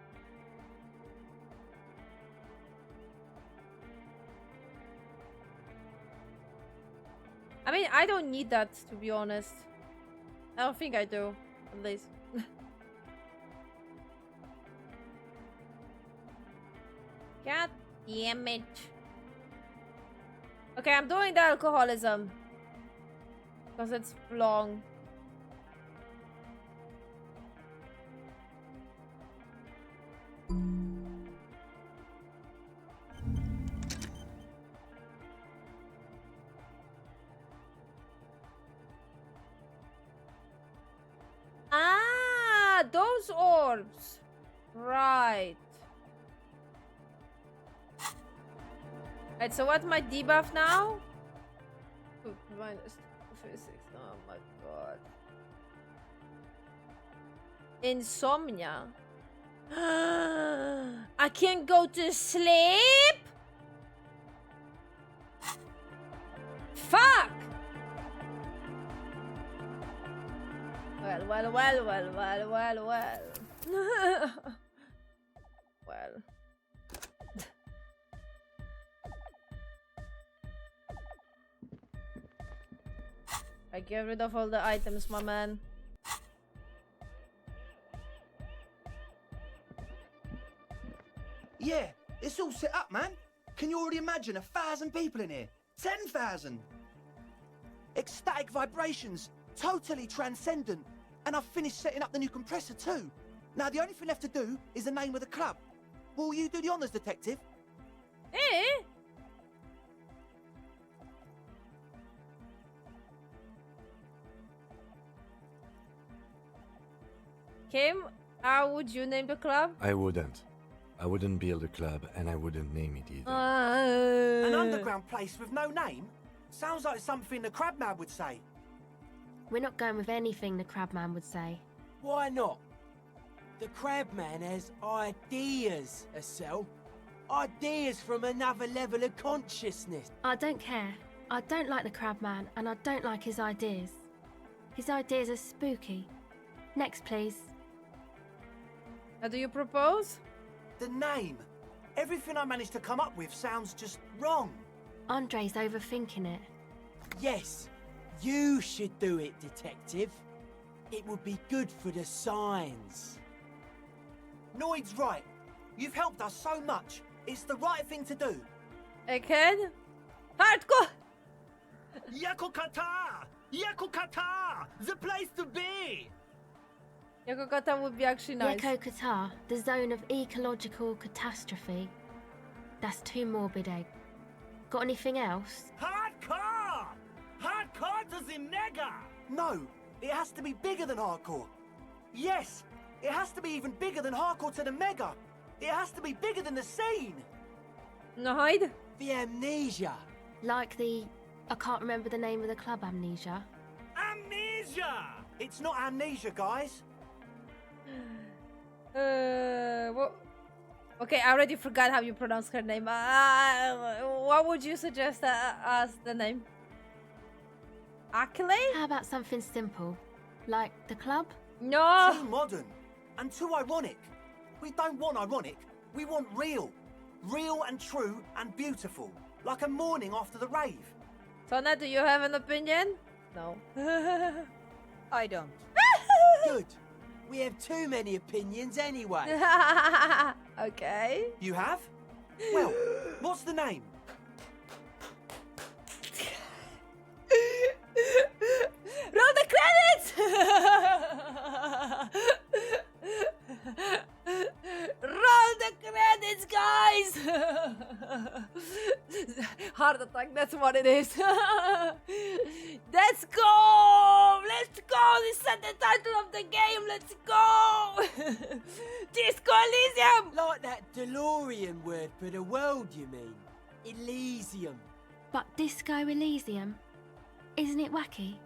A: I mean, I don't need that, to be honest. I don't think I do, at least. God damn it. Okay, I'm doing the alcoholism. Because it's long. Ah, those orbs. Right. Right, so what's my debuff now? Minus physics. Oh my god. Insomnia. I can't go to sleep? Fuck! Well. Well. I get rid of all the items, my man.
Q: Yeah, it's all set up, man. Can you already imagine 1,000 people in here? 10,000! Ecstatic vibrations, totally transcendent. And I've finished setting up the new compressor too. Now the only thing left to do is the name of the club. Will you do the honours, detective?
A: Eh? Kim, how would you name the club?
B: I wouldn't. I wouldn't build a club, and I wouldn't name it either.
Q: An underground place with no name? Sounds like something the Crabman would say.
R: We're not going with anything the Crabman would say.
I: Why not? The Crabman has ideas, Estelle. Ideas from another level of consciousness.
R: I don't care. I don't like the Crabman, and I don't like his ideas. His ideas are spooky. Next, please.
A: How do you propose?
Q: The name. Everything I managed to come up with sounds just wrong.
R: Andre's overthinking it.
I: Yes, you should do it, detective. It would be good for the signs.
Q: Noid's right. You've helped us so much. It's the right thing to do.
A: Again? Hardcore!
O: Yakokata! Yakokata! The place to be!
A: Yakokata would be actually nice.
R: Yakokata, the zone of ecological catastrophe. That's too morbid, Egg. Got anything else?
O: Hardcore! Hardcore to the mega!
Q: No, it has to be bigger than hardcore. Yes, it has to be even bigger than hardcore to the mega. It has to be bigger than the scene.
A: Noid?
I: The amnesia.
R: Like the... I can't remember the name of the club, Amnesia.
O: Amnesia!
Q: It's not amnesia, guys.
A: What? Okay, I already forgot how you pronounce her name. What would you suggest as the name? Akele?
R: How about something simple? Like the club?
A: No!
Q: Too modern and too ironic. We don't want ironic. We want real. Real and true and beautiful. Like a morning after the rave.
A: Sona, do you have an opinion? No.
U: I don't.
I: Good. We have too many opinions anyway.
A: Okay.
Q: You have? Well, what's the name?
A: Roll the credits! Roll the credits, guys! Heart attack, that's what it is. Let's go! Let's go! This is the title of the game, let's go! Disco Elysium!
I: Like that DeLorean word for the world, you mean? Elysium.
R: But Disco Elysium? Isn't it wacky?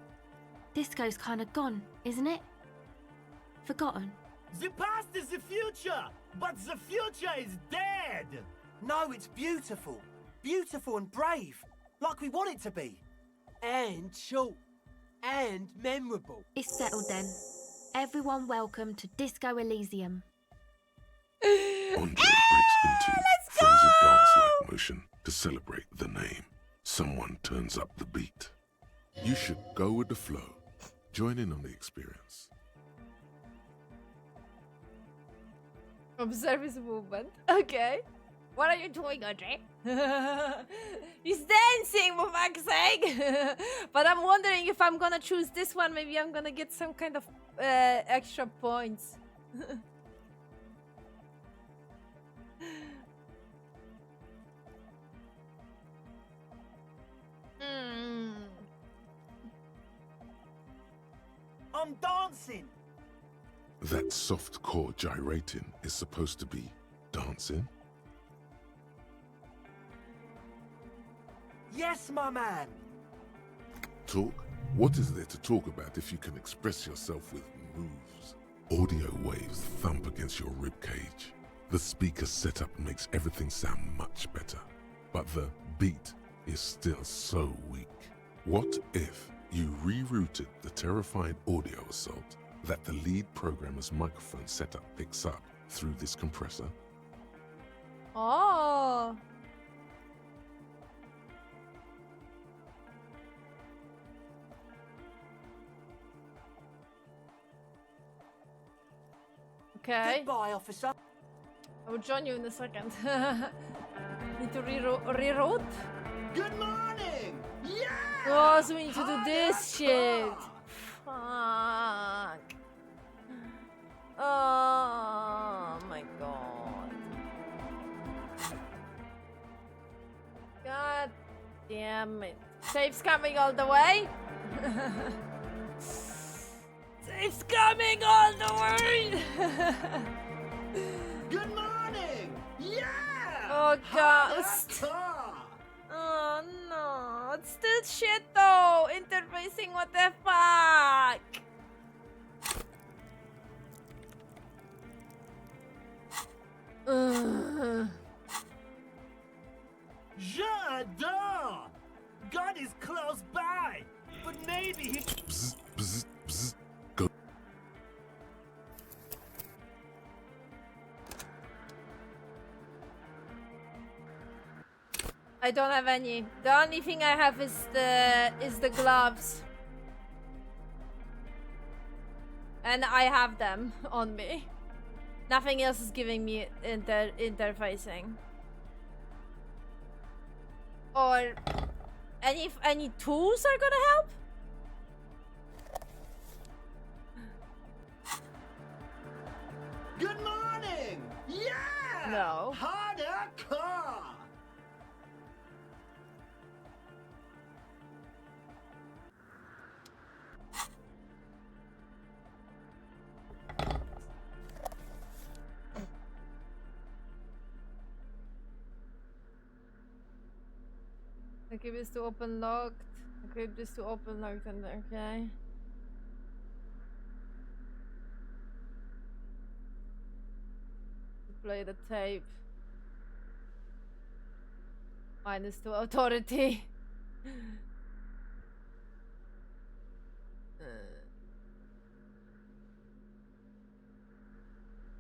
R: Disco's kind of gone, isn't it? Forgotten.
O: The past is the future, but the future is dead!
Q: No, it's beautiful. Beautiful and brave. Like we want it to be.
I: And short. And memorable.
R: It's settled then. Everyone welcome to Disco Elysium.
C: Andre breaks into frenzied dance-like motion to celebrate the name. Someone turns up the beat. You should go with the flow. Join in on the experience.
A: Observe his movement. Okay. What are you doing, Audrey? He's dancing, for fuck's sake! But I'm wondering if I'm gonna choose this one, maybe I'm gonna get some kind of extra points.
O: I'm dancing.
C: That soft core gyrating is supposed to be dancing?
O: Yes, my man.
C: Talk? What is there to talk about if you can express yourself with moves? Audio waves thump against your ribcage. The speaker setup makes everything sound much better, but the beat is still so weak. What if you rerouted the terrifying audio assault that the lead programmer's microphone setup picks up through this compressor?
A: Oh. Okay.
O: Goodbye, officer.
A: I will join you in a second. Need to reroute?
O: Good morning! Yeah!
A: Oh, so we need to do this shit. Fuck. Oh my god. God damn it. Safe's coming all the way. Safe's coming all the way.
O: Good morning! Yeah!
A: Oh god. Oh no. It's still shit though. Interfacing, what the fuck?
O: J'adore! God is close by, but maybe he...
C: Bzz, bzz, bzz. Go.
A: I don't have any. The only thing I have is the gloves. And I have them on me. Nothing else is giving me interfacing. Or any tools are gonna help?
O: Good morning! Yeah!
A: No.
O: Harder car!
A: Equip this to open locked. Equip this to open locked and okay. Play the tape. -2 authority.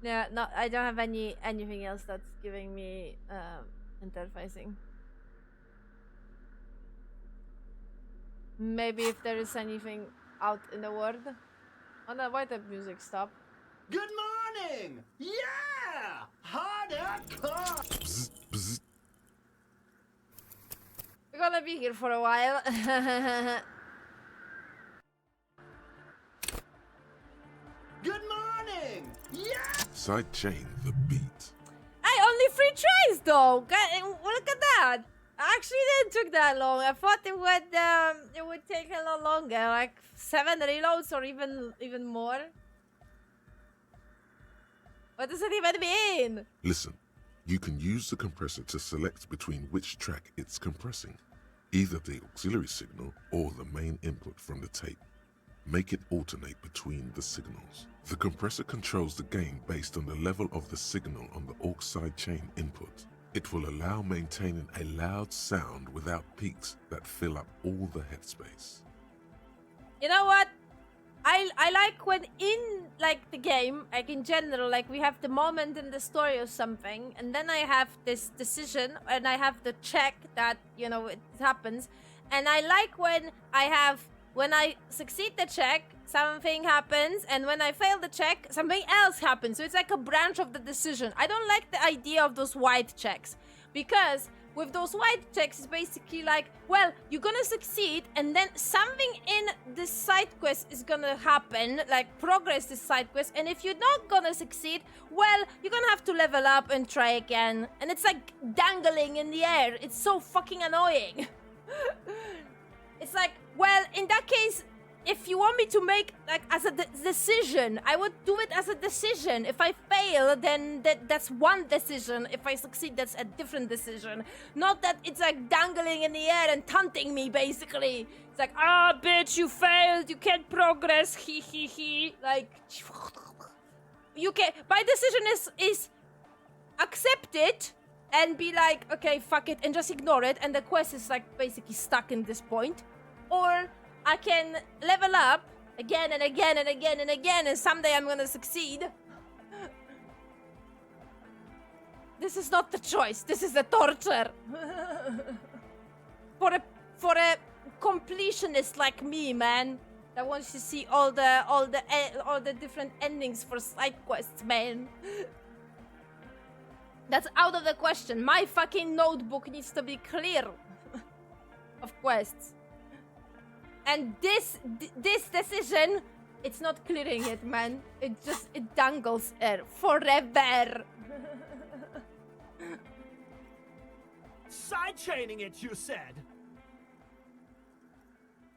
A: Yeah, no, I don't have anything else that's giving me interfacing. Maybe if there is anything out in the world. Oh no, why did music stop?
O: Good morning! Yeah! Harder car!
C: Bzz, bzz.
A: We're gonna be here for a while.
O: Good morning! Yeah!
C: Sidechain the beat.
A: Hey, only 3 tries though. Look at that. Actually, it didn't took that long. I thought it would take a lot longer, like 7 reloads or even more. What does it even mean?
C: Listen, you can use the compressor to select between which track it's compressing, either the auxiliary signal or the main input from the tape. Make it alternate between the signals. The compressor controls the game based on the level of the signal on the aux sidechain input. It will allow maintaining a loud sound without peaks that fill up all the headspace.
A: You know what? I like when in like the game, like in general, like we have the moment in the story or something, and then I have this decision and I have the check that, it happens. And I like when I succeed the check, something happens, and when I fail the check, something else happens. So it's like a branch of the decision. I don't like the idea of those white checks, because with those white checks, it's basically like, well, you're gonna succeed, and then something in this side quest is gonna happen, like progress this side quest, and if you're not gonna succeed, well, you're gonna have to level up and try again. And it's like dangling in the air. It's so fucking annoying. It's like, well, in that case, if you want me to make, like, as a decision, I would do it as a decision. If I fail, then that's one decision. If I succeed, that's a different decision. Not that it's, like, dangling in the air and taunting me, basically. It's like, ah, bitch, you failed. You can't progress. He, he. Like, you can. My decision is accept it and be like, okay, fuck it, and just ignore it. And the quest is, like, basically stuck in this point. Or I can level up again and again and again and again, and someday I'm gonna succeed. This is not the choice. This is the torture. For a completionist like me, man, that wants to see all the different endings for side quests, man. That's out of the question. My fucking notebook needs to be clear of quests. And this decision, it's not clearing it, man. It dangles there forever.
O: Side-chaining it, you said?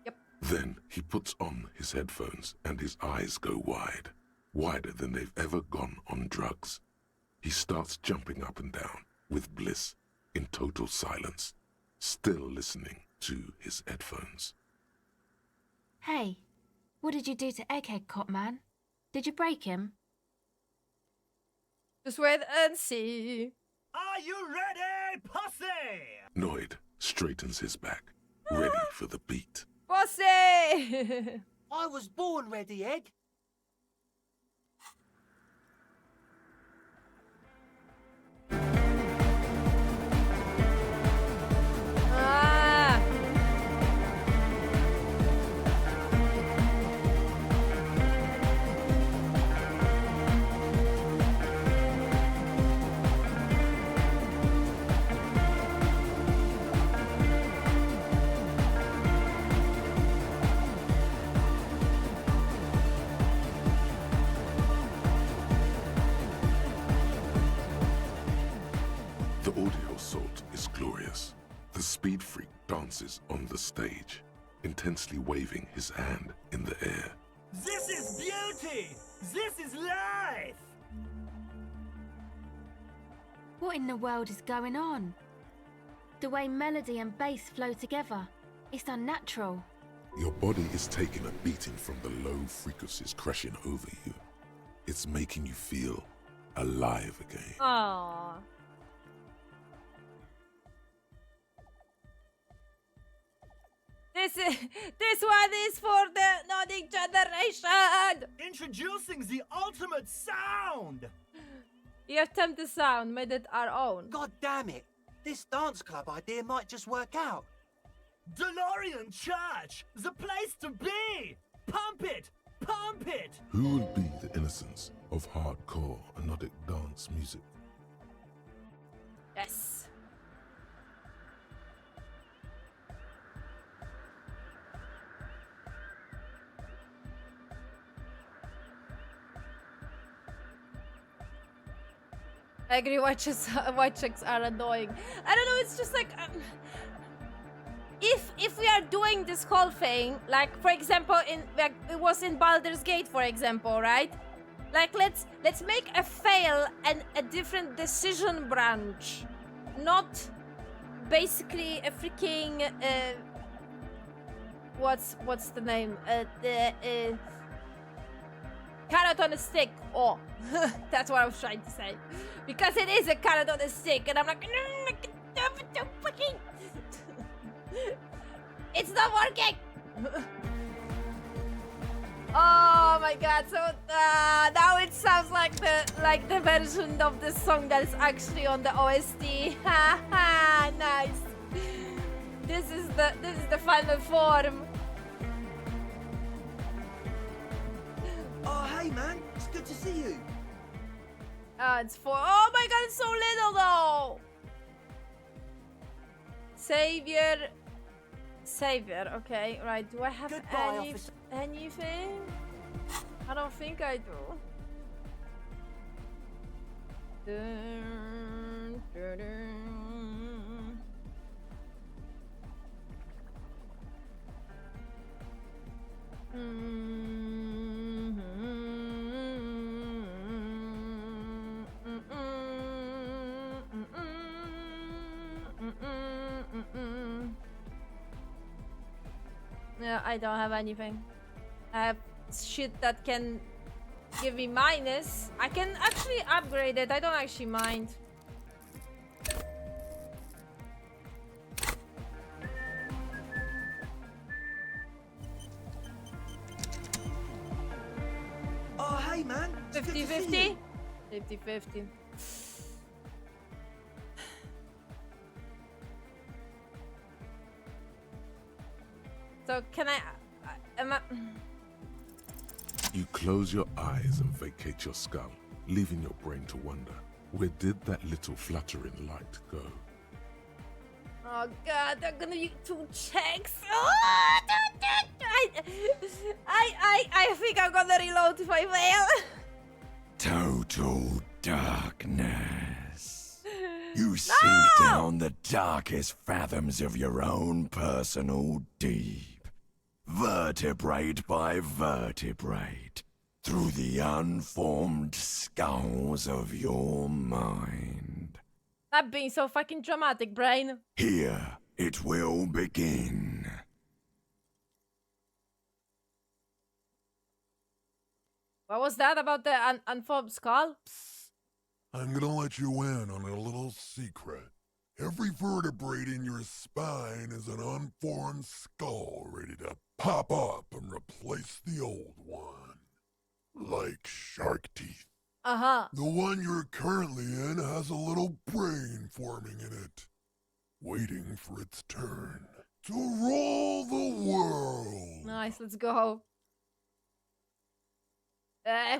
A: Yep.
C: Then he puts on his headphones and his eyes go wide. Wider than they've ever gone on drugs. He starts jumping up and down with bliss in total silence, still listening to his headphones.
R: Hey, what did you do to Egghead, Cop Man? Did you break him?
A: Just wait and see.
O: Are you ready, pussy?
C: Noid straightens his back, ready for the beat.
A: Pussy!
P: I was born ready, Egg.
A: Ah!
C: The audio assault is glorious. The speed freak dances on the stage, intensely waving his hand in the air.
O: This is beauty! This is life!
R: What in the world is going on? The way melody and bass flow together, it's unnatural.
C: Your body is taking a beating from the low frequencies crashing over you. It's making you feel alive again.
A: Aww. This one is for the nodding generation.
O: Introducing the ultimate sound!
A: You have tempt the sound, made it our own.
P: God damn it! This dance club idea might just work out.
O: DeLorean Church! The place to be! Pump it! Pump it!
C: Who will be the innocence of hardcore anodic dance music?
A: Yes. I agree, white chicks are annoying. I don't know, it's just like... if we are doing this whole thing, like, for example, it was in Baldur's Gate, for example, right? Like, let's make a fail and a different decision branch. Not basically a freaking... what's the name? Carrot on a stick. Oh, that's what I was trying to say. Because it is a carrot on a stick, and I'm like, fucking. It's not working. Oh my god! So now it sounds like the version of the song that is actually on the OST. Ha ha! Nice. This is the final form.
Q: Oh, hey, man. It's good to see you.
A: It's 4. Oh my god, it's so little though. Savior. Okay, right. Do I have anything? I don't think I do. Dun, dun, dun. Yeah, I don't have anything. I have shit that can give me minus. I can actually upgrade it. I don't actually mind.
Q: Oh, hey, man.
A: 50-50? 50-50. So can I... am I...
C: You close your eyes and vacate your skull, leaving your brain to wonder, where did that little fluttering light go?
A: Oh god, they're gonna be 2 checks. I think I'm gonna reload if I fail.
E: Total darkness. You sink down the darkest fathoms of your own personal deep, vertebrate by vertebrate, through the unformed skulls of your mind.
A: Stop being so fucking dramatic, brain.
E: Here it will begin.
A: What was that about the unformed skull?
K: I'm gonna let you in on a little secret. Every vertebrae in your spine is an unformed skull ready to pop up and replace the old one. Like shark teeth.
A: Uh-huh.
K: The one you're currently in has a little brain forming in it, waiting for its turn to rule the world.
A: Nice, let's go.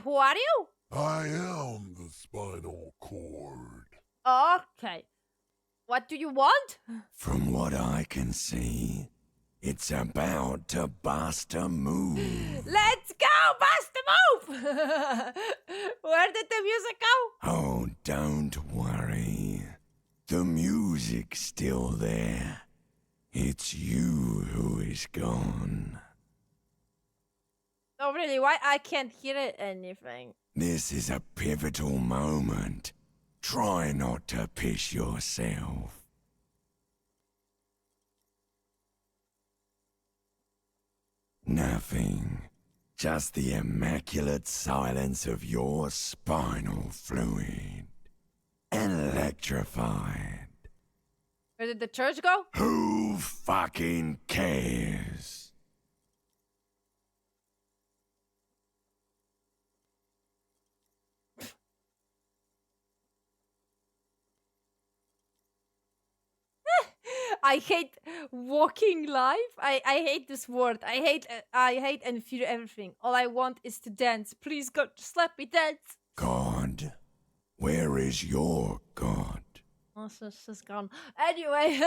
A: Who are you?
K: I am the spinal cord.
A: Okay. What do you want?
E: From what I can see, it's about to bust a move.
A: Let's go, bust the move! Where did the music go?
E: Oh, don't worry. The music's still there. It's you who is gone.
A: Oh, really? Why I can't hear it anything?
E: This is a pivotal moment. Try not to piss yourself. Nothing. Just the immaculate silence of your spinal fluid. Electrified.
A: Where did the church go?
E: Who fucking cares?
A: I hate walking life. I hate this word. I hate and fear everything. All I want is to dance. Please, God, just let me dance.
E: God? Where is your God?
A: Oh, she's gone. Anyway,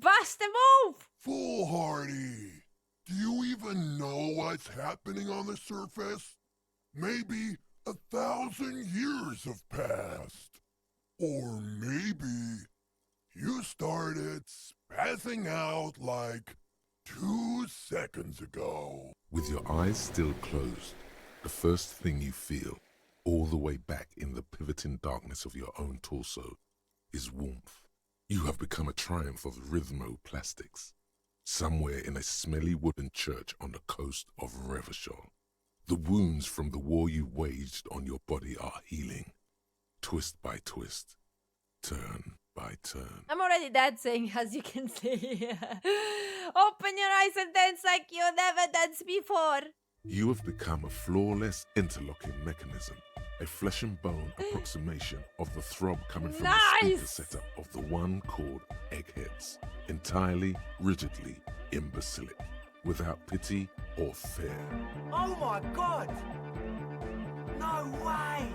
A: bust the move!
K: Foolhardy! Do you even know what's happening on the surface? Maybe 1,000 years have passed. Or maybe you started spazzing out like 2 seconds ago.
C: With your eyes still closed, the first thing you feel, all the way back in the pivoting darkness of your own torso, is warmth. You have become a triumph of rhythmoplastics, somewhere in a smelly wooden church on the coast of Revachol. The wounds from the war you waged on your body are healing, twist by twist, turn by turn.
A: I'm already dancing, as you can see. Open your eyes and dance like you never danced before.
C: You have become a flawless interlocking mechanism, a flesh and bone approximation of the throb coming from the speaker setup of the one called Eggheads, entirely, rigidly imbecilic, without pity or fear.
Q: Oh my god! No way!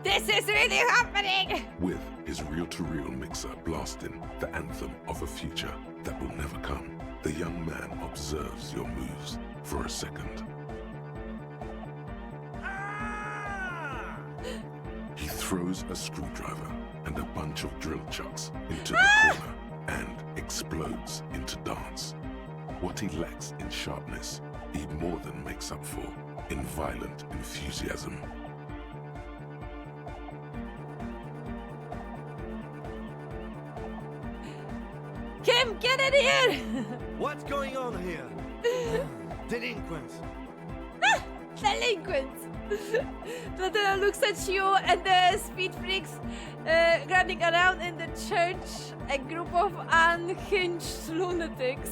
A: This is really happening!
C: With his reel-to-reel mixer blasting the anthem of a future that will never come, the young man observes your moves for a second. He throws a screwdriver and a bunch of drill chucks into the corner and explodes into dance. What he lacks in sharpness, he more than makes up for in violent enthusiasm.
A: Kim, get in here!
Q: What's going on here? Delinquents.
A: Delinquents! Lieutenant looks at you and the speed freaks running around in the church. A group of unhinged lunatics.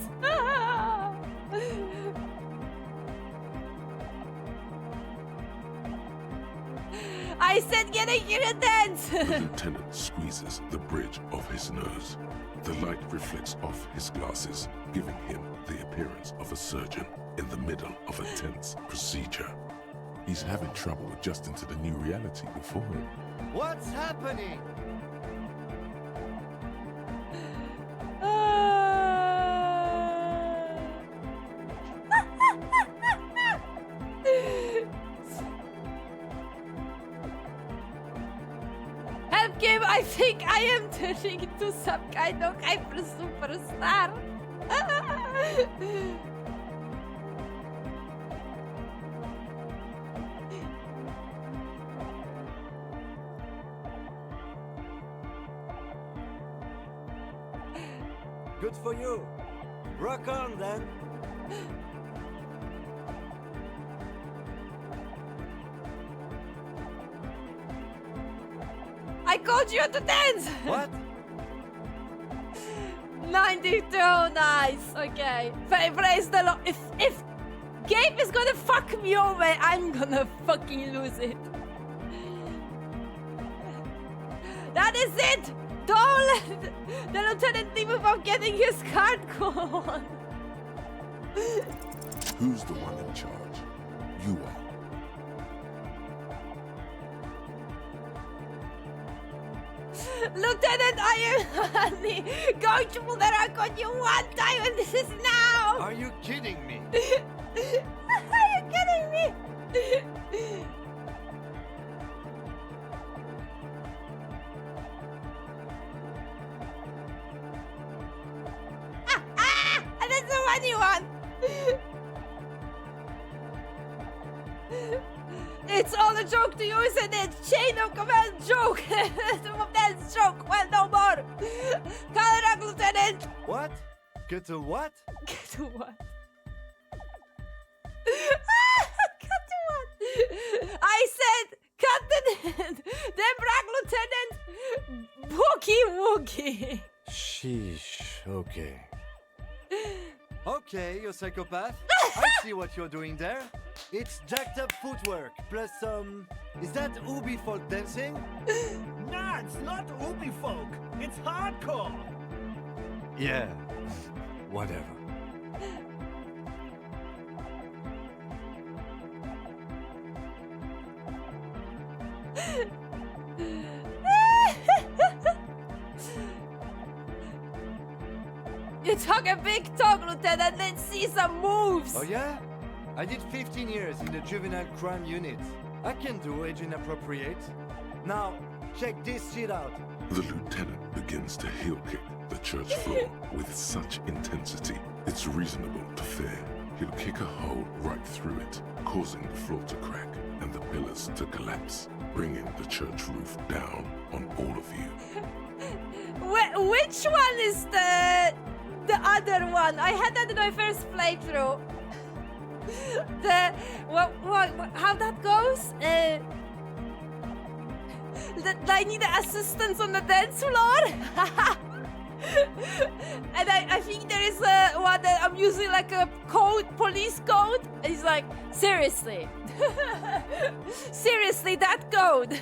A: I said get in here and dance!
C: The lieutenant squeezes the bridge of his nose. The light reflects off his glasses, giving him the appearance of a surgeon in the middle of a tense procedure. He's having trouble adjusting to the new reality before him.
Q: What's happening?
A: Help Kim, I think I am turning into some kind of hyper superstar.
Q: Good for you. Rock on then.
A: I called you to dance!
Q: What?
A: 92, nice. Okay. Praise the Lord. If Gabe is gonna fuck me over, I'm gonna fucking lose it. That is it! Don't let the lieutenant leave without getting his card gone.
C: Who's the one in charge? You are.
A: Lieutenant, I am only going to pull the rug on you one time, and this is now.
Q: Are you kidding me?
A: Are you kidding me? And that's the one you want. It's all a joke to you, isn't it? Chain of command joke. That's joke. Well, no more. Call it up, Lieutenant.
Q: What? Get to what?
A: Get to what? Cut to what? I said cut the net. Then Black Lieutenant Boogie-Woogie.
B: Sheesh, okay.
Q: Okay, you psychopath. I see what you're doing there. It's jacked up footwork, plus is that Ubi folk dancing?
O: Nah, it's not Ubi folk. It's hardcore.
B: Yeah, whatever.
A: You talk a big talk, Lieutenant. Let's see some moves.
Q: Oh yeah? I did 15 years in the juvenile crime unit. I can do age inappropriate. Now, check this shit out.
C: The lieutenant begins to heel kick the church floor with such intensity, it's reasonable to fear he'll kick a hole right through it, causing the floor to crack and the pillars to collapse, bringing the church roof down on all of you.
A: Which one is the other one? I had that in my first playthrough. How that goes? I need assistance on the dance floor. And I think there is one that I'm using like a code, police code. And he's like, seriously, seriously, that code.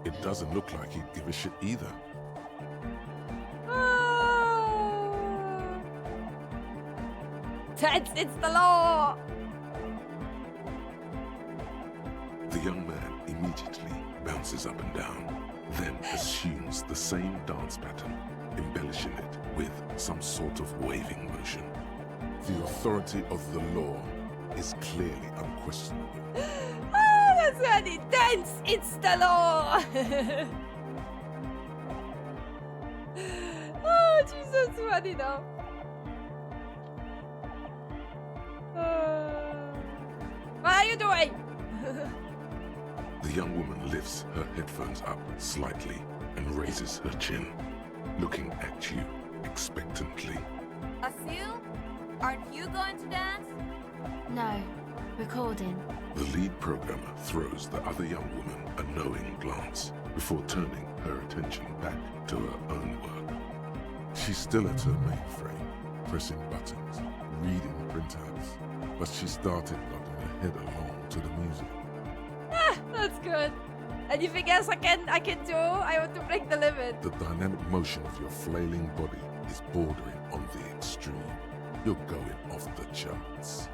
C: It doesn't look like he'd give a shit either.
A: Tense, it's the law!
C: The young man immediately bounces up and down, then assumes the same dance pattern, embellishing it with some sort of waving motion. The authority of the law is clearly unquestionable.
A: Oh, that's really tense! It's the law! Oh, Jesus, funny now. What are you doing?
C: The young woman lifts her headphones up slightly and raises her chin, looking at you expectantly.
G: Asil, aren't you going to dance?
R: No, recording.
C: The lead programmer throws the other young woman a knowing glance before turning her attention back to her own work. She's still at her mainframe, pressing buttons, reading printouts, but she started nodding her head along to the music.
A: Ah, that's good. Anything else I can do? I want to break the limit.
C: The dynamic motion of your flailing body is bordering on the extreme. You're going off the charts.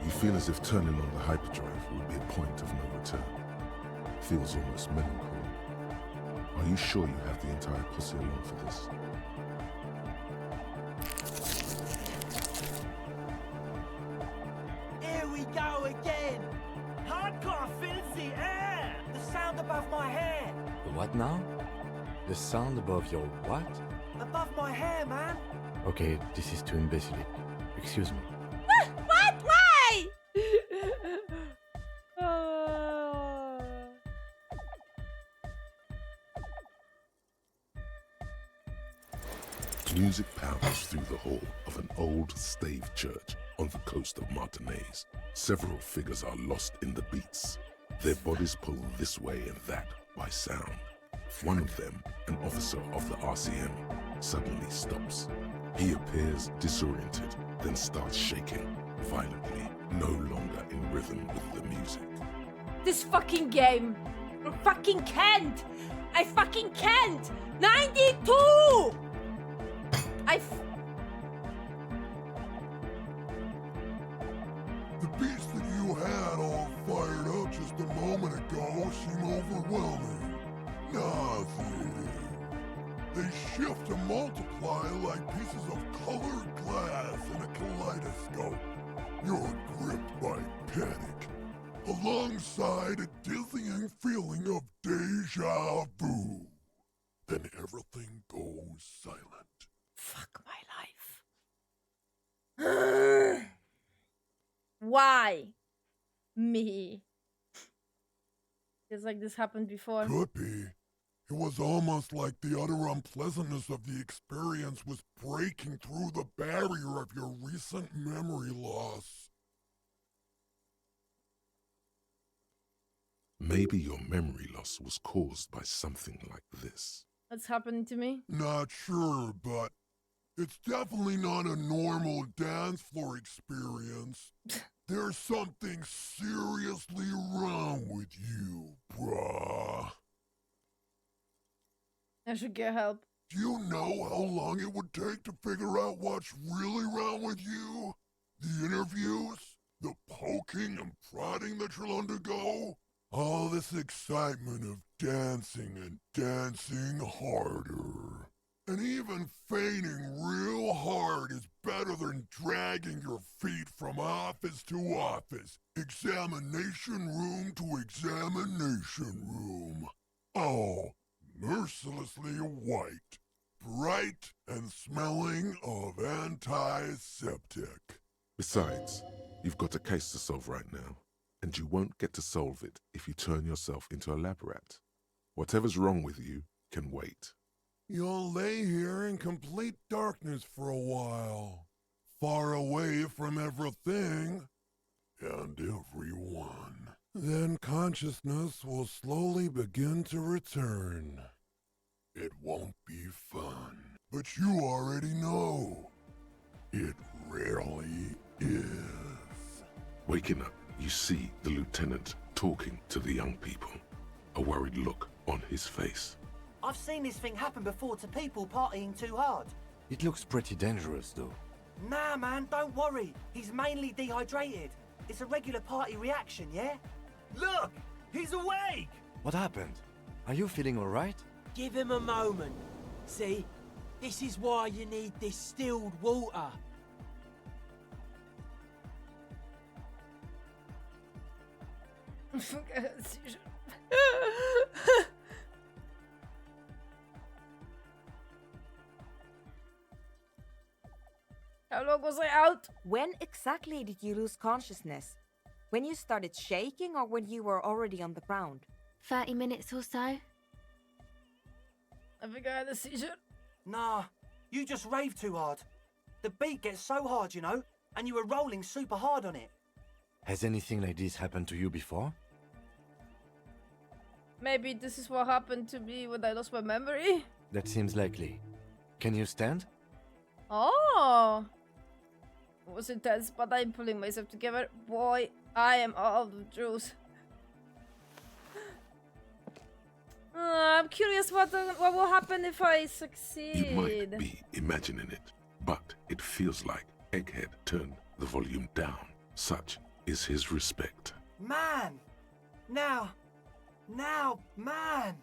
C: You feel as if turning on the hyperdrive would be a point of no return. Feels almost melancholy. Are you sure you have the entire posse along for this?
I: Here we go again!
O: Hardcore fills the air!
I: The sound above my hair!
B: The what now? The sound above your what?
I: Above my hair, man!
B: Okay, this is too imbecilic. Excuse me.
A: What? Why?
C: Music pounds through the hall of an old stave church on the coast of Martinaise. Several figures are lost in the beats. Their bodies pull this way and that by sound. One of them, an officer of the RCM, suddenly stops. He appears disoriented, then starts shaking violently, no longer in rhythm with the music.
A: This fucking game. I fucking can't. I fucking can't. 92!
K: The beats that you had all fired up just a moment ago seem overwhelming. Nothing. They shift and multiply like pieces of colored glass in a kaleidoscope. You're gripped by panic, alongside a dizzying feeling of deja vu. Then everything goes silent.
A: Fuck my life. Why? Me. Feels like this happened before.
K: Could be. It was almost like the utter unpleasantness of the experience was breaking through the barrier of your recent memory loss.
C: Maybe your memory loss was caused by something like this.
A: What's happening to me?
K: Not sure, but it's definitely not a normal dance floor experience. There's something seriously wrong with you, bruh.
A: I should get help.
K: Do you know how long it would take to figure out what's really wrong with you? The interviews? The poking and prodding that you'll undergo? All this excitement of dancing and dancing harder. And even feigning real hard is better than dragging your feet from office to office, examination room to examination room. Oh, mercilessly white, bright and smelling of antiseptic.
C: Besides, you've got a case to solve right now, and you won't get to solve it if you turn yourself into a lab rat. Whatever's wrong with you can wait.
K: You'll lay here in complete darkness for a while, far away from everything and everyone. Then consciousness will slowly begin to return. It won't be fun, but you already know. It rarely is.
C: Waking up, you see the lieutenant talking to the young people, a worried look on his face.
Q: I've seen this thing happen before to people partying too hard.
B: It looks pretty dangerous, though.
Q: Nah, man, don't worry. He's mainly dehydrated. It's a regular party reaction, yeah?
O: Look! He's awake!
B: What happened? Are you feeling alright?
I: Give him a moment. See? This is why you need distilled water.
A: How long was I out?
U: When exactly did you lose consciousness? When you started shaking or when you were already on the ground?
R: 30 minutes or so.
A: I think I had a seizure.
Q: Nah, you just raved too hard. The beat gets so hard, you know, and you were rolling super hard on it.
B: Has anything like this happened to you before?
A: Maybe this is what happened to me when I lost my memory.
B: That seems likely. Can you stand?
A: Oh! It was intense, but I'm pulling myself together. Boy, I am out of juice. I'm curious what will happen if I succeed.
C: You might be imagining it, but it feels like Egghead turned the volume down. Such is his respect.
Q: Man! Now, man!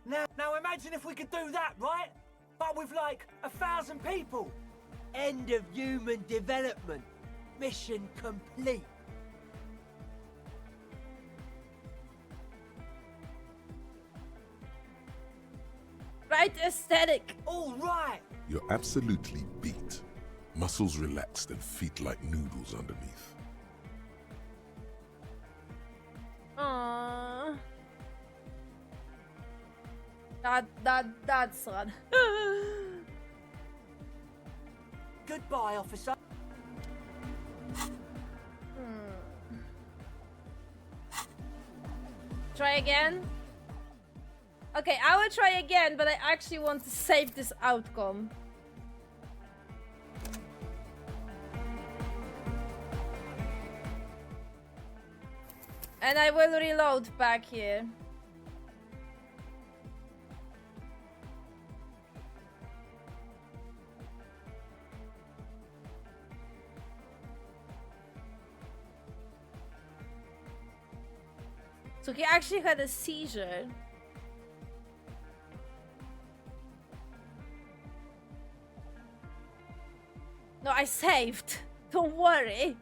Q: Now imagine if we could do that, right? But with like 1,000 people.
I: End of human development. Mission complete.
A: Right aesthetic.
Q: All right.
C: You're absolutely beat. Muscles relaxed and feet like noodles underneath.
A: Aww. That's sad.
Q: Goodbye, officer.
A: Try again? Okay, I will try again, but I actually want to save this outcome. And I will reload back here. So he actually had a seizure. No, I saved. Don't worry.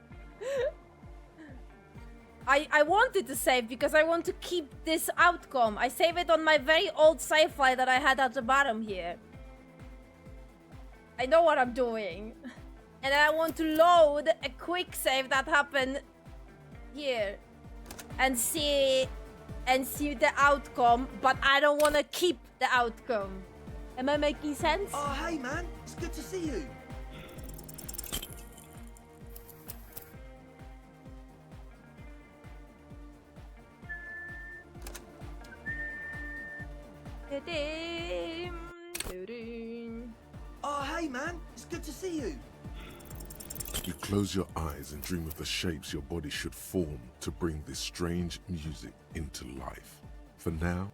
A: I wanted to save because I want to keep this outcome. I save it on my very old sci-fi that I had at the bottom here. I know what I'm doing. And I want to load a quick save that happened here. And see the outcome, but I don't want to keep the outcome. Am I making sense?
Q: Oh, hey man, it's good to see you. Oh, hey man, it's good to see you.
C: You close your eyes and dream of the shapes your body should form to bring this strange music into life. For now,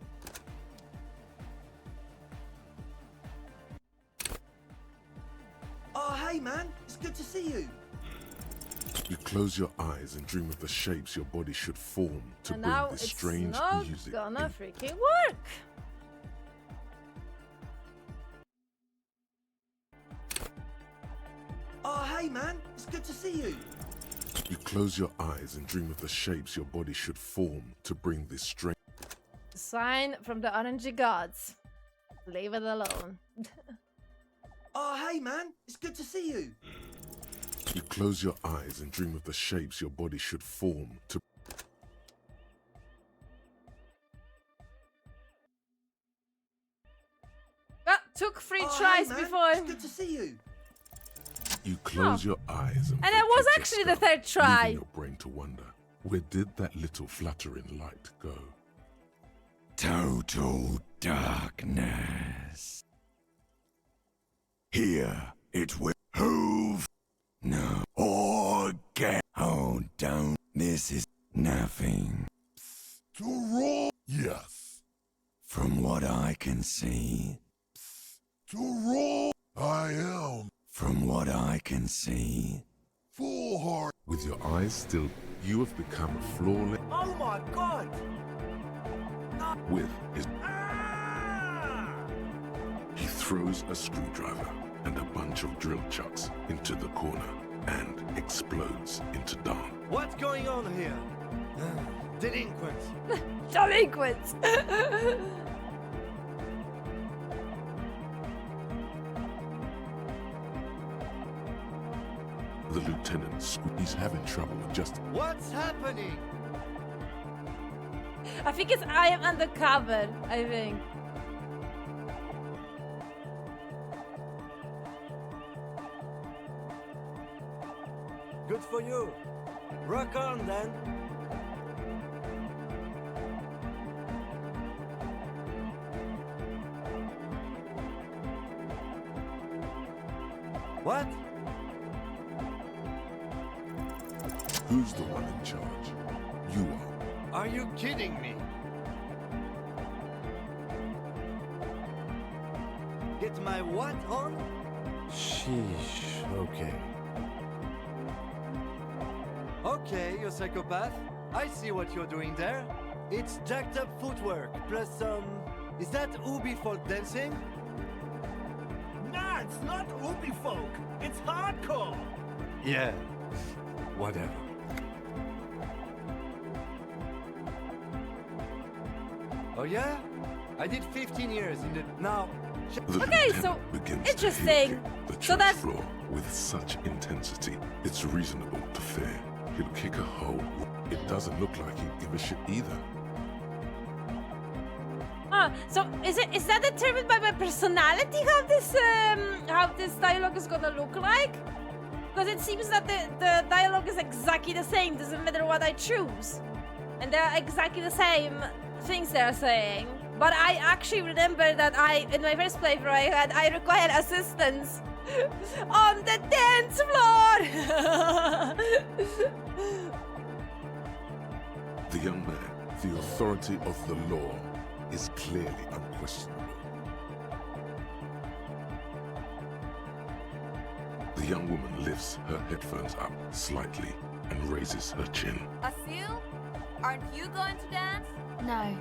Q: Oh, hey man, it's good to see you.
C: you close your eyes and dream of the shapes your body should form to
A: And
C: bring
A: now
C: this
A: it's
C: strange
A: not
C: music
A: gonna freaking work.
Q: Oh, hey man, it's good to see you.
C: You close your eyes and dream of the shapes your body should form to bring this strange...
A: Sign from the orangey gods. Leave it alone.
Q: Oh, hey man, it's good to see you.
C: You close your eyes and dream of the shapes your body should form to...
A: Ah, took 3
Q: Oh,
A: tries
Q: hey, man,
A: before.
Q: It's good to see you.
C: You close your eyes and...
A: And it was
C: vacate
A: actually
C: your
A: the 3rd
C: skull,
A: try.
C: leaving your brain to wonder, where did that little fluttering light go?
E: Total darkness. Here it will hove. No. Or get. Oh, don't. This is nothing.
K: To roll. Yes.
E: From what I can see.
K: To roll. I am.
E: From what I can see,
K: Foolhardy.
C: With your eyes still, you have become a flawless
Q: Oh my god!
C: with his. He throws a screwdriver and a bunch of drill chucks into the corner and explodes into Dawn.
O: What's going on here? Delinquents.
A: Delinquents!
C: The lieutenant, he's having trouble with just.
O: What's happening?
A: I think it's I am undercover, I think.
O: Good for you. Rock on then. What?
C: Who's the one in charge? You are.
O: Are you kidding me? Get my what on?
B: Sheesh, okay.
O: Okay, you psychopath. I see what you're doing there. It's jacked up footwork, plus some... Is that Ubi folk dancing?
M: Nah, it's not Ubi folk. It's hardcore.
B: Yeah, whatever.
O: Oh yeah? I did 15 years in the... Now...
C: The
A: Okay, so
C: lieutenant begins to
A: interesting.
C: hit the
A: So
C: church
A: that's
C: floor with such intensity, it's reasonable to fear he'll kick a hole. It doesn't look like he'd give a shit either.
A: So is that determined by my personality how this dialogue is gonna look like? Because it seems that the dialogue is exactly the same, doesn't matter what I choose. And they're exactly the same things they're saying. But I actually remember that in my first playthrough I required assistance on the dance floor.
C: The young man, the authority of the law, is clearly unquestionable. The young woman lifts her headphones up slightly and raises her chin.
G: Asil, aren't you going to dance?
R: No.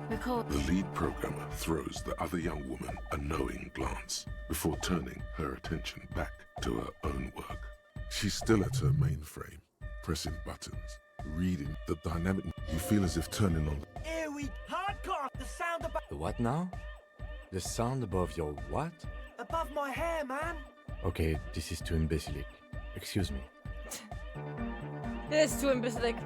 R: Record.
C: The lead programmer throws the other young woman a knowing glance before turning her attention back to her own work. She's still at her mainframe, pressing buttons, reading the dynamic. You feel as if turning on.
O: Here we... Hardcore! The sound above...
B: The what now? The sound above your what?
O: Above my hair, man!
B: Okay, this is too imbecilic. Excuse me.
A: It is too imbecilic.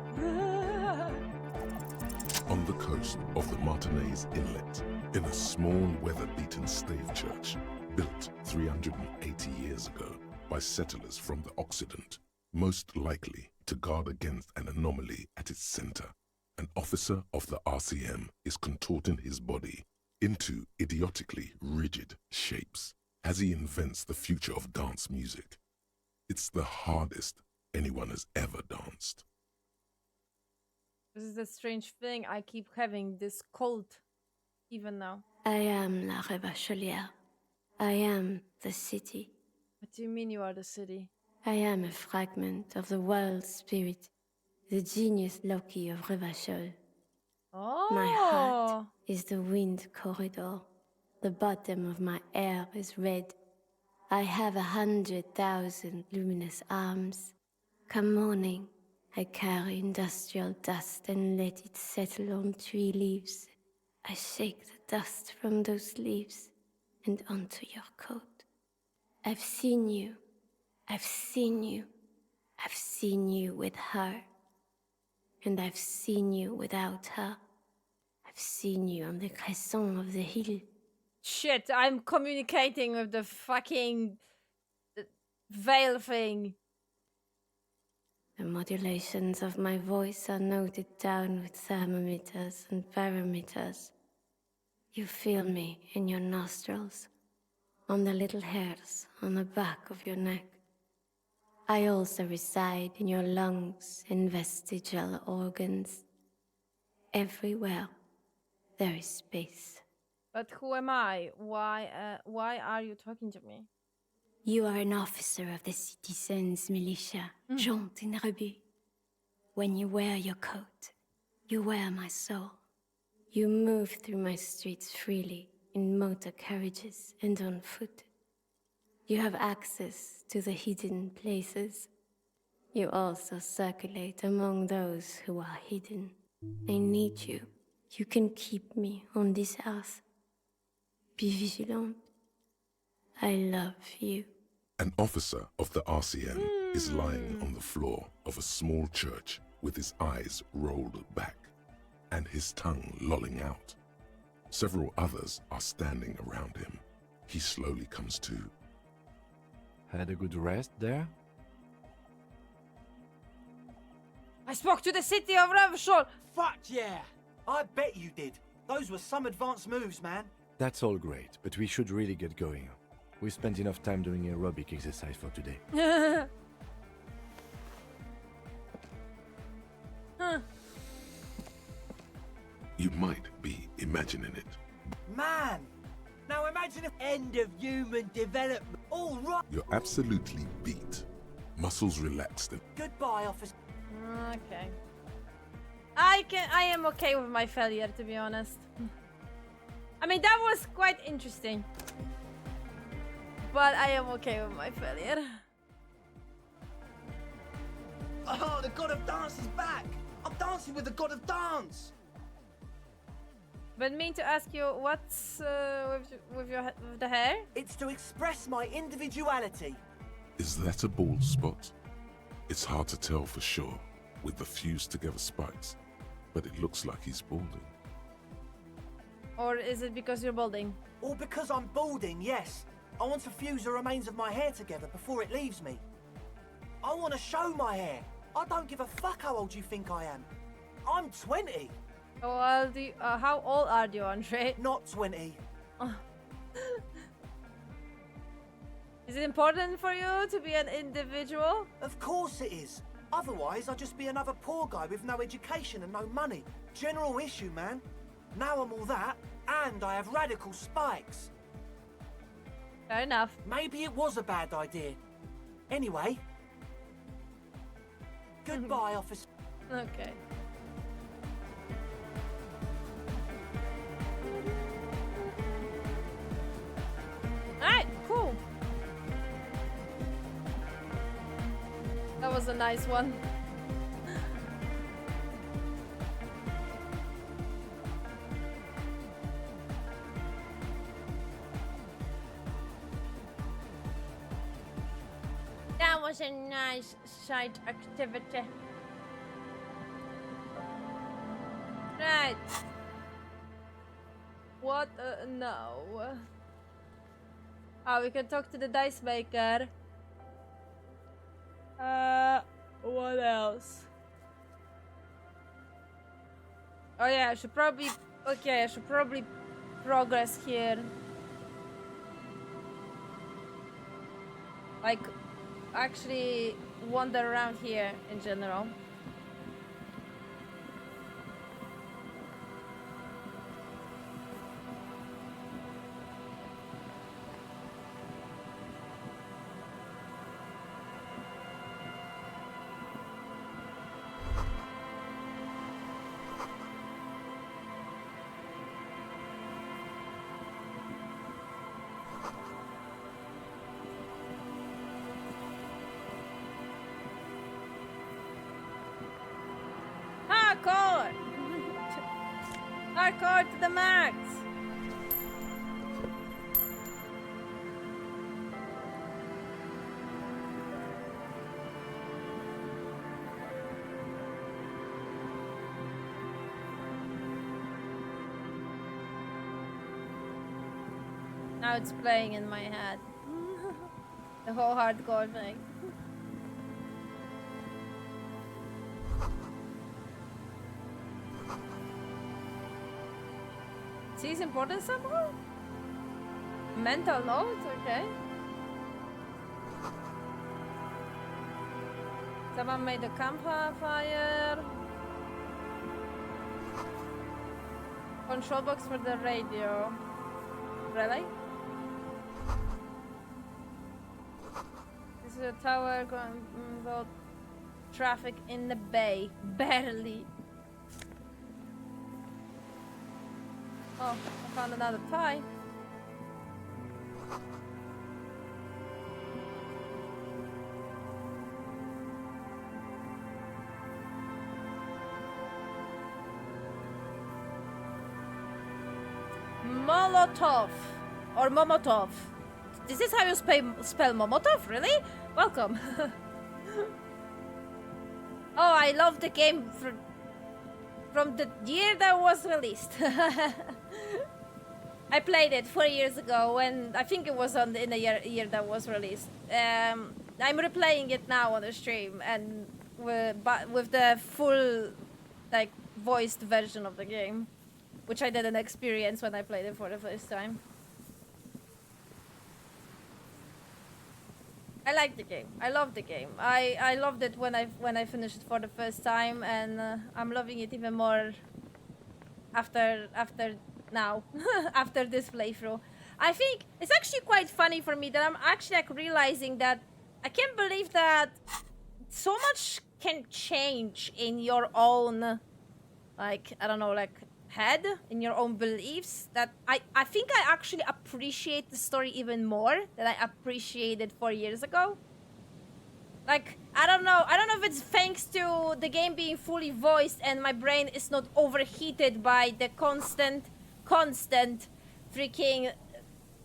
C: On the coast of the Martinez Inlet, in a small weather-beaten stave church built 380 years ago by settlers from the Occident, most likely to guard against an anomaly at its center, an officer of the RCM is contorting his body into idiotically rigid shapes as he invents the future of dance music. It's the hardest anyone has ever danced.
A: This is a strange thing. I keep having this cold, even now.
J: I am La Rebachelière. I am the city.
A: What do you mean you are the city?
J: I am a fragment of the world spirit, the genius Loki of Revachol.
A: Oh.
J: My heart is the wind corridor. The bottom of my air is red. I have 100,000 luminous arms. Come morning, I carry industrial dust and let it settle on tree leaves. I shake the dust from those leaves and onto your coat. I've seen you. I've seen you. I've seen you with her. And I've seen you without her. I've seen you on the crescent of the hill.
A: Shit, I'm communicating with the fucking veil thing.
J: The modulations of my voice are noted down with thermometers and barometers. You feel me in your nostrils, on the little hairs on the back of your neck. I also reside in your lungs and vestigial organs. Everywhere there is space.
A: But who am I? Why are you talking to me?
J: You are an officer of the citizens' militia, Jean in Rebut. When you wear your coat, you wear my soul. You move through my streets freely, in motor carriages and on foot. You have access to the hidden places. You also circulate among those who are hidden. I need you. You can keep me on this earth. Be vigilant. I love you.
C: An officer of the RCM is lying on the floor of a small church with his eyes rolled back and his tongue lolling out. Several others are standing around him. He slowly comes to.
B: Had a good rest there?
A: I spoke to the city of Revshol.
Q: Fuck yeah! I bet you did. Those were some advanced moves, man.
B: That's all great, but we should really get going. We spent enough time doing aerobic exercise for today.
A: Huh.
C: You might be imagining it.
Q: Man! Now imagine if end of human development. All right.
C: You're absolutely beat. Muscles relaxed and
Q: Goodbye, officer.
A: Okay. I am okay with my failure, to be honest. I mean, that was quite interesting. But I am okay with my failure.
Q: Oh, the god of dance is back! I'm dancing with the god of dance!
A: But mean to ask you, what's with the hair?
Q: It's to express my individuality.
C: Is that a bald spot? It's hard to tell for sure with the fused together spikes, but it looks like he's balding.
A: Or is it because you're balding?
Q: Or because I'm balding, yes. I want to fuse the remains of my hair together before it leaves me. I want to show my hair. I don't give a fuck how old you think I am. I'm 20.
A: How old are you, Andre?
Q: Not 20.
A: Is it important for you to be an individual?
Q: Of course it is. Otherwise, I'd just be another poor guy with no education and no money. General issue, man. Now I'm all that, and I have radical spikes.
A: Fair enough.
Q: Maybe it was a bad idea. Anyway. Goodbye, officer.
A: Okay. Alright, cool. That was a nice one. That was a nice side activity. Right. What? No. Oh, we can talk to the dice maker. What else? Oh yeah, I should probably... Okay, I should probably progress here. Like, actually wander around here in general. Hardcore! Hardcore to the max! Now it's playing in my head. The whole hardcore thing. Sees important somehow? Mental notes, okay. Someone made a campfire. Control box for the radio. Really? the tower, got traffic in the bay. Barely. Oh, I found another tie. Molotov or Momotov. This is how you spell Momotov, really? Welcome. Oh, I love the game from the year that was released. I played it 4 years ago when I think it was in the year that was released. I'm replaying it now on the stream and with the full like voiced version of the game, which I didn't experience when I played it for the first time. I like the game. I love the game. I loved it when I finished it for the first time, and I'm loving it even more after now, after this playthrough. I think it's actually quite funny for me that I'm actually like realizing that I can't believe that so much can change in your own, like, I don't know, like head, in your own beliefs, that I think I actually appreciate the story even more than I appreciated 4 years ago. Like, I don't know if it's thanks to the game being fully voiced and my brain is not overheated by the constant freaking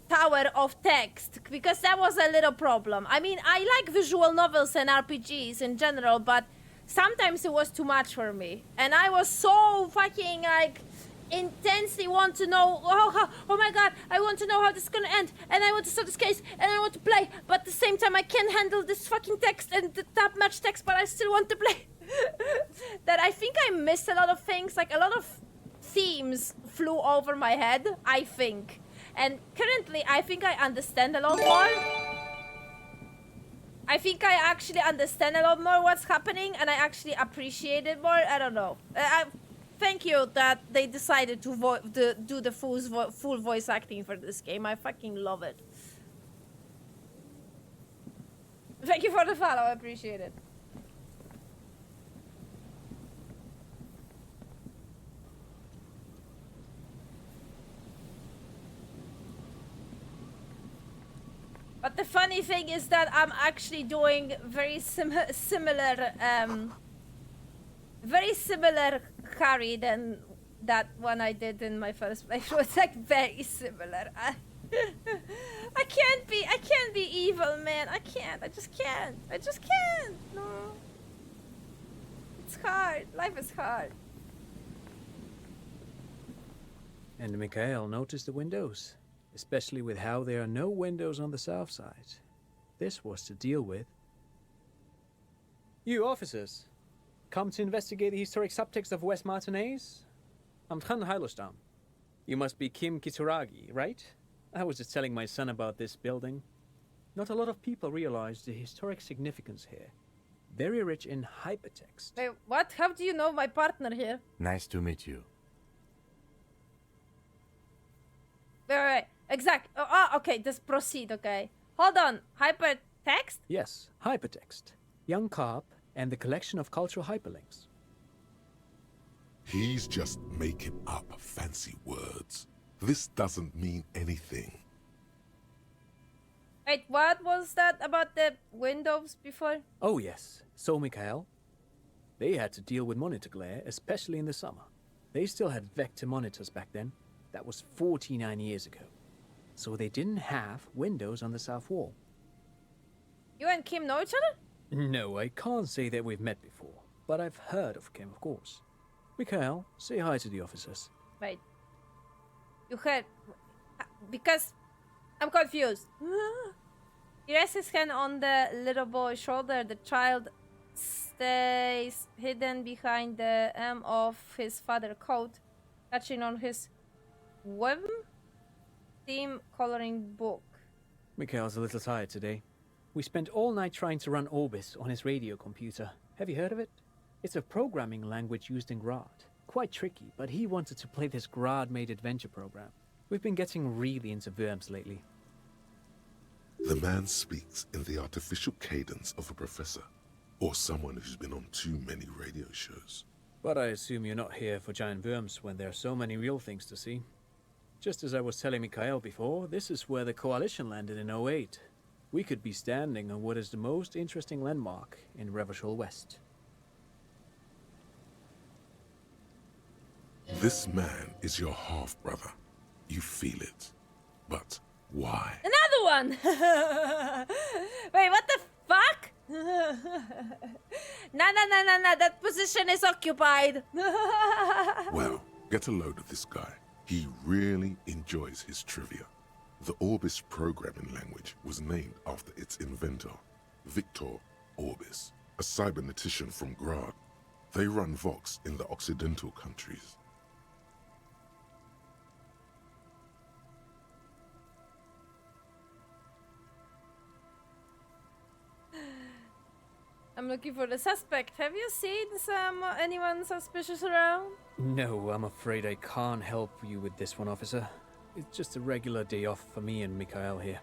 A: tower of text, because that was a little problem. I mean, I like visual novels and RPGs in general, but sometimes it was too much for me, and I was so fucking like intensely want to know, oh my god, I want to know how this is gonna end, and I want to solve this case, and I want to play, but at the same time I can't handle this fucking text and the top match text, but I still want to play. That I think I missed a lot of things, like a lot of themes flew over my head, I think. And currently I think I understand a lot more. I think I actually understand a lot more what's happening, and I actually appreciate it more. I don't know. Thank you that they decided to do the full voice acting for this game. I fucking love it. Thank you for the follow. I appreciate it. But the funny thing is that I'm actually doing very similar carry than that one I did in my first playthrough. It's like very similar. I can't be evil, man. I just can't. No. It's hard. Life is hard.
N: And Mikhail noticed the windows, especially with how there are no windows on the south side. This was to deal with. You officers, come to investigate the historic subtext of West Martinez? I'm Tran Heilostam. You must be Kim Kituragi, right? I was just telling my son about this building. Not a lot of people realize the historic significance here. Very rich in hypertext.
A: Wait, what? How do you know my partner here?
B: Nice to meet you.
A: Wait. Exact. Okay, just proceed, okay. Hold on. Hypertext?
N: Yes, hypertext. Young Carp and the collection of cultural hyperlinks.
C: He's just making up fancy words. This doesn't mean anything.
A: Wait, what was that about the windows before?
N: Oh yes, so Mikhail. They had to deal with monitor glare, especially in the summer. They still had vector monitors back then. That was 49 years ago. So they didn't have windows on the south wall.
A: You and Kim know each other?
N: No, I can't say that we've met before, but I've heard of Kim, of course. Mikhail, say hi to the officers.
A: Wait. You heard... Because... I'm confused. He rests his hand on the little boy's shoulder. The child stays hidden behind the hem of his father's coat, touching on his theme coloring book.
N: Mikhail's a little tired today. We spent all night trying to run Orbis on his radio computer. Have you heard of it? It's a programming language used in Grad. Quite tricky, but he wanted to play this Grad-made adventure program. We've been getting really into Worms lately.
C: The man speaks in the artificial cadence of a professor, or someone who's been on too many radio shows.
N: But I assume you're not here for giant worms when there are so many real things to see. Just as I was telling Mikhail before, this is where the Coalition landed in '08. We could be standing on what is the most interesting landmark in Revachol West.
C: This man is your half-brother. You feel it. But why?
A: Another one! Wait, what the fuck? No, that position is occupied.
C: Well, get a load of this guy. He really enjoys his trivia. The Orbis programming language was named after its inventor, Victor Orbis, a cybernetician from Grad. They run Vox in the Occidental countries.
A: I'm looking for the suspect. Have you seen anyone suspicious around?
N: No, I'm afraid I can't help you with this one, officer. It's just a regular day off for me and Mikhail here.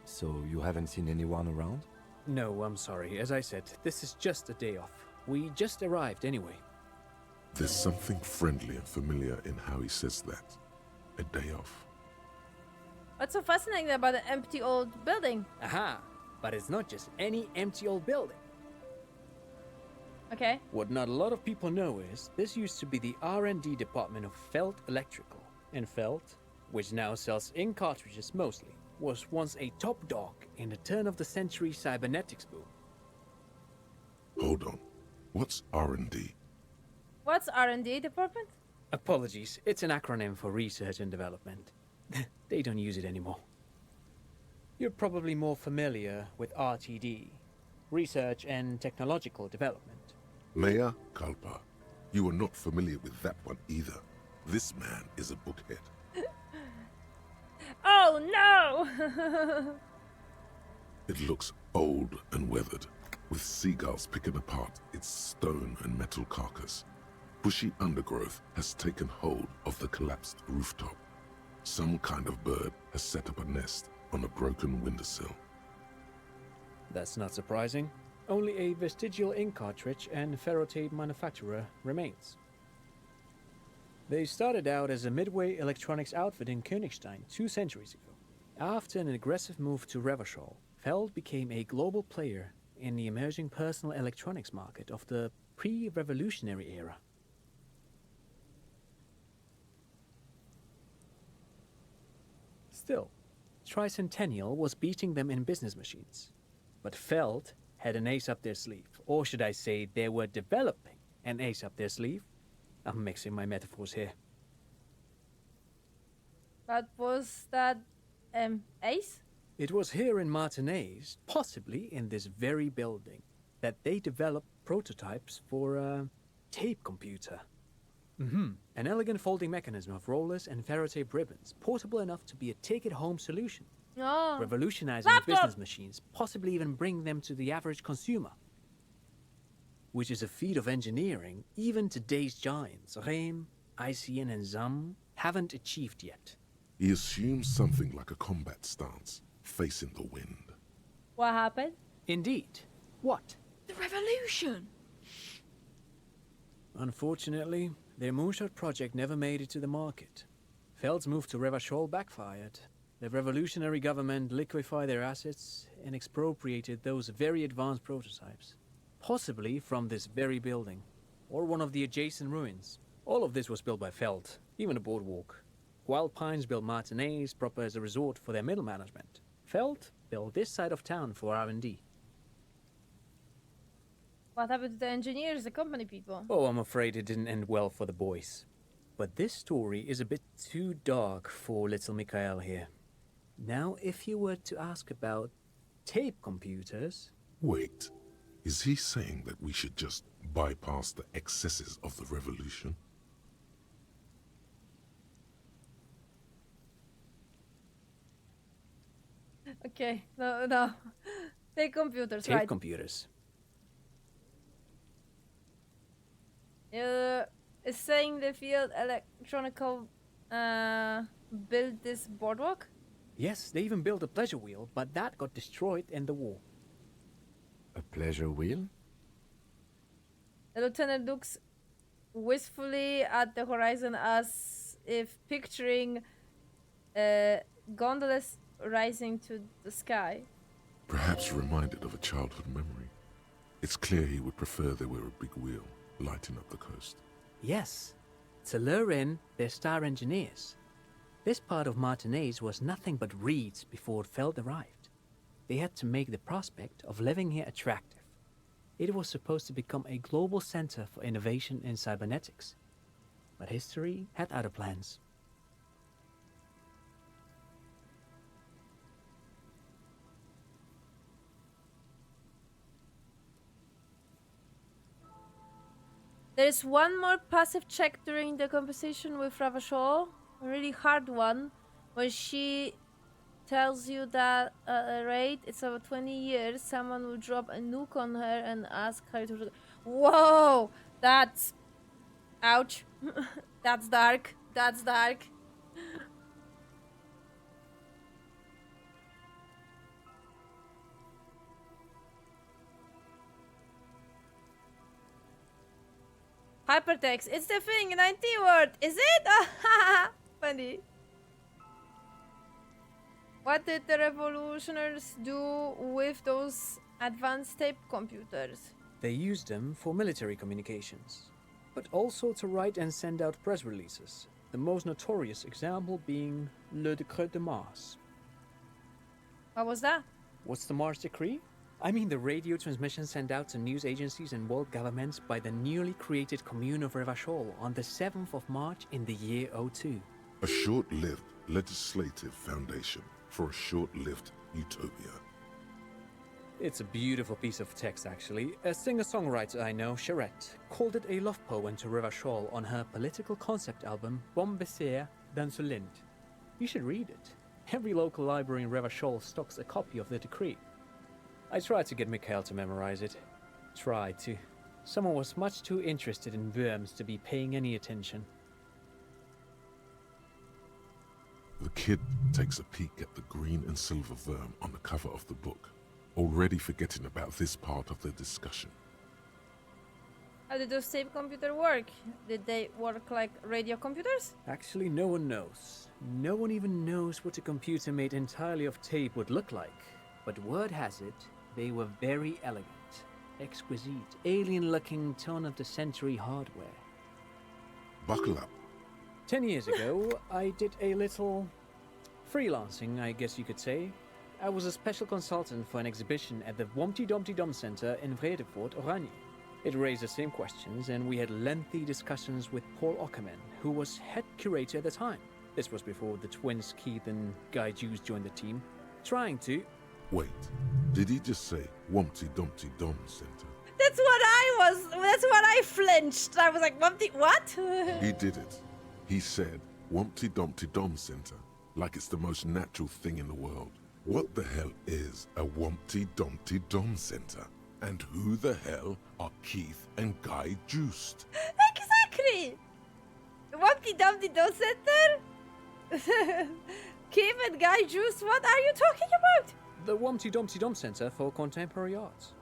B: So you haven't seen anyone around?
N: No, I'm sorry. As I said, this is just a day off. We just arrived anyway.
C: There's something friendly and familiar in how he says that. A day off.
A: What's so fascinating about an empty old building?
N: Aha! But it's not just any empty old building.
A: Okay.
N: What not a lot of people know is this used to be the R&D department of Felt Electrical. And Felt, which now sells ink cartridges mostly, was once a top dog in the turn-of-the-century cybernetics boom.
C: Hold on. What's R&D?
A: What's R&D department?
N: Apologies, it's an acronym for research and development. They don't use it anymore. You're probably more familiar with RTD, Research and Technological Development.
C: Mea culpa. You are not familiar with that one either. This man is a bookhead.
A: Oh no!
C: It looks old and weathered, with seagulls picking apart its stone and metal carcass. Bushy undergrowth has taken hold of the collapsed rooftop. Some kind of bird has set up a nest on a broken windowsill.
N: That's not surprising. Only a vestigial ink cartridge and ferrotape manufacturer remains. They started out as a midway electronics outfit in Königstein 2 centuries ago. After an aggressive move to Revachol, Feld became a global player in the emerging personal electronics market of the pre-revolutionary era. Still, Tricentennial was beating them in business machines. But Feld had an ace up their sleeve, or should I say they were developing an ace up their sleeve. I'm mixing my metaphors here.
A: But was that Ace?
N: It was here in Martinez, possibly in this very building, that they developed prototypes for a tape computer. An elegant folding mechanism of rollers and ferrotape ribbons, portable enough to be a take-it-home solution.
A: Oh.
N: Revolutionizing business machines, possibly even bring them to the average consumer. Which is a feat of engineering even today's giants, Rehm, ICN and ZAM, haven't achieved yet.
C: He assumes something like a combat stance, facing the wind.
A: What happened?
N: Indeed. What?
L: The revolution!
N: Unfortunately, their moonshot project never made it to the market. Feld's move to Revachol backfired. The revolutionary government liquefied their assets and expropriated those very advanced prototypes. Possibly from this very building, or one of the adjacent ruins. All of this was built by Feld, even the boardwalk. Wild Pines built Martinez proper as a resort for their middle management. Feld built this side of town for R&D.
A: What happened to the engineers, the company people?
N: Oh, I'm afraid it didn't end well for the boys. But this story is a bit too dark for little Mikhail here. Now, if you were to ask about tape computers...
C: Wait, is he saying that we should just bypass the excesses of the revolution?
A: Okay, no. Tape computers, right?
N: Tape computers.
A: Is saying the field electronical build this boardwalk?
N: Yes, they even built a pleasure wheel, but that got destroyed in the war.
B: A pleasure wheel?
A: The lieutenant looks wistfully at the horizon as if picturing gondolas rising to the sky.
C: Perhaps reminded of a childhood memory. It's clear he would prefer there were a big wheel lighting up the coast.
N: Yes, to lure in their star engineers. This part of Martinaise was nothing but reeds before Feld arrived. They had to make the prospect of living here attractive. It was supposed to become a global center for innovation in cybernetics. But history had other plans.
A: There's one more passive check during the conversation with Ravachol, a really hard one, when she tells you that at a rate it's about 20 years, someone will drop a nuke on her and ask her to... Whoa! That's... Ouch. That's dark. That's dark. Hypertext. It's the thing, 90 word. Is it? Funny. What did the revolutionaries do with those advanced tape computers?
N: They used them for military communications, but also to write and send out press releases, the most notorious example being Le Décret de Mars.
A: What was that?
N: What's the Mars Decree? I mean the radio transmission sent out to news agencies and world governments by the newly created commune of Revachol on the 7th of March in the year 02.
C: A short-lived legislative foundation for a short-lived utopia.
N: It's a beautiful piece of text, actually. A singer-songwriter I know, Charette, called it a love poem to Revachol on her political concept album, Bon Baiser dans ce Lind. You should read it. Every local library in Revachol stocks a copy of the decree. I tried to get Mikhail to memorize it. Tried to. Someone was much too interested in worms to be paying any attention.
C: The kid takes a peek at the green and silver worm on the cover of the book, already forgetting about this part of the discussion.
A: How did those tape computers work? Did they work like radio computers?
N: Actually, no one knows. No one even knows what a computer made entirely of tape would look like. But word has it, they were very elegant, exquisite, alien-looking turn-of-the-century hardware.
C: Buckle up.
N: 10 years ago, I did a little freelancing, I guess you could say. I was a special consultant for an exhibition at the Wompty Dumpty Dum Center in Vredefort, Oranje. It raised the same questions, and we had lengthy discussions with Paul Ockerman, who was head curator at the time. This was before the twins Keith and Guy Juice joined the team, trying to...
C: Wait, did he just say Wumpty Dumpty Dum Center?
A: That's what I flinched. I was like, what?
C: He did it. He said Wumpty Dumpty Dum Center, like it's the most natural thing in the world. What the hell is a Wumpty Dumpty Dum Center? And who the hell are Keith and Guy Juiced?
A: Exactly! Wumpty Dumpty Dum Center? Keith and Guy Juice, what are you talking about?
N: The Wumpty Dumpty Dum Center for Contemporary Arts.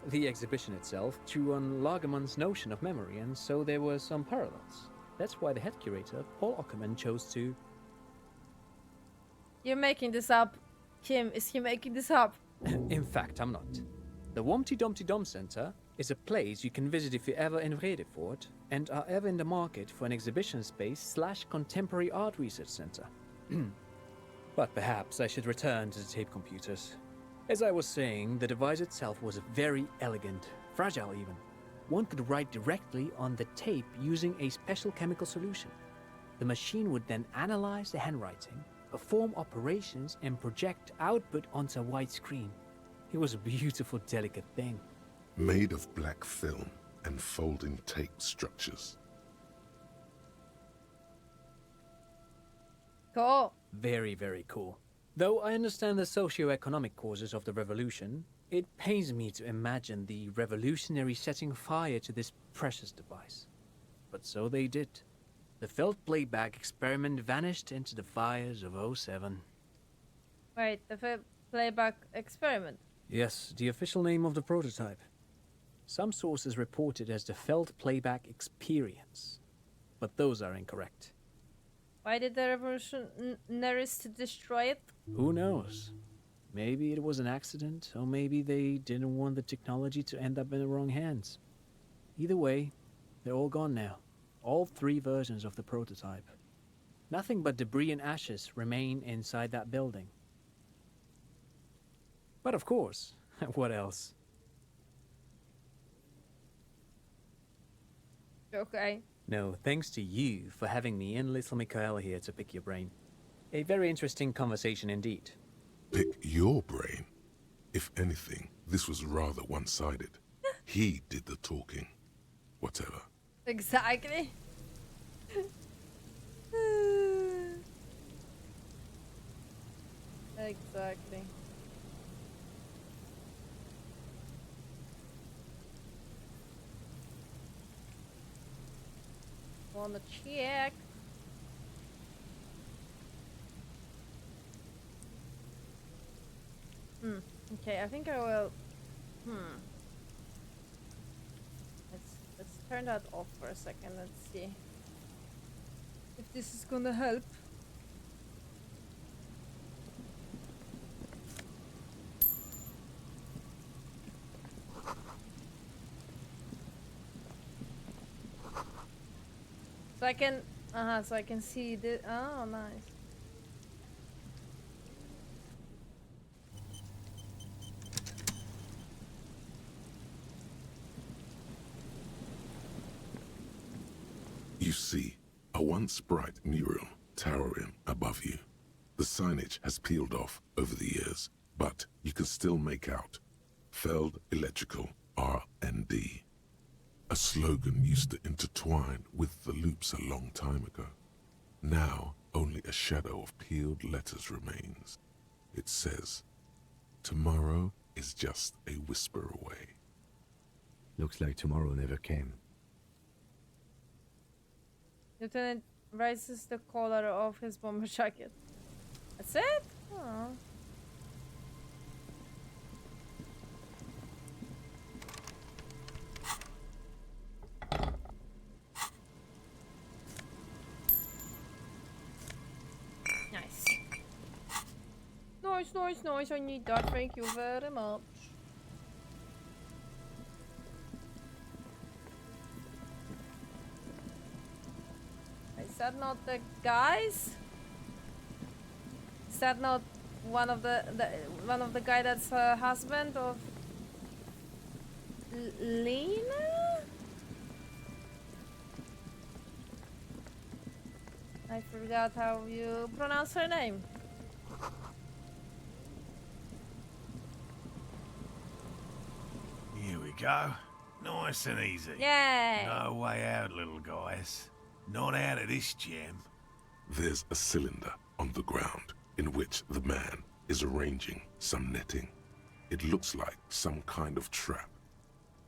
N: The exhibition itself drew on Lagerman's notion of memory, and so there were some parallels. That's why the head curator, Paul Ockerman, chose to...
A: You're making this up. Kim, is he making this up?
N: In fact, I'm not. The Wumpty Dumpty Dum Center is a place you can visit if you're ever in Vredefort and are ever in the market for an exhibition space / contemporary art research center. But perhaps I should return to the tape computers. As I was saying, the device itself was very elegant, fragile even. One could write directly on the tape using a special chemical solution. The machine would then analyze the handwriting, perform operations, and project output onto a white screen. It was a beautiful, delicate thing.
C: Made of black film and folding tape structures.
A: Cool.
N: Very, very cool. Though I understand the socio-economic causes of the revolution, it pains me to imagine the revolutionaries setting fire to this precious device. But so they did. The Felt playback experiment vanished into the fires of 07.
A: Wait, the playback experiment.
N: Yes, the official name of the prototype. Some sources report it as the felt playback experience, but those are incorrect.
A: Why did the revolutionaries destroy it?
N: Who knows? Maybe it was an accident, or maybe they didn't want the technology to end up in the wrong hands. Either way, they're all gone now. All 3 versions of the prototype. Nothing but debris and ashes remain inside that building. But of course, what else?
A: Okay.
N: No, thanks to you for having me and little Mikhail here to pick your brain. A very interesting conversation indeed.
C: Pick your brain? If anything, this was rather one-sided. He did the talking. Whatever.
A: Exactly. Exactly. Wanna check? Okay, I think I will. Let's turn that off for a second. Let's see if this is gonna help. So I can see the. Oh, nice.
C: You see, a once bright mural towering above you. The signage has peeled off over the years, but you can still make out Feld Electrical R&D. A slogan used to intertwine with the loops a long time ago. Now, only a shadow of peeled letters remains. It says, "Tomorrow is just a whisper away."
B: Looks like tomorrow never came.
A: Lieutenant raises the collar of his bomber jacket. That's it? Oh. Nice. Nice, nice, nice. I need that. Thank you very much. Is that not the guys? Is that not one of the guy that's husband of Lena? I forgot how you pronounce her name.
D: Here we go. Nice and easy.
A: Yay!
D: No way out, little guys. Not out of this jam.
C: There's a cylinder on the ground in which the man is arranging some netting. It looks like some kind of trap.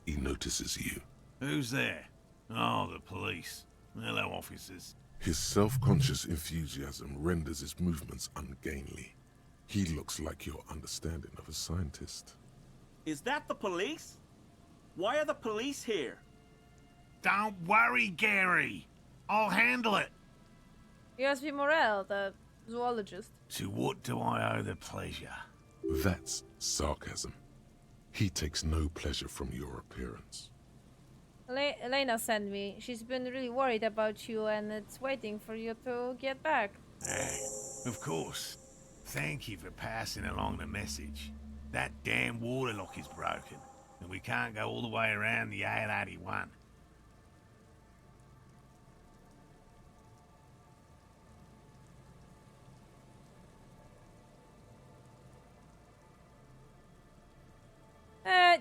C: He notices you.
D: Who's there? Oh, the police. Hello, officers.
C: His self-conscious enthusiasm renders his movements ungainly. He looks like your understanding of a scientist.
O: Is that the police? Why are the police here?
D: Don't worry, Gary. I'll handle it.
A: USB Morel, the zoologist.
D: To what do I owe the pleasure?
C: That's sarcasm. He takes no pleasure from your appearance.
A: Elena sent me. She's been really worried about you and it's waiting for you to get back.
D: Of course. Thank you for passing along the message. That damn water lock is broken, and we can't go all the way around the AL-81.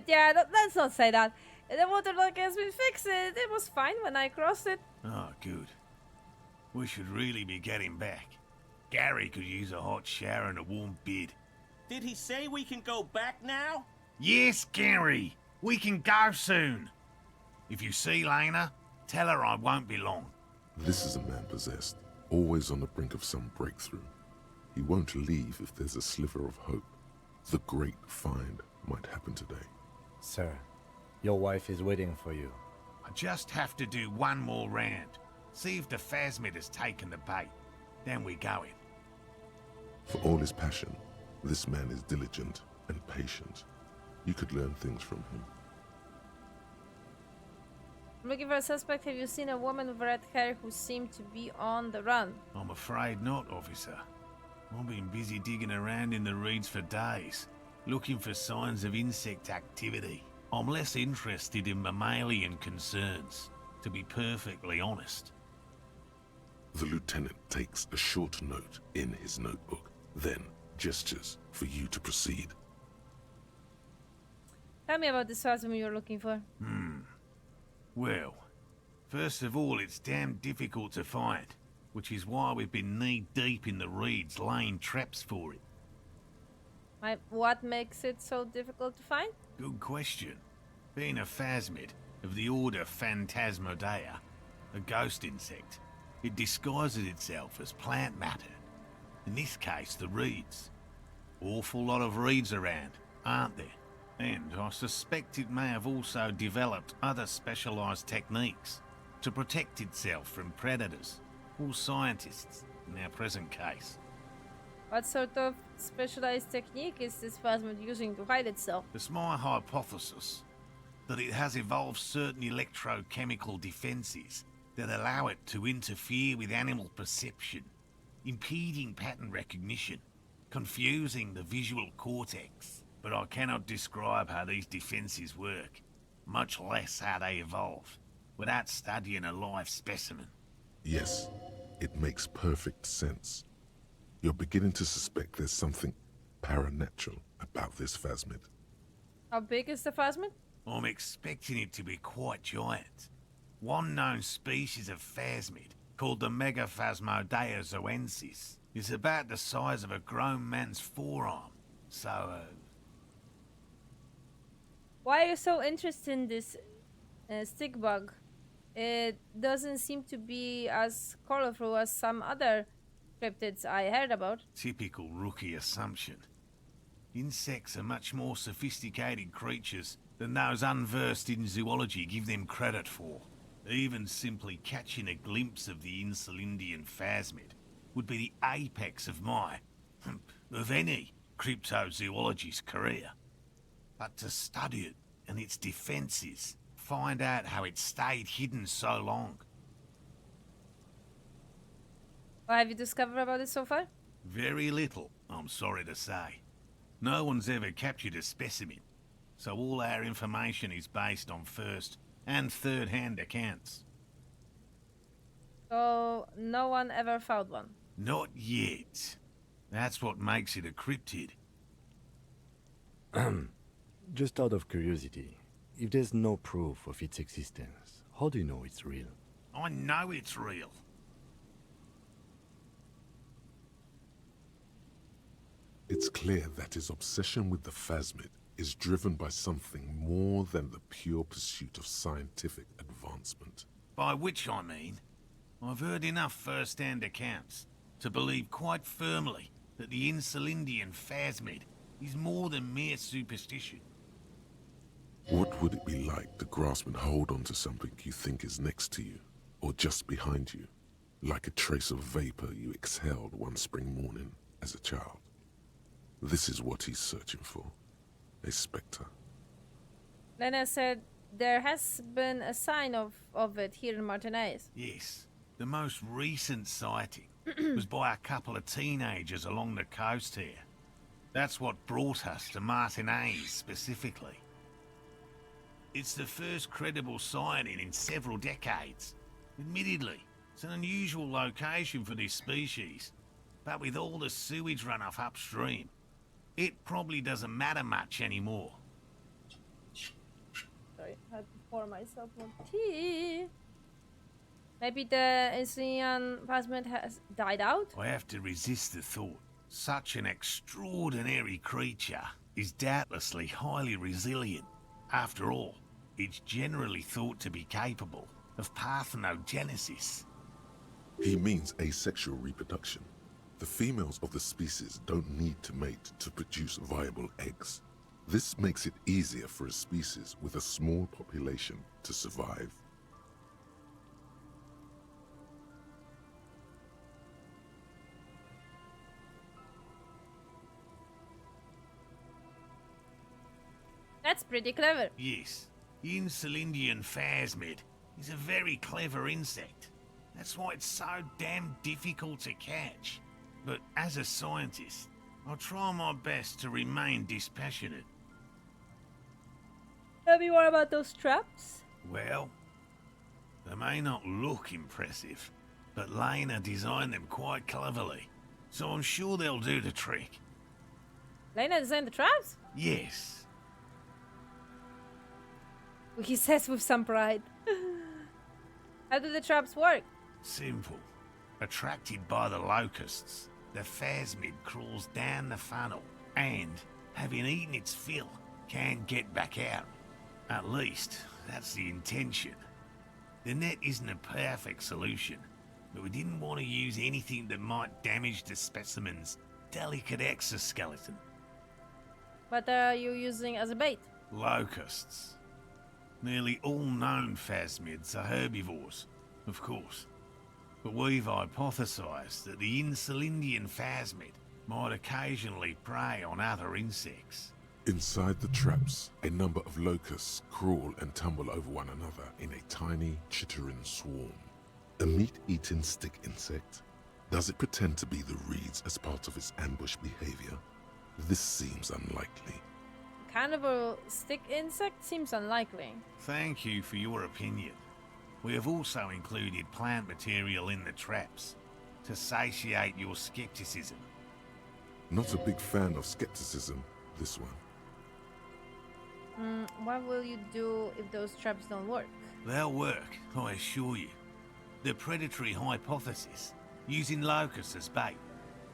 A: Yeah, let's not say that. The water lock has been fixed. It was fine when I crossed it.
D: Oh, good. We should really be getting back. Gary could use a hot shower and a warm bed.
O: Did he say we can go back now?
D: Yes, Gary. We can go soon. If you see Lena, tell her I won't be long.
C: This is a man possessed, always on the brink of some breakthrough. He won't leave if there's a sliver of hope. The great find might happen today.
B: Sir, your wife is waiting for you.
H: I just have to do one more round. See if the phasmid has taken the bait. Then we go in.
C: For all his passion, this man is diligent and patient. You could learn things from him.
A: I'm looking for a suspect. Have you seen a woman with red hair who seemed to be on the run?
H: I'm afraid not, officer. I've been busy digging around in the reeds for days, looking for signs of insect activity. I'm less interested in mammalian concerns, to be perfectly honest.
C: The lieutenant takes a short note in his notebook, then gestures for you to proceed.
A: Tell me about this phasm you're looking for.
H: Well, first of all, it's damn difficult to find, which is why we've been knee-deep in the reeds laying traps for it.
A: What makes it so difficult to find?
H: Good question. Being a phasmid of the order Phantasmodea, a ghost insect, it disguises itself as plant matter. In this case, the reeds. Awful lot of reeds around, aren't there? And I suspect it may have also developed other specialised techniques to protect itself from predators, or scientists in our present case.
A: What sort of specialized technique is this phasmid using to hide itself?
H: It's my hypothesis that it has evolved certain electrochemical defences that allow it to interfere with animal perception, impeding pattern recognition, confusing the visual cortex. But I cannot describe how these defences work, much less how they evolve, without studying a live specimen.
C: Yes, it makes perfect sense. You're beginning to suspect there's something paranatural about this phasmid.
A: How big is the phasmid?
H: I'm expecting it to be quite giant. One known species of phasmid, called the Megaphasmodea zoensis, is about the size of a grown man's forearm. So,
A: Why are you so interested in this stick bug? It doesn't seem to be as colorful as some other cryptids I heard about.
H: Typical rookie assumption. Insects are much more sophisticated creatures than those unversed in zoology give them credit for. Even simply catching a glimpse of the Insulindian phasmid would be the apex of of any cryptozoologist's career. But to study it and its defences, find out how it stayed hidden so long.
A: What have you discovered about it so far?
H: Very little, I'm sorry to say. No one's ever captured a specimen, so all our information is based on first and third-hand accounts.
A: So, no one ever found one?
H: Not yet. That's what makes it a cryptid.
B: Just out of curiosity, if there's no proof of its existence, how do you know it's real?
H: I know it's real.
C: It's clear that his obsession with the phasmid is driven by something more than the pure pursuit of scientific advancement.
H: By which I mean, I've heard enough first-hand accounts to believe quite firmly that the Insulindian phasmid is more than mere superstition.
C: What would it be like to grasp and hold onto something you think is next to you, or just behind you, like a trace of vapor you exhaled one spring morning as a child? This is what he's searching for, a spectre.
A: Lena said there has been a sign of it here in Martinez.
H: Yes, the most recent sighting was by a couple of teenagers along the coast here. That's what brought us to Martinez specifically. It's the first credible sighting in several decades. Admittedly, it's an unusual location for this species, but with all the sewage runoff upstream, it probably doesn't matter much anymore.
A: Sorry, I had to pour myself more tea. Maybe the Elysium phasmid has died out?
H: I have to resist the thought. Such an extraordinary creature is doubtlessly highly resilient. After all, it's generally thought to be capable of parthenogenesis.
C: He means asexual reproduction. The females of the species don't need to mate to produce viable eggs. This makes it easier for a species with a small population to survive.
A: That's pretty clever.
H: Yes, Insulindian phasmid is a very clever insect. That's why it's so damn difficult to catch. But as a scientist, I'll try my best to remain dispassionate.
A: Tell me more about those traps.
H: Well, they may not look impressive, but Lena designed them quite cleverly, so I'm sure they'll do the trick.
A: Lena designed the traps?
H: Yes.
A: He says with some pride. How do the traps work?
H: Simple. Attracted by the locusts, the phasmid crawls down the funnel and, having eaten its fill, can get back out. At least, that's the intention. The net isn't a perfect solution, but we didn't want to use anything that might damage the specimen's delicate exoskeleton.
A: What are you using as a bait?
H: Locusts. Nearly all known phasmids are herbivores, of course. But we've hypothesized that the Insulindian phasmid might occasionally prey on other insects.
C: Inside the traps, a number of locusts crawl and tumble over one another in a tiny, chittering swarm. A meat-eating stick insect? Does it pretend to be the reeds as part of its ambush behavior? This seems unlikely.
A: Carnivore stick insect seems unlikely.
H: Thank you for your opinion. We have also included plant material in the traps to satiate your skepticism.
C: Not a big fan of skepticism, this one.
A: What will you do if those traps don't work?
H: They'll work, I assure you. The predatory hypothesis, using locusts as bait,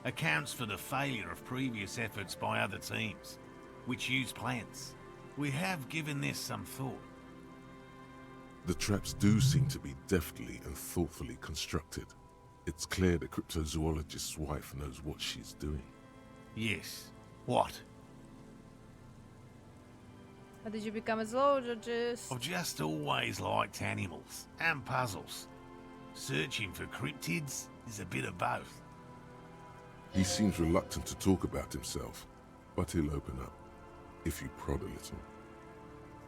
H: accounts for the failure of previous efforts by other teams, which use plants. We have given this some thought.
C: The traps do seem to be deftly and thoughtfully constructed. It's clear the cryptozoologist's wife knows what she's doing.
H: Yes. What?
A: How did you become a zoologist?
H: I've just always liked animals and puzzles. Searching for cryptids is a bit of both.
C: He seems reluctant to talk about himself, but he'll open up, if you prod a little.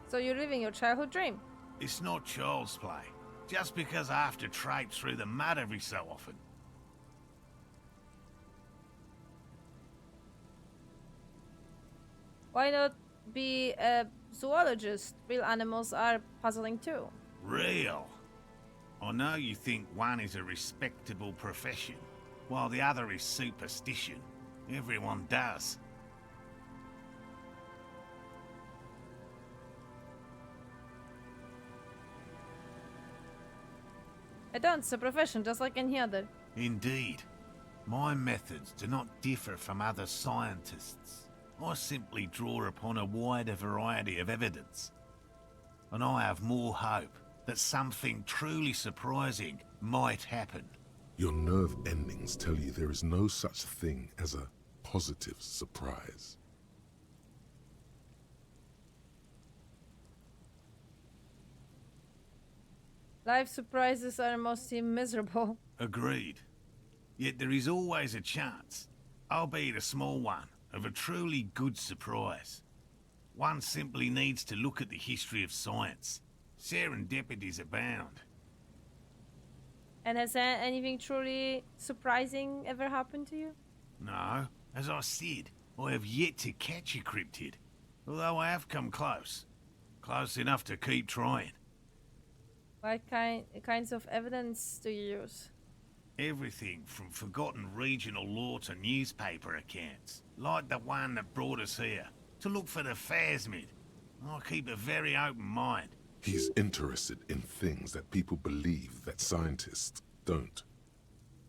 A: So you're living your childhood dream?
H: It's not child's play, just because I have to traipse through the mud every so often.
A: Why not be a zoologist? Real animals are puzzling too.
H: Real? I know you think one is a respectable profession, while the other is superstition. Everyone does.
A: I don't. It's a profession, just like any other.
H: Indeed. My methods do not differ from other scientists. I simply draw upon a wider variety of evidence. And I have more hope that something truly surprising might happen.
C: Your nerve endings tell you there is no such thing as a positive surprise.
A: Life surprises are mostly miserable.
H: Agreed. Yet there is always a chance, albeit a small one, of a truly good surprise. One simply needs to look at the history of science. Serendipities abound.
A: And has anything truly surprising ever happened to you?
H: No, as I said, I have yet to catch a cryptid. Although I have come close. Close enough to keep trying.
A: What kinds of evidence do you use?
H: Everything from forgotten regional lore to newspaper accounts, like the one that brought us here, to look for the phasmid. I keep a very open mind.
C: He's interested in things that people believe that scientists don't.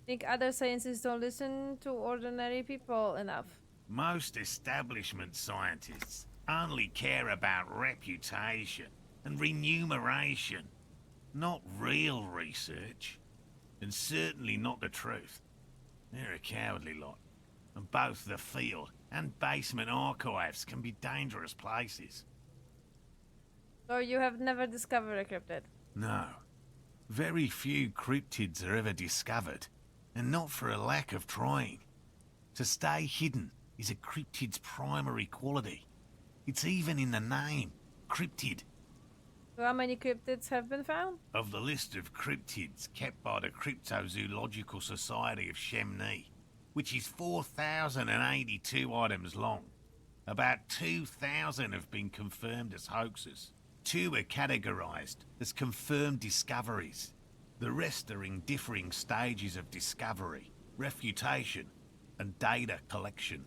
A: Think other scientists don't listen to ordinary people enough?
H: Most establishment scientists only care about reputation and remuneration, not real research. And certainly not the truth. They're a cowardly lot. And both the field and basement archives can be dangerous places.
A: So you have never discovered a cryptid?
H: No. Very few cryptids are ever discovered, and not for a lack of trying. To stay hidden is a cryptid's primary quality. It's even in the name, cryptid.
A: So how many cryptids have been found?
H: Of the list of cryptids kept by the Cryptozoological Society of Chemnee, which is 4,082 items long, about 2,000 have been confirmed as hoaxes. 2 are categorized as confirmed discoveries. The rest are in differing stages of discovery, refutation, and data collection.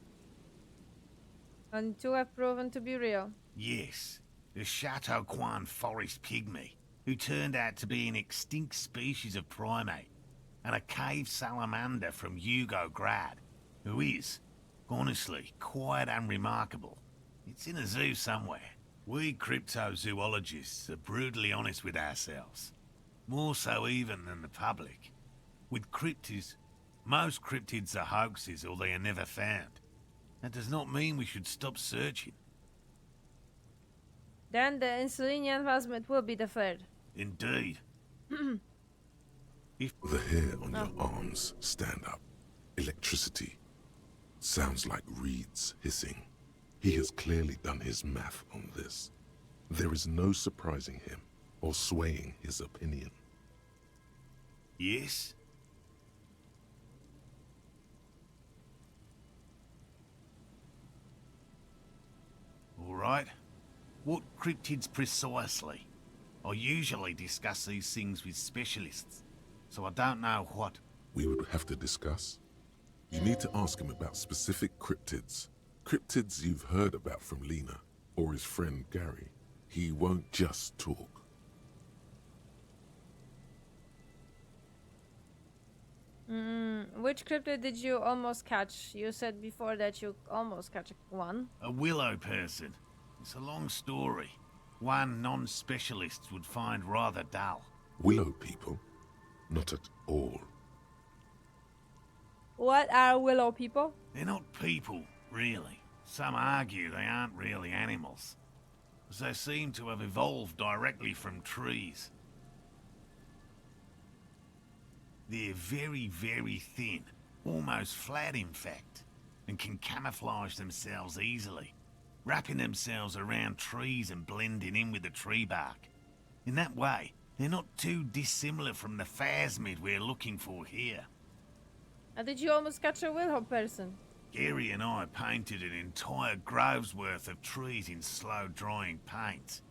A: And 2 have proven to be real.
H: Yes, the Chateau Quan forest pygmy, who turned out to be an extinct species of primate, and a cave salamander from Yugograd, who is, honestly, quite unremarkable. It's in a zoo somewhere. We cryptozoologists are brutally honest with ourselves. More so even than the public. With cryptids, most cryptids are hoaxes or they are never found. That does not mean we should stop searching.
A: Then the Insulinian plasmid will be deferred.
H: Indeed.
C: If the hair on your arms stand up, electricity. Sounds like reeds hissing. He has clearly done his math on this. There is no surprising him or swaying his opinion.
H: Yes? All right. What cryptids precisely? I usually discuss these things with specialists, so I don't know what...
C: We would have to discuss. You need to ask him about specific cryptids. Cryptids you've heard about from Lena, or his friend Gary. He won't just talk.
A: Which cryptid did you almost catch? You said before that you almost catch one.
H: A willow person. It's a long story. One non-specialist would find rather dull.
C: Willow people? Not at all.
A: What are willow people?
H: They're not people, really. Some argue they aren't really animals, as they seem to have evolved directly from trees. They're very, very thin, almost flat in fact, and can camouflage themselves easily, wrapping themselves around trees and blending in with the tree bark. In that way, they're not too dissimilar from the phasmid we're looking for here.
A: Did you almost catch a willow person?
H: Gary and I painted an entire grove's worth of trees in slow-drying paint.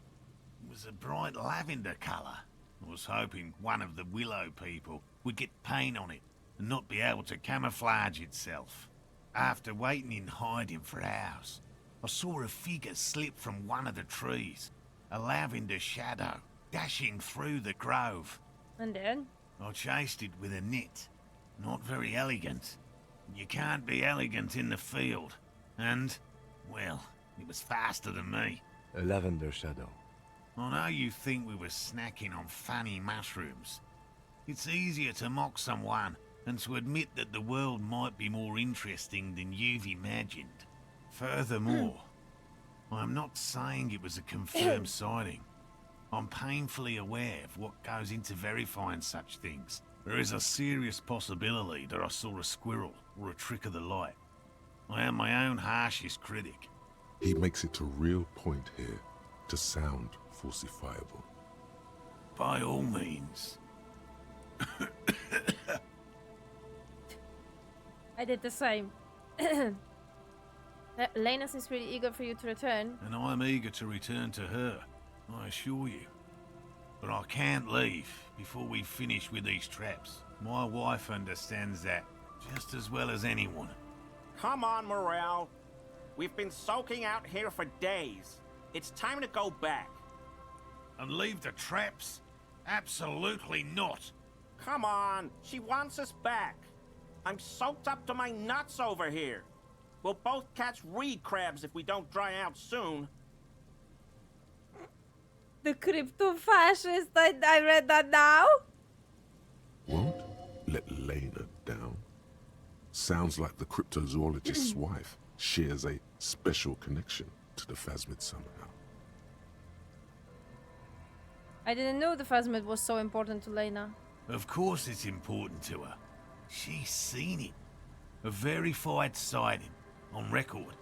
H: It was a bright lavender colour. I was hoping one of the willow people would get paint on it and not be able to camouflage itself. After waiting in hiding for hours, I saw a figure slip from one of the trees, a lavender shadow, dashing through the grove.
A: And then?
H: I chased it with a net. Not very elegant. You can't be elegant in the field. And, well, it was faster than me.
B: A lavender shadow.
H: I know you think we were snacking on funny mushrooms. It's easier to mock someone and to admit that the world might be more interesting than you've imagined. Furthermore, I'm not saying it was a confirmed sighting. I'm painfully aware of what goes into verifying such things. There is a serious possibility that I saw a squirrel or a trick of the light. I am my own harshest critic.
C: He makes it a real point here to sound falsifiable.
H: By all means.
A: I did the same. Lena seems really eager for you to return.
H: And I'm eager to return to her, I assure you. But I can't leave before we finish with these traps. My wife understands that just as well as anyone.
S: Come on, Morale. We've been soaking out here for days. It's time to go back.
H: And leave the traps? Absolutely not.
S: Come on, she wants us back. I'm soaked up to my nuts over here. We'll both catch reed crabs if we don't dry out soon.
A: The crypto-fascist, I read that now?
C: Won't let Lena down. Sounds like the cryptozoologist's wife shares a special connection to the Phasmid somehow.
A: I didn't know the Phasmid was so important to Lena.
H: Of course it's important to her. She's seen it. A verified sighting, on record.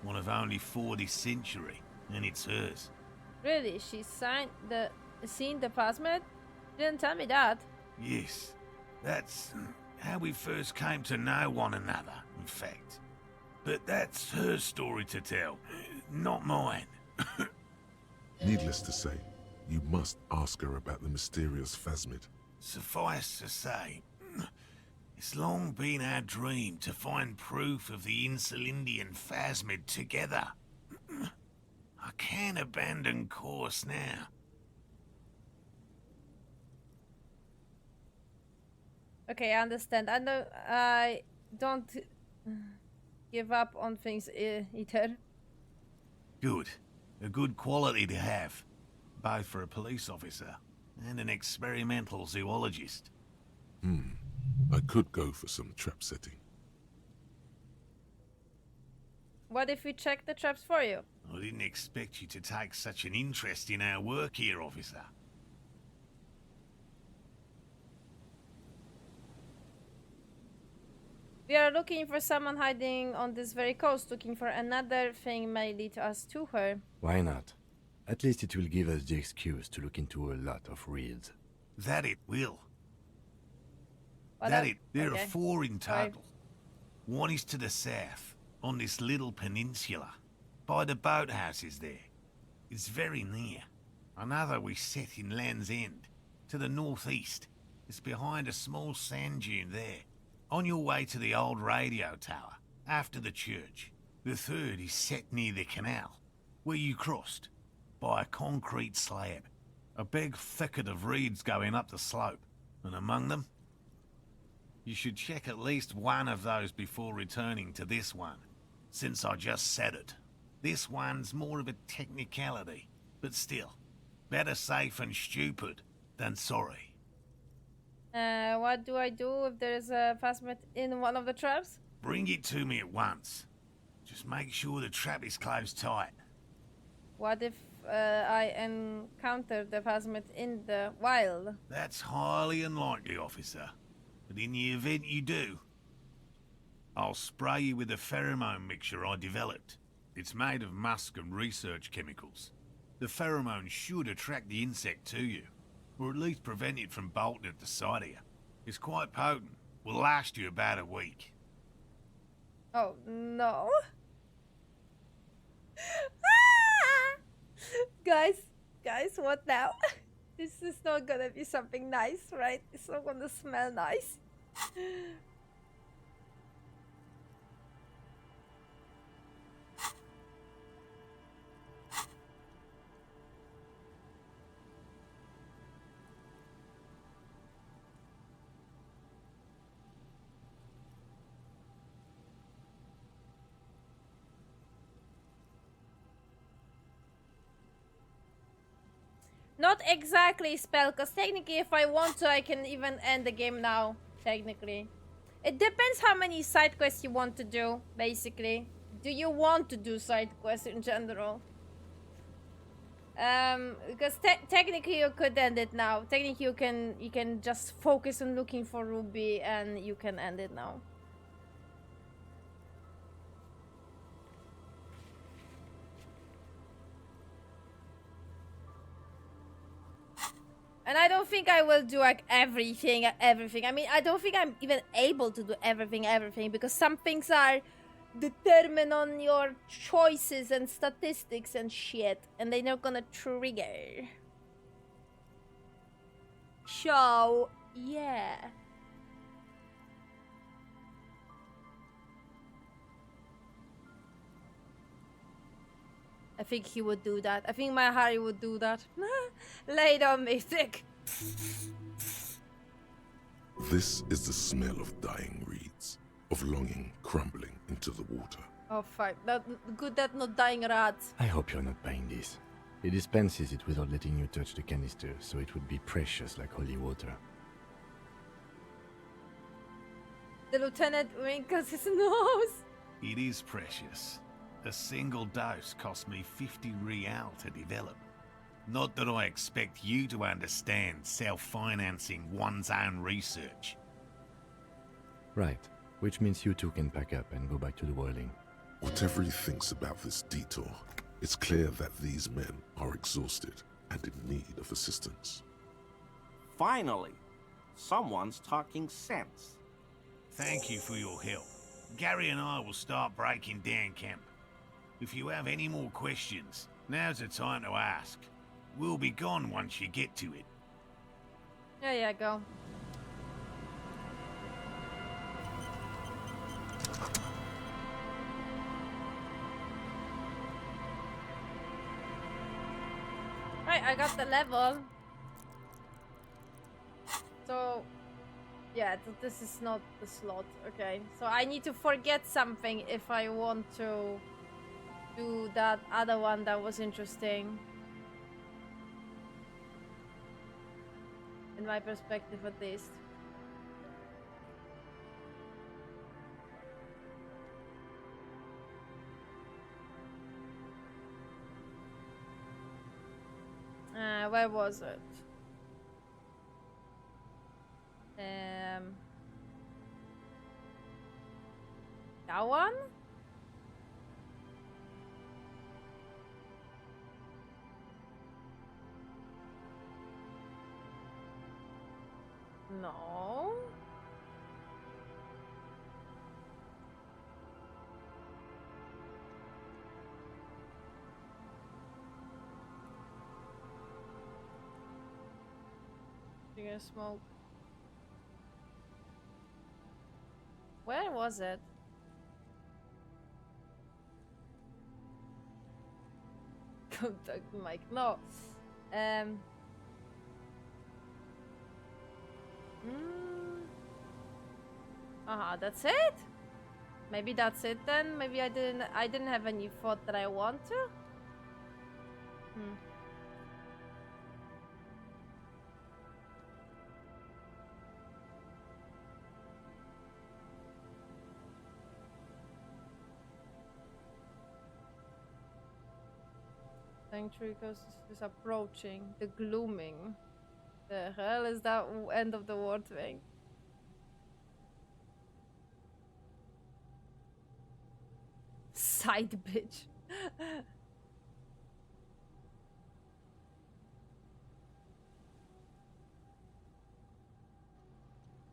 H: One of only 4 this century, and it's hers.
A: Really? She seen the Phasmid? Didn't tell me that.
H: Yes, that's how we first came to know one another, in fact. But that's her story to tell, not mine.
C: Needless to say, you must ask her about the mysterious Phasmid.
H: Suffice to say, it's long been our dream to find proof of the Insulindian Phasmid together. I can't abandon course now.
A: Okay, I understand. I don't give up on things either.
H: Good. A good quality to have. Both for a police officer and an experimental zoologist.
C: I could go for some trap setting.
A: What if we check the traps for you?
H: I didn't expect you to take such an interest in our work here, officer.
A: We are looking for someone hiding on this very coast, looking for another thing may lead us to her.
B: Why not? At least it will give us the excuse to look into a lot of reels.
H: That it will.
A: What
H: That
A: up?
H: it. There
A: Okay.
H: are 4 in
A: Sorry.
H: total. One is to the south, on this little peninsula, by the boathouses there. It's very near. Another we set in Land's End, to the northeast. It's behind a small sand dune there, on your way to the old radio tower, after the church. The third is set near the canal, where you crossed, by a concrete slab. A big thicket of reeds going up the slope, and among them, you should check at least one of those before returning to this one, since I just said it. This one's more of a technicality, but still, better safe and stupid than sorry.
A: What do I do if there is a Phasmid in one of the traps?
H: Bring it to me at once. Just make sure the trap is closed tight.
A: What if I encounter the Phasmid in the wild?
H: That's highly unlikely, officer. But in the event you do, I'll spray you with a pheromone mixture I developed. It's made of musk and research chemicals. The pheromone should attract the insect to you, or at least prevent it from bolting at the sight of you. It's quite potent. Will last you about a week.
A: Oh no. Guys, what now? This is not gonna be something nice, right? It's not gonna smell nice. Not exactly spell, because technically if I want to, I can even end the game now, technically. It depends how many side quests you want to do, basically. Do you want to do side quests in general? Because technically you could end it now. Technically you can just focus on looking for Ruby and you can end it now. And I don't think I will do like everything. I mean, I don't think I'm even able to do everything, because some things are determined on your choices and statistics and shit, and they're not gonna trigger. So, yeah. I think he would do that. I think my Harry would do that. Lay down music.
C: This is the smell of dying reeds, of longing crumbling into the water.
A: Oh fuck, good that not dying rats.
B: I hope you're not buying this. He dispenses it without letting you touch the canister, so it would be precious like holy water.
A: The lieutenant wrinkles his nose.
H: It is precious. A single dose cost me 50 real to develop. Not that I expect you to understand self-financing one's own research.
B: Right. Which means you two can pack up and go back to the whirling.
C: Whatever he thinks about this detour, it's clear that these men are exhausted and in need of assistance.
S: Finally, someone's talking sense.
H: Thank you for your help. Gary and I will start breaking down camp. If you have any more questions, now's the time to ask. We'll be gone once you get to it.
A: Yeah, go. Right, I got the level. So, yeah, this is not the slot. Okay, so I need to forget something if I want to do that other one that was interesting. In my perspective, at least. Where was it? That one? No. Cigarette smoke. Where was it? Contact Mike. No. That's it? Maybe that's it then? Maybe I didn't have any thought that I want to? Sanctuary Coast is approaching. The glooming. The hell is that end of the world thing? Side bitch.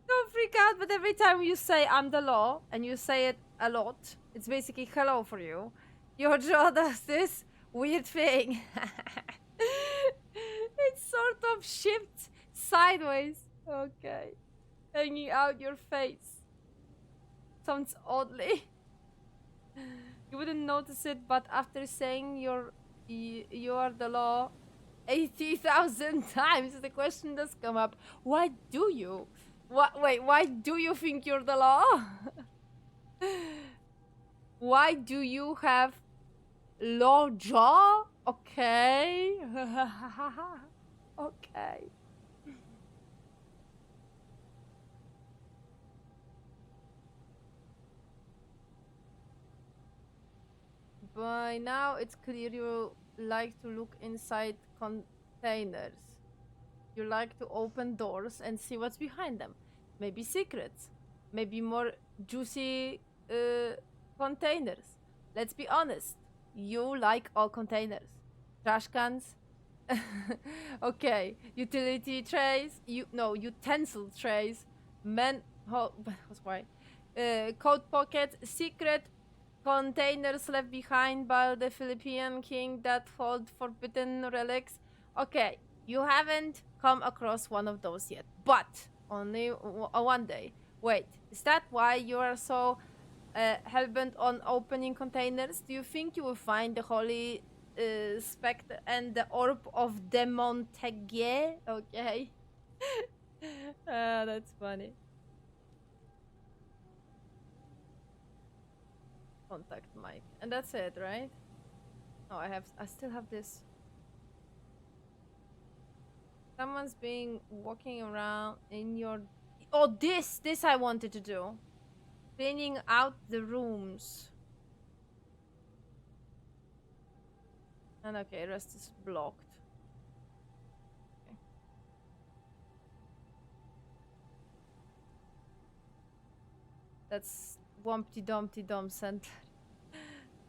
A: Don't freak out, but every time you say I'm the law, and you say it a lot, it's basically hello for you. Your jaw does this weird thing. It sort of shifts sideways. Okay. Hanging out your face. Sounds oddly. You wouldn't notice it, but after saying you are the law 80,000 times, the question does come up. Why do you? Wait, why do you think you're the law? Why do you have law jaw? Okay. Okay. By now, it's clear you like to look inside containers. You like to open doors and see what's behind them. Maybe secrets. Maybe more juicy containers. Let's be honest. You like all containers. Trash cans. Okay. Utility trays. Utensil trays. Coat pockets. Secret containers left behind by the Philippine king that hold forbidden relics. Okay, you haven't come across one of those yet, but only one day. Wait, is that why you are so hellbent on opening containers? Do you think you will find the holy spectre and the orb of the Montague? Okay. That's funny. Contact Mike. And that's it, right? Oh, I still have this. Someone's walking around in your... Oh, this I wanted to do. Cleaning out the rooms. And okay, rest is blocked. Okay. That's Wumpty Dumpty Dum Center.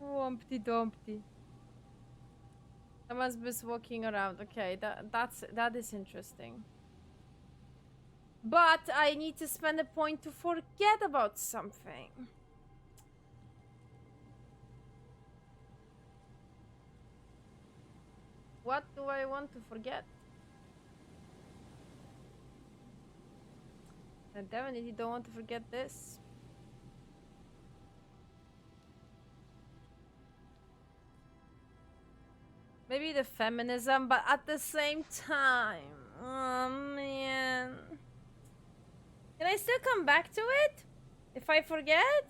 A: Wumpty Dumpty. Someone's just walking around. Okay, that is interesting. But I need to spend a point to forget about something. What do I want to forget? I definitely don't want to forget this. Maybe the feminism, but at the same time, oh man. Can I still come back to it? If I forget?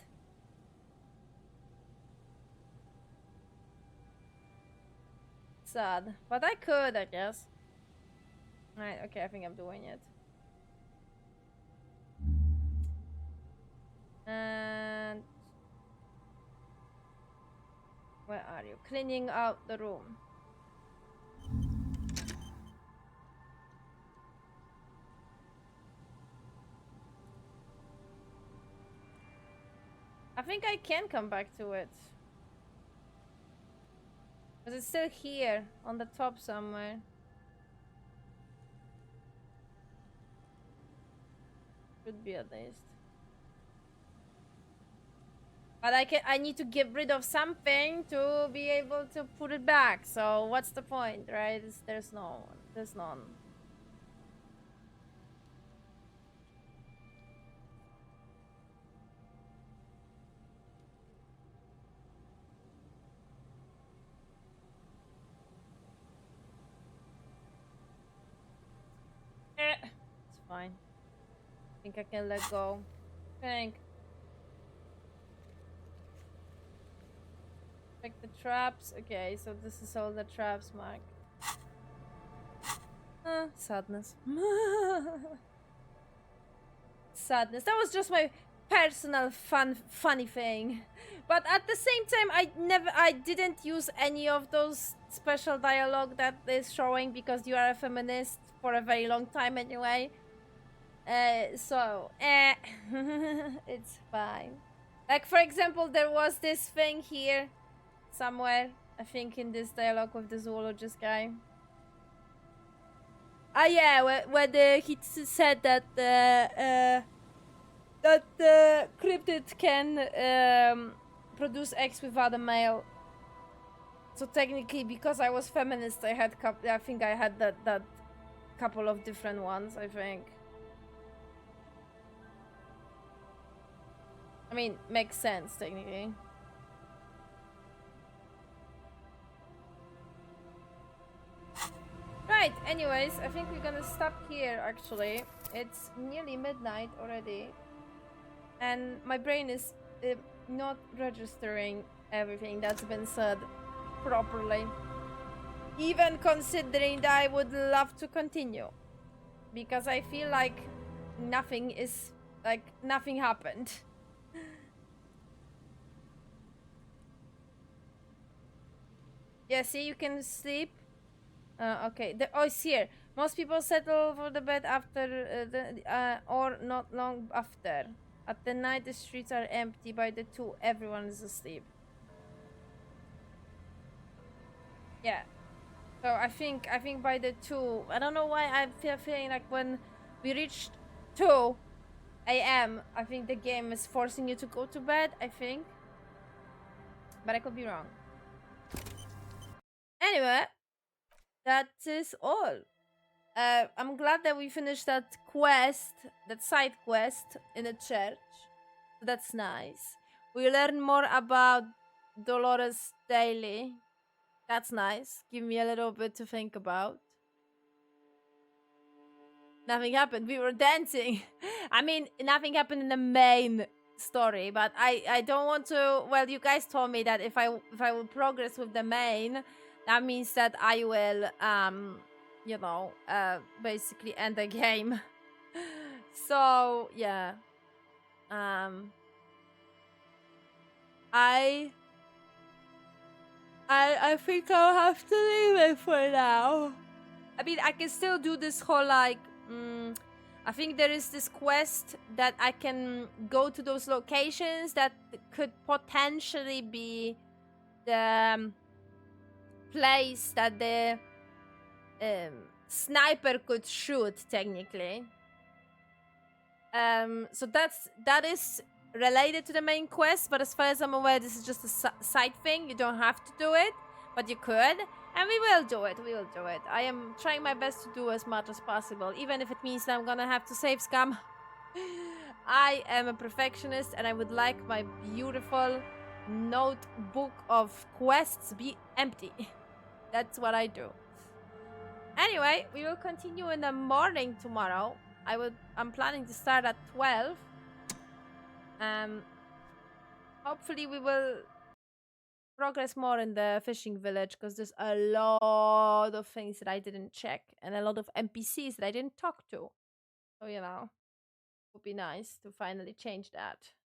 A: Sad. But I could, I guess. Alright, okay, I think I'm doing it. And... where are you? Cleaning out the room. I think I can come back to it. Because it's still here, on the top somewhere. Should be at least. But I need to get rid of something to be able to put it back. So what's the point, right? There's none. It's fine. I think I can let go. Check the traps. Okay, so this is all the traps, Mark. Sadness. Sadness. That was just my personal funny thing. But at the same time, I didn't use any of those special dialogue that is showing because you are a feminist for a very long time anyway. It's fine. Like, for example, there was this thing here somewhere, I think in this dialogue with the zoologist guy. Ah yeah, where he said that the cryptid can produce eggs without a male. So technically, because I was feminist, I think I had that couple of different ones, I think. I mean, makes sense technically. Right, anyways, I think we're gonna stop here actually. It's nearly midnight already. And my brain is not registering everything that's been said properly. Even considering that I would love to continue. Because I feel like nothing happened. Yeah, see, you can sleep. Okay, it's here. Most people settle for the bed after or not long after. At the night, the streets are empty. By the 2, everyone is asleep. Yeah. So I think by the 2, I don't know why I'm feeling like when we reached 2 a.m. I think the game is forcing you to go to bed. I think, but I could be wrong. Anyway. That is all. I'm glad that we finished that quest, that side quest in the church. That's nice. We learn more about Dolores Daly. That's nice. Give me a little bit to think about. Nothing happened. We were dancing. I mean, nothing happened in the main story, but I don't want to. Well, you guys told me that if I will progress with the main, that means that I will, basically end the game. So, yeah. I think I'll have to leave it for now. I mean, I can still do this whole like. I think there is this quest that I can go to those locations that could potentially be the place that the sniper could shoot, technically. So that is related to the main quest, but as far as I'm aware, this is just a side thing. You don't have to do it, but you could, and we will do it. We will do it. I am trying my best to do as much as possible, even if it means that I'm gonna have to save scum. I am a perfectionist, and I would like my beautiful notebook of quests be empty. That's what I do. Anyway, we will continue in the morning tomorrow. I'm planning to start at 12. Hopefully we will progress more in the fishing village, because there's a lot of things that I didn't check and a lot of NPCs that I didn't talk to. So, you know, it would be nice to finally change that.